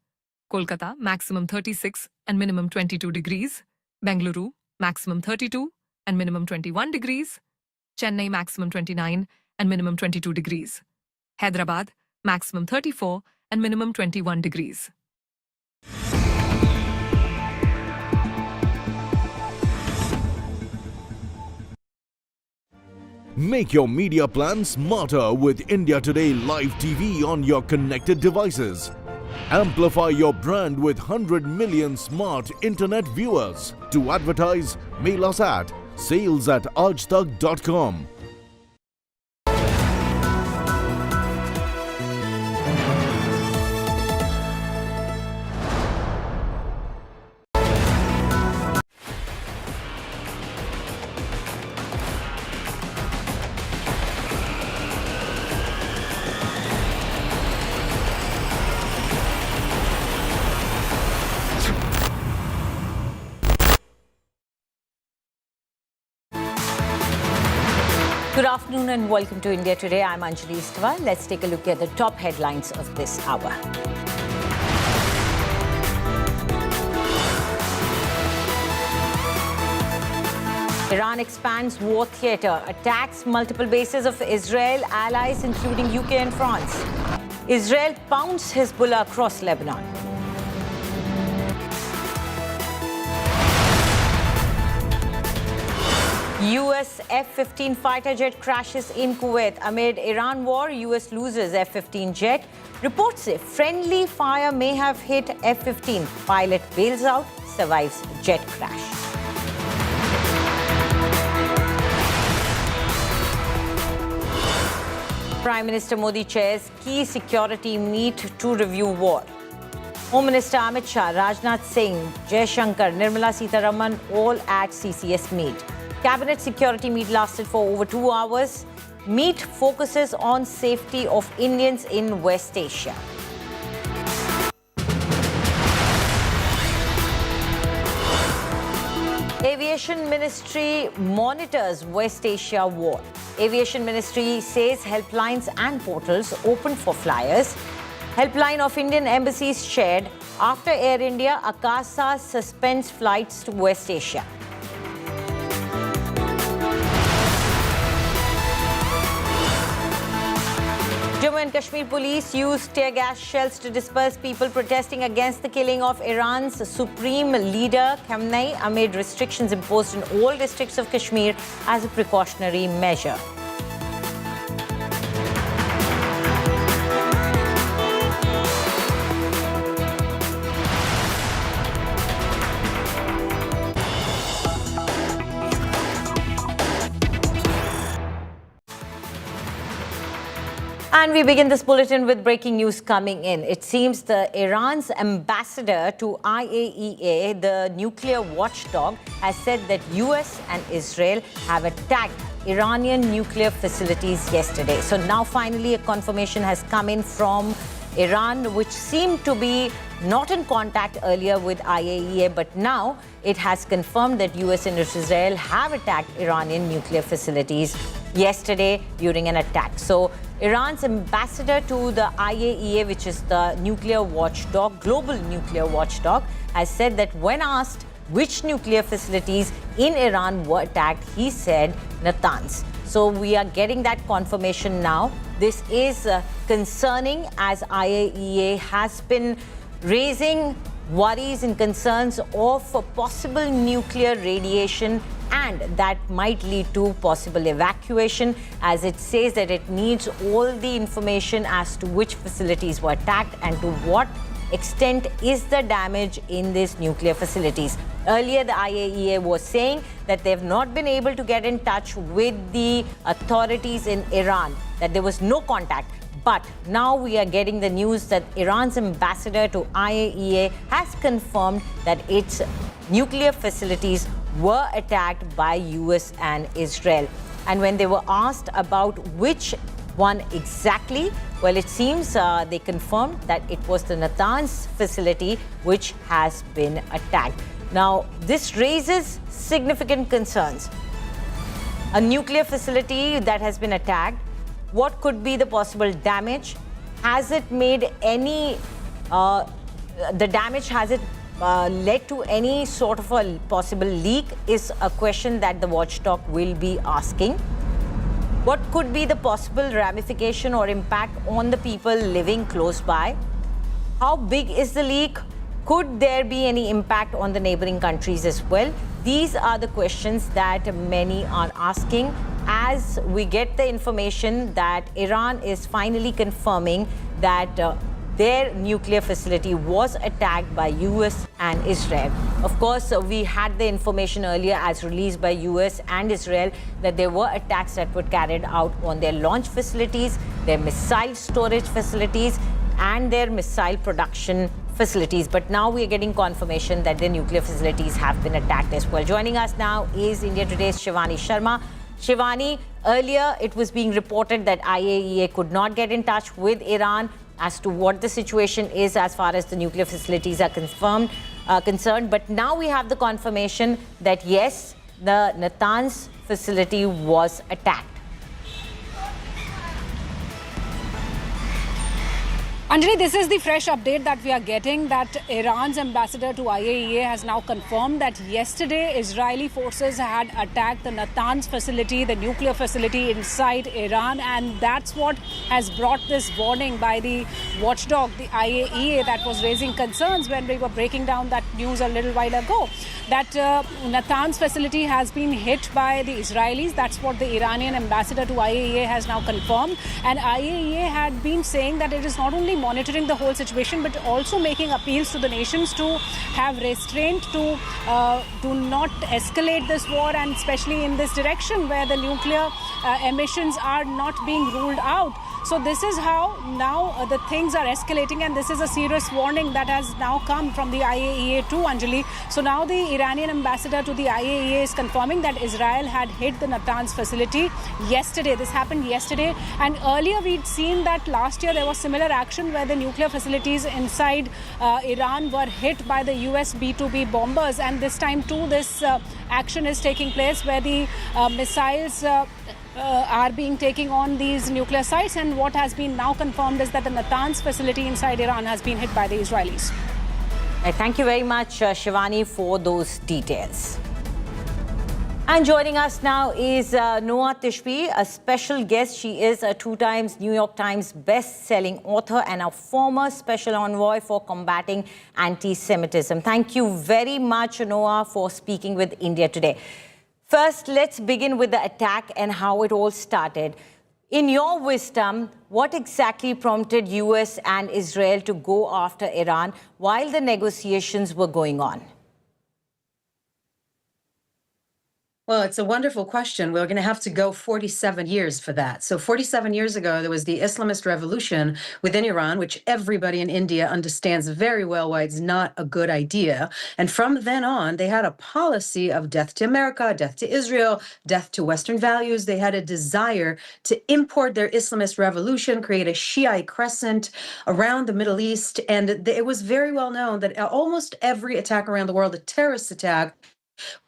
Speaker 7: Kolkata maximum 36 and minimum 22 degrees. Bengaluru maximum 32 and minimum 21 degrees. Chennai maximum 29 and minimum 22 degrees. Hyderabad maximum 34 and minimum 21 degrees.
Speaker 13: Make your media plan smarter with India Today Live TV on your connected devices. Amplify your brand with 100 million smart internet viewers. To advertise, mail us at sales@aajtak.com.
Speaker 4: Good afternoon and welcome to India Today. I'm Anjali Istwa. Let's take a look at the top headlines of this hour. Iran expands war theatre, attacks multiple bases of Israel allies including UK and France. Israel pounds Hezbollah across Lebanon. US F-15 fighter jet crashes in Kuwait. Amid Iran war, US loses F-15 jet. Reports say friendly fire may have hit F-15. Pilot bails out, survives jet crash. Prime Minister Modi chairs key security meet to review war. Home Minister Amit Shah, Rajnath Singh, Jai Shankar, Nirmala Sitharaman all at CCS meet. Cabinet security meet lasted for over 2 hours. Meet focuses on safety of Indians in West Asia. Aviation Ministry monitors West Asia war. Aviation Ministry says helplines and portals open for flyers. Helpline of Indian embassies shared after Air India, Akasa suspends flights to West Asia. Jammu and Kashmir police used tear gas shells to disperse people protesting against the killing of Iran's supreme leader Khamenei amid restrictions imposed in all districts of Kashmir as a precautionary measure. And we begin this bulletin with breaking news coming in. It seems Iran's ambassador to IAEA, the nuclear watchdog, has said that US and Israel have attacked Iranian nuclear facilities yesterday. So now finally a confirmation has come in from Iran, which seemed to be not in contact earlier with IAEA, but now it has confirmed that US and Israel have attacked Iranian nuclear facilities yesterday during an attack. So Iran's ambassador to the IAEA, which is the nuclear watchdog, global nuclear watchdog, has said that when asked which nuclear facilities in Iran were attacked, he said Natanz. So we are getting that confirmation now. This is concerning as IAEA has been raising worries and concerns of possible nuclear radiation, and that might lead to possible evacuation, as it says that it needs all the information as to which facilities were attacked and to what extent is the damage in these nuclear facilities. Earlier, the IAEA was saying that they have not been able to get in touch with the authorities in Iran, that there was no contact. But now we are getting the news that Iran's ambassador to IAEA has confirmed that its nuclear facilities were attacked by US and Israel. And when they were asked about which one exactly, well, it seems they confirmed that it was the Natanz facility which has been attacked. Now, this raises significant concerns. A nuclear facility that has been attacked, what could be the possible damage? Has it made any, the damage, has it led to any sort of a possible leak is a question that the watchdog will be asking. What could be the possible ramification or impact on the people living close by? How big is the leak? Could there be any impact on the neighboring countries as well? These are the questions that many are asking as we get the information that Iran is finally confirming that their nuclear facility was attacked by US and Israel. Of course, we had the information earlier as released by US and Israel that there were attacks that were carried out on their launch facilities, their missile storage facilities, and their missile production facilities. But now we are getting confirmation that their nuclear facilities have been attacked as well. Joining us now is India Today's Shivani Sharma. Shivani, earlier it was being reported that IAEA could not get in touch with Iran as to what the situation is as far as the nuclear facilities are concerned. But now we have the confirmation that yes, the Natanz facility was attacked.
Speaker 9: Anjali, this is the fresh update that we are getting, that Iran's ambassador to IAEA has now confirmed that yesterday Israeli forces had attacked the Natanz facility, the nuclear facility inside Iran, and that's what has brought this warning by the watchdog, the IAEA, that was raising concerns when we were breaking down that news a little while ago, that Natanz facility has been hit by the Israelis. That's what the Iranian ambassador to IAEA has now confirmed. And IAEA had been saying that it is not only monitoring the whole situation, but also making appeals to the nations to have restraint, to not escalate this war, and especially in this direction where the nuclear emissions are not being ruled out. So this is how now the things are escalating, and this is a serious warning that has now come from the IAEA too, Anjali. So now the Iranian ambassador to the IAEA is confirming that Israel had hit the Natanz facility yesterday. This happened yesterday, and earlier we'd seen that last year there was similar action where the nuclear facilities inside Iran were hit by the US B-2B bombers, and this time too this action is taking place where the missiles are being taken on these nuclear sites, and what has been now confirmed is that the Natanz facility inside Iran has been hit by the Israelis.
Speaker 4: Thank you very much, Shivani, for those details. And joining us now is Noa Tishby, a special guest. She is a 2-time New York Times best-selling author and a former special envoy for combating anti-Semitism. Thank you very much, Noa, for speaking with India Today. First, let's begin with the attack and how it all started. In your wisdom, what exactly prompted US and Israel to go after Iran while the negotiations were going on?
Speaker 3: Well, it's a wonderful question. We're going to have to go 47 years for that. So 47 years ago, there was the Islamist revolution within Iran, which everybody in India understands very well why it's not a good idea. And from then on, they had a policy of death to America, death to Israel, death to Western values. They had a desire to import their Islamist revolution, create a Shiite crescent around the Middle East. And it was very well known that almost every attack around the world, a terrorist attack,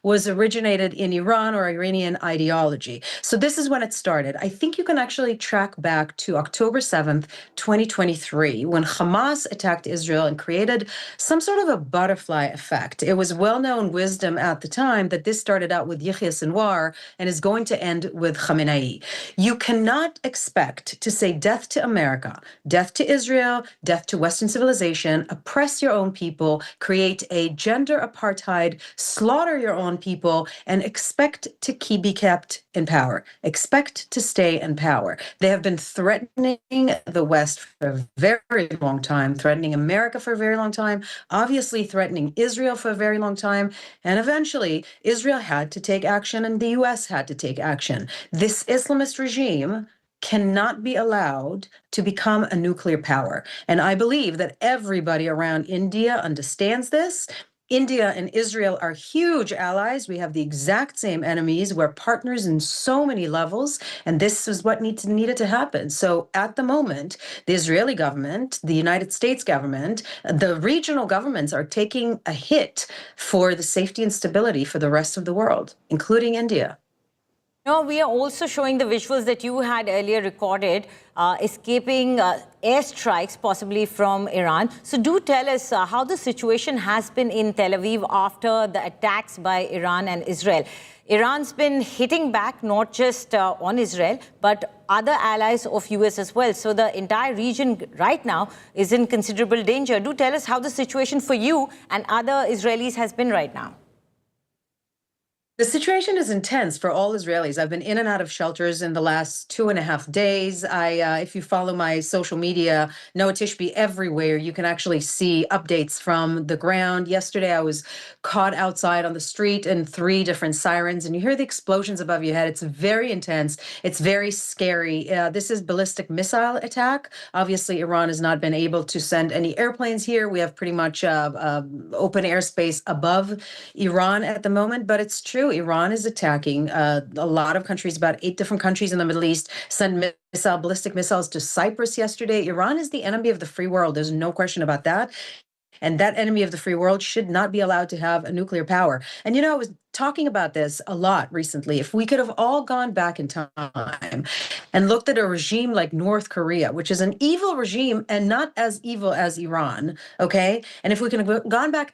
Speaker 3: was originated in Iran or Iranian ideology. So this is when it started. I think you can actually track back to October 7th, 2023, when Hamas attacked Israel and created some sort of a butterfly effect. It was well-known wisdom at the time that this started out with Yahya Sinwar and is going to end with Khamenei. You cannot expect to say death to America, death to Israel, death to Western civilization, oppress your own people, create a gender apartheid, slaughter your own people, and expect to be kept in power, expect to stay in power. They have been threatening the West for a very long time, threatening America for a very long time, obviously threatening Israel for a very long time, and eventually Israel had to take action and the US had to take action. This Islamist regime cannot be allowed to become a nuclear power. And I believe that everybody around India understands this. India and Israel are huge allies. We have the exact same enemies. We're partners in so many levels, and this is what needed to happen. So at the moment, the Israeli government, the United States government, the regional governments are taking a hit for the safety and stability for the rest of the world, including India.
Speaker 4: No, we are also showing the visuals that you had earlier recorded, escaping airstrikes possibly from Iran. So do tell us how the situation has been in Tel Aviv after the attacks by Iran and Israel. Iran's been hitting back not just on Israel, but other allies of US as well. So the entire region right now is in considerable danger. Do tell us how the situation for you and other Israelis has been right now.
Speaker 3: The situation is intense for all Israelis. I've been in and out of shelters in the last 2.5 days. If you follow my social media, Noah Tishby everywhere, you can actually see updates from the ground. Yesterday, I was caught outside on the street in 3 different sirens, and you hear the explosions above your head. It's very intense. It's very scary. This is ballistic missile attack. Obviously, Iran has not been able to send any airplanes here. We have pretty much open airspace above Iran at the moment, but it's true. Iran is attacking a lot of countries, about 8 different countries in the Middle East, sent ballistic missiles to Cyprus yesterday. Iran is the enemy of the free world. There's no question about that. And that enemy of the free world should not be allowed to have a nuclear power. And, I was talking about this a lot recently. If we could have all gone back in time and looked at a regime like North Korea, which is an evil regime and not as evil as Iran, okay? And if we could have gone back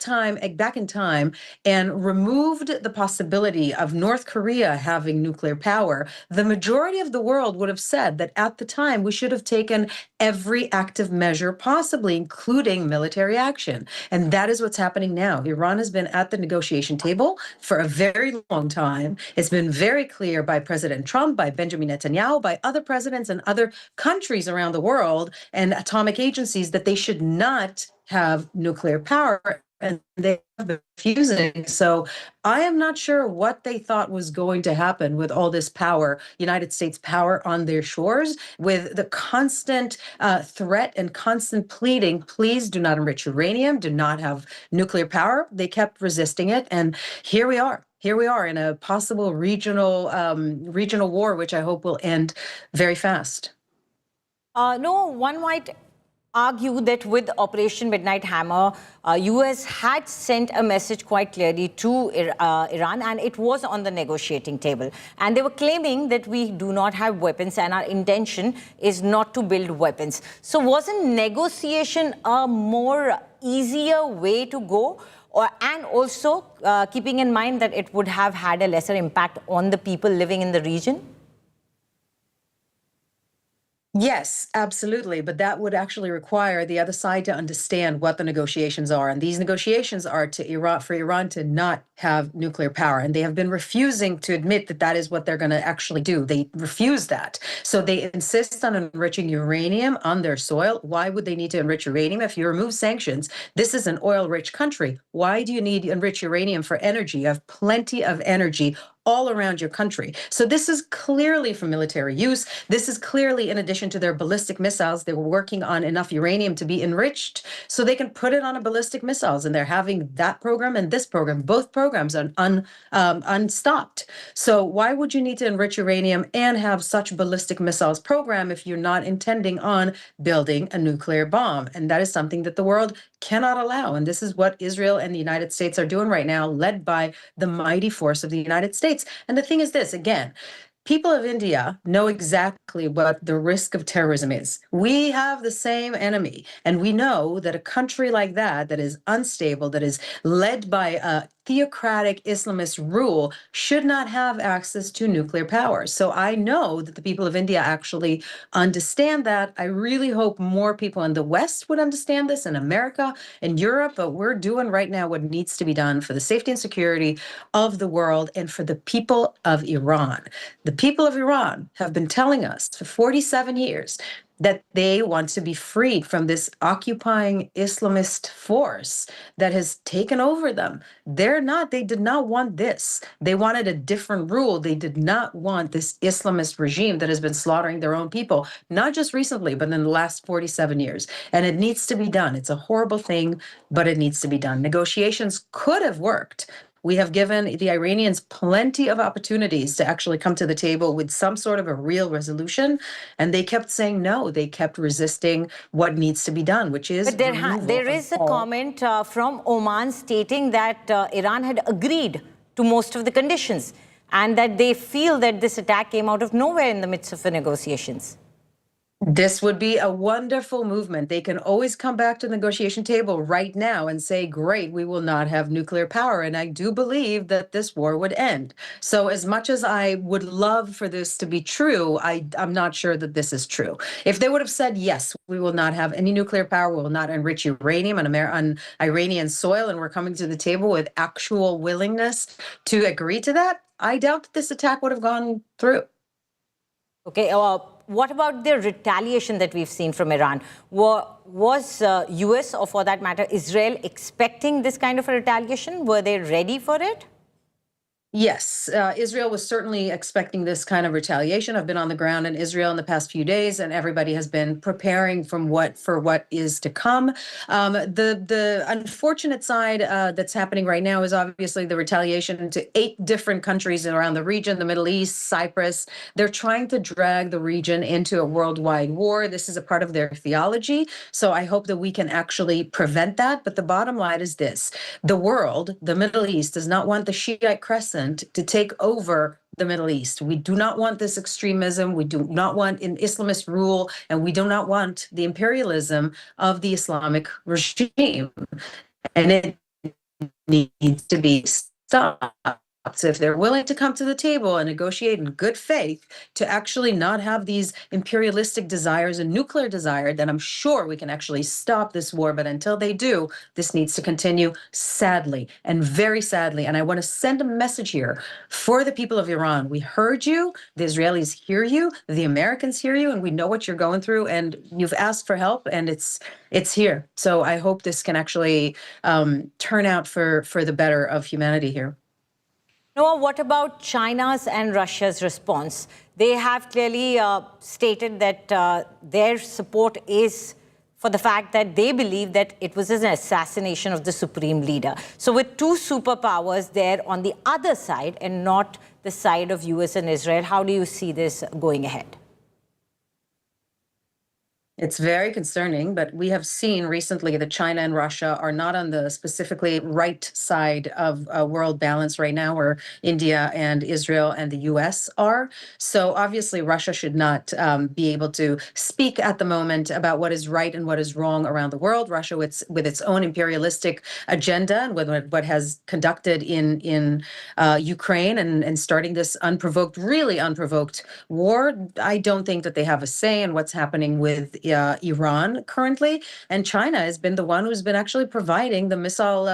Speaker 3: in time and removed the possibility of North Korea having nuclear power, the majority of the world would have said that at the time we should have taken every active measure possibly, including military action. And that is what's happening now. Iran has been at the negotiation table for a very long time. It's been very clear by President Trump, by Benjamin Netanyahu, by other presidents and other countries around the world and atomic agencies that they should not have nuclear power, and they have been refusing. So I am not sure what they thought was going to happen with all this power, United States power on their shores, with the constant threat and constant pleading, please do not enrich uranium, do not have nuclear power. They kept resisting it, and here we are. Here we are in a possible regional war, which I hope will end very fast.
Speaker 4: No, one might argue that with Operation Midnight Hammer, US had sent a message quite clearly to Iran, and it was on the negotiating table. And they were claiming that we do not have weapons and our intention is not to build weapons. So wasn't negotiation a more easier way to go? And also keeping in mind that it would have had a lesser impact on the people living in the region?
Speaker 3: Yes, absolutely. But that would actually require the other side to understand what the negotiations are. And these negotiations are for Iran to not have nuclear power. And they have been refusing to admit that that is what they're going to actually do. They refuse that. So they insist on enriching uranium on their soil. Why would they need to enrich uranium? If you remove sanctions, this is an oil-rich country. Why do you need to enrich uranium for energy? You have plenty of energy all around your country. So this is clearly for military use. This is clearly in addition to their ballistic missiles. They were working on enough uranium to be enriched so they can put it on a ballistic missiles. And they're having that program and this program. Both programs are unstopped. So why would you need to enrich uranium and have such ballistic missiles program if you're not intending on building a nuclear bomb? And that is something that the world cannot allow. And this is what Israel and the United States are doing right now, led by the mighty force of the United States. And the thing is this, again, people of India know exactly what the risk of terrorism is. We have the same enemy. And we know that a country like that is unstable, that is led by a theocratic Islamist rule, should not have access to nuclear power. So I know that the people of India actually understand that. I really hope more people in the West would understand this, in America, in Europe, but we're doing right now what needs to be done for the safety and security of the world and for the people of Iran. The people of Iran have been telling us for 47 years, that they want to be freed from this occupying Islamist force that has taken over them. They did not want this. They wanted a different rule. They did not want this Islamist regime that has been slaughtering their own people, not just recently, but in the last 47 years. And it needs to be done. It's a horrible thing, but it needs to be done. Negotiations could have worked. We have given the Iranians plenty of opportunities to actually come to the table with some sort of a real resolution, and they kept saying no. They kept resisting what needs to be done, which is
Speaker 4: But there is a comment from Oman stating that Iran had agreed to most of the conditions and that they feel that this attack came out of nowhere in the midst of the negotiations.
Speaker 3: This would be a wonderful movement. They can always come back to the negotiation table right now and say, great, we will not have nuclear power. And I do believe that this war would end. So as much as I would love for this to be true, I'm not sure that this is true. If they would have said, yes, we will not have any nuclear power, we will not enrich uranium on Iranian soil, and we're coming to the table with actual willingness to agree to that, I doubt that this attack would have gone through.
Speaker 4: Okay, what about the retaliation that we've seen from Iran? Was US, or for that matter, Israel, expecting this kind of a retaliation? Were they ready for it?
Speaker 3: Yes, Israel was certainly expecting this kind of retaliation. I've been on the ground in Israel in the past few days, and everybody has been preparing for what is to come. The unfortunate side that's happening right now is obviously the retaliation to 8 different countries around the region, the Middle East, Cyprus. They're trying to drag the region into a worldwide war. This is a part of their theology. So I hope that we can actually prevent that. But the bottom line is this: the world, the Middle East, does not want the Shiite crescent to take over the Middle East. We do not want this extremism. We do not want an Islamist rule, and we do not want the imperialism of the Islamic regime. And it needs to be stopped. So if they're willing to come to the table and negotiate in good faith to actually not have these imperialistic desires and nuclear desire, then I'm sure we can actually stop this war. But until they do, this needs to continue, sadly, and very sadly. And I want to send a message here for the people of Iran. We heard you, the Israelis hear you, the Americans hear you, and we know what you're going through, and you've asked for help, and it's here. So I hope this can actually turn out for the better of humanity here.
Speaker 4: Noah, what about China's and Russia's response? They have clearly stated that their support is for the fact that they believe that it was an assassination of the supreme leader. So with 2 superpowers there on the other side and not the side of US and Israel, how do you see this going ahead?
Speaker 3: It's very concerning, but we have seen recently that China and Russia are not on the specifically right side of world balance right now, where India and Israel and the US are. So obviously Russia should not be able to speak at the moment about what is right and what is wrong around the world. Russia, with its own imperialistic agenda and with what has conducted in Ukraine and starting this really unprovoked war, I don't think that they have a say in what's happening with Iran currently, and China has been the one who's been actually providing the missile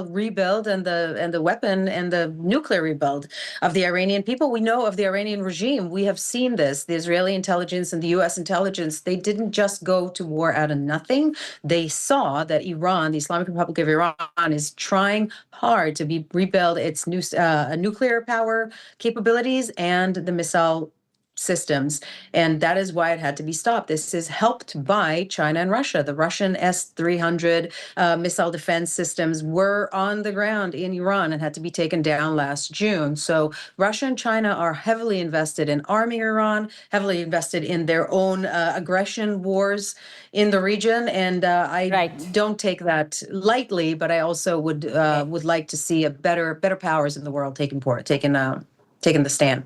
Speaker 3: rebuild and the weapon and the nuclear rebuild of the Iranian people. We know of the Iranian regime. We have seen this. The Israeli intelligence and the U.S. intelligence, they didn't just go to war out of nothing. They saw that Iran, the Islamic Republic of Iran, is trying hard to rebuild its nuclear power capabilities and the missile systems, and that is why it had to be stopped. This is helped by China and Russia. The Russian S-300 missile defense systems were on the ground in Iran and had to be taken down last June. So Russia and China are heavily invested in arming Iran, heavily invested in their own aggression wars in the region, and I don't take that lightly. But I also would like to see a better powers in the world taking the stand.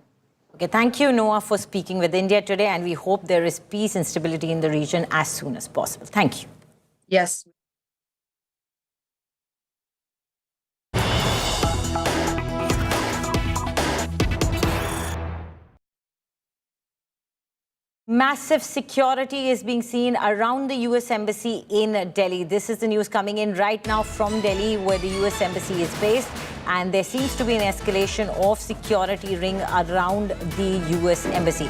Speaker 4: Okay, thank you, Noah, for speaking with India today, and we hope there is peace and stability in the region as soon as possible. Thank you.
Speaker 3: Yes.
Speaker 4: Massive security is being seen around the U.S. Embassy in Delhi. This is the news coming in right now from Delhi, where the U.S. Embassy is based. And there seems to be an escalation of security ring around the U.S. Embassy.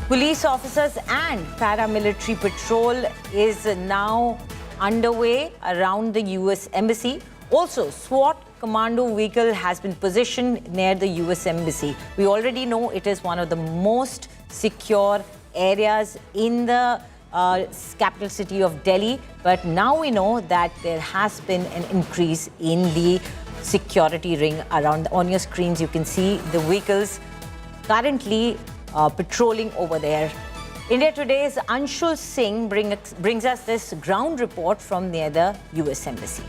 Speaker 4: Police officers and paramilitary patrol is now underway around the US Embassy. Also, SWAT commando vehicle has been positioned near the US Embassy. We already know it is one of the most secure areas in the capital city of Delhi, but now we know that there has been an increase in the security ring around. On your screens, you can see the vehicles currently patrolling over there. India Today's Anshul Singh brings us this ground report from near the US Embassy.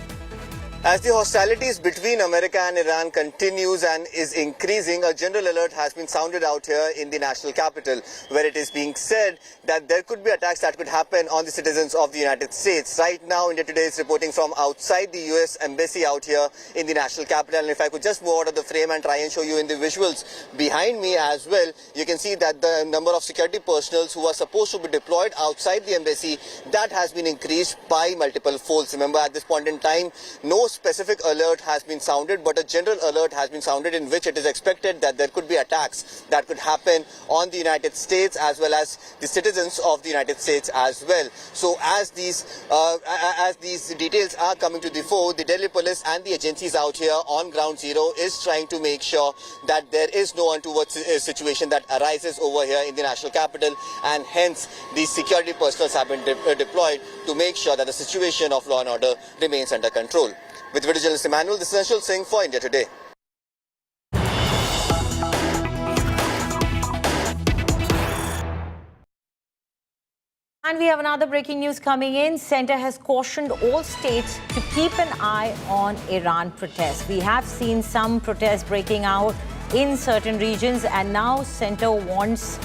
Speaker 1: As the hostilities between America and Iran continues and is increasing, a general alert has been sounded out here in the national capital, where it is being said that there could be attacks that could happen on the citizens of the United States. Right now, India Today is reporting from outside the US Embassy out here in the national capital. And if I could just move out of the frame and try and show you in the visuals behind me as well, you can see that the number of security personnel who are supposed to be deployed outside the embassy, that has been increased by multiple folds. Remember, at this point in time, no specific alert has been sounded, but a general alert has been sounded in which it is expected that there could be attacks that could happen on the United States as well as the citizens of the United States as well. So as these details are coming to the fore, the Delhi police and the agencies out here on ground zero is trying to make sure that there is no untoward situation that arises over here in the national capital, and hence these security personnel have been deployed to make sure that the situation of law and order remains under control. With video journalist Emmanuel, this is Anshul Singh for India Today.
Speaker 4: And we have another breaking news coming in. Centre has cautioned all states to keep an eye on Iran protests. We have seen some protests breaking out in certain regions, and now Centre wants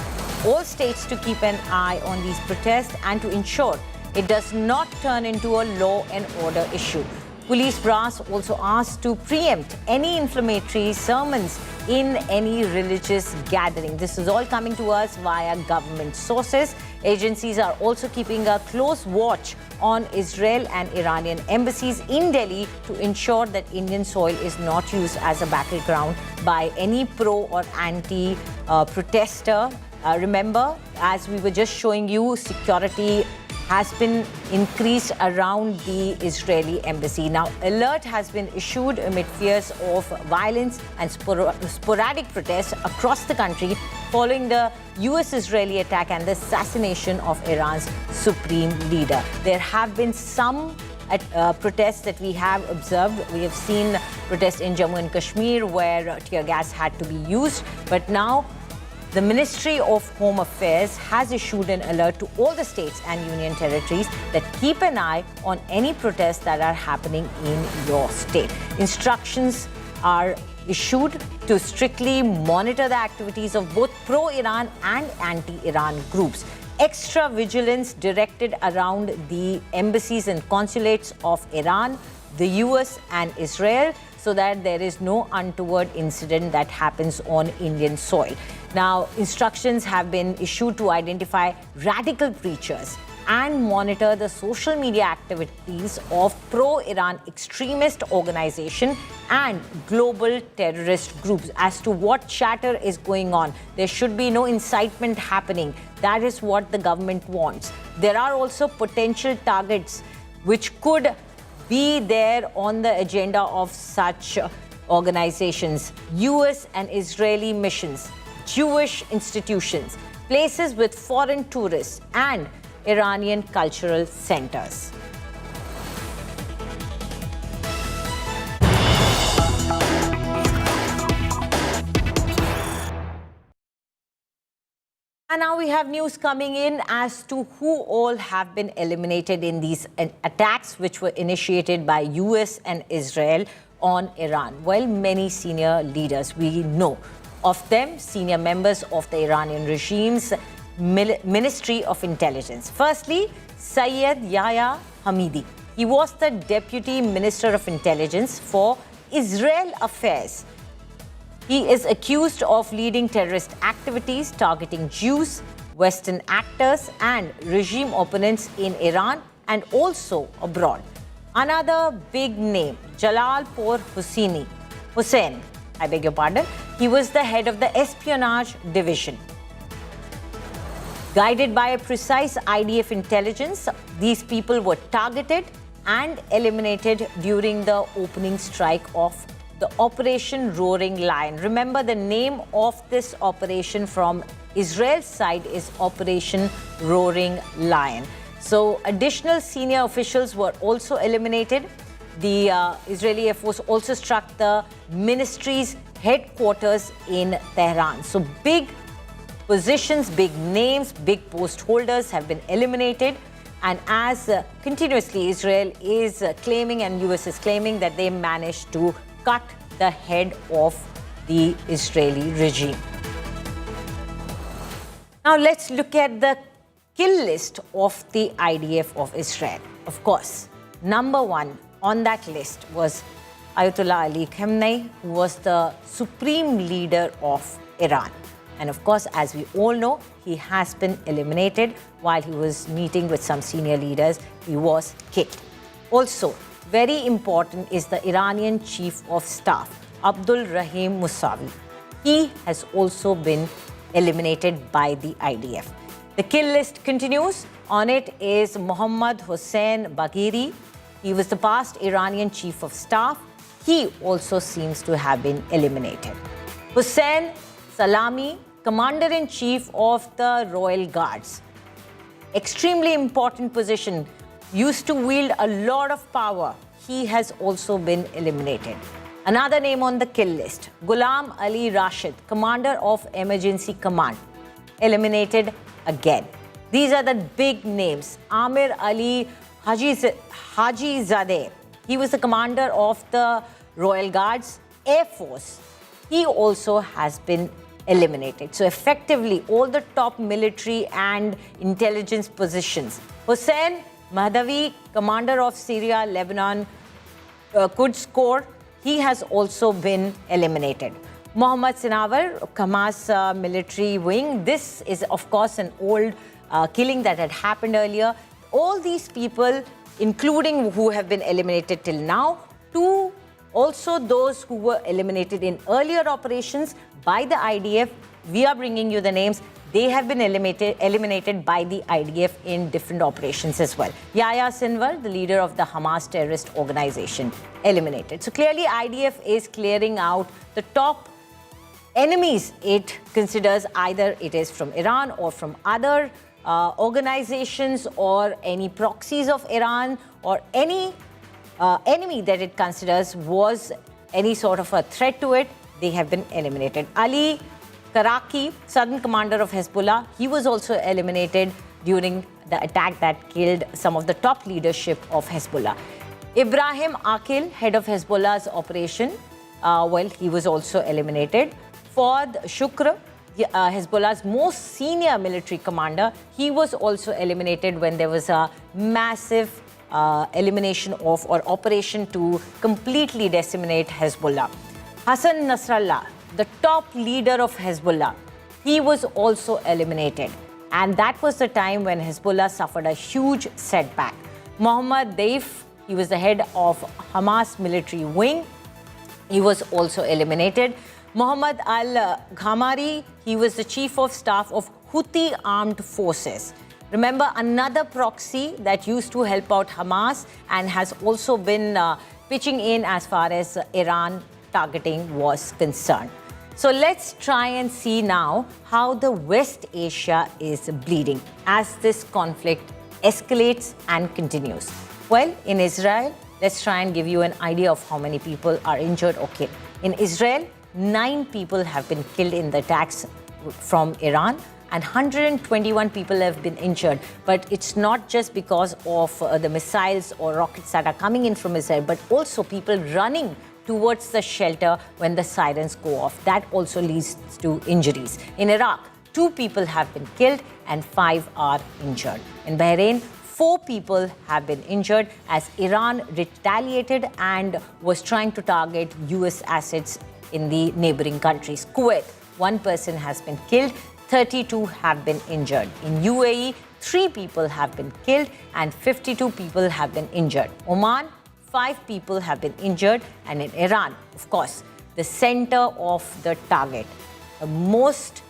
Speaker 4: all states to keep an eye on these protests and to ensure it does not turn into a law and order issue. Police brass also asked to preempt any inflammatory sermons in any religious gathering. This is all coming to us via government sources. Agencies are also keeping a close watch on Israel and Iranian embassies in Delhi to ensure that Indian soil is not used as a battleground by any pro or anti protester. Remember, as we were just showing you, security has been increased around the Israeli embassy. Now, alert has been issued amid fears of violence and sporadic protests across the country following the US-Israeli attack and the assassination of Iran's supreme leader. There have been some protests that we have observed. We have seen protests in Jammu and Kashmir where tear gas had to be used, but now the Ministry of Home Affairs has issued an alert to all the states and union territories that keep an eye on any protests that are happening in your state. Instructions are issued to strictly monitor the activities of both pro-Iran and anti-Iran groups. Extra vigilance directed around the embassies and consulates of Iran, the US and Israel, so that there is no untoward incident that happens on Indian soil. Now, instructions have been issued to identify radical preachers and monitor the social media activities of pro-Iran extremist organization and global terrorist groups as to what chatter is going on. There should be no incitement happening. That is what the government wants. There are also potential targets which could be there on the agenda of such organizations: US and Israeli missions, Jewish institutions, places with foreign tourists, and Iranian cultural centers. And now we have news coming in as to who all have been eliminated in these attacks which were initiated by US and Israel on Iran. Well, many senior leaders, we know of them, senior members of the Iranian regime's Ministry of Intelligence. Firstly, Sayyid Yahya Hamidi. He was the Deputy Minister of Intelligence for Israel Affairs. He is accused of leading terrorist activities targeting Jews, Western actors, and regime opponents in Iran and also abroad. Another big name, Jalalpur Hussain, I beg your pardon. He was the head of the espionage division. Guided by a precise IDF intelligence, these people were targeted and eliminated during the opening strike of the Operation Roaring Lion. Remember, the name of this operation from Israel's side is Operation Roaring Lion. So additional senior officials were also eliminated. The Israeli Air Force also struck the ministry's headquarters in Tehran. So big positions, big names, big post holders have been eliminated. And as continuously Israel is claiming and US is claiming that they managed to cut the head of the Israeli regime. Now let's look at the kill list of the IDF of Israel. Of course, number one on that list was Ayatollah Ali Khamenei, who was the supreme leader of Iran. And of course, as we all know, he has been eliminated while he was meeting with some senior leaders. He was killed. Also, very important is the Iranian Chief of Staff, Abdul Rahim Musawi. He has also been eliminated by the IDF. The kill list continues. On it is Mohammad Hossein Bagheri. He was the past Iranian Chief of Staff. He also seems to have been eliminated. Hossein Salami, Commander-in-Chief of the Royal Guards. Extremely important position, used to wield a lot of power. He has also been eliminated. Another name on the kill list, Ghulam Ali Rashid, Commander of Emergency Command, eliminated again. These are the big names. Amir Ali Hajizadeh, he was the commander of the Royal Guards Air Force. He also has been eliminated. So effectively, all the top military and intelligence positions. Hossein Mahdavi, commander of Syria, Lebanon, Quds Corps, he has also been eliminated. Mohammad Sinawar, Hamas military wing. This is, of course, an old killing that had happened earlier. All these people, including who have been eliminated till now, to also those who were eliminated in earlier operations by the IDF, we are bringing you the names. They have been eliminated by the IDF in different operations as well. Yahya Sinwar, the leader of the Hamas terrorist organization, eliminated. So clearly IDF is clearing out the top enemies it considers, either it is from Iran or from other organizations or any proxies of Iran or any enemy that it considers was any sort of a threat to it. They have been eliminated. Ali Karaki, southern commander of Hezbollah, he was also eliminated during the attack that killed some of the top leadership of Hezbollah. Ibrahim Akil, head of Hezbollah's operation, he was also eliminated. Fawad Shukr, Hezbollah's most senior military commander, he was also eliminated when there was a massive elimination of or operation to completely decimate Hezbollah. Hassan Nasrallah, the top leader of Hezbollah, he was also eliminated. And that was the time when Hezbollah suffered a huge setback. Mohammad Daif, he was the head of Hamas military wing. He was also eliminated. Mohammad al-Ghamari, he was the chief of staff of Houthi armed forces. Remember, another proxy that used to help out Hamas and has also been pitching in as far as Iran targeting was concerned. So let's try and see now how the West Asia is bleeding as this conflict escalates and continues. Well, in Israel, let's try and give you an idea of how many people are injured or killed. In Israel, 9 people have been killed in the attacks from Iran and 121 people have been injured. But it's not just because of the missiles or rockets that are coming in from Israel, but also people running towards the shelter when the sirens go off. That also leads to injuries. In Iraq, 2 people have been killed and 5 are injured. In Bahrain, 4 people have been injured as Iran retaliated and was trying to target US assets in the neighboring countries. Kuwait, 1 person has been killed, 32 have been injured. In UAE, 3 people have been killed and 52 people have been injured. Oman, 5 people have been injured. And in Iran, of course, the center of the target, the most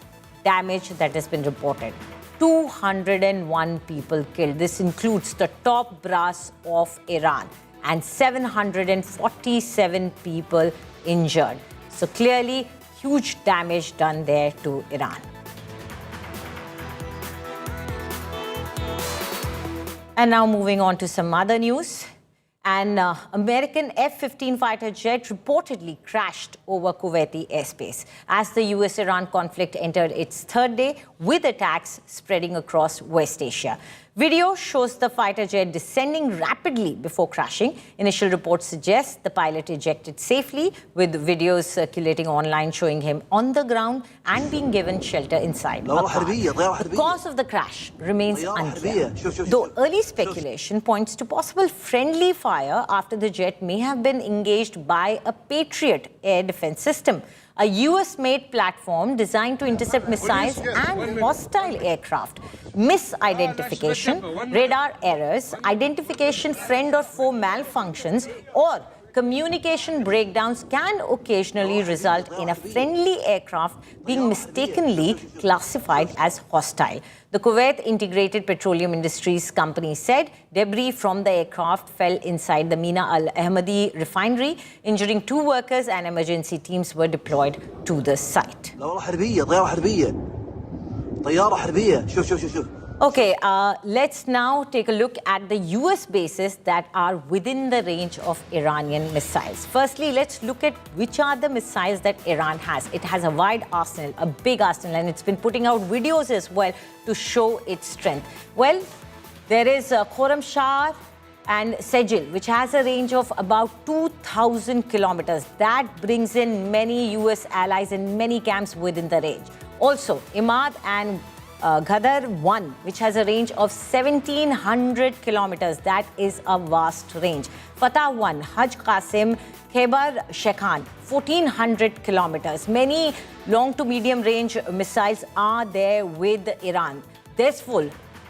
Speaker 4: damage that has been reported. 201 people killed. This includes the top brass of Iran, and 747 people injured. So clearly, huge damage done there to Iran. And now moving on to some other news. An American F-15 fighter jet reportedly crashed over Kuwaiti airspace as the US-Iran conflict entered its third day, with attacks spreading across West Asia. Video shows the fighter jet descending rapidly before crashing. Initial reports suggest the pilot ejected safely, with videos circulating online showing him on the ground and being given shelter inside a car. The cause of the crash remains unclear, though early speculation points to possible friendly fire after the jet may have been engaged by a Patriot air defense system, a US-made platform designed to intercept missiles and hostile aircraft. Misidentification, radar errors, identification friend or foe malfunctions, or communication breakdowns can occasionally result in a friendly aircraft being mistakenly classified as hostile. The Kuwait Integrated Petroleum Industries Company said debris from the aircraft fell inside the Mina Al Ahmadi refinery, injuring 2 workers, and emergency teams were deployed to the site. Okay, let's now take a look at the US bases that are within the range of Iranian missiles. Firstly, let's look at which are the missiles that Iran has. It has a wide arsenal, a big arsenal, and it's been putting out videos as well to show its strength. Well, there is Khorram Shah and Sejil, which has a range of about 2,000 kilometers. That brings in many US allies and many camps within the range. Also, Imad and Ghadar 1, which has a range of 1,700 kilometers. That is a vast range. Fatah 1, Haj Qasim, Khyber Shekhan, 1,400 kilometers. Many long to medium range missiles are there with Iran. This full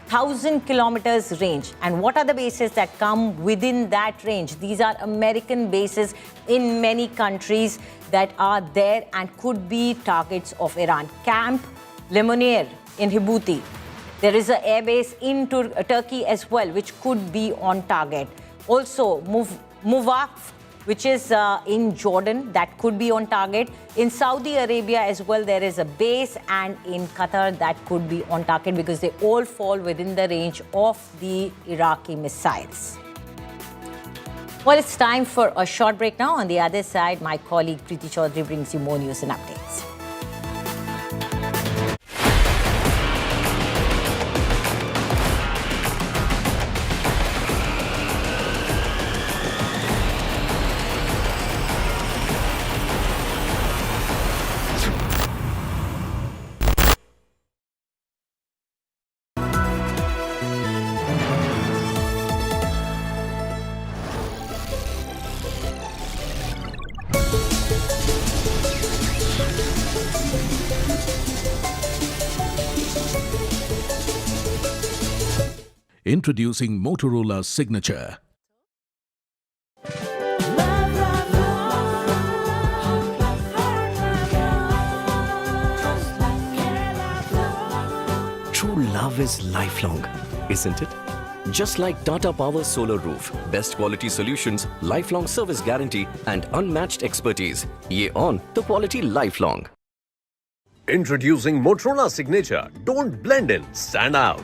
Speaker 4: 1,000 kilometers range. And what are the bases that come within that range? These are American bases in many countries that are there and could be targets of Iran. Camp Lemonnier in Djibouti. There is an airbase in Turkey as well, which could be on target. Also, Muvaf, which is in Jordan, that could be on target. In Saudi Arabia as well, there is a base, and in Qatar, that could be on target because they all fall within the range of the Iraqi missiles. Well, it's time for a short break now. On the other side, my colleague Preeti Chaudhary brings you more news and updates.
Speaker 13: Introducing Motorola's signature.
Speaker 19: True love is lifelong, isn't it? Just like Tata Power's solar roof, best quality solutions, lifelong service guarantee, and unmatched expertise. Ye on the quality lifelong.
Speaker 6: Introducing Motorola Signature. Don't blend in, stand out.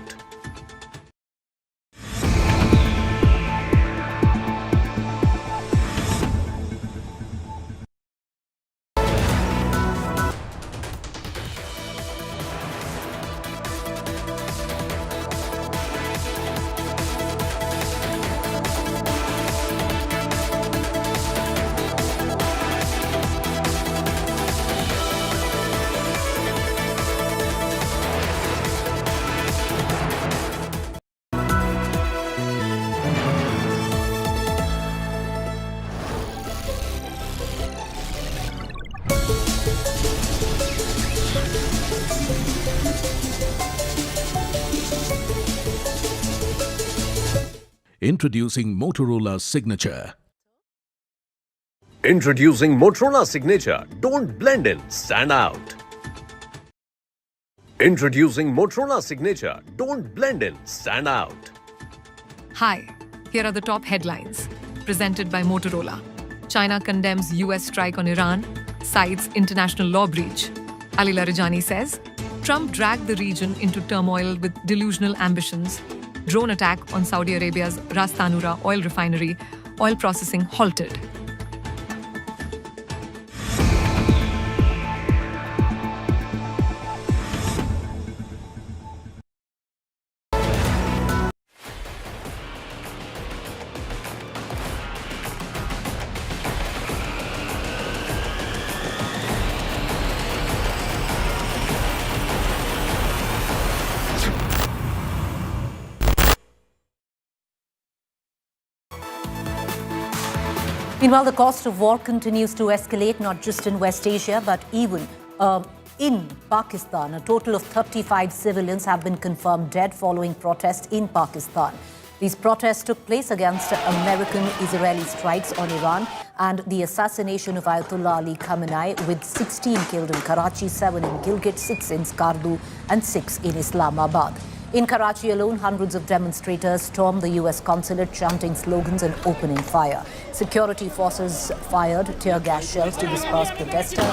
Speaker 13: Introducing Motorola's signature.
Speaker 6: Introducing Motorola Signature. Don't blend in, stand out. Introducing Motorola Signature. Don't blend in, stand out.
Speaker 7: Hi, here are the top headlines. Presented by Motorola. China condemns US strike on Iran, cites international law breach. Ali Larijani says, Trump dragged the region into turmoil with delusional ambitions. Drone attack on Saudi Arabia's Ras Tanura oil refinery. Oil processing halted.
Speaker 15: Meanwhile, the cost of war continues to escalate, not just in West Asia, but even in Pakistan. A total of 35 civilians have been confirmed dead following protests in Pakistan. These protests took place against American-Israeli strikes on Iran and the assassination of Ayatollah Ali Khamenei, with 16 killed in Karachi, 7 in Gilgit, 6 in Skardu, and 6 in Islamabad. In Karachi alone, hundreds of demonstrators stormed the US consulate, chanting slogans and opening fire. Security forces fired tear gas shells to disperse protesters.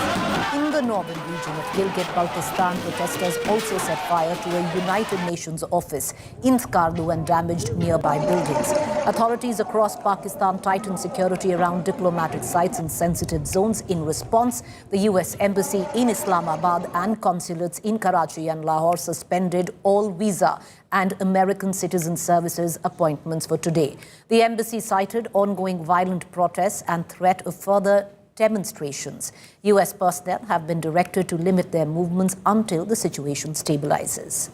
Speaker 15: In the northern region of Gilgit-Baltistan, protesters also set fire to a United Nations office in Skardu and damaged nearby buildings. Authorities across Pakistan tightened security around diplomatic sites in sensitive zones. In response, the US Embassy in Islamabad and consulates in Karachi and Lahore suspended all visa and American citizen services appointments for today. The embassy cited ongoing violent protests and threat of further demonstrations. US personnel have been directed to limit their movements until the situation stabilizes.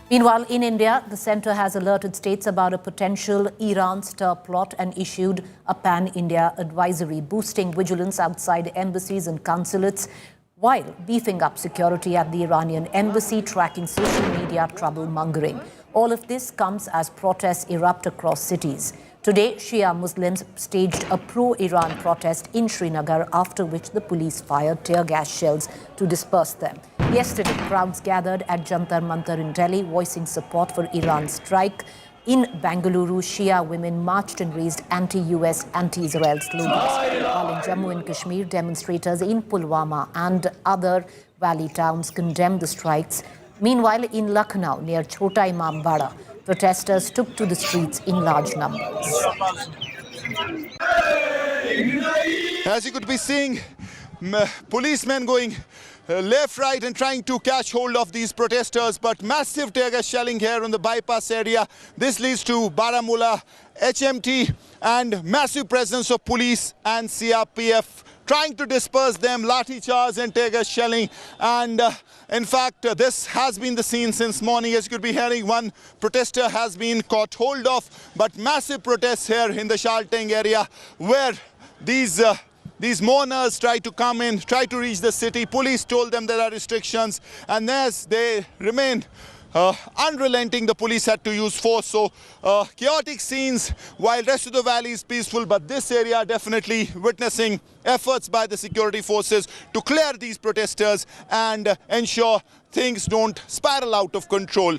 Speaker 15: Meanwhile, in India, the centre has alerted states about a potential Iran stir plot and issued a pan-India advisory, boosting vigilance outside embassies and consulates, while beefing up security at the Iranian embassy, tracking social media trouble-mongering. All of this comes as protests erupt across cities. Today, Shia Muslims staged a pro-Iran protest in Srinagar, after which the police fired tear gas shells to disperse them. Yesterday, crowds gathered at Jantar Mantar in Delhi, voicing support for Iran's strike. In Bengaluru, Shia women marched and raised anti-US, anti-Israel slogans. While in Jammu and Kashmir, demonstrators in Pulwama and other valley towns condemned the strikes. Meanwhile, in Lucknow, near Chota Imam Bada, protesters took to the streets in large numbers.
Speaker 14: As you could be seeing, policemen going left, right and trying to catch hold of these protesters, but massive tear gas shelling here on the bypass area. This leads to Baramulla, HMT and massive presence of police and CRPF trying to disperse them, lathi charge and tear gas shelling. And in fact, this has been the scene since morning. As you could be hearing, one protester has been caught hold of, but massive protests here in the Shalteng area, where these mourners tried to come in, try to reach the city. Police told them there are restrictions, and as they remained unrelenting, the police had to use force. So chaotic scenes, while rest of the valley is peaceful, but this area definitely witnessing efforts by the security forces to clear these protesters and ensure things don't spiral out of control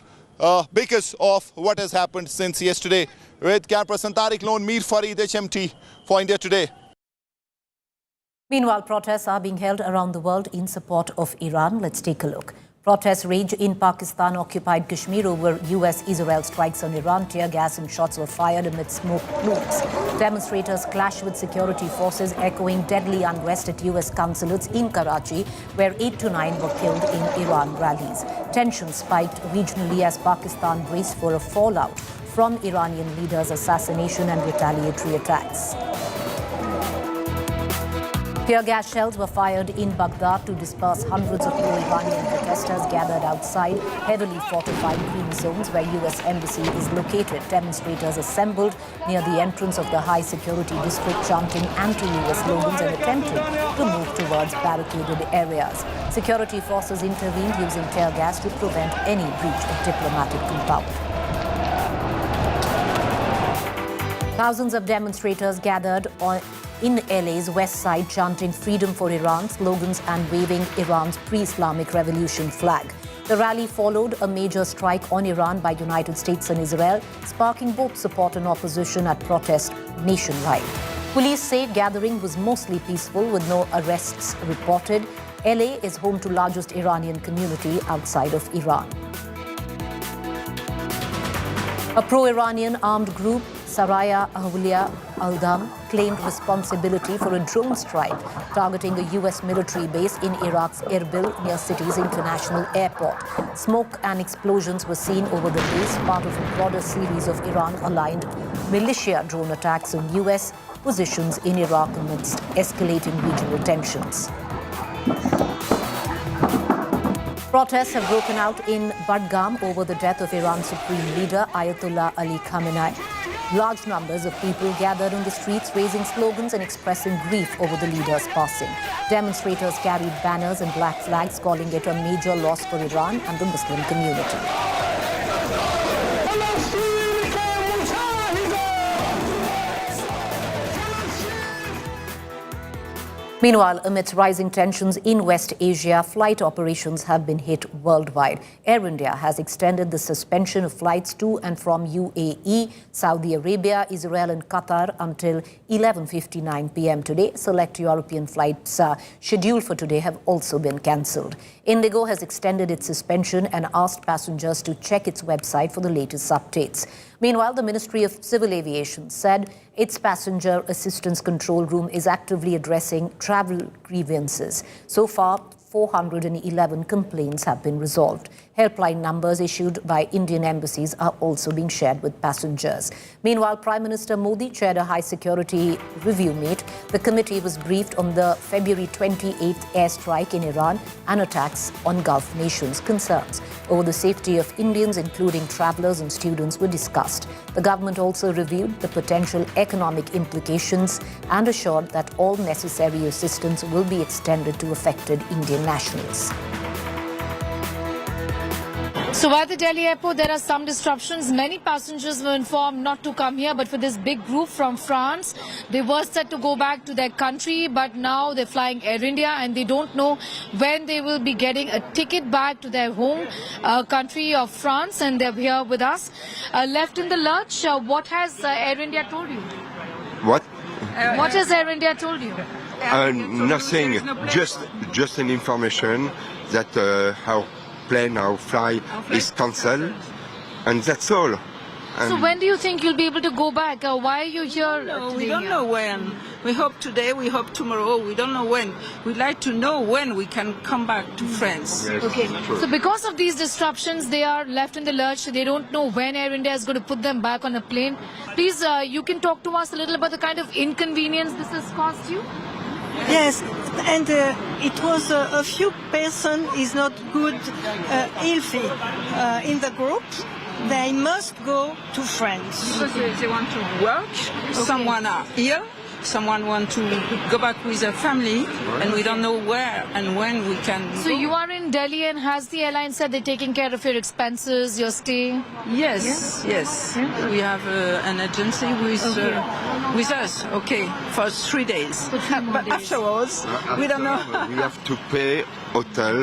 Speaker 14: because of what has happened since yesterday. With camera person Tariq Lone, Mir Farid, HMT for India Today.
Speaker 15: Meanwhile, protests are being held around the world in support of Iran. Let's take a look. Protests rage in Pakistan-occupied Kashmir over US-Israel strikes on Iran. Tear gas and shots were fired amid smoke plumes. Demonstrators clashed with security forces, echoing deadly unrest at US consulates in Karachi, where 8 to 9 were killed in Iran rallies. Tensions spiked regionally as Pakistan braced for a fallout from Iranian leaders' assassination and retaliatory attacks. Tear gas shells were fired in Baghdad to disperse hundreds of pro-Iranian protesters gathered outside heavily fortified green zones where US Embassy is located. Demonstrators assembled near the entrance of the high security district, chanting anti-US slogans and attempting to move towards barricaded areas. Security forces intervened using tear gas to prevent any breach of diplomatic compound. Thousands of demonstrators gathered in LA's west side chanting "Freedom for Iran" slogans and waving Iran's pre-Islamic revolution flag. The rally followed a major strike on Iran by United States and Israel, sparking both support and opposition at protests nationwide. Police say gathering was mostly peaceful with no arrests reported. LA is home to largest Iranian community outside of Iran. A pro-Iranian armed group, Saraya Ahliya al-Dam, claimed responsibility for a drone strike targeting a U.S. military base in Iraq's Erbil near city's international airport. Smoke and explosions were seen over the base, part of a broader series of Iran-aligned militia drone attacks on U.S. positions in Iraq amidst escalating regional tensions. Protests have broken out in Budgam over the death of Iran's supreme leader, Ayatollah Ali Khamenei. Large numbers of people gathered on the streets, raising slogans and expressing grief over the leader's passing. Demonstrators carried banners and black flags, calling it a major loss for Iran and the Muslim community. Meanwhile, amidst rising tensions in West Asia, flight operations have been hit worldwide. Air India has extended the suspension of flights to and from UAE, Saudi Arabia, Israel and Qatar until 11:59 p.m. today. Select European flights scheduled for today have also been cancelled. Indigo has extended its suspension and asked passengers to check its website for the latest updates. Meanwhile, the Ministry of Civil Aviation said its passenger assistance control room is actively addressing travel grievances. So far, 411 complaints have been resolved. Helpline numbers issued by Indian embassies are also being shared with passengers. Meanwhile, Prime Minister Modi chaired a high-security review meet. The committee was briefed on the February 28th airstrike in Iran and attacks on Gulf nations. Concerns over the safety of Indians, including travelers and students, were discussed. The government also reviewed the potential economic implications and assured that all necessary assistance will be extended to affected Indian nationals.
Speaker 18: So at the Delhi airport, there are some disruptions. Many passengers were informed not to come here, but for this big group from France, they were set to go back to their country, but now they're flying Air India and they don't know when they will be getting a ticket back to their home country of France, and they're here with us. Left in the lurch, what has Air India told you?
Speaker 10: What?
Speaker 18: What has Air India told you?
Speaker 10: Nothing, just an information that our plane, our flight is cancelled, and that's all. And
Speaker 18: so when do you think you'll be able to go back? Why are you here?
Speaker 21: We don't know when. We hope today, we hope tomorrow, we don't know when. We'd like to know when we can come back to France.
Speaker 10: Yes,
Speaker 18: okay, so because of these disruptions, they are left in the lurch. They don't know when Air India is going to put them back on a plane. Please, you can talk to us a little about the kind of inconvenience this has caused you?
Speaker 22: Yes, and it was a few person is not good, healthy in the group. They must go to France.
Speaker 21: Because they want to work, okay. Someone are ill, someone want to go back with their family, and we don't know where and when we can
Speaker 18: So
Speaker 21: go.
Speaker 18: you are in Delhi, and has the airline said they're taking care of your expenses, your stay?
Speaker 21: Yes, yes. We have an agency with us, okay, for 3 days.
Speaker 18: For 3 more
Speaker 21: but
Speaker 18: days.
Speaker 21: Afterwards, we don't know.
Speaker 10: we have to pay hotel,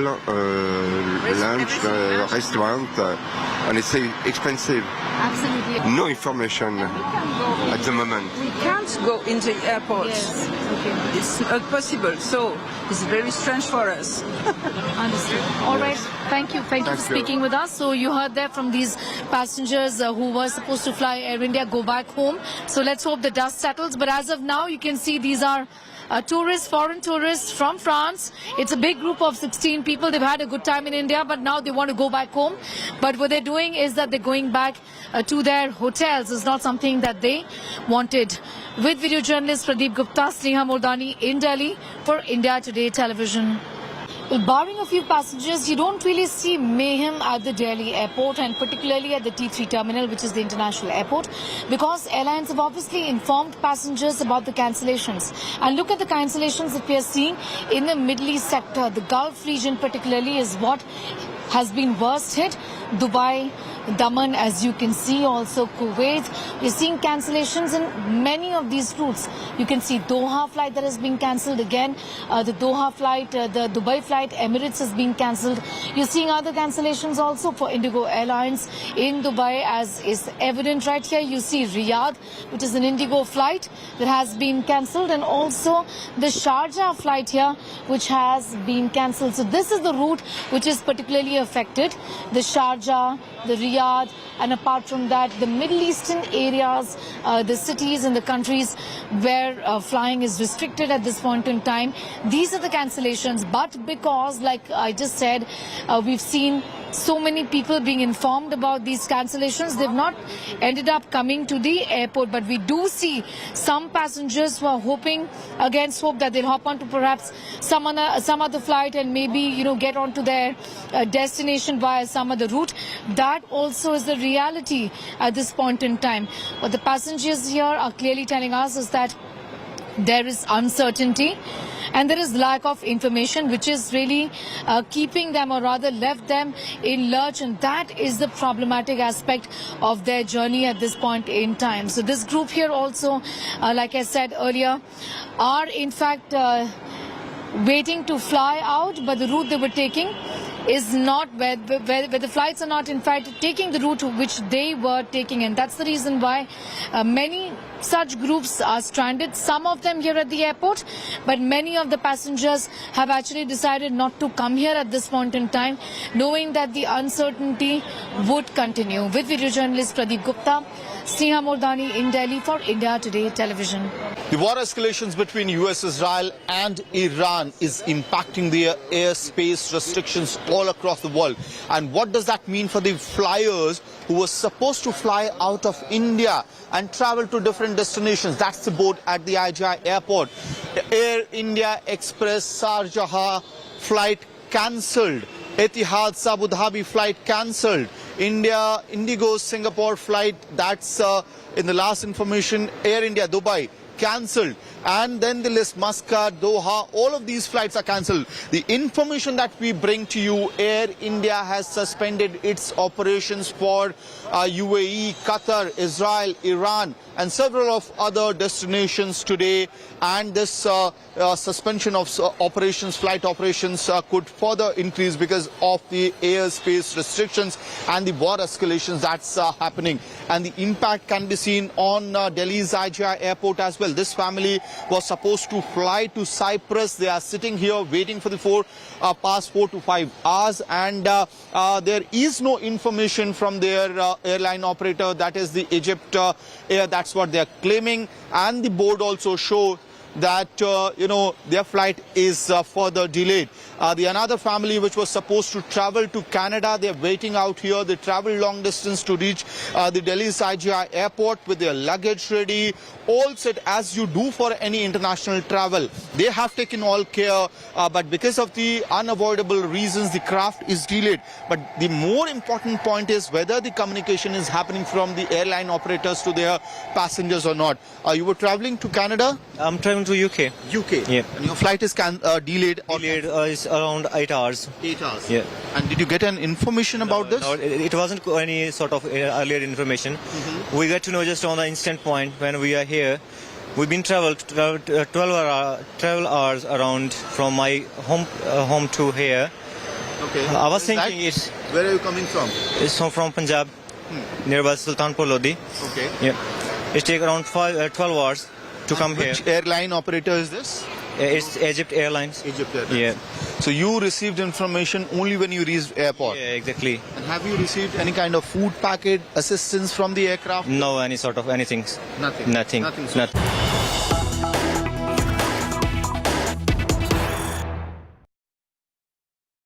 Speaker 10: lunch, restaurant, and it's expensive.
Speaker 18: Absolutely.
Speaker 10: No information at the moment.
Speaker 21: We can't go in the airport.
Speaker 18: Yes. Okay.
Speaker 21: It's not possible, so it's very strange for us.
Speaker 18: Understood. All right. Thank you. Thank you for speaking with us. So you heard there from these passengers who were supposed to fly Air India go back home. So let's hope the dust settles. But as of now, you can see these are tourists, foreign tourists from France. It's a big group of 16 people. They've had a good time in India, but now they want to go back home. But what they're doing is that they're going back to their hotels. It's not something that they wanted. With video journalist Pradeep Gupta, Sneha Mordani in Delhi for India Today Television. Well, barring a few passengers, you don't really see mayhem at the Delhi airport, and particularly at the T3 terminal, which is the international airport, because airlines have obviously informed passengers about the cancellations. And look at the cancellations that we are seeing in the Middle East sector. The Gulf region particularly is what has been worst hit. Dubai, Daman, as you can see, also Kuwait. We're seeing cancellations in many of these routes. You can see Doha flight that has been cancelled again. The Doha flight, the Dubai flight, Emirates has been cancelled. You're seeing other cancellations also for Indigo Airlines in Dubai, as is evident right here. You see Riyadh, which is an Indigo flight that has been cancelled, and also the Sharjah flight here, which has been cancelled. So this is the route which is particularly affected. The Sharjah, the Riyadh, and apart from that, the Middle Eastern areas, the cities and the countries where flying is restricted at this point in time. These are the cancellations, but because, like I just said, we've seen so many people being informed about these cancellations, they've not ended up coming to the airport. But we do see some passengers who are hoping against hope that they'll hop onto perhaps some other flight and maybe, you know, get onto their destination via some other route. That also is the reality at this point in time. What the passengers here are clearly telling us is that there is uncertainty and there is lack of information, which is really keeping them, or rather left them in lurch, and that is the problematic aspect of their journey at this point in time. So this group here also, like I said earlier, are in fact waiting to fly out, but the route they were taking is not where the flights are not in fact taking the route which they were taking, and that's the reason why many such groups are stranded, some of them here at the airport, but many of the passengers have actually decided not to come here at this point in time, knowing that the uncertainty would continue. With video journalist Pradeep Gupta, Sneha Mordani in Delhi for India Today Television.
Speaker 8: The war escalations between US, Israel and Iran is impacting the airspace restrictions all across the world. And what does that mean for the flyers who were supposed to fly out of India and travel to different destinations? That's the board at the IJI airport. Air India Express Sharjah flight cancelled. Etihad's Abu Dhabi flight cancelled. Indigo's Singapore flight, that's in the last information, Air India Dubai cancelled. And then the list, Muscat, Doha, all of these flights are cancelled. The information that we bring to you, Air India has suspended its operations for UAE, Qatar, Israel, Iran and several of other destinations today. And this suspension of operations, flight operations could further increase because of the airspace restrictions and the war escalations that's happening. And the impact can be seen on Delhi's IJI airport as well. This family was supposed to fly to Cyprus. They are sitting here waiting for the past 4 to 5 hours, and there is no information from their airline operator, that is the Egypt Air. That's what they are claiming, and the board also show that their flight is further delayed. The another family which was supposed to travel to Canada, they're waiting out here. They travel long distance to reach the Delhi's IJI airport with their luggage ready, all set as you do for any international travel. They have taken all care, but because of the unavoidable reasons, the craft is delayed. But the more important point is whether the communication is happening from the airline operators to their passengers or not. You were traveling to Canada?
Speaker 16: I'm traveling to UK.
Speaker 8: UK?
Speaker 16: Yeah.
Speaker 8: And your flight is delayed?
Speaker 16: Delayed is around 8 hours.
Speaker 8: 8 hours?
Speaker 16: Yeah.
Speaker 8: And did you get an information about this?
Speaker 16: No, it wasn't any sort of earlier information. We get to know just on the instant point when we are here. We've been traveled 12 hours around from my home to here.
Speaker 8: Okay.
Speaker 16: I was thinking it's...
Speaker 8: Where are you coming from?
Speaker 16: It's from Punjab, nearby Sultanpur Lodi.
Speaker 8: Okay.
Speaker 16: Yeah. It takes around 12 hours to come here.
Speaker 8: Which airline operator is this?
Speaker 16: It's Egypt Airlines.
Speaker 8: Egypt Airlines.
Speaker 16: Yeah.
Speaker 8: So you received information only when you reached airport?
Speaker 16: Yeah, exactly.
Speaker 8: And have you received any kind of food packet assistance from the aircraft?
Speaker 16: No, any sort of anything.
Speaker 8: Nothing?
Speaker 16: Nothing.
Speaker 8: Nothing.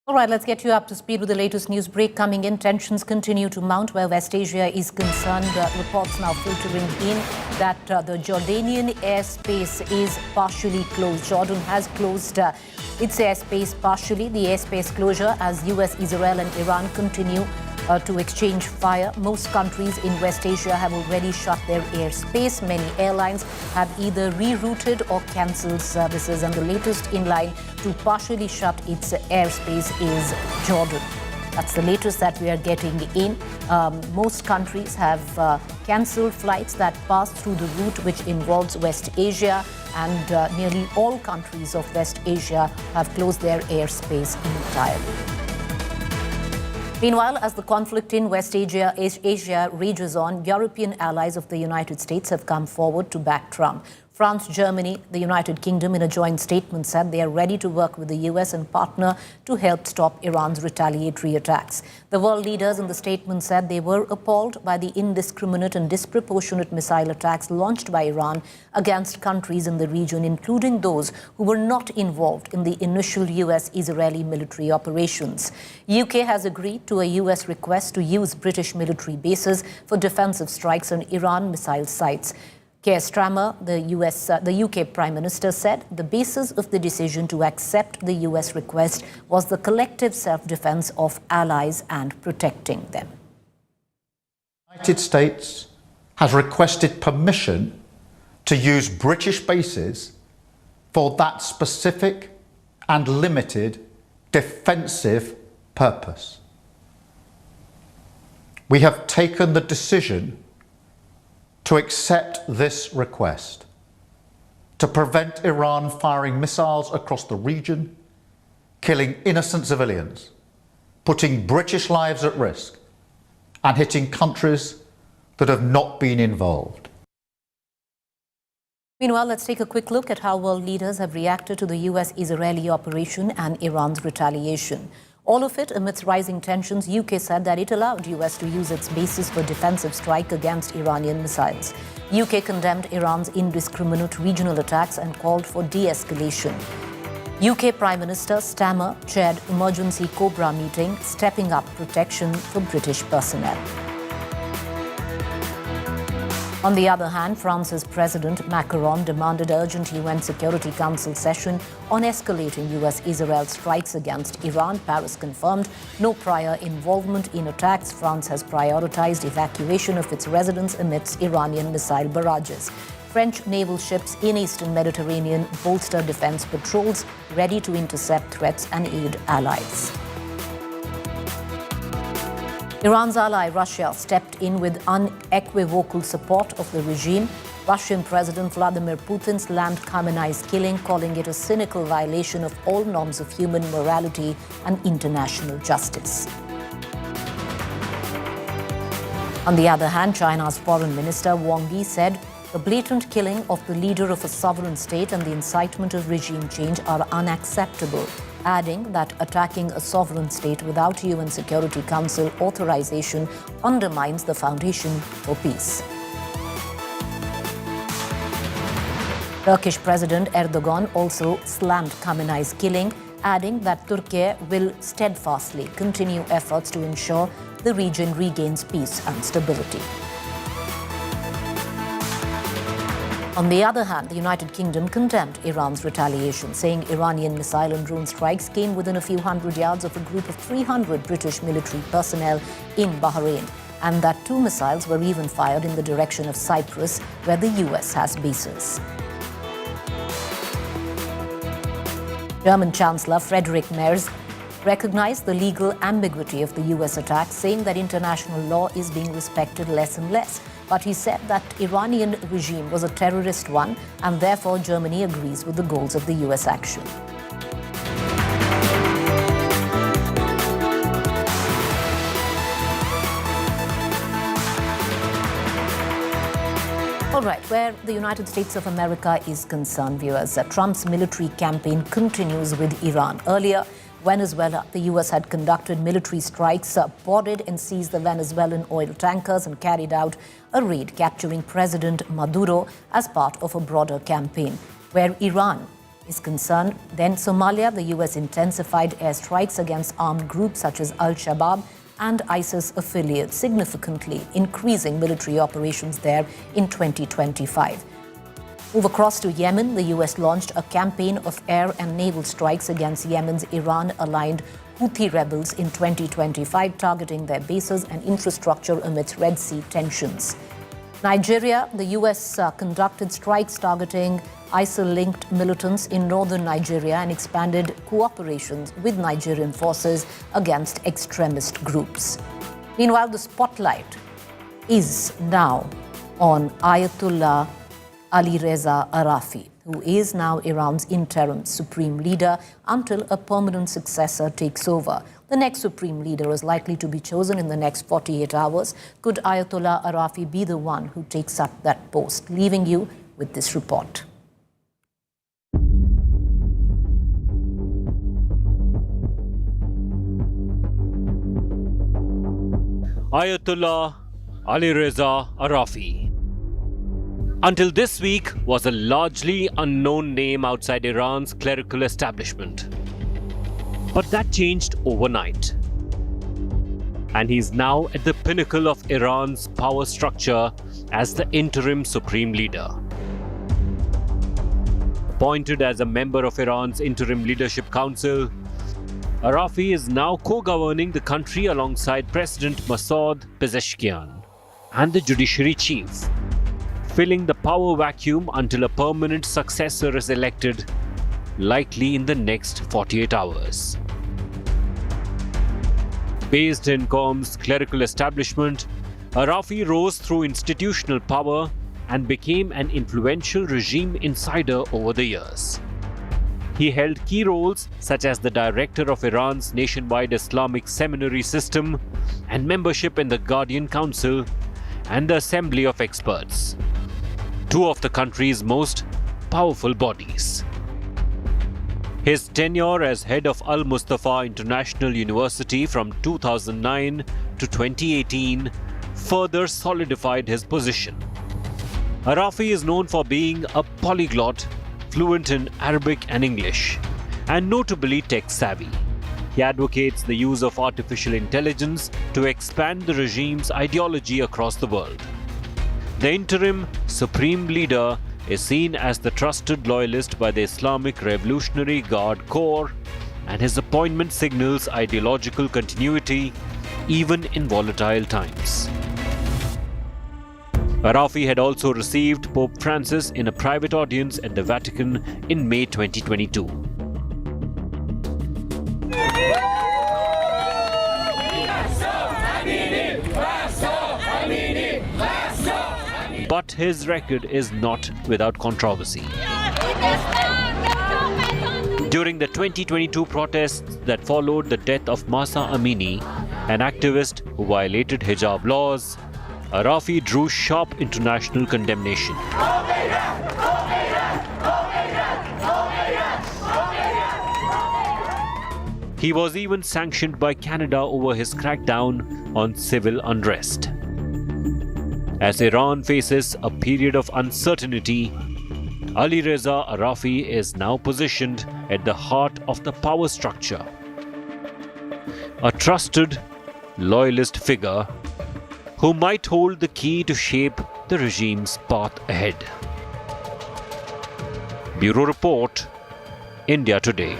Speaker 15: All right, let's get you up to speed with the latest news break coming in. Tensions continue to mount where West Asia is concerned. Reports now filtering in that the Jordanian airspace is partially closed. Jordan has closed its airspace partially. The airspace closure as US, Israel and Iran continue to exchange fire. Most countries in West Asia have already shut their airspace. Many airlines have either rerouted or cancelled services, and the latest in line to partially shut its airspace is Jordan. That's the latest that we are getting in. Most countries have cancelled flights that pass through the route which involves West Asia, and nearly all countries of West Asia have closed their airspace entirely. Meanwhile, as the conflict in West Asia rages on, European allies of the United States have come forward to back Trump. France, Germany, the United Kingdom, in a joint statement, said they are ready to work with the US and partner to help stop Iran's retaliatory attacks. The world leaders in the statement said they were appalled by the indiscriminate and disproportionate missile attacks launched by Iran against countries in the region, including those who were not involved in the initial US-Israeli military operations. UK has agreed to a US request to use British military bases for defensive strikes on Iran missile sites. Keir Starmer, the UK Prime Minister, said the basis of the decision to accept the US request was the collective self-defense of allies and protecting them.
Speaker 5: The United States has requested permission to use British bases for that specific and limited defensive purpose. We have taken the decision to accept this request to prevent Iran firing missiles across the region, killing innocent civilians, putting British lives at risk, and hitting countries that have not been involved.
Speaker 15: Meanwhile, let's take a quick look at how world leaders have reacted to the US-Israeli operation and Iran's retaliation. All of it amidst rising tensions. UK said that it allowed US to use its bases for defensive strike against Iranian missiles. UK condemned Iran's indiscriminate regional attacks and called for de-escalation. UK Prime Minister Starmer chaired emergency Cobra meeting, stepping up protection for British personnel. On the other hand, France's President Macron demanded urgent UN Security Council session on escalating US-Israel strikes against Iran. Paris confirmed no prior involvement in attacks. France has prioritized evacuation of its residents amidst Iranian missile barrages. French naval ships in Eastern Mediterranean bolster defense patrols, ready to intercept threats and aid allies. Iran's ally Russia stepped in with unequivocal support of the regime. Russian President Vladimir Putin slammed Khamenei's killing, calling it a cynical violation of all norms of human morality and international justice. On the other hand, China's Foreign Minister Wang Yi said the blatant killing of the leader of a sovereign state and the incitement of regime change are unacceptable, adding that attacking a sovereign state without UN Security Council authorization undermines the foundation for peace. Turkish President Erdogan also slammed Khamenei's killing, adding that Turkey will steadfastly continue efforts to ensure the region regains peace and stability. On the other hand, the United Kingdom condemned Iran's retaliation, saying Iranian missile and drone strikes came within a few hundred yards of a group of 300 British military personnel in Bahrain, and that 2 missiles were even fired in the direction of Cyprus, where the US has bases. German Chancellor Friedrich Merz recognized the legal ambiguity of the US attack, saying that international law is being respected less and less. But he said that Iranian regime was a terrorist one, and therefore Germany agrees with the goals of the US action. All right, where the United States of America is concerned, viewers, Trump's military campaign continues with Iran. Earlier, Venezuela, the US had conducted military strikes, boarded and seized the Venezuelan oil tankers and carried out a raid capturing President Maduro as part of a broader campaign. Where Iran is concerned, then Somalia, the US intensified airstrikes against armed groups such as Al-Shabaab and ISIS affiliates, significantly increasing military operations there in 2025. Move across to Yemen. The US launched a campaign of air and naval strikes against Yemen's Iran-aligned Houthi rebels in 2025, targeting their bases and infrastructure amidst Red Sea tensions. Nigeria, the US conducted strikes targeting ISIL-linked militants in northern Nigeria and expanded cooperation with Nigerian forces against extremist groups. Meanwhile, the spotlight is now on Ayatollah Ali Reza Arafi, who is now Iran's interim supreme leader until a permanent successor takes over. The next supreme leader is likely to be chosen in the next 48 hours. Could Ayatollah Arafi be the one who takes up that post? Leaving you with this report.
Speaker 2: Ayatollah Ali Reza Arafi. Until this week, was a largely unknown name outside Iran's clerical establishment. But that changed overnight. And he's now at the pinnacle of Iran's power structure as the interim supreme leader. Appointed as a member of Iran's Interim Leadership Council, Arafi is now co-governing the country alongside President Masoud Pezeshkian and the judiciary chief, filling the power vacuum until a permanent successor is elected, likely in the next 48 hours. Based in Qom's clerical establishment, Arafi rose through institutional power and became an influential regime insider over the years. He held key roles such as the director of Iran's nationwide Islamic seminary system and membership in the Guardian Council and the Assembly of Experts, two of the country's most powerful bodies. His tenure as head of Al Mustafa International University from 2009 to 2018 further solidified his position. Arafi is known for being a polyglot, fluent in Arabic and English, and notably tech-savvy. He advocates the use of artificial intelligence to expand the regime's ideology across the world. The interim supreme leader is seen as the trusted loyalist by the Islamic Revolutionary Guard Corps, and his appointment signals ideological continuity even in volatile times. Arafi had also received Pope Francis in a private audience at the Vatican in May 2022. But his record is not without controversy. During the 2022 protests that followed the death of Mahsa Amini, an activist who violated hijab laws, Arafi drew sharp international condemnation. He was even sanctioned by Canada over his crackdown on civil unrest. As Iran faces a period of uncertainty, Ali Reza Arafi is now positioned at the heart of the power structure. A trusted, loyalist figure who might hold the key to shape the regime's path ahead. Bureau Report, India Today.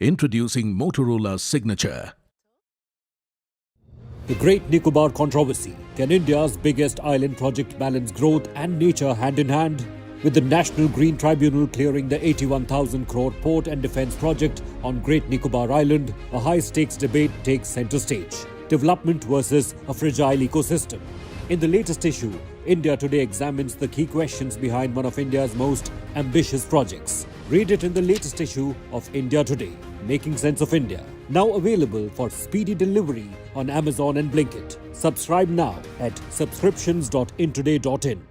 Speaker 13: Introducing Motorola's signature.
Speaker 11: The Great Nicobar Controversy. Can India's biggest island project balance growth and nature hand in hand? With the National Green Tribunal clearing the 81,000 crore port and defence project on Great Nicobar Island, a high-stakes debate takes centre stage. Development versus a fragile ecosystem. In the latest issue, India Today examines the key questions behind one of India's most ambitious projects. Read it in the latest issue of India Today, Making Sense of India. Now available for speedy delivery on Amazon and Blinkit. Subscribe now at subscriptions.intoday.in.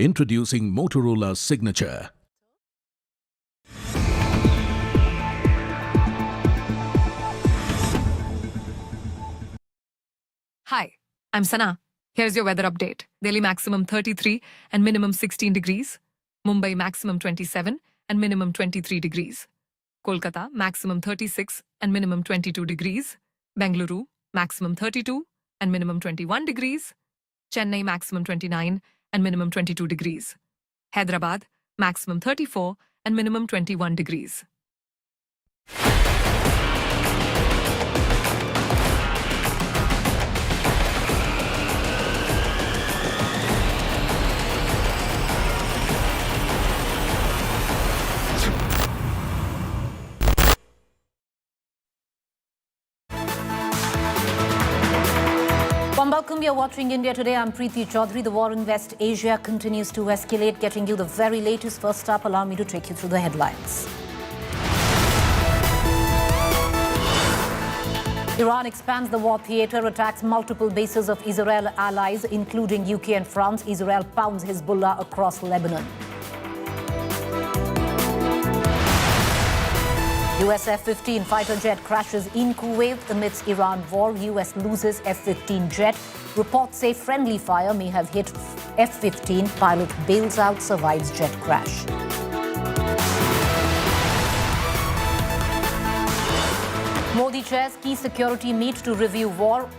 Speaker 13: Introducing Motorola's signature.
Speaker 7: Hi, I'm Sana. Here's your weather update. Daily maximum 33 and minimum 16 degrees. Mumbai maximum 27 and minimum 23 degrees. Kolkata maximum 36 and minimum 22 degrees. Bengaluru maximum 32 and minimum 21 degrees. Chennai maximum 29 and minimum 22 degrees. Hyderabad maximum 34 and minimum 21 degrees.
Speaker 15: Welcome, you're watching India Today. I'm Preeti Chaudhary. The war in West Asia continues to escalate, getting you the very latest. First up, allow me to take you through the headlines. Iran expands the war theatre, attacks multiple bases of Israel allies, including UK and France. Israel pounds Hezbollah across Lebanon. US F-15 fighter jet crashes in Kuwait amidst Iran war. US loses F-15 jet. Reports say friendly fire may have hit F-15. Pilot bails out, survives jet crash. Modi chairs key security meet to review war.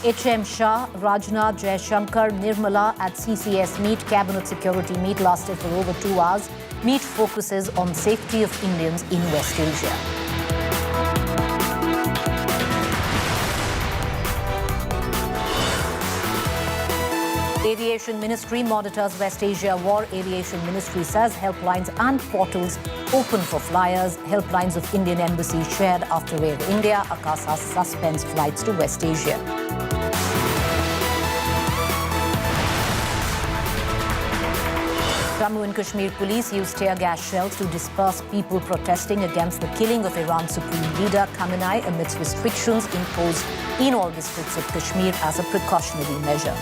Speaker 15: HM Shah, Rajnath, Jaishankar, Nirmala at CCS meet. Cabinet security meet lasted for over 2 hours. Meet focuses on safety of Indians in West Asia. Aviation Ministry monitors West Asia war. Aviation Ministry says helplines and portals open for flyers. Helplines of Indian Embassy shared after Air India. Akasa suspends flights to West Asia. Jammu and Kashmir police used tear gas shells to disperse people protesting against the killing of Iran's Supreme Leader Khamenei amidst restrictions imposed in all districts of Kashmir as a precautionary measure.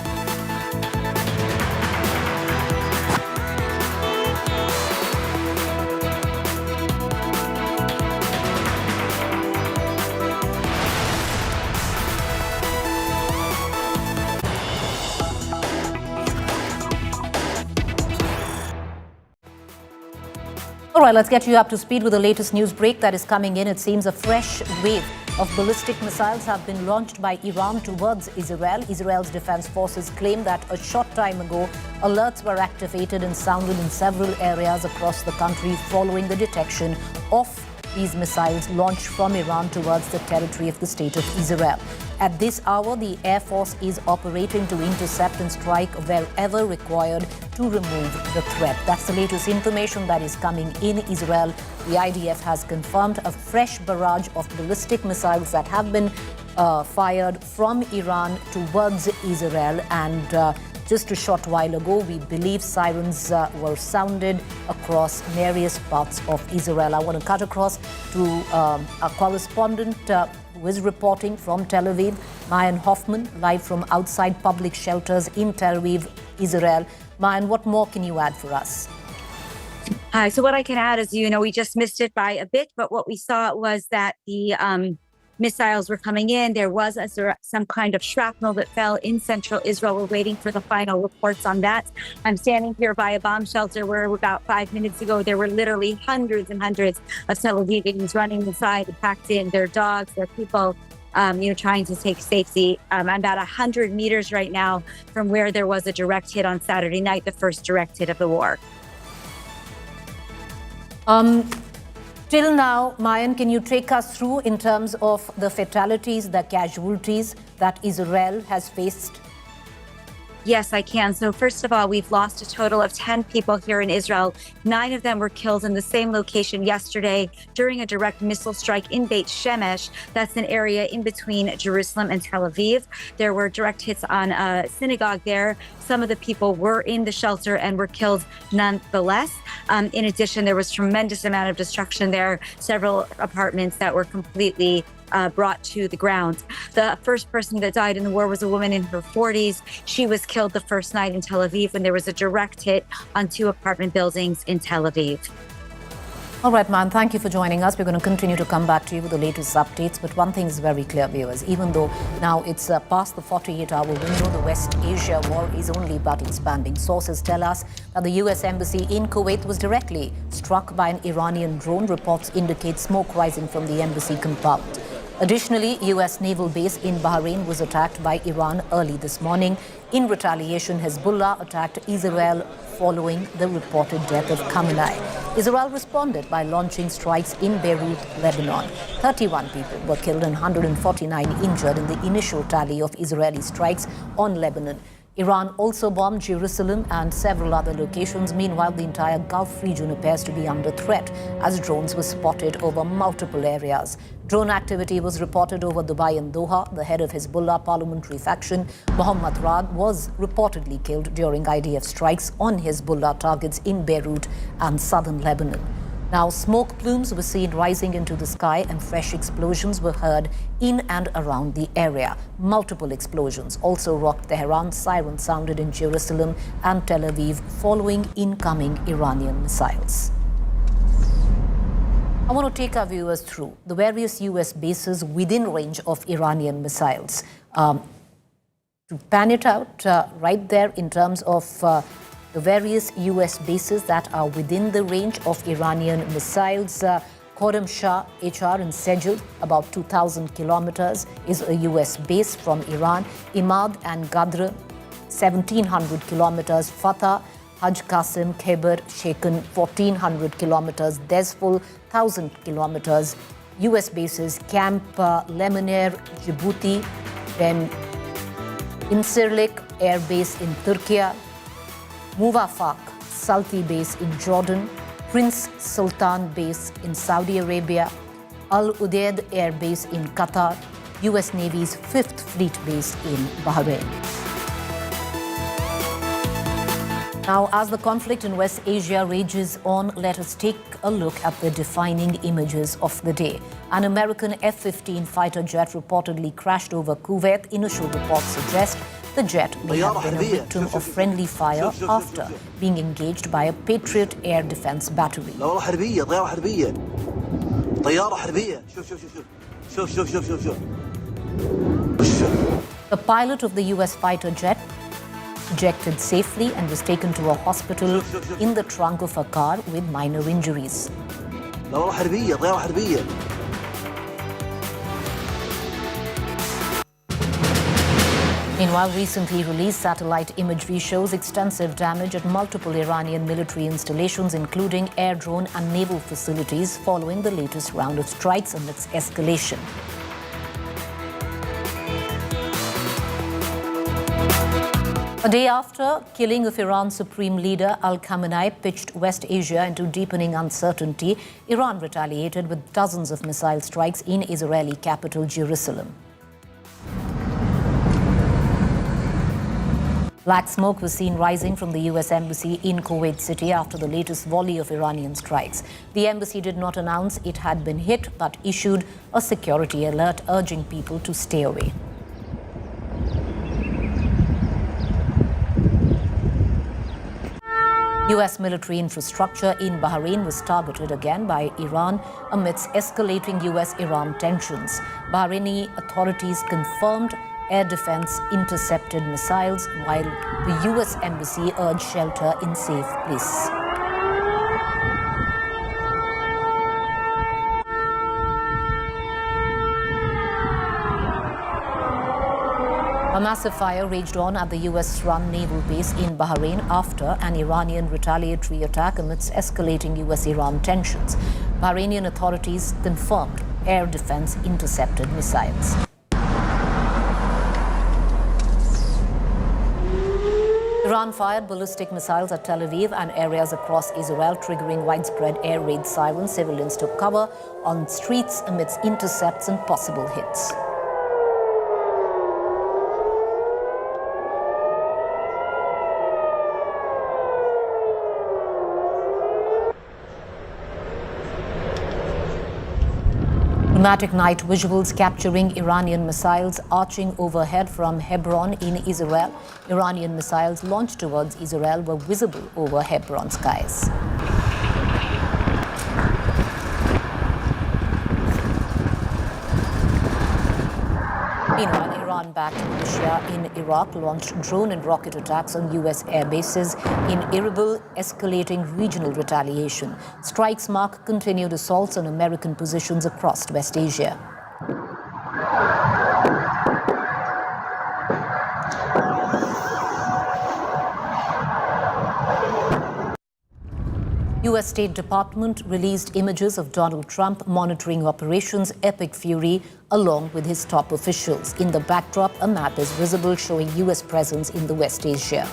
Speaker 15: All right, let's get you up to speed with the latest news break that is coming in. It seems a fresh wave of ballistic missiles have been launched by Iran towards Israel. Israel's defense forces claim that a short time ago, alerts were activated and sounded in several areas across the country following the detection of these missiles launched from Iran towards the territory of the State of Israel. At this hour, the Air Force is operating to intercept and strike wherever required to remove the threat. That's the latest information that is coming in Israel. The IDF has confirmed a fresh barrage of ballistic missiles that have been fired from Iran towards Israel. And just a short while ago, we believe sirens were sounded across various parts of Israel. I want to cut across to our correspondent who is reporting from Tel Aviv, Mayan Hoffman, live from outside public shelters in Tel Aviv, Israel. Mayan, what more can you add for us?
Speaker 12: Hi, so what I can add is, we just missed it by a bit, but what we saw was that the missiles were coming in. There was some kind of shrapnel that fell in central Israel. We're waiting for the final reports on that. I'm standing here by a bomb shelter where about 5 minutes ago, there were literally hundreds and hundreds of Tel Avivians running inside, packed in, their dogs, their people, trying to take safety. I'm about 100 meters right now from where there was a direct hit on Saturday night, the first direct hit of the war.
Speaker 15: Till now, Mayan, can you take us through in terms of the fatalities, the casualties that Israel has faced?
Speaker 12: Yes, I can. So first of all, we've lost a total of 10 people here in Israel. 9 of them were killed in the same location yesterday during a direct missile strike in Beit Shemesh. That's an area in between Jerusalem and Tel Aviv. There were direct hits on a synagogue there. Some of the people were in the shelter and were killed nonetheless. In addition, there was tremendous amount of destruction there. Several apartments that were completely brought to the ground. The first person that died in the war was a woman in her 40s. She was killed the first night in Tel Aviv when there was a direct hit on 2 apartment buildings in Tel Aviv.
Speaker 15: All right, ma'am, thank you for joining us. We're going to continue to come back to you with the latest updates. But one thing is very clear, viewers. Even though now it's past the 48-hour window, the West Asia war is only but expanding. Sources tell us that the U.S. Embassy in Kuwait was directly struck by an Iranian drone. Reports indicate smoke rising from the embassy compound. Additionally, U.S. naval base in Bahrain was attacked by Iran early this morning. In retaliation, Hezbollah attacked Israel following the reported death of Khamenei. Israel responded by launching strikes in Beirut, Lebanon. 31 people were killed and 149 injured in the initial tally of Israeli strikes on Lebanon. Iran also bombed Jerusalem and several other locations. Meanwhile, the entire Gulf region appears to be under threat as drones were spotted over multiple areas. Drone activity was reported over Dubai and Doha. The head of Hezbollah parliamentary faction, Mohammad Rad, was reportedly killed during IDF strikes on Hezbollah targets in Beirut and southern Lebanon. Now, smoke plumes were seen rising into the sky and fresh explosions were heard in and around the area. Multiple explosions also rocked Tehran. Sirens sounded in Jerusalem and Tel Aviv following incoming Iranian missiles. I want to take our viewers through the various U.S. bases within range of Iranian missiles. To pan it out right there in terms of the various U.S. bases that are within the range of Iranian missiles. Khorram Shah HR in Sejil, about 2,000 kilometers, is a U.S. base from Iran. Imad and Gadr, 1,700 kilometers. Fatah, Haj Qasim, Khyber, Sheikhan, 1,400 kilometers. Dezful, 1,000 kilometers. U.S. bases, Camp Lemonnier, Djibouti, then Incirlik Air Base in Turkey, Muwafaq Salti Base in Jordan, Prince Sultan Base in Saudi Arabia, Al Udeid Air Base in Qatar, U.S. Navy's 5th Fleet Base in Bahrain. Now, as the conflict in West Asia rages on, let us take a look at the defining images of the day. An American F-15 fighter jet reportedly crashed over Kuwait. Initial reports suggest the jet may have been a victim of friendly fire after being engaged by a Patriot air defense battery. The pilot of the U.S. fighter jet ejected safely and was taken to a hospital in the trunk of a car with minor injuries. Meanwhile, recently released satellite imagery shows extensive damage at multiple Iranian military installations, including air, drone and naval facilities, following the latest round of strikes amidst escalation. A day after killing of Iran's supreme leader Khamenei pitched West Asia into deepening uncertainty, Iran retaliated with dozens of missile strikes in Israeli capital Jerusalem. Black smoke was seen rising from the U.S. Embassy in Kuwait City after the latest volley of Iranian strikes. The embassy did not announce it had been hit, but issued a security alert urging people to stay away. U.S. military infrastructure in Bahrain was targeted again by Iran amidst escalating U.S.-Iran tensions. Bahraini authorities confirmed air defense intercepted missiles, while the U.S. embassy urged shelter in safe places. A massive fire raged on at the U.S.-run naval base in Bahrain after an Iranian retaliatory attack amidst escalating U.S.-Iran tensions. Bahrainian authorities confirmed air defense intercepted missiles. Iran fired ballistic missiles at Tel Aviv and areas across Israel, triggering widespread air raid sirens. Civilians took cover on streets amidst intercepts and possible hits. Dramatic night visuals capturing Iranian missiles arching overhead from Hebron in Israel. Iranian missiles launched towards Israel were visible over Hebron skies. Meanwhile, Iran-backed militia in Iraq launched drone and rocket attacks on U.S. air bases in Erbil, escalating regional retaliation. Strikes mark continued assaults on American positions across West Asia. U.S. State Department released images of Donald Trump monitoring Operations Epic Fury along with his top officials. In the backdrop, a map is visible showing U.S. presence in the West Asia.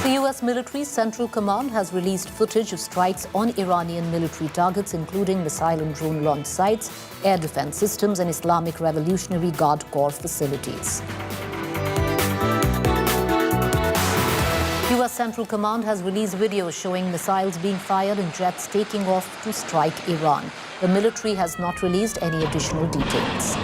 Speaker 15: The U.S. Military Central Command has released footage of strikes on Iranian military targets, including missile and drone launch sites, air defense systems, and Islamic Revolutionary Guard Corps facilities. U.S. Central Command has released videos showing missiles being fired and jets taking off to strike Iran. The military has not released any additional details.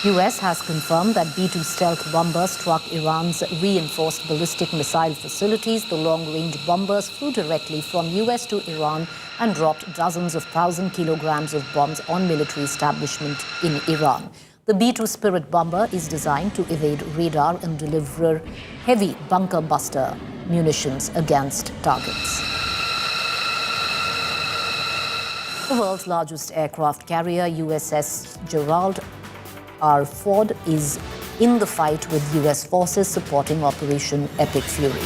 Speaker 15: U.S. has confirmed that B-2 stealth bombers struck Iran's reinforced ballistic missile facilities. The long-range bombers flew directly from U.S. to Iran and dropped dozens of 1,000 kilograms of bombs on military establishment in Iran. The B-2 Spirit bomber is designed to evade radar and deliver heavy bunker buster munitions against targets. The world's largest aircraft carrier, USS Gerald R. Ford, is in the fight with U.S. forces supporting Operation Epic Fury.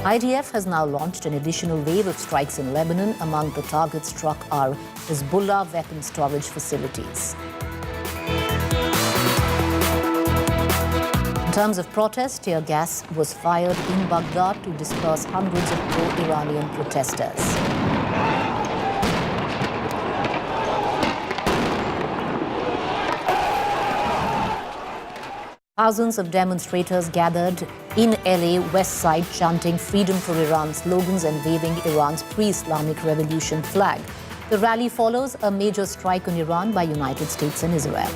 Speaker 15: IDF has now launched an additional wave of strikes in Lebanon. Among the targets struck are Hezbollah weapon storage facilities. In terms of protest, tear gas was fired in Baghdad to disperse hundreds of pro-Iranian protesters. Thousands of demonstrators gathered in LA West Side chanting "Freedom for Iran" slogans and waving Iran's pre-Islamic Revolution flag. The rally follows a major strike on Iran by United States and Israel.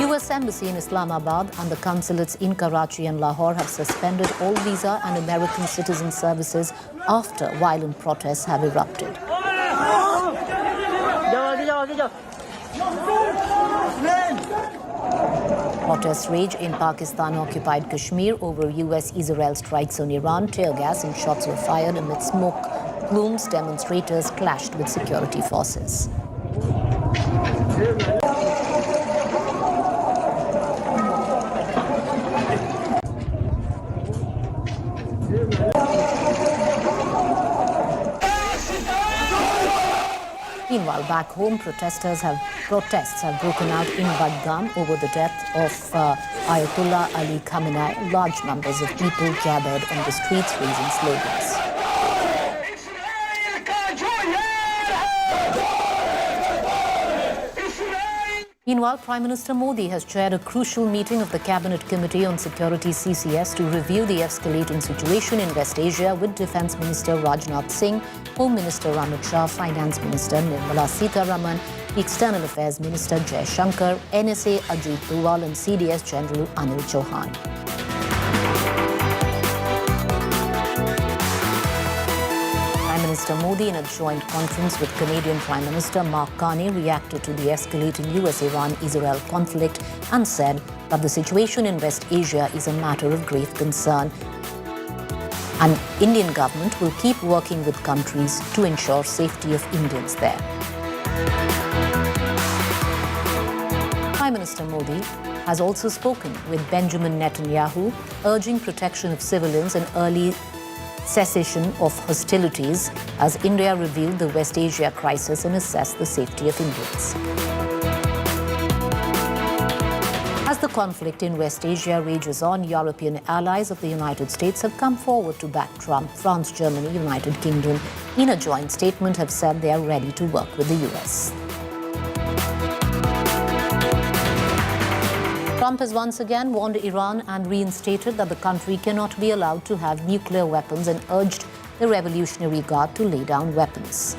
Speaker 15: U.S. Embassy in Islamabad and the consulates in Karachi and Lahore have suspended all visa and American citizen services after violent protests have erupted. Protests rage in Pakistan-occupied Kashmir over U.S.-Israel strikes on Iran. Tear gas and shots were fired amid smoke plumes. Demonstrators clashed with security forces. Meanwhile, back home, protests have broken out in Budgam over the death of Ayatollah Ali Khamenei. Large numbers of people gathered on the streets raising slogans. Meanwhile, Prime Minister Modi has chaired a crucial meeting of the Cabinet Committee on Security (CCS) to review the escalating situation in West Asia with Defence Minister Rajnath Singh, Home Minister Amit Shah, Finance Minister Nirmala Sitharaman, External Affairs Minister Jai Shankar, NSA Ajit Doval and CDS General Anil Chauhan. Prime Minister Modi, in a joint conference with Canadian Prime Minister Mark Carney, reacted to the escalating US-Iran-Israel conflict and said that the situation in West Asia is a matter of grave concern. And Indian government will keep working with countries to ensure safety of Indians there. Prime Minister Modi has also spoken with Benjamin Netanyahu, urging protection of civilians and early cessation of hostilities as India reviewed the West Asia crisis and assessed the safety of Indians. As the the conflict in West Asia rages on, European allies of the United States have come forward to back Trump. France, Germany, United Kingdom, in a joint statement, have said they are ready to work with the US. Trump has once again warned Iran and reinstated that the country cannot be allowed to have nuclear weapons and urged the Revolutionary Guard to lay down weapons.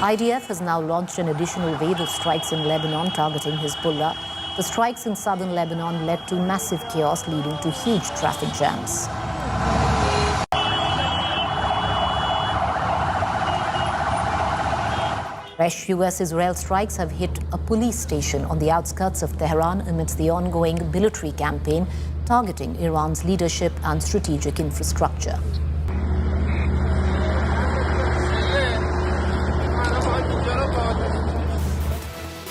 Speaker 15: IDF has now launched an additional wave of strikes in Lebanon targeting Hezbollah. The strikes in southern Lebanon led to massive chaos, leading to huge traffic jams. Fresh US-Israel strikes have hit a police station on the outskirts of Tehran amidst the ongoing military campaign targeting Iran's leadership and strategic infrastructure.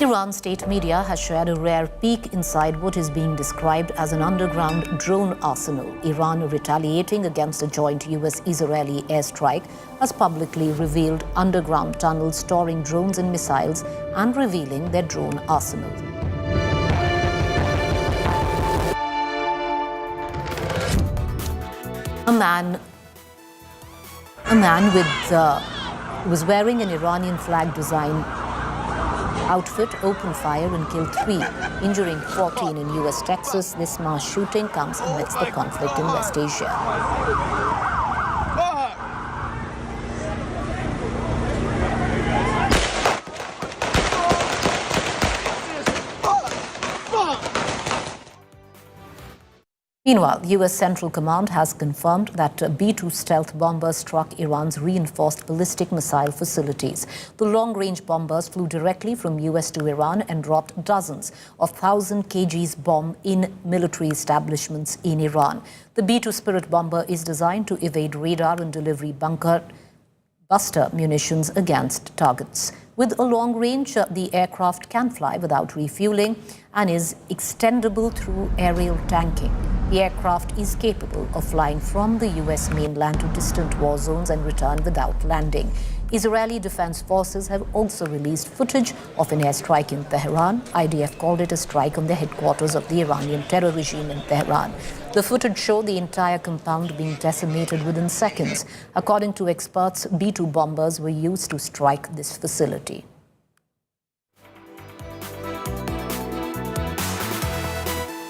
Speaker 15: Iran state media has shared a rare peek inside what is being described as an underground drone arsenal. Iran, retaliating against a joint US-Israeli airstrike, has publicly revealed underground tunnels storing drones and missiles and revealing their drone arsenal. A man was wearing an Iranian flag design outfit opened fire and killed 3, injuring 14 in US Texas. This mass shooting comes amidst the conflict in West Asia. Meanwhile, US Central Command has confirmed that B-2 stealth bombers struck Iran's reinforced ballistic missile facilities. The long-range bombers flew directly from US to Iran and dropped dozens of 1,000 kgs bomb in military establishments in Iran. The B-2 Spirit bomber is designed to evade radar and deliver bunker buster munitions against targets. With a long range, the aircraft can fly without refueling and is extendable through aerial tanking. The aircraft is capable of flying from the US mainland to distant war zones and return without landing. Israeli Defense Forces have also released footage of an airstrike in Tehran. IDF called it a strike on the headquarters of the Iranian terror regime in Tehran. The footage showed the entire compound being decimated within seconds. According to experts, B-2 bombers were used to strike this facility.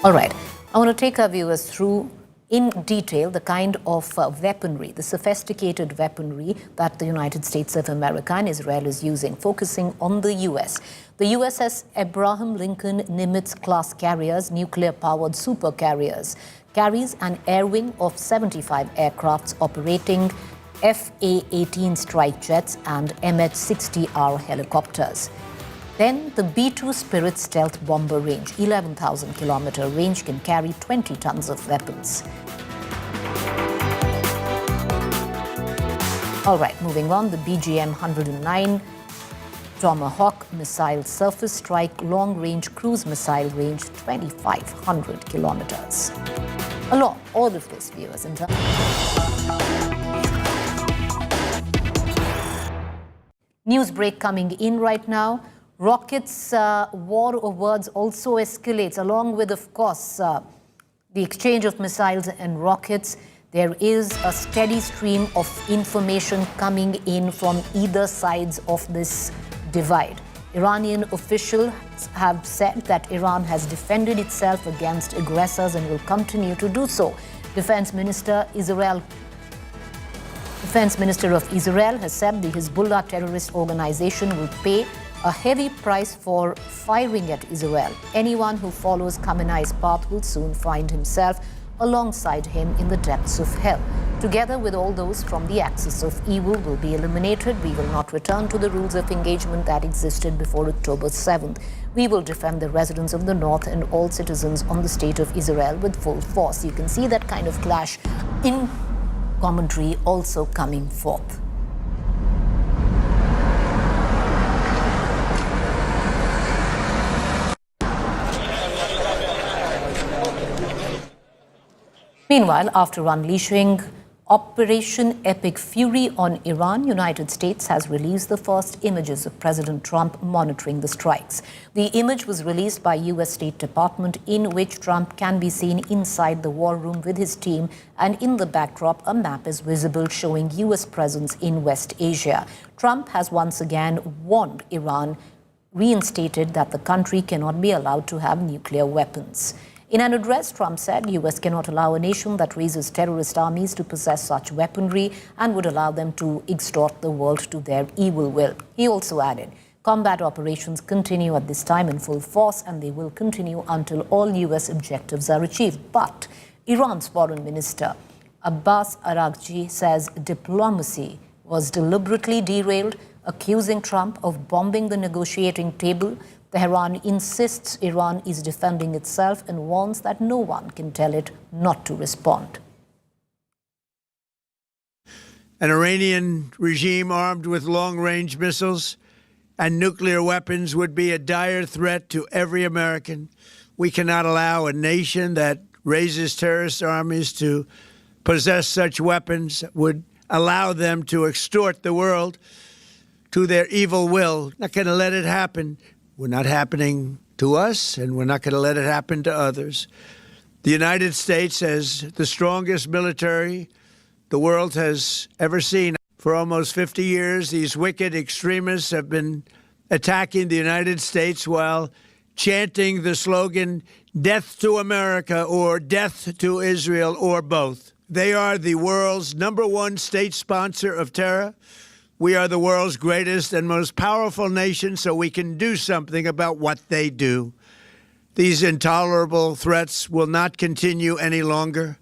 Speaker 15: All right, I want to take our viewers through in detail the kind of weaponry, the sophisticated weaponry that the United States of America and Israel is using, focusing on the US. The USS Abraham Lincoln Nimitz-class carriers, nuclear-powered supercarriers, carries an air wing of 75 aircrafts operating FA-18 strike jets and MH-60R helicopters. Then the B-2 Spirit stealth bomber range, 11,000-kilometer range, can carry 20 tons of weapons. All right, moving on, the BGM-109 Tomahawk missile surface strike long-range cruise missile range, 2,500 kilometers. Along all of this, viewers, in terms news break coming in right now. Rockets war of words also escalates, along with, of course, the exchange of missiles and rockets. There is a steady stream of information coming in from either sides of this divide. Iranian officials have said that Iran has defended itself against aggressors and will continue to do so. Defense Minister of Israel has said the Hezbollah terrorist organization will pay a heavy price for firing at Israel. Anyone who follows Khamenei's path will soon find himself alongside him in the depths of hell. Together with all those from the axis of evil will be eliminated. We will not return to the rules of engagement that existed before October 7th. We will defend the residents of the North and all citizens on the state of Israel with full force. You can see that kind of clash in commentary also coming forth. Meanwhile, after unleashing Operation Epic Fury on Iran, United States has released the first images of President Trump monitoring the strikes. The image was released by U.S. State Department, in which Trump can be seen inside the war room with his team, and in the backdrop a map is visible showing U.S. presence in West Asia. Trump has once again warned Iran, reinstated that the country cannot be allowed to have nuclear weapons. In an address, Trump said U.S. cannot allow a nation that raises terrorist armies to possess such weaponry and would allow them to extort the world to their evil will. He also added, combat operations continue at this time in full force, and they will continue until all U.S. objectives are achieved. But Iran's foreign minister, Abbas Araghchi, says diplomacy was deliberately derailed, accusing Trump of bombing the negotiating table. Tehran insists Iran is defending itself and warns that no one can tell it not to respond.
Speaker 17: An Iranian regime armed with long-range missiles and nuclear weapons would be a dire threat to every American. We cannot allow a nation that raises terrorist armies to possess such weapons, would allow them to extort the world to their evil will. Not going to let it happen. We're not happening to us, and we're not going to let it happen to others. The United States has the strongest military the world has ever seen. For almost 50 years, these wicked extremists have been attacking the United States while chanting the slogan, "Death to America," or "Death to Israel," or both. They are the world's #1 state sponsor of terror. We are the world's greatest and most powerful nation, so we can do something about what they do. These intolerable threats will not continue any longer.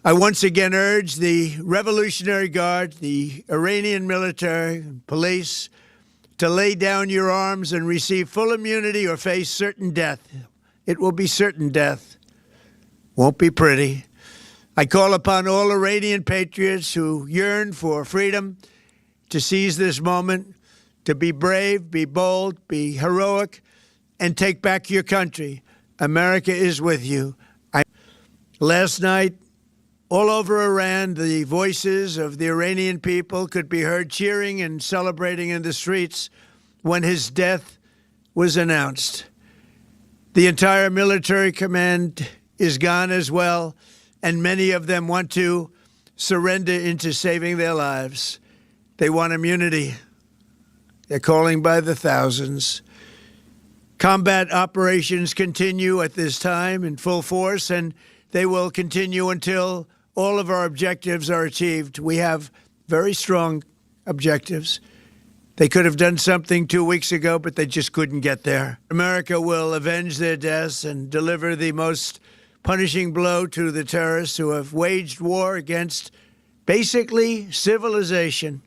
Speaker 17: I once again urge the Revolutionary Guard, the Iranian military and police, to lay down your arms and receive full immunity or face certain death. It will be certain death. Won't be pretty. I call upon all Iranian patriots who yearn for freedom to seize this moment, to be brave, be bold, be heroic, and take back your country. America is with you. Last night, all over Iran, the voices of the Iranian people could be heard cheering and celebrating in the streets when his death was announced. The entire military command is gone as well, and many of them want to surrender into saving their lives. They want immunity. They're calling by the thousands. Combat operations continue at this time in full force, and they will continue until all of our objectives are achieved. We have very strong objectives. They could have done something 2 weeks ago, but they just couldn't get there. America will avenge their deaths and deliver the most punishing blow to the terrorists who have waged war against basically civilization.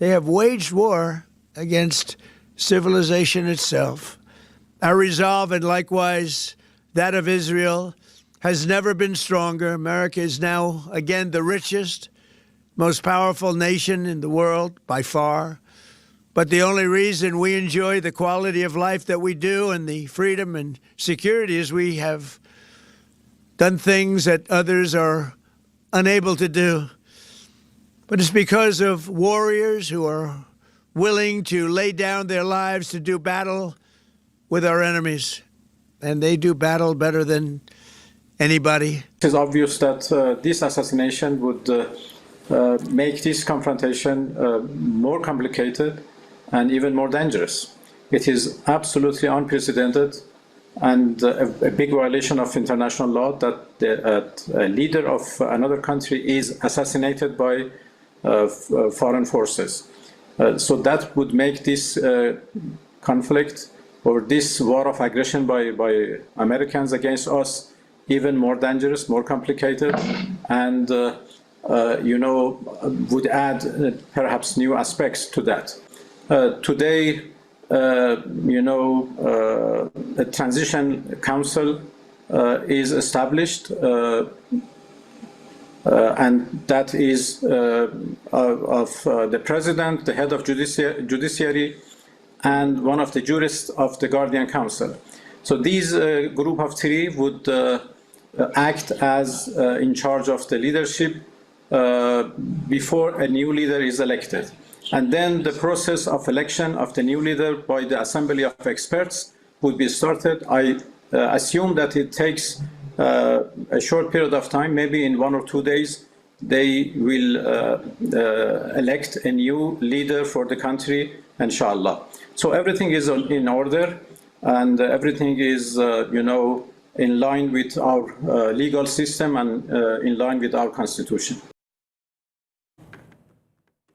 Speaker 17: They have waged war against civilization itself. Our resolve, and likewise that of Israel, has never been stronger. America is now, again, the richest, most powerful nation in the world by far. But the only reason we enjoy the quality of life that we do and the freedom and security is we have done things that others are unable to do. But it's because of warriors who are willing to lay down their lives to do battle with our enemies. And they do battle better than anybody.
Speaker 20: It is obvious that this assassination would make this confrontation more complicated and even more dangerous. It is absolutely unprecedented and a big violation of international law that a leader of another country is assassinated by foreign forces. So that would make this conflict or this war of aggression by Americans against us even more dangerous, more complicated, and would add perhaps new aspects to that. Today, a transition council is established, and that is of the president, the head of judiciary, and one of the jurists of the Guardian Council. So these group of three would act as in charge of the leadership before a new leader is elected. And then the process of election of the new leader by the Assembly of Experts would be started. I assume that it takes a short period of time, maybe in 1 or 2 days, they will elect a new leader for the country, inshallah. So everything is in order, and everything is, in line with our legal system and in line with our constitution.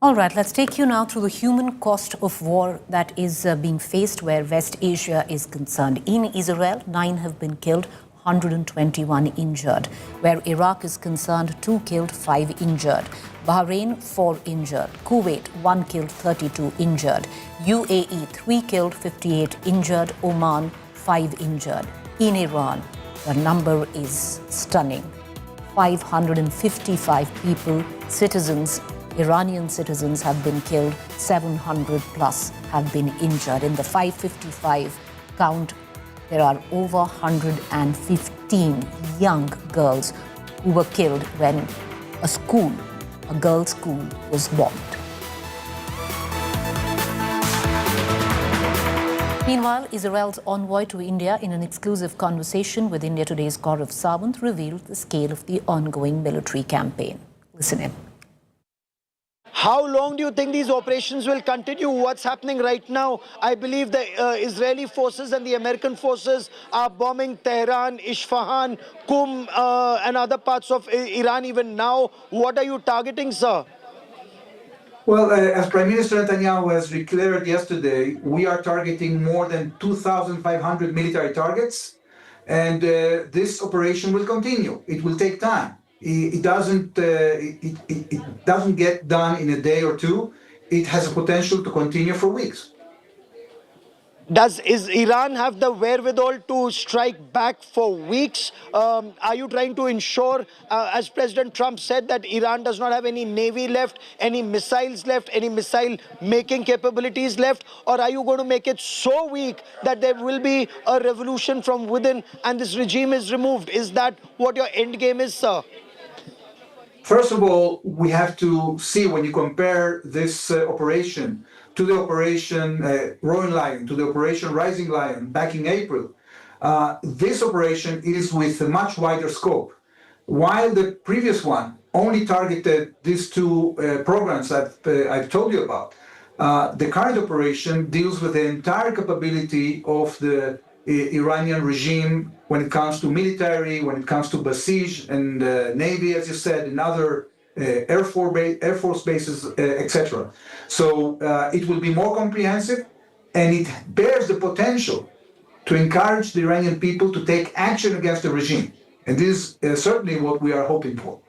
Speaker 15: All right, let's take you now through the human cost of war that is being faced where West Asia is concerned. In Israel, 9 have been killed, 121 injured. Where Iraq is concerned, 2 killed, 5 injured. Bahrain, 4 injured. Kuwait, 1 killed, 32 injured. UAE, 3 killed, 58 injured. Oman, 5 injured. In Iran, the number is stunning. 555 people, citizens, Iranian citizens have been killed, 700 plus have been injured. In the 555 count, there are over 115 young girls who were killed when a girls' school was bombed. Meanwhile, Israel's envoy to India, in an exclusive conversation with India Today's Gaurav Sawant, revealed the scale of the ongoing military campaign. Listen in.
Speaker 3: How long do you think these operations will continue? What's happening right now? I believe the Israeli forces and the American forces are bombing Tehran, Isfahan, Qum, and other parts of Iran even now. What are you targeting, sir?
Speaker 9: Well, as Prime Minister Netanyahu has declared yesterday, we are targeting more than 2,500 military targets, and this operation will continue. It will take time. It doesn't get done in a day or two. It has a potential to continue for weeks.
Speaker 3: Is Iran have the wherewithal to strike back for weeks? Are you trying to ensure, as President Trump said, that Iran does not have any navy left, any missiles left, any missile-making capabilities left? Or are you going to make it so weak that there will be a revolution from within and this regime is removed? Is that what your end game is, sir?
Speaker 9: First of all, we have to see, when you compare this operation to the operation Roaring Lion, to the operation Rising Lion back in April, this operation is with a much wider scope. While the previous one only targeted these two programs I've told you about, the current operation deals with the entire capability of the Iranian regime when it comes to military, when it comes to Basij and Navy, as you said, and other Air Force bases, etc. So it will be more comprehensive, and it bears the potential to encourage the Iranian people to take action against the regime. And this is certainly what we are hoping for.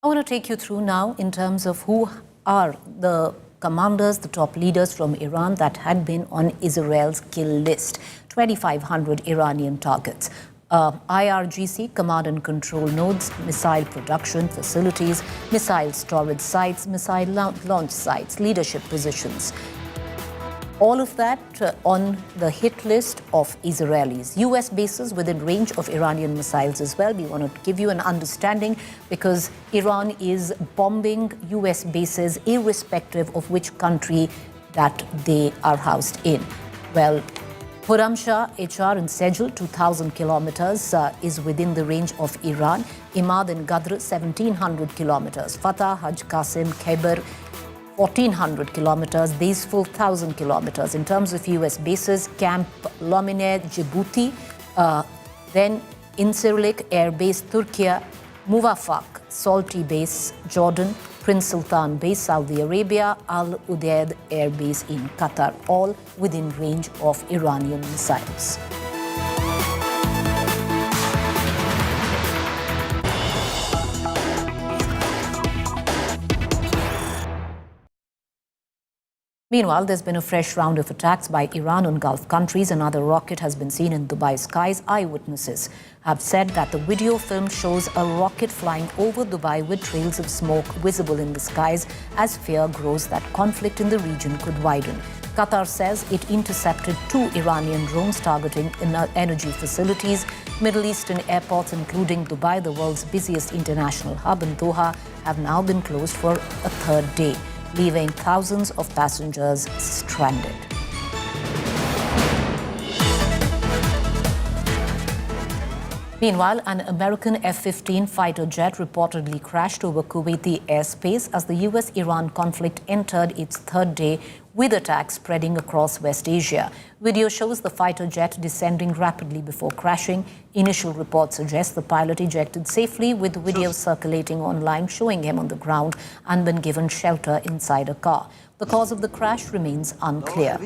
Speaker 15: I want to take you through now in terms of who are the commanders, the top leaders from Iran that had been on Israel's kill list. 2,500 Iranian targets. IRGC, command and control nodes, missile production facilities, missile storage sites, missile launch sites, leadership positions. All of that on the hit list of Israelis. US bases within range of Iranian missiles as well. We want to give you an understanding because Iran is bombing US bases irrespective of which country that they are housed in. Well, Khurramshah, HR in Sejil, 2,000 kilometers, is within the range of Iran. Imad and Gadr, 1,700 kilometers. Fatah, Haj Qasim, Khyber, 1,400 kilometers. These full 1,000 kilometers. In terms of US bases, Camp Lomine, Djibouti, then Incirlik Air Base, Turkey, Muvafaq, Salty Base, Jordan, Prince Sultan Base, Saudi Arabia, Al Udeid Air Base in Qatar, all within range of Iranian missiles. Meanwhile, there's been a fresh round of attacks by Iran on Gulf countries. Another rocket has been seen in Dubai skies. Eyewitnesses have said that the video film shows a rocket flying over Dubai with trails of smoke visible in the skies as fear grows that conflict in the region could widen. Qatar says it intercepted 2 Iranian drones targeting energy facilities. Middle Eastern airports, including Dubai, the world's busiest international hub, and Doha, have now been closed for a third day, leaving thousands of passengers stranded. Meanwhile, an American F-15 fighter jet reportedly crashed over Kuwaiti airspace as the US-Iran conflict entered its third day, with attacks spreading across West Asia. Video shows the fighter jet descending rapidly before crashing. Initial reports suggest the pilot ejected safely, with video circulating online showing him on the ground and been given shelter inside a car. The cause of the crash remains unclear.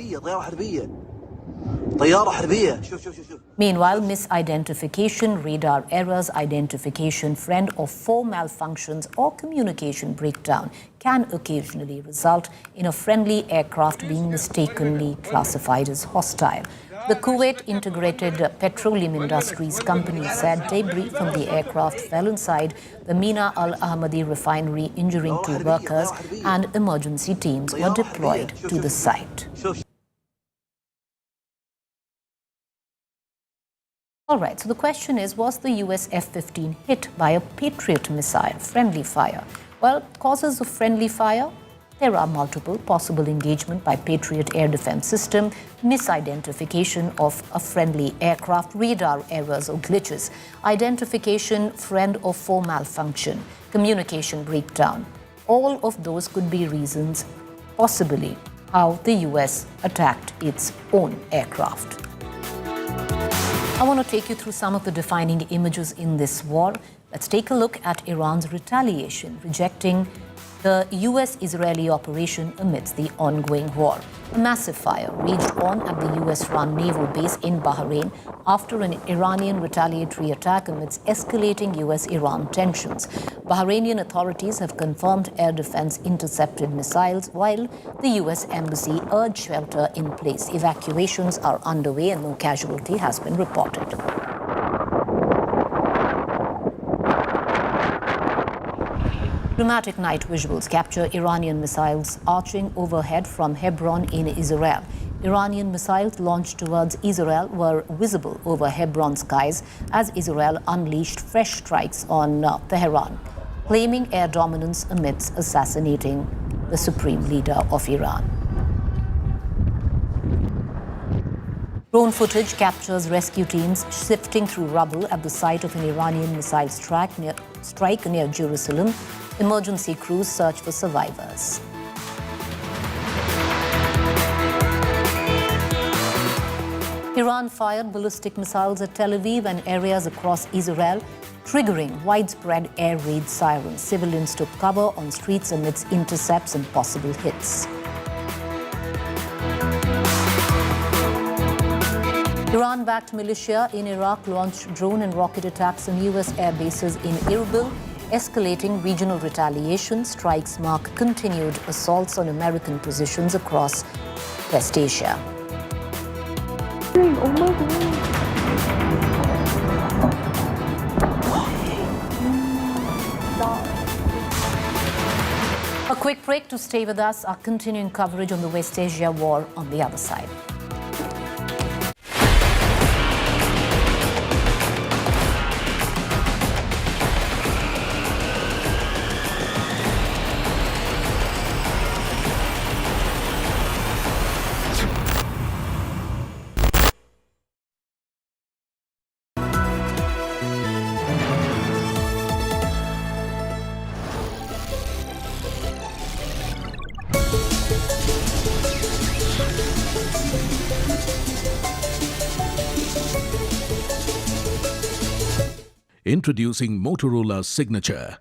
Speaker 15: Meanwhile, misidentification, radar errors, identification, friend or foe malfunctions, or communication breakdown can occasionally result in a friendly aircraft being mistakenly classified as hostile. The Kuwait Integrated Petroleum Industries Company said debris from the aircraft fell inside the Mina Al Ahmadi refinery, injuring 2 workers, and emergency teams were deployed to the site. All right, so the question is, was the US F-15 hit by a Patriot missile, friendly fire? Well, causes of friendly fire, there are multiple: possible engagement by Patriot air defense system, misidentification of a friendly aircraft, radar errors or glitches, identification, friend or foe malfunction, communication breakdown. All of those could be reasons, possibly, how the US attacked its own aircraft. I want to take you through some of the defining images in this war. Let's take a look at Iran's retaliation, rejecting the US-Israeli operation amidst the ongoing war. A massive fire raged on at the US-run naval base in Bahrain after an Iranian retaliatory attack amidst escalating US-Iran tensions. Bahrainian authorities have confirmed air defense intercepted missiles, while the US embassy urged shelter in place. Evacuations are underway and no casualty has been reported. Dramatic night visuals capture Iranian missiles arching overhead from Hebron in Israel. Iranian missiles launched towards Israel were visible over Hebron skies as Israel unleashed fresh strikes on Tehran, claiming air dominance amidst assassinating the supreme leader of Iran. Drone footage captures rescue teams sifting through rubble at the site of an Iranian missile strike near Jerusalem. Emergency crews search for survivors. Iran fired ballistic missiles at Tel Aviv and areas across Israel, triggering widespread air raid sirens. Civilians took cover on streets amidst intercepts and possible hits. Iran-backed militia in Iraq launched drone and rocket attacks on U.S. air bases in Erbil, escalating regional retaliation. Strikes mark continued assaults on American positions across West Asia.
Speaker 1: Oh my God.
Speaker 15: A quick break to stay with us. Our continuing coverage on the West Asia war on the other side.
Speaker 13: Introducing Motorola Signature.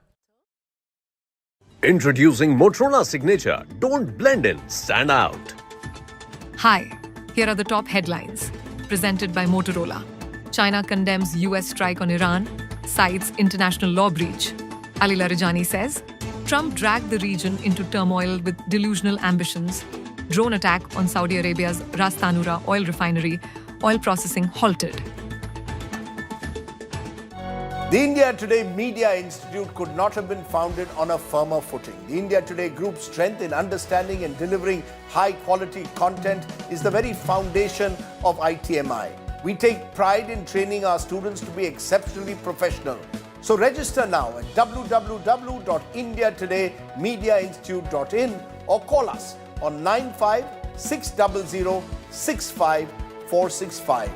Speaker 6: Introducing Motorola Signature. Don't blend in, stand out.
Speaker 7: Hi, here are the top headlines. Presented by Motorola. China condemns US strike on Iran, cites international law breach. Ali Larijani says, Trump dragged the region into turmoil with delusional ambitions. Drone attack on Saudi Arabia's Ras Tanura oil refinery. Oil processing halted.
Speaker 1: The India Today Media Institute could not have been founded on a firmer footing. The India Today Group's strength in understanding and delivering high-quality content is the very foundation of ITMI. We take pride in training our students to be exceptionally professional. So register now at www.indiatodaymediainstitute.in or call us on 95 600 65465.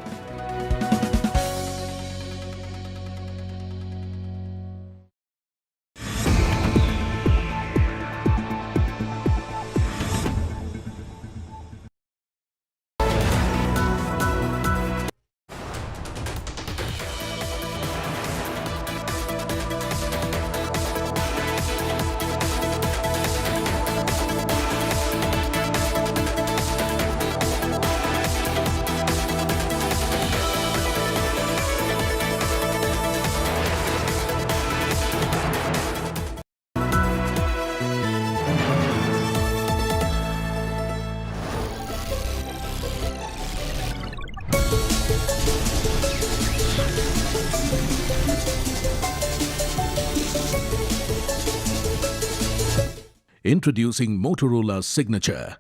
Speaker 4: Introducing Motorola's signature.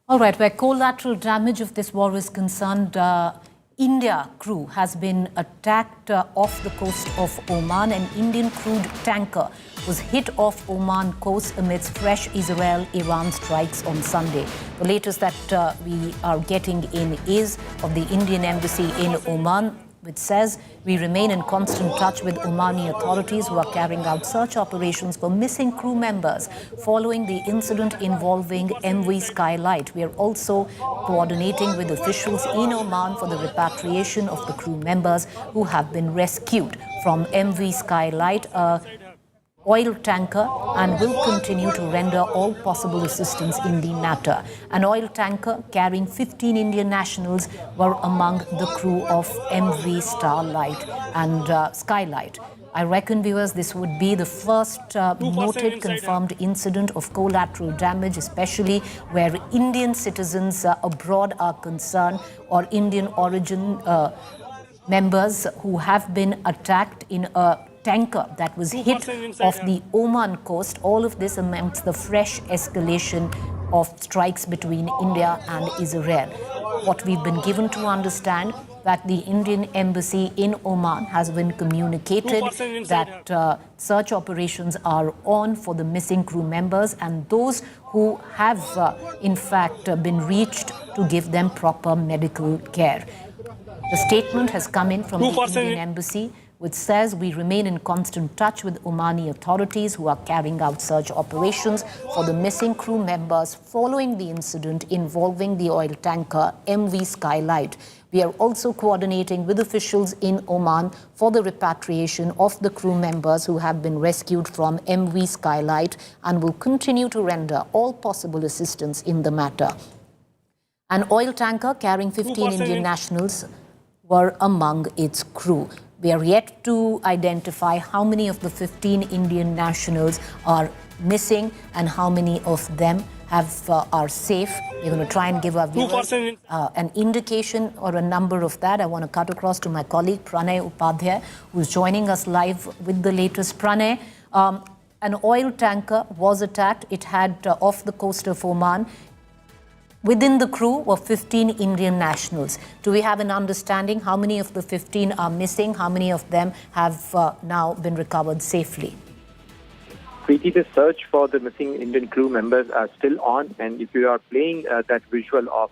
Speaker 15: All right, where collateral damage of this war is concerned, India crew has been attacked off the coast of Oman. An Indian crude tanker was hit off Oman coast amidst fresh Israel-Iran strikes on Sunday. The latest that we are getting in is of the Indian embassy in Oman, which says we remain in constant touch with Omani authorities who are carrying out search operations for missing crew members following the incident involving MV Skylight. We are also coordinating with officials in Oman for the repatriation of the crew members who have been rescued from MV Skylight, a oil tanker, and will continue to render all possible assistance in the matter. An oil tanker carrying 15 Indian nationals were among the crew of MV Starlight and Skylight. I reckon, viewers, this would be the first noted confirmed incident of collateral damage, especially where Indian citizens abroad are concerned, or Indian origin members who have been attacked in a tanker that was hit off the Oman coast. All of this amidst the fresh escalation of strikes between India and Israel. What we've been given to understand that the Indian embassy in Oman has been communicated that search operations are on for the missing crew members and those who have in fact been reached to give them proper medical care. The statement has come in from the Indian embassy, which says we remain in constant touch with Omani authorities who are carrying out search operations for the missing crew members following the incident involving the oil tanker MV Skylight. We are also coordinating with officials in Oman for the repatriation of the crew members who have been rescued from MV Skylight and will continue to render all possible assistance in the matter. An oil tanker carrying 15 Indian nationals were among its crew. We are yet to identify how many of the 15 Indian nationals are missing and how many of them are safe. We're going to try and give our viewers an indication or a number of that. I want to cut across to my colleague Pranay Upadhyay, who's joining us live with the latest. Pranay, an oil tanker was attacked. It had off the coast of Oman. Within the crew were 15 Indian nationals. Do we have an understanding how many of the 15 are missing? How many of them have now been recovered safely?
Speaker 14: Preeti, the search for the missing Indian crew members are still on, and if you are playing that visual of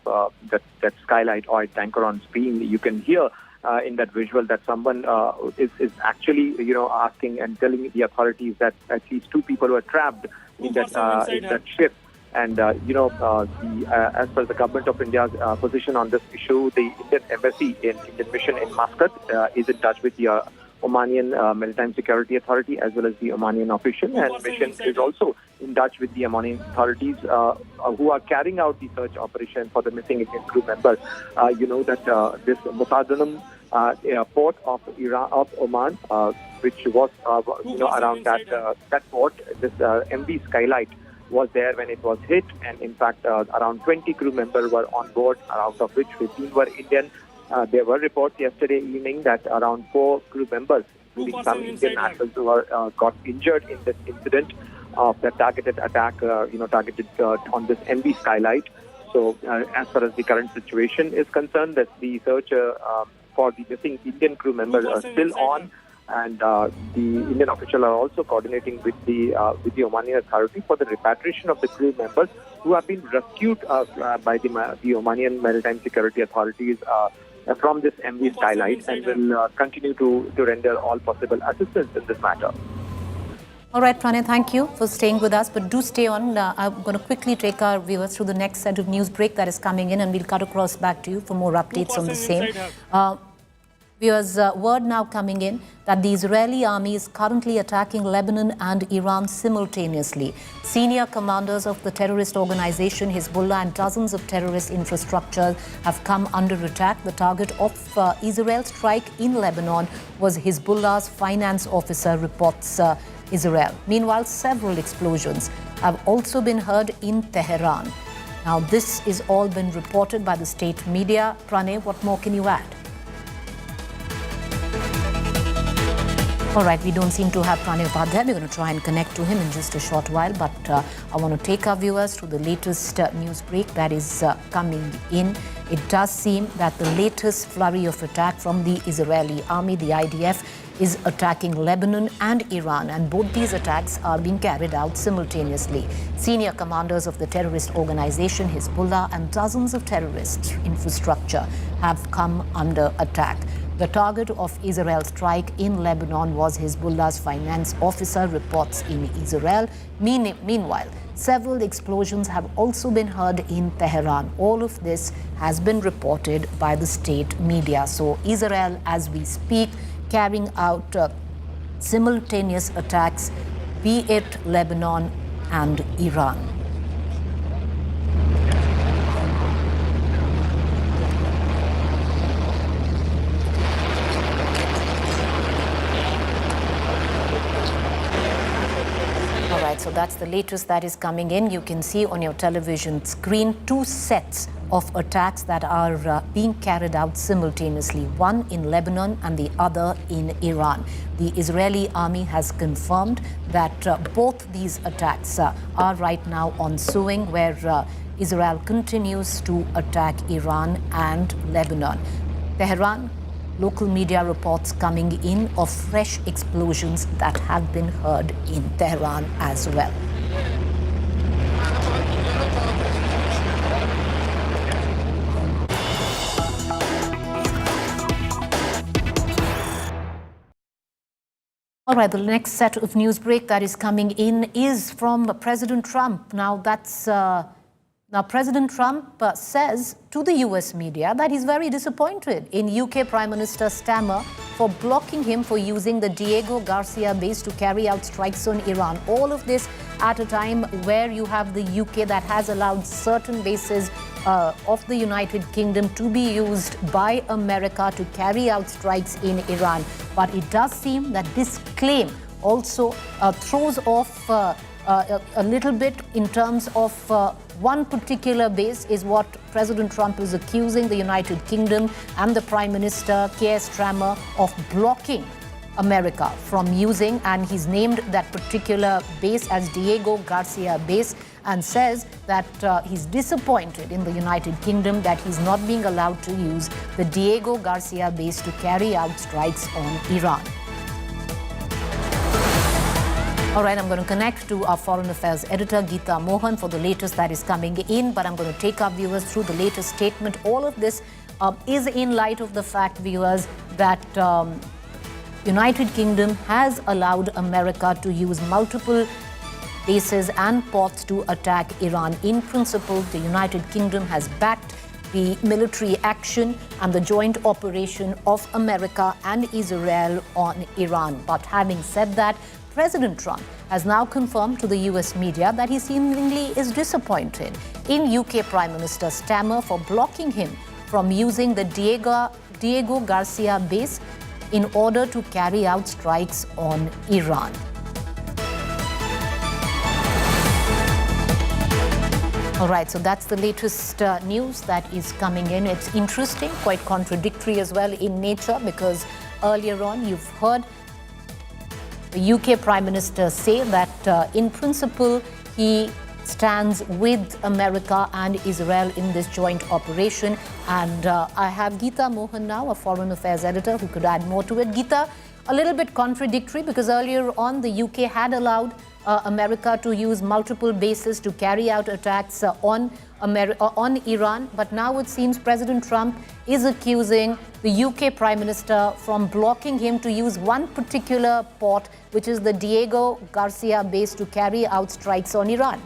Speaker 14: that Skylight oil tanker on screen, you can hear in that visual that someone is actually, asking and telling the authorities that at least 2 people were trapped in that ship. And, as per the government of India's position on this issue, the Indian embassy in Indian mission in Muscat is in touch with the Omanian Maritime Security Authority as well as the Omanian official, and mission is also in touch with the Omanian authorities who are carrying out the search operation for the missing Indian crew members. This Mutadunum port of Oman, which was around that port, this MV Skylight was there when it was hit, and in fact around 20 crew members were on board, out of which 15 were Indian. There were reports yesterday evening that around 4 crew members, including some Indian nationals, who got injured in this incident of the targeted attack, targeted on this MV Skylight. So, as far as the current situation is concerned, that the search for the missing Indian crew members are still on, and the Indian officials are also coordinating with the Omanian authority for the repatriation of the crew members who have been rescued by the Omanian Maritime Security Authorities from this MV Skylight, and will continue to render all possible assistance in this matter.
Speaker 15: All right, Pranay, thank you for staying with us, but do stay on. I'm going to quickly take our viewers through the next set of news break that is coming in, and we'll cut across back to you for more updates on the same. Viewers, word now coming in that the Israeli army is currently attacking Lebanon and Iran simultaneously. Senior commanders of the terrorist organization Hezbollah and dozens of terrorist infrastructures have come under attack. The target of Israel's strike in Lebanon was Hezbollah's finance officer, reports Israel. Meanwhile, several explosions have also been heard in Tehran. Now, this is all been reported by the state media. Pranay, what more can you add? All right, we don't seem to have Pranay Upadhyay. We're going to try and connect to him in just a short while, but I want to take our viewers to the latest news break that is coming in. It does seem that the latest flurry of attack from the Israeli army, the IDF, is attacking Lebanon and Iran, and both these attacks are being carried out simultaneously. Senior commanders of the terrorist organization Hezbollah and dozens of terrorist infrastructure have come under attack. The target of Israel's strike in Lebanon was Hezbollah's finance officer, reports in Israel. Meanwhile, several explosions have also been heard in Tehran. All of this has been reported by the state media. So Israel, as we speak, carrying out simultaneous attacks, be it Lebanon and Iran. So that's the latest that is coming in. You can see on your television screen 2 sets of attacks that are being carried out simultaneously, one in Lebanon and the other in Iran. The Israeli army has confirmed that both these attacks are right now ensuing, where Israel continues to attack Iran and Lebanon. Tehran, local media reports coming in of fresh explosions that have been heard in Tehran as well. All right, the next set of news break that is coming in is from President Trump. Now, President Trump says to the US media that he's very disappointed in UK Prime Minister Starmer for blocking him for using the Diego Garcia base to carry out strikes on Iran. All of this at a time where you have the UK that has allowed certain bases of the United Kingdom to be used by America to carry out strikes in Iran. But it does seem that this claim also throws off a little bit in terms of one particular base is what President Trump is accusing the United Kingdom and the Prime Minister, Keir Starmer, of blocking America from using, and he's named that particular base as Diego Garcia Base, and says that he's disappointed in the United Kingdom that he's not being allowed to use the Diego Garcia Base to carry out strikes on Iran. All right, I'm going to connect to our Foreign Affairs editor, Geeta Mohan, for the latest that is coming in, but I'm going to take our viewers through the latest statement. All of this is in light of the fact, viewers, that United Kingdom has allowed America to use multiple bases and ports to attack Iran. In principle, the United Kingdom has backed the military action and the joint operation of America and Israel on Iran. But having said that, President Trump has now confirmed to the US media that he seemingly is disappointed in UK Prime Minister Starmer for blocking him from using the Diego Garcia base in order to carry out strikes on Iran. All right, so that's the latest news that is coming in. It's interesting, quite contradictory as well in nature, because earlier on you've heard the UK Prime Minister say that in principle he stands with America and Israel in this joint operation. And I have Geeta Mohan now, a Foreign Affairs editor, who could add more to it. Geeta, a little bit contradictory, because earlier on the UK had allowed America to use multiple bases to carry out attacks on Iran, but now it seems President Trump is accusing the UK Prime Minister from blocking him to use one particular port, which is the Diego Garcia base, to carry out strikes on Iran.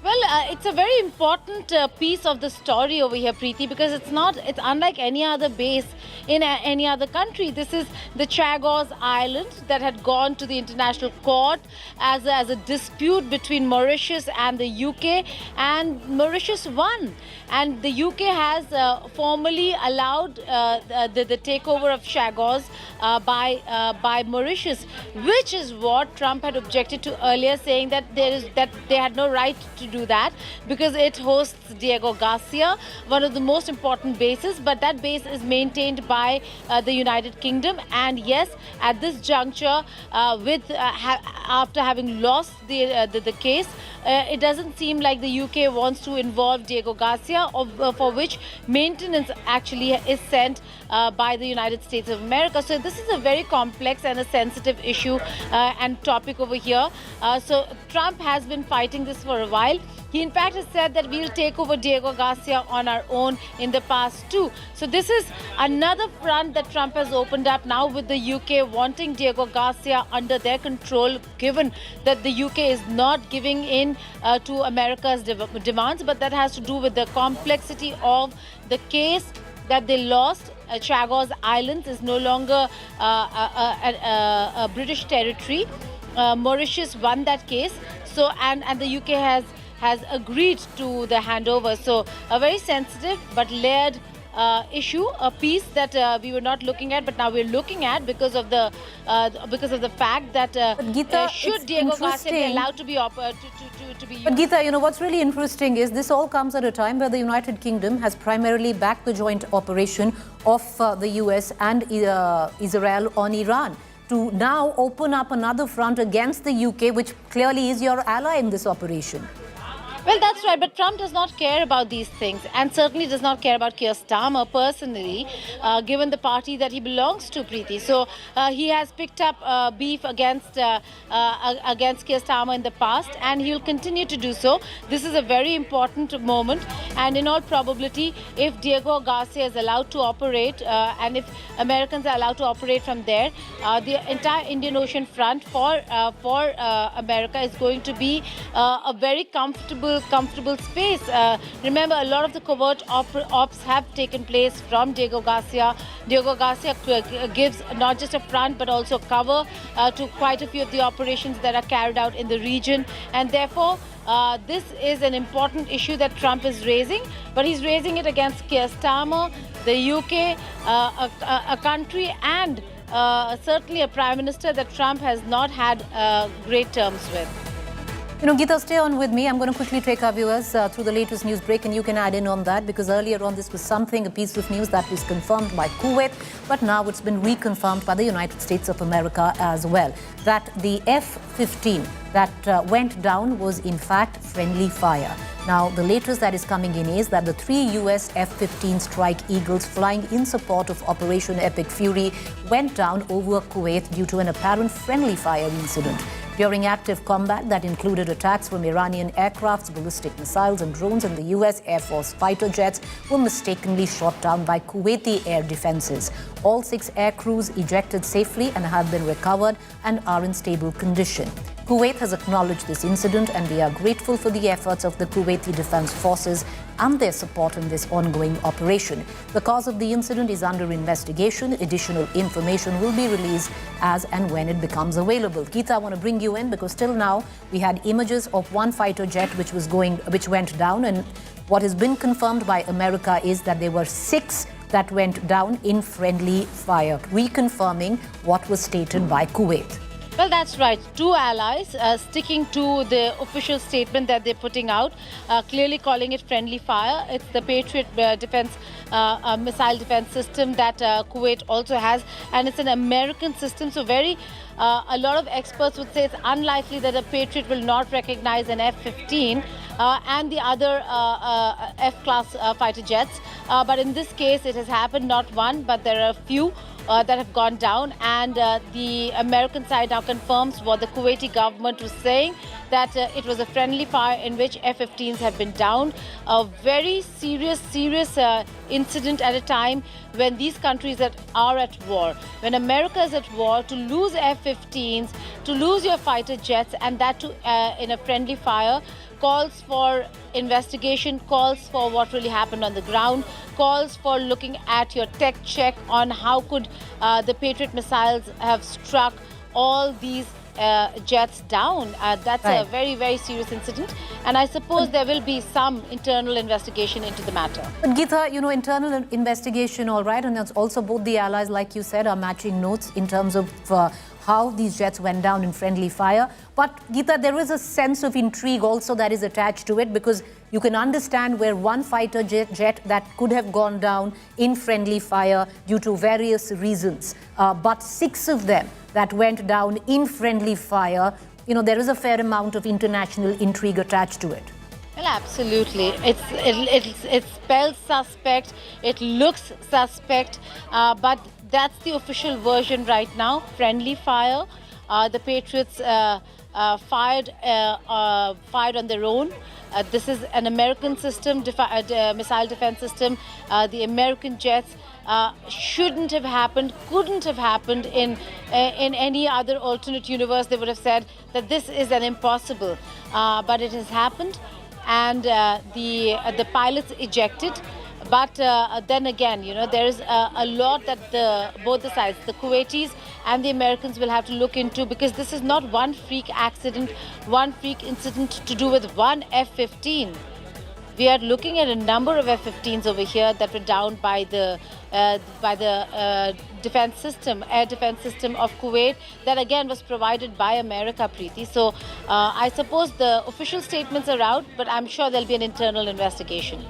Speaker 19: Well, it's a very important piece of the story over here, Preeti, because it's unlike any other base in any other country. This is the Chagos Island that had gone to the International Court as a dispute between Mauritius and the UK, and Mauritius won. And the UK has formally allowed the takeover of Chagos by Mauritius, which is what Trump had objected to earlier, saying that they had no right to do that because it hosts Diego Garcia, one of the most important bases, but that base is maintained by the United Kingdom. And yes, at this juncture, after having lost the case, it doesn't seem like the UK wants to involve Diego Garcia, for which maintenance actually is sent by the United States of America. So this is a very complex and a sensitive issue and topic over here. So Trump has been fighting this for a while. He in fact has said that we'll take over Diego Garcia on our own in the past too. So this is another front that Trump has opened up now, with the UK wanting Diego Garcia under their control, given that the UK is not giving in to America's demands, but that has to do with the complexity of the case that they lost. Chagos Islands is no longer a British territory. Mauritius won that case, so and the UK has agreed to the handover. So a very sensitive but layered issue, a piece that we were not looking at, but now we're looking at because of the fact that
Speaker 15: Geeta,
Speaker 19: should Diego Garcia be allowed to be to be used.
Speaker 15: But Geeta, what's really interesting is this all comes at a time where the United Kingdom has primarily backed the joint operation of the US and Israel on Iran, to now open up another front against the UK, which clearly is your ally in this operation.
Speaker 19: Well, that's right, but Trump does not care about these things, and certainly does not care about Keir Starmer personally, given the party that he belongs to, Preeti. So he has picked up beef against Keir Starmer in the past, and he will continue to do so. This is a very important moment, and in all probability, if Diego Garcia is allowed to operate, and if Americans are allowed to operate from there, the entire Indian Ocean front for America is going to be a very comfortable space. Remember, a lot of the covert ops have taken place from Diego Garcia. Diego Garcia gives not just a front but also cover to quite a few of the operations that are carried out in the region, and therefore this is an important issue that Trump is raising, but he's raising it against Keir Starmer, the UK, a country and certainly a Prime Minister that Trump has not had great terms with.
Speaker 15: Geeta, stay on with me. I'm going to quickly take our viewers through the latest news break, and you can add in on that, because earlier on this was a piece of news that was confirmed by Kuwait, but now it's been reconfirmed by the United States of America as well, that the F-15 that went down was in fact friendly fire. Now, the latest that is coming in is that the 3 US F-15 Strike Eagles flying in support of Operation Epic Fury went down over Kuwait due to an apparent friendly fire incident. During active combat that included attacks from Iranian aircrafts, ballistic missiles and drones, and the US Air Force fighter jets were mistakenly shot down by Kuwaiti air defenses. All 6 air crews ejected safely and have been recovered and are in stable condition. Kuwait has acknowledged this incident, and we are grateful for the efforts of the Kuwaiti Defense Forces and their support in this ongoing operation. The cause of the incident is under investigation. Additional information will be released as and when it becomes available. Geeta, I want to bring you in, because till now we had images of one fighter jet which went down, and what has been confirmed by America is that there were 6 that went down in friendly fire, reconfirming what was stated by Kuwait.
Speaker 19: Well, that's right. 2 allies sticking to the official statement that they're putting out, clearly calling it friendly fire. It's the Patriot missile defense system that Kuwait also has, and it's an American system. So a lot of experts would say it's unlikely that a Patriot will not recognize an F-15 and the other F-class fighter jets. But in this case, it has happened, not one, but there are a few that have gone down, and the American side now confirms what the Kuwaiti government was saying, that it was a friendly fire in which F-15s have been downed. A very serious incident at a time when these countries are at war. When America is at war, to lose F-15s, to lose your fighter jets, and that too in a friendly fire, calls for investigation, calls for what really happened on the ground, calls for looking at your tech check on how could the Patriot missiles have struck all these jets down. That's a very, very serious incident, and I suppose there will be some internal investigation into the matter.
Speaker 15: But Geeta, internal investigation, all right, and it's also both the allies, like you said, are matching notes in terms of how these jets went down in friendly fire. But Geeta, there is a sense of intrigue also that is attached to it, because you can understand where one fighter jet that could have gone down in friendly fire due to various reasons, but 6 of them that went down in friendly fire, there is a fair amount of international intrigue attached to it.
Speaker 19: Well, absolutely. It spells suspect, it looks suspect, but that's the official version right now. Friendly fire. The Patriots fired on their own. This is an American system, missile defense system. The American jets shouldn't have happened, couldn't have happened in any other alternate universe. They would have said that this is an impossible, but it has happened, and the pilots ejected. But then again, there is a lot that both the sides, the Kuwaitis and the Americans, will have to look into, because this is not one freak accident, one freak incident to do with one F-15. We are looking at a number of F-15s over here that were downed by the defense system, air defense system of Kuwait, that again was provided by America, Preeti. So I suppose the official statements are out, but I'm sure there'll be an internal investigation.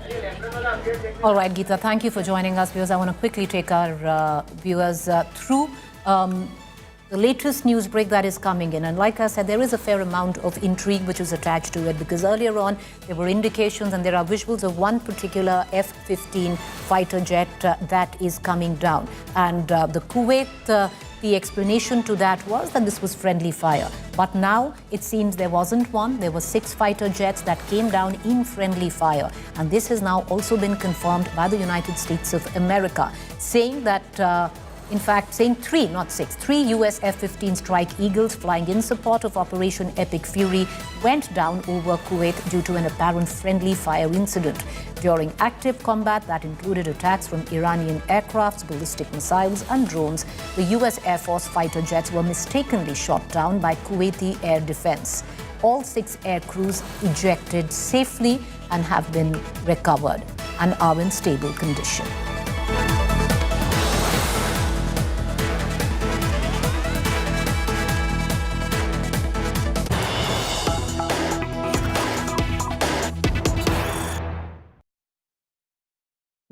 Speaker 15: All right, Geeta, thank you for joining us, viewers. I want to quickly take our viewers through the latest news break that is coming in. And like I said, there is a fair amount of intrigue which is attached to it, because earlier on there were indications and there are visuals of one particular F-15 fighter jet that is coming down. And the Kuwait, the explanation to that was that this was friendly fire. But now it seems there wasn't one. There were 6 fighter jets that came down in friendly fire. And this has now also been confirmed by the United States of America, saying that in fact, saying 3, not 6, 3 US F-15 Strike Eagles flying in support of Operation Epic Fury went down over Kuwait due to an apparent friendly fire incident. During active combat that included attacks from Iranian aircrafts, ballistic missiles and drones, the US Air Force fighter jets were mistakenly shot down by Kuwaiti air defense. All 6 air crews ejected safely and have been recovered and are in stable condition.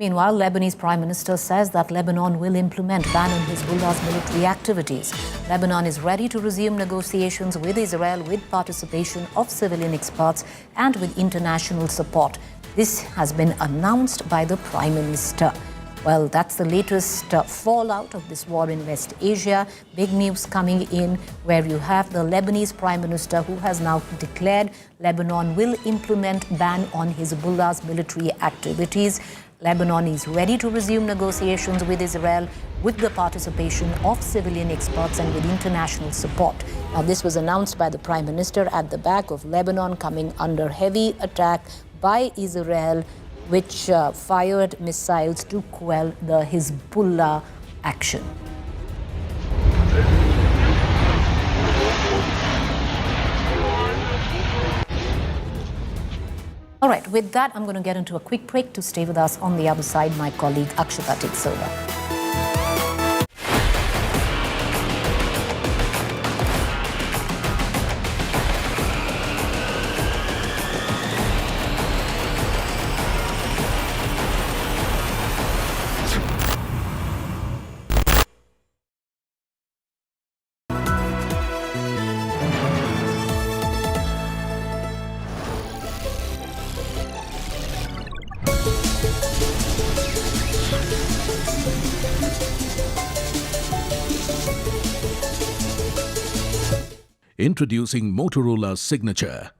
Speaker 15: Meanwhile, Lebanese Prime Minister says that Lebanon will implement ban on Hezbollah's military activities. Lebanon is ready to resume negotiations with Israel with participation of civilian experts and with international support. This has been announced by the Prime Minister. Well, that's the latest fallout of this war in West Asia. Big news coming in where you have the Lebanese Prime Minister who has now declared Lebanon will implement ban on Hezbollah's military activities. Lebanon is ready to resume negotiations with Israel with the participation of civilian experts and with international support. Now, this was announced by the Prime Minister at the back of Lebanon coming under heavy attack by Israel, which fired missiles to quell the Hezbollah action. All right, with that, I'm going to get into a quick break. To stay with us on the other side, my colleague Akshata takes over.
Speaker 4: Introducing Motorola's signature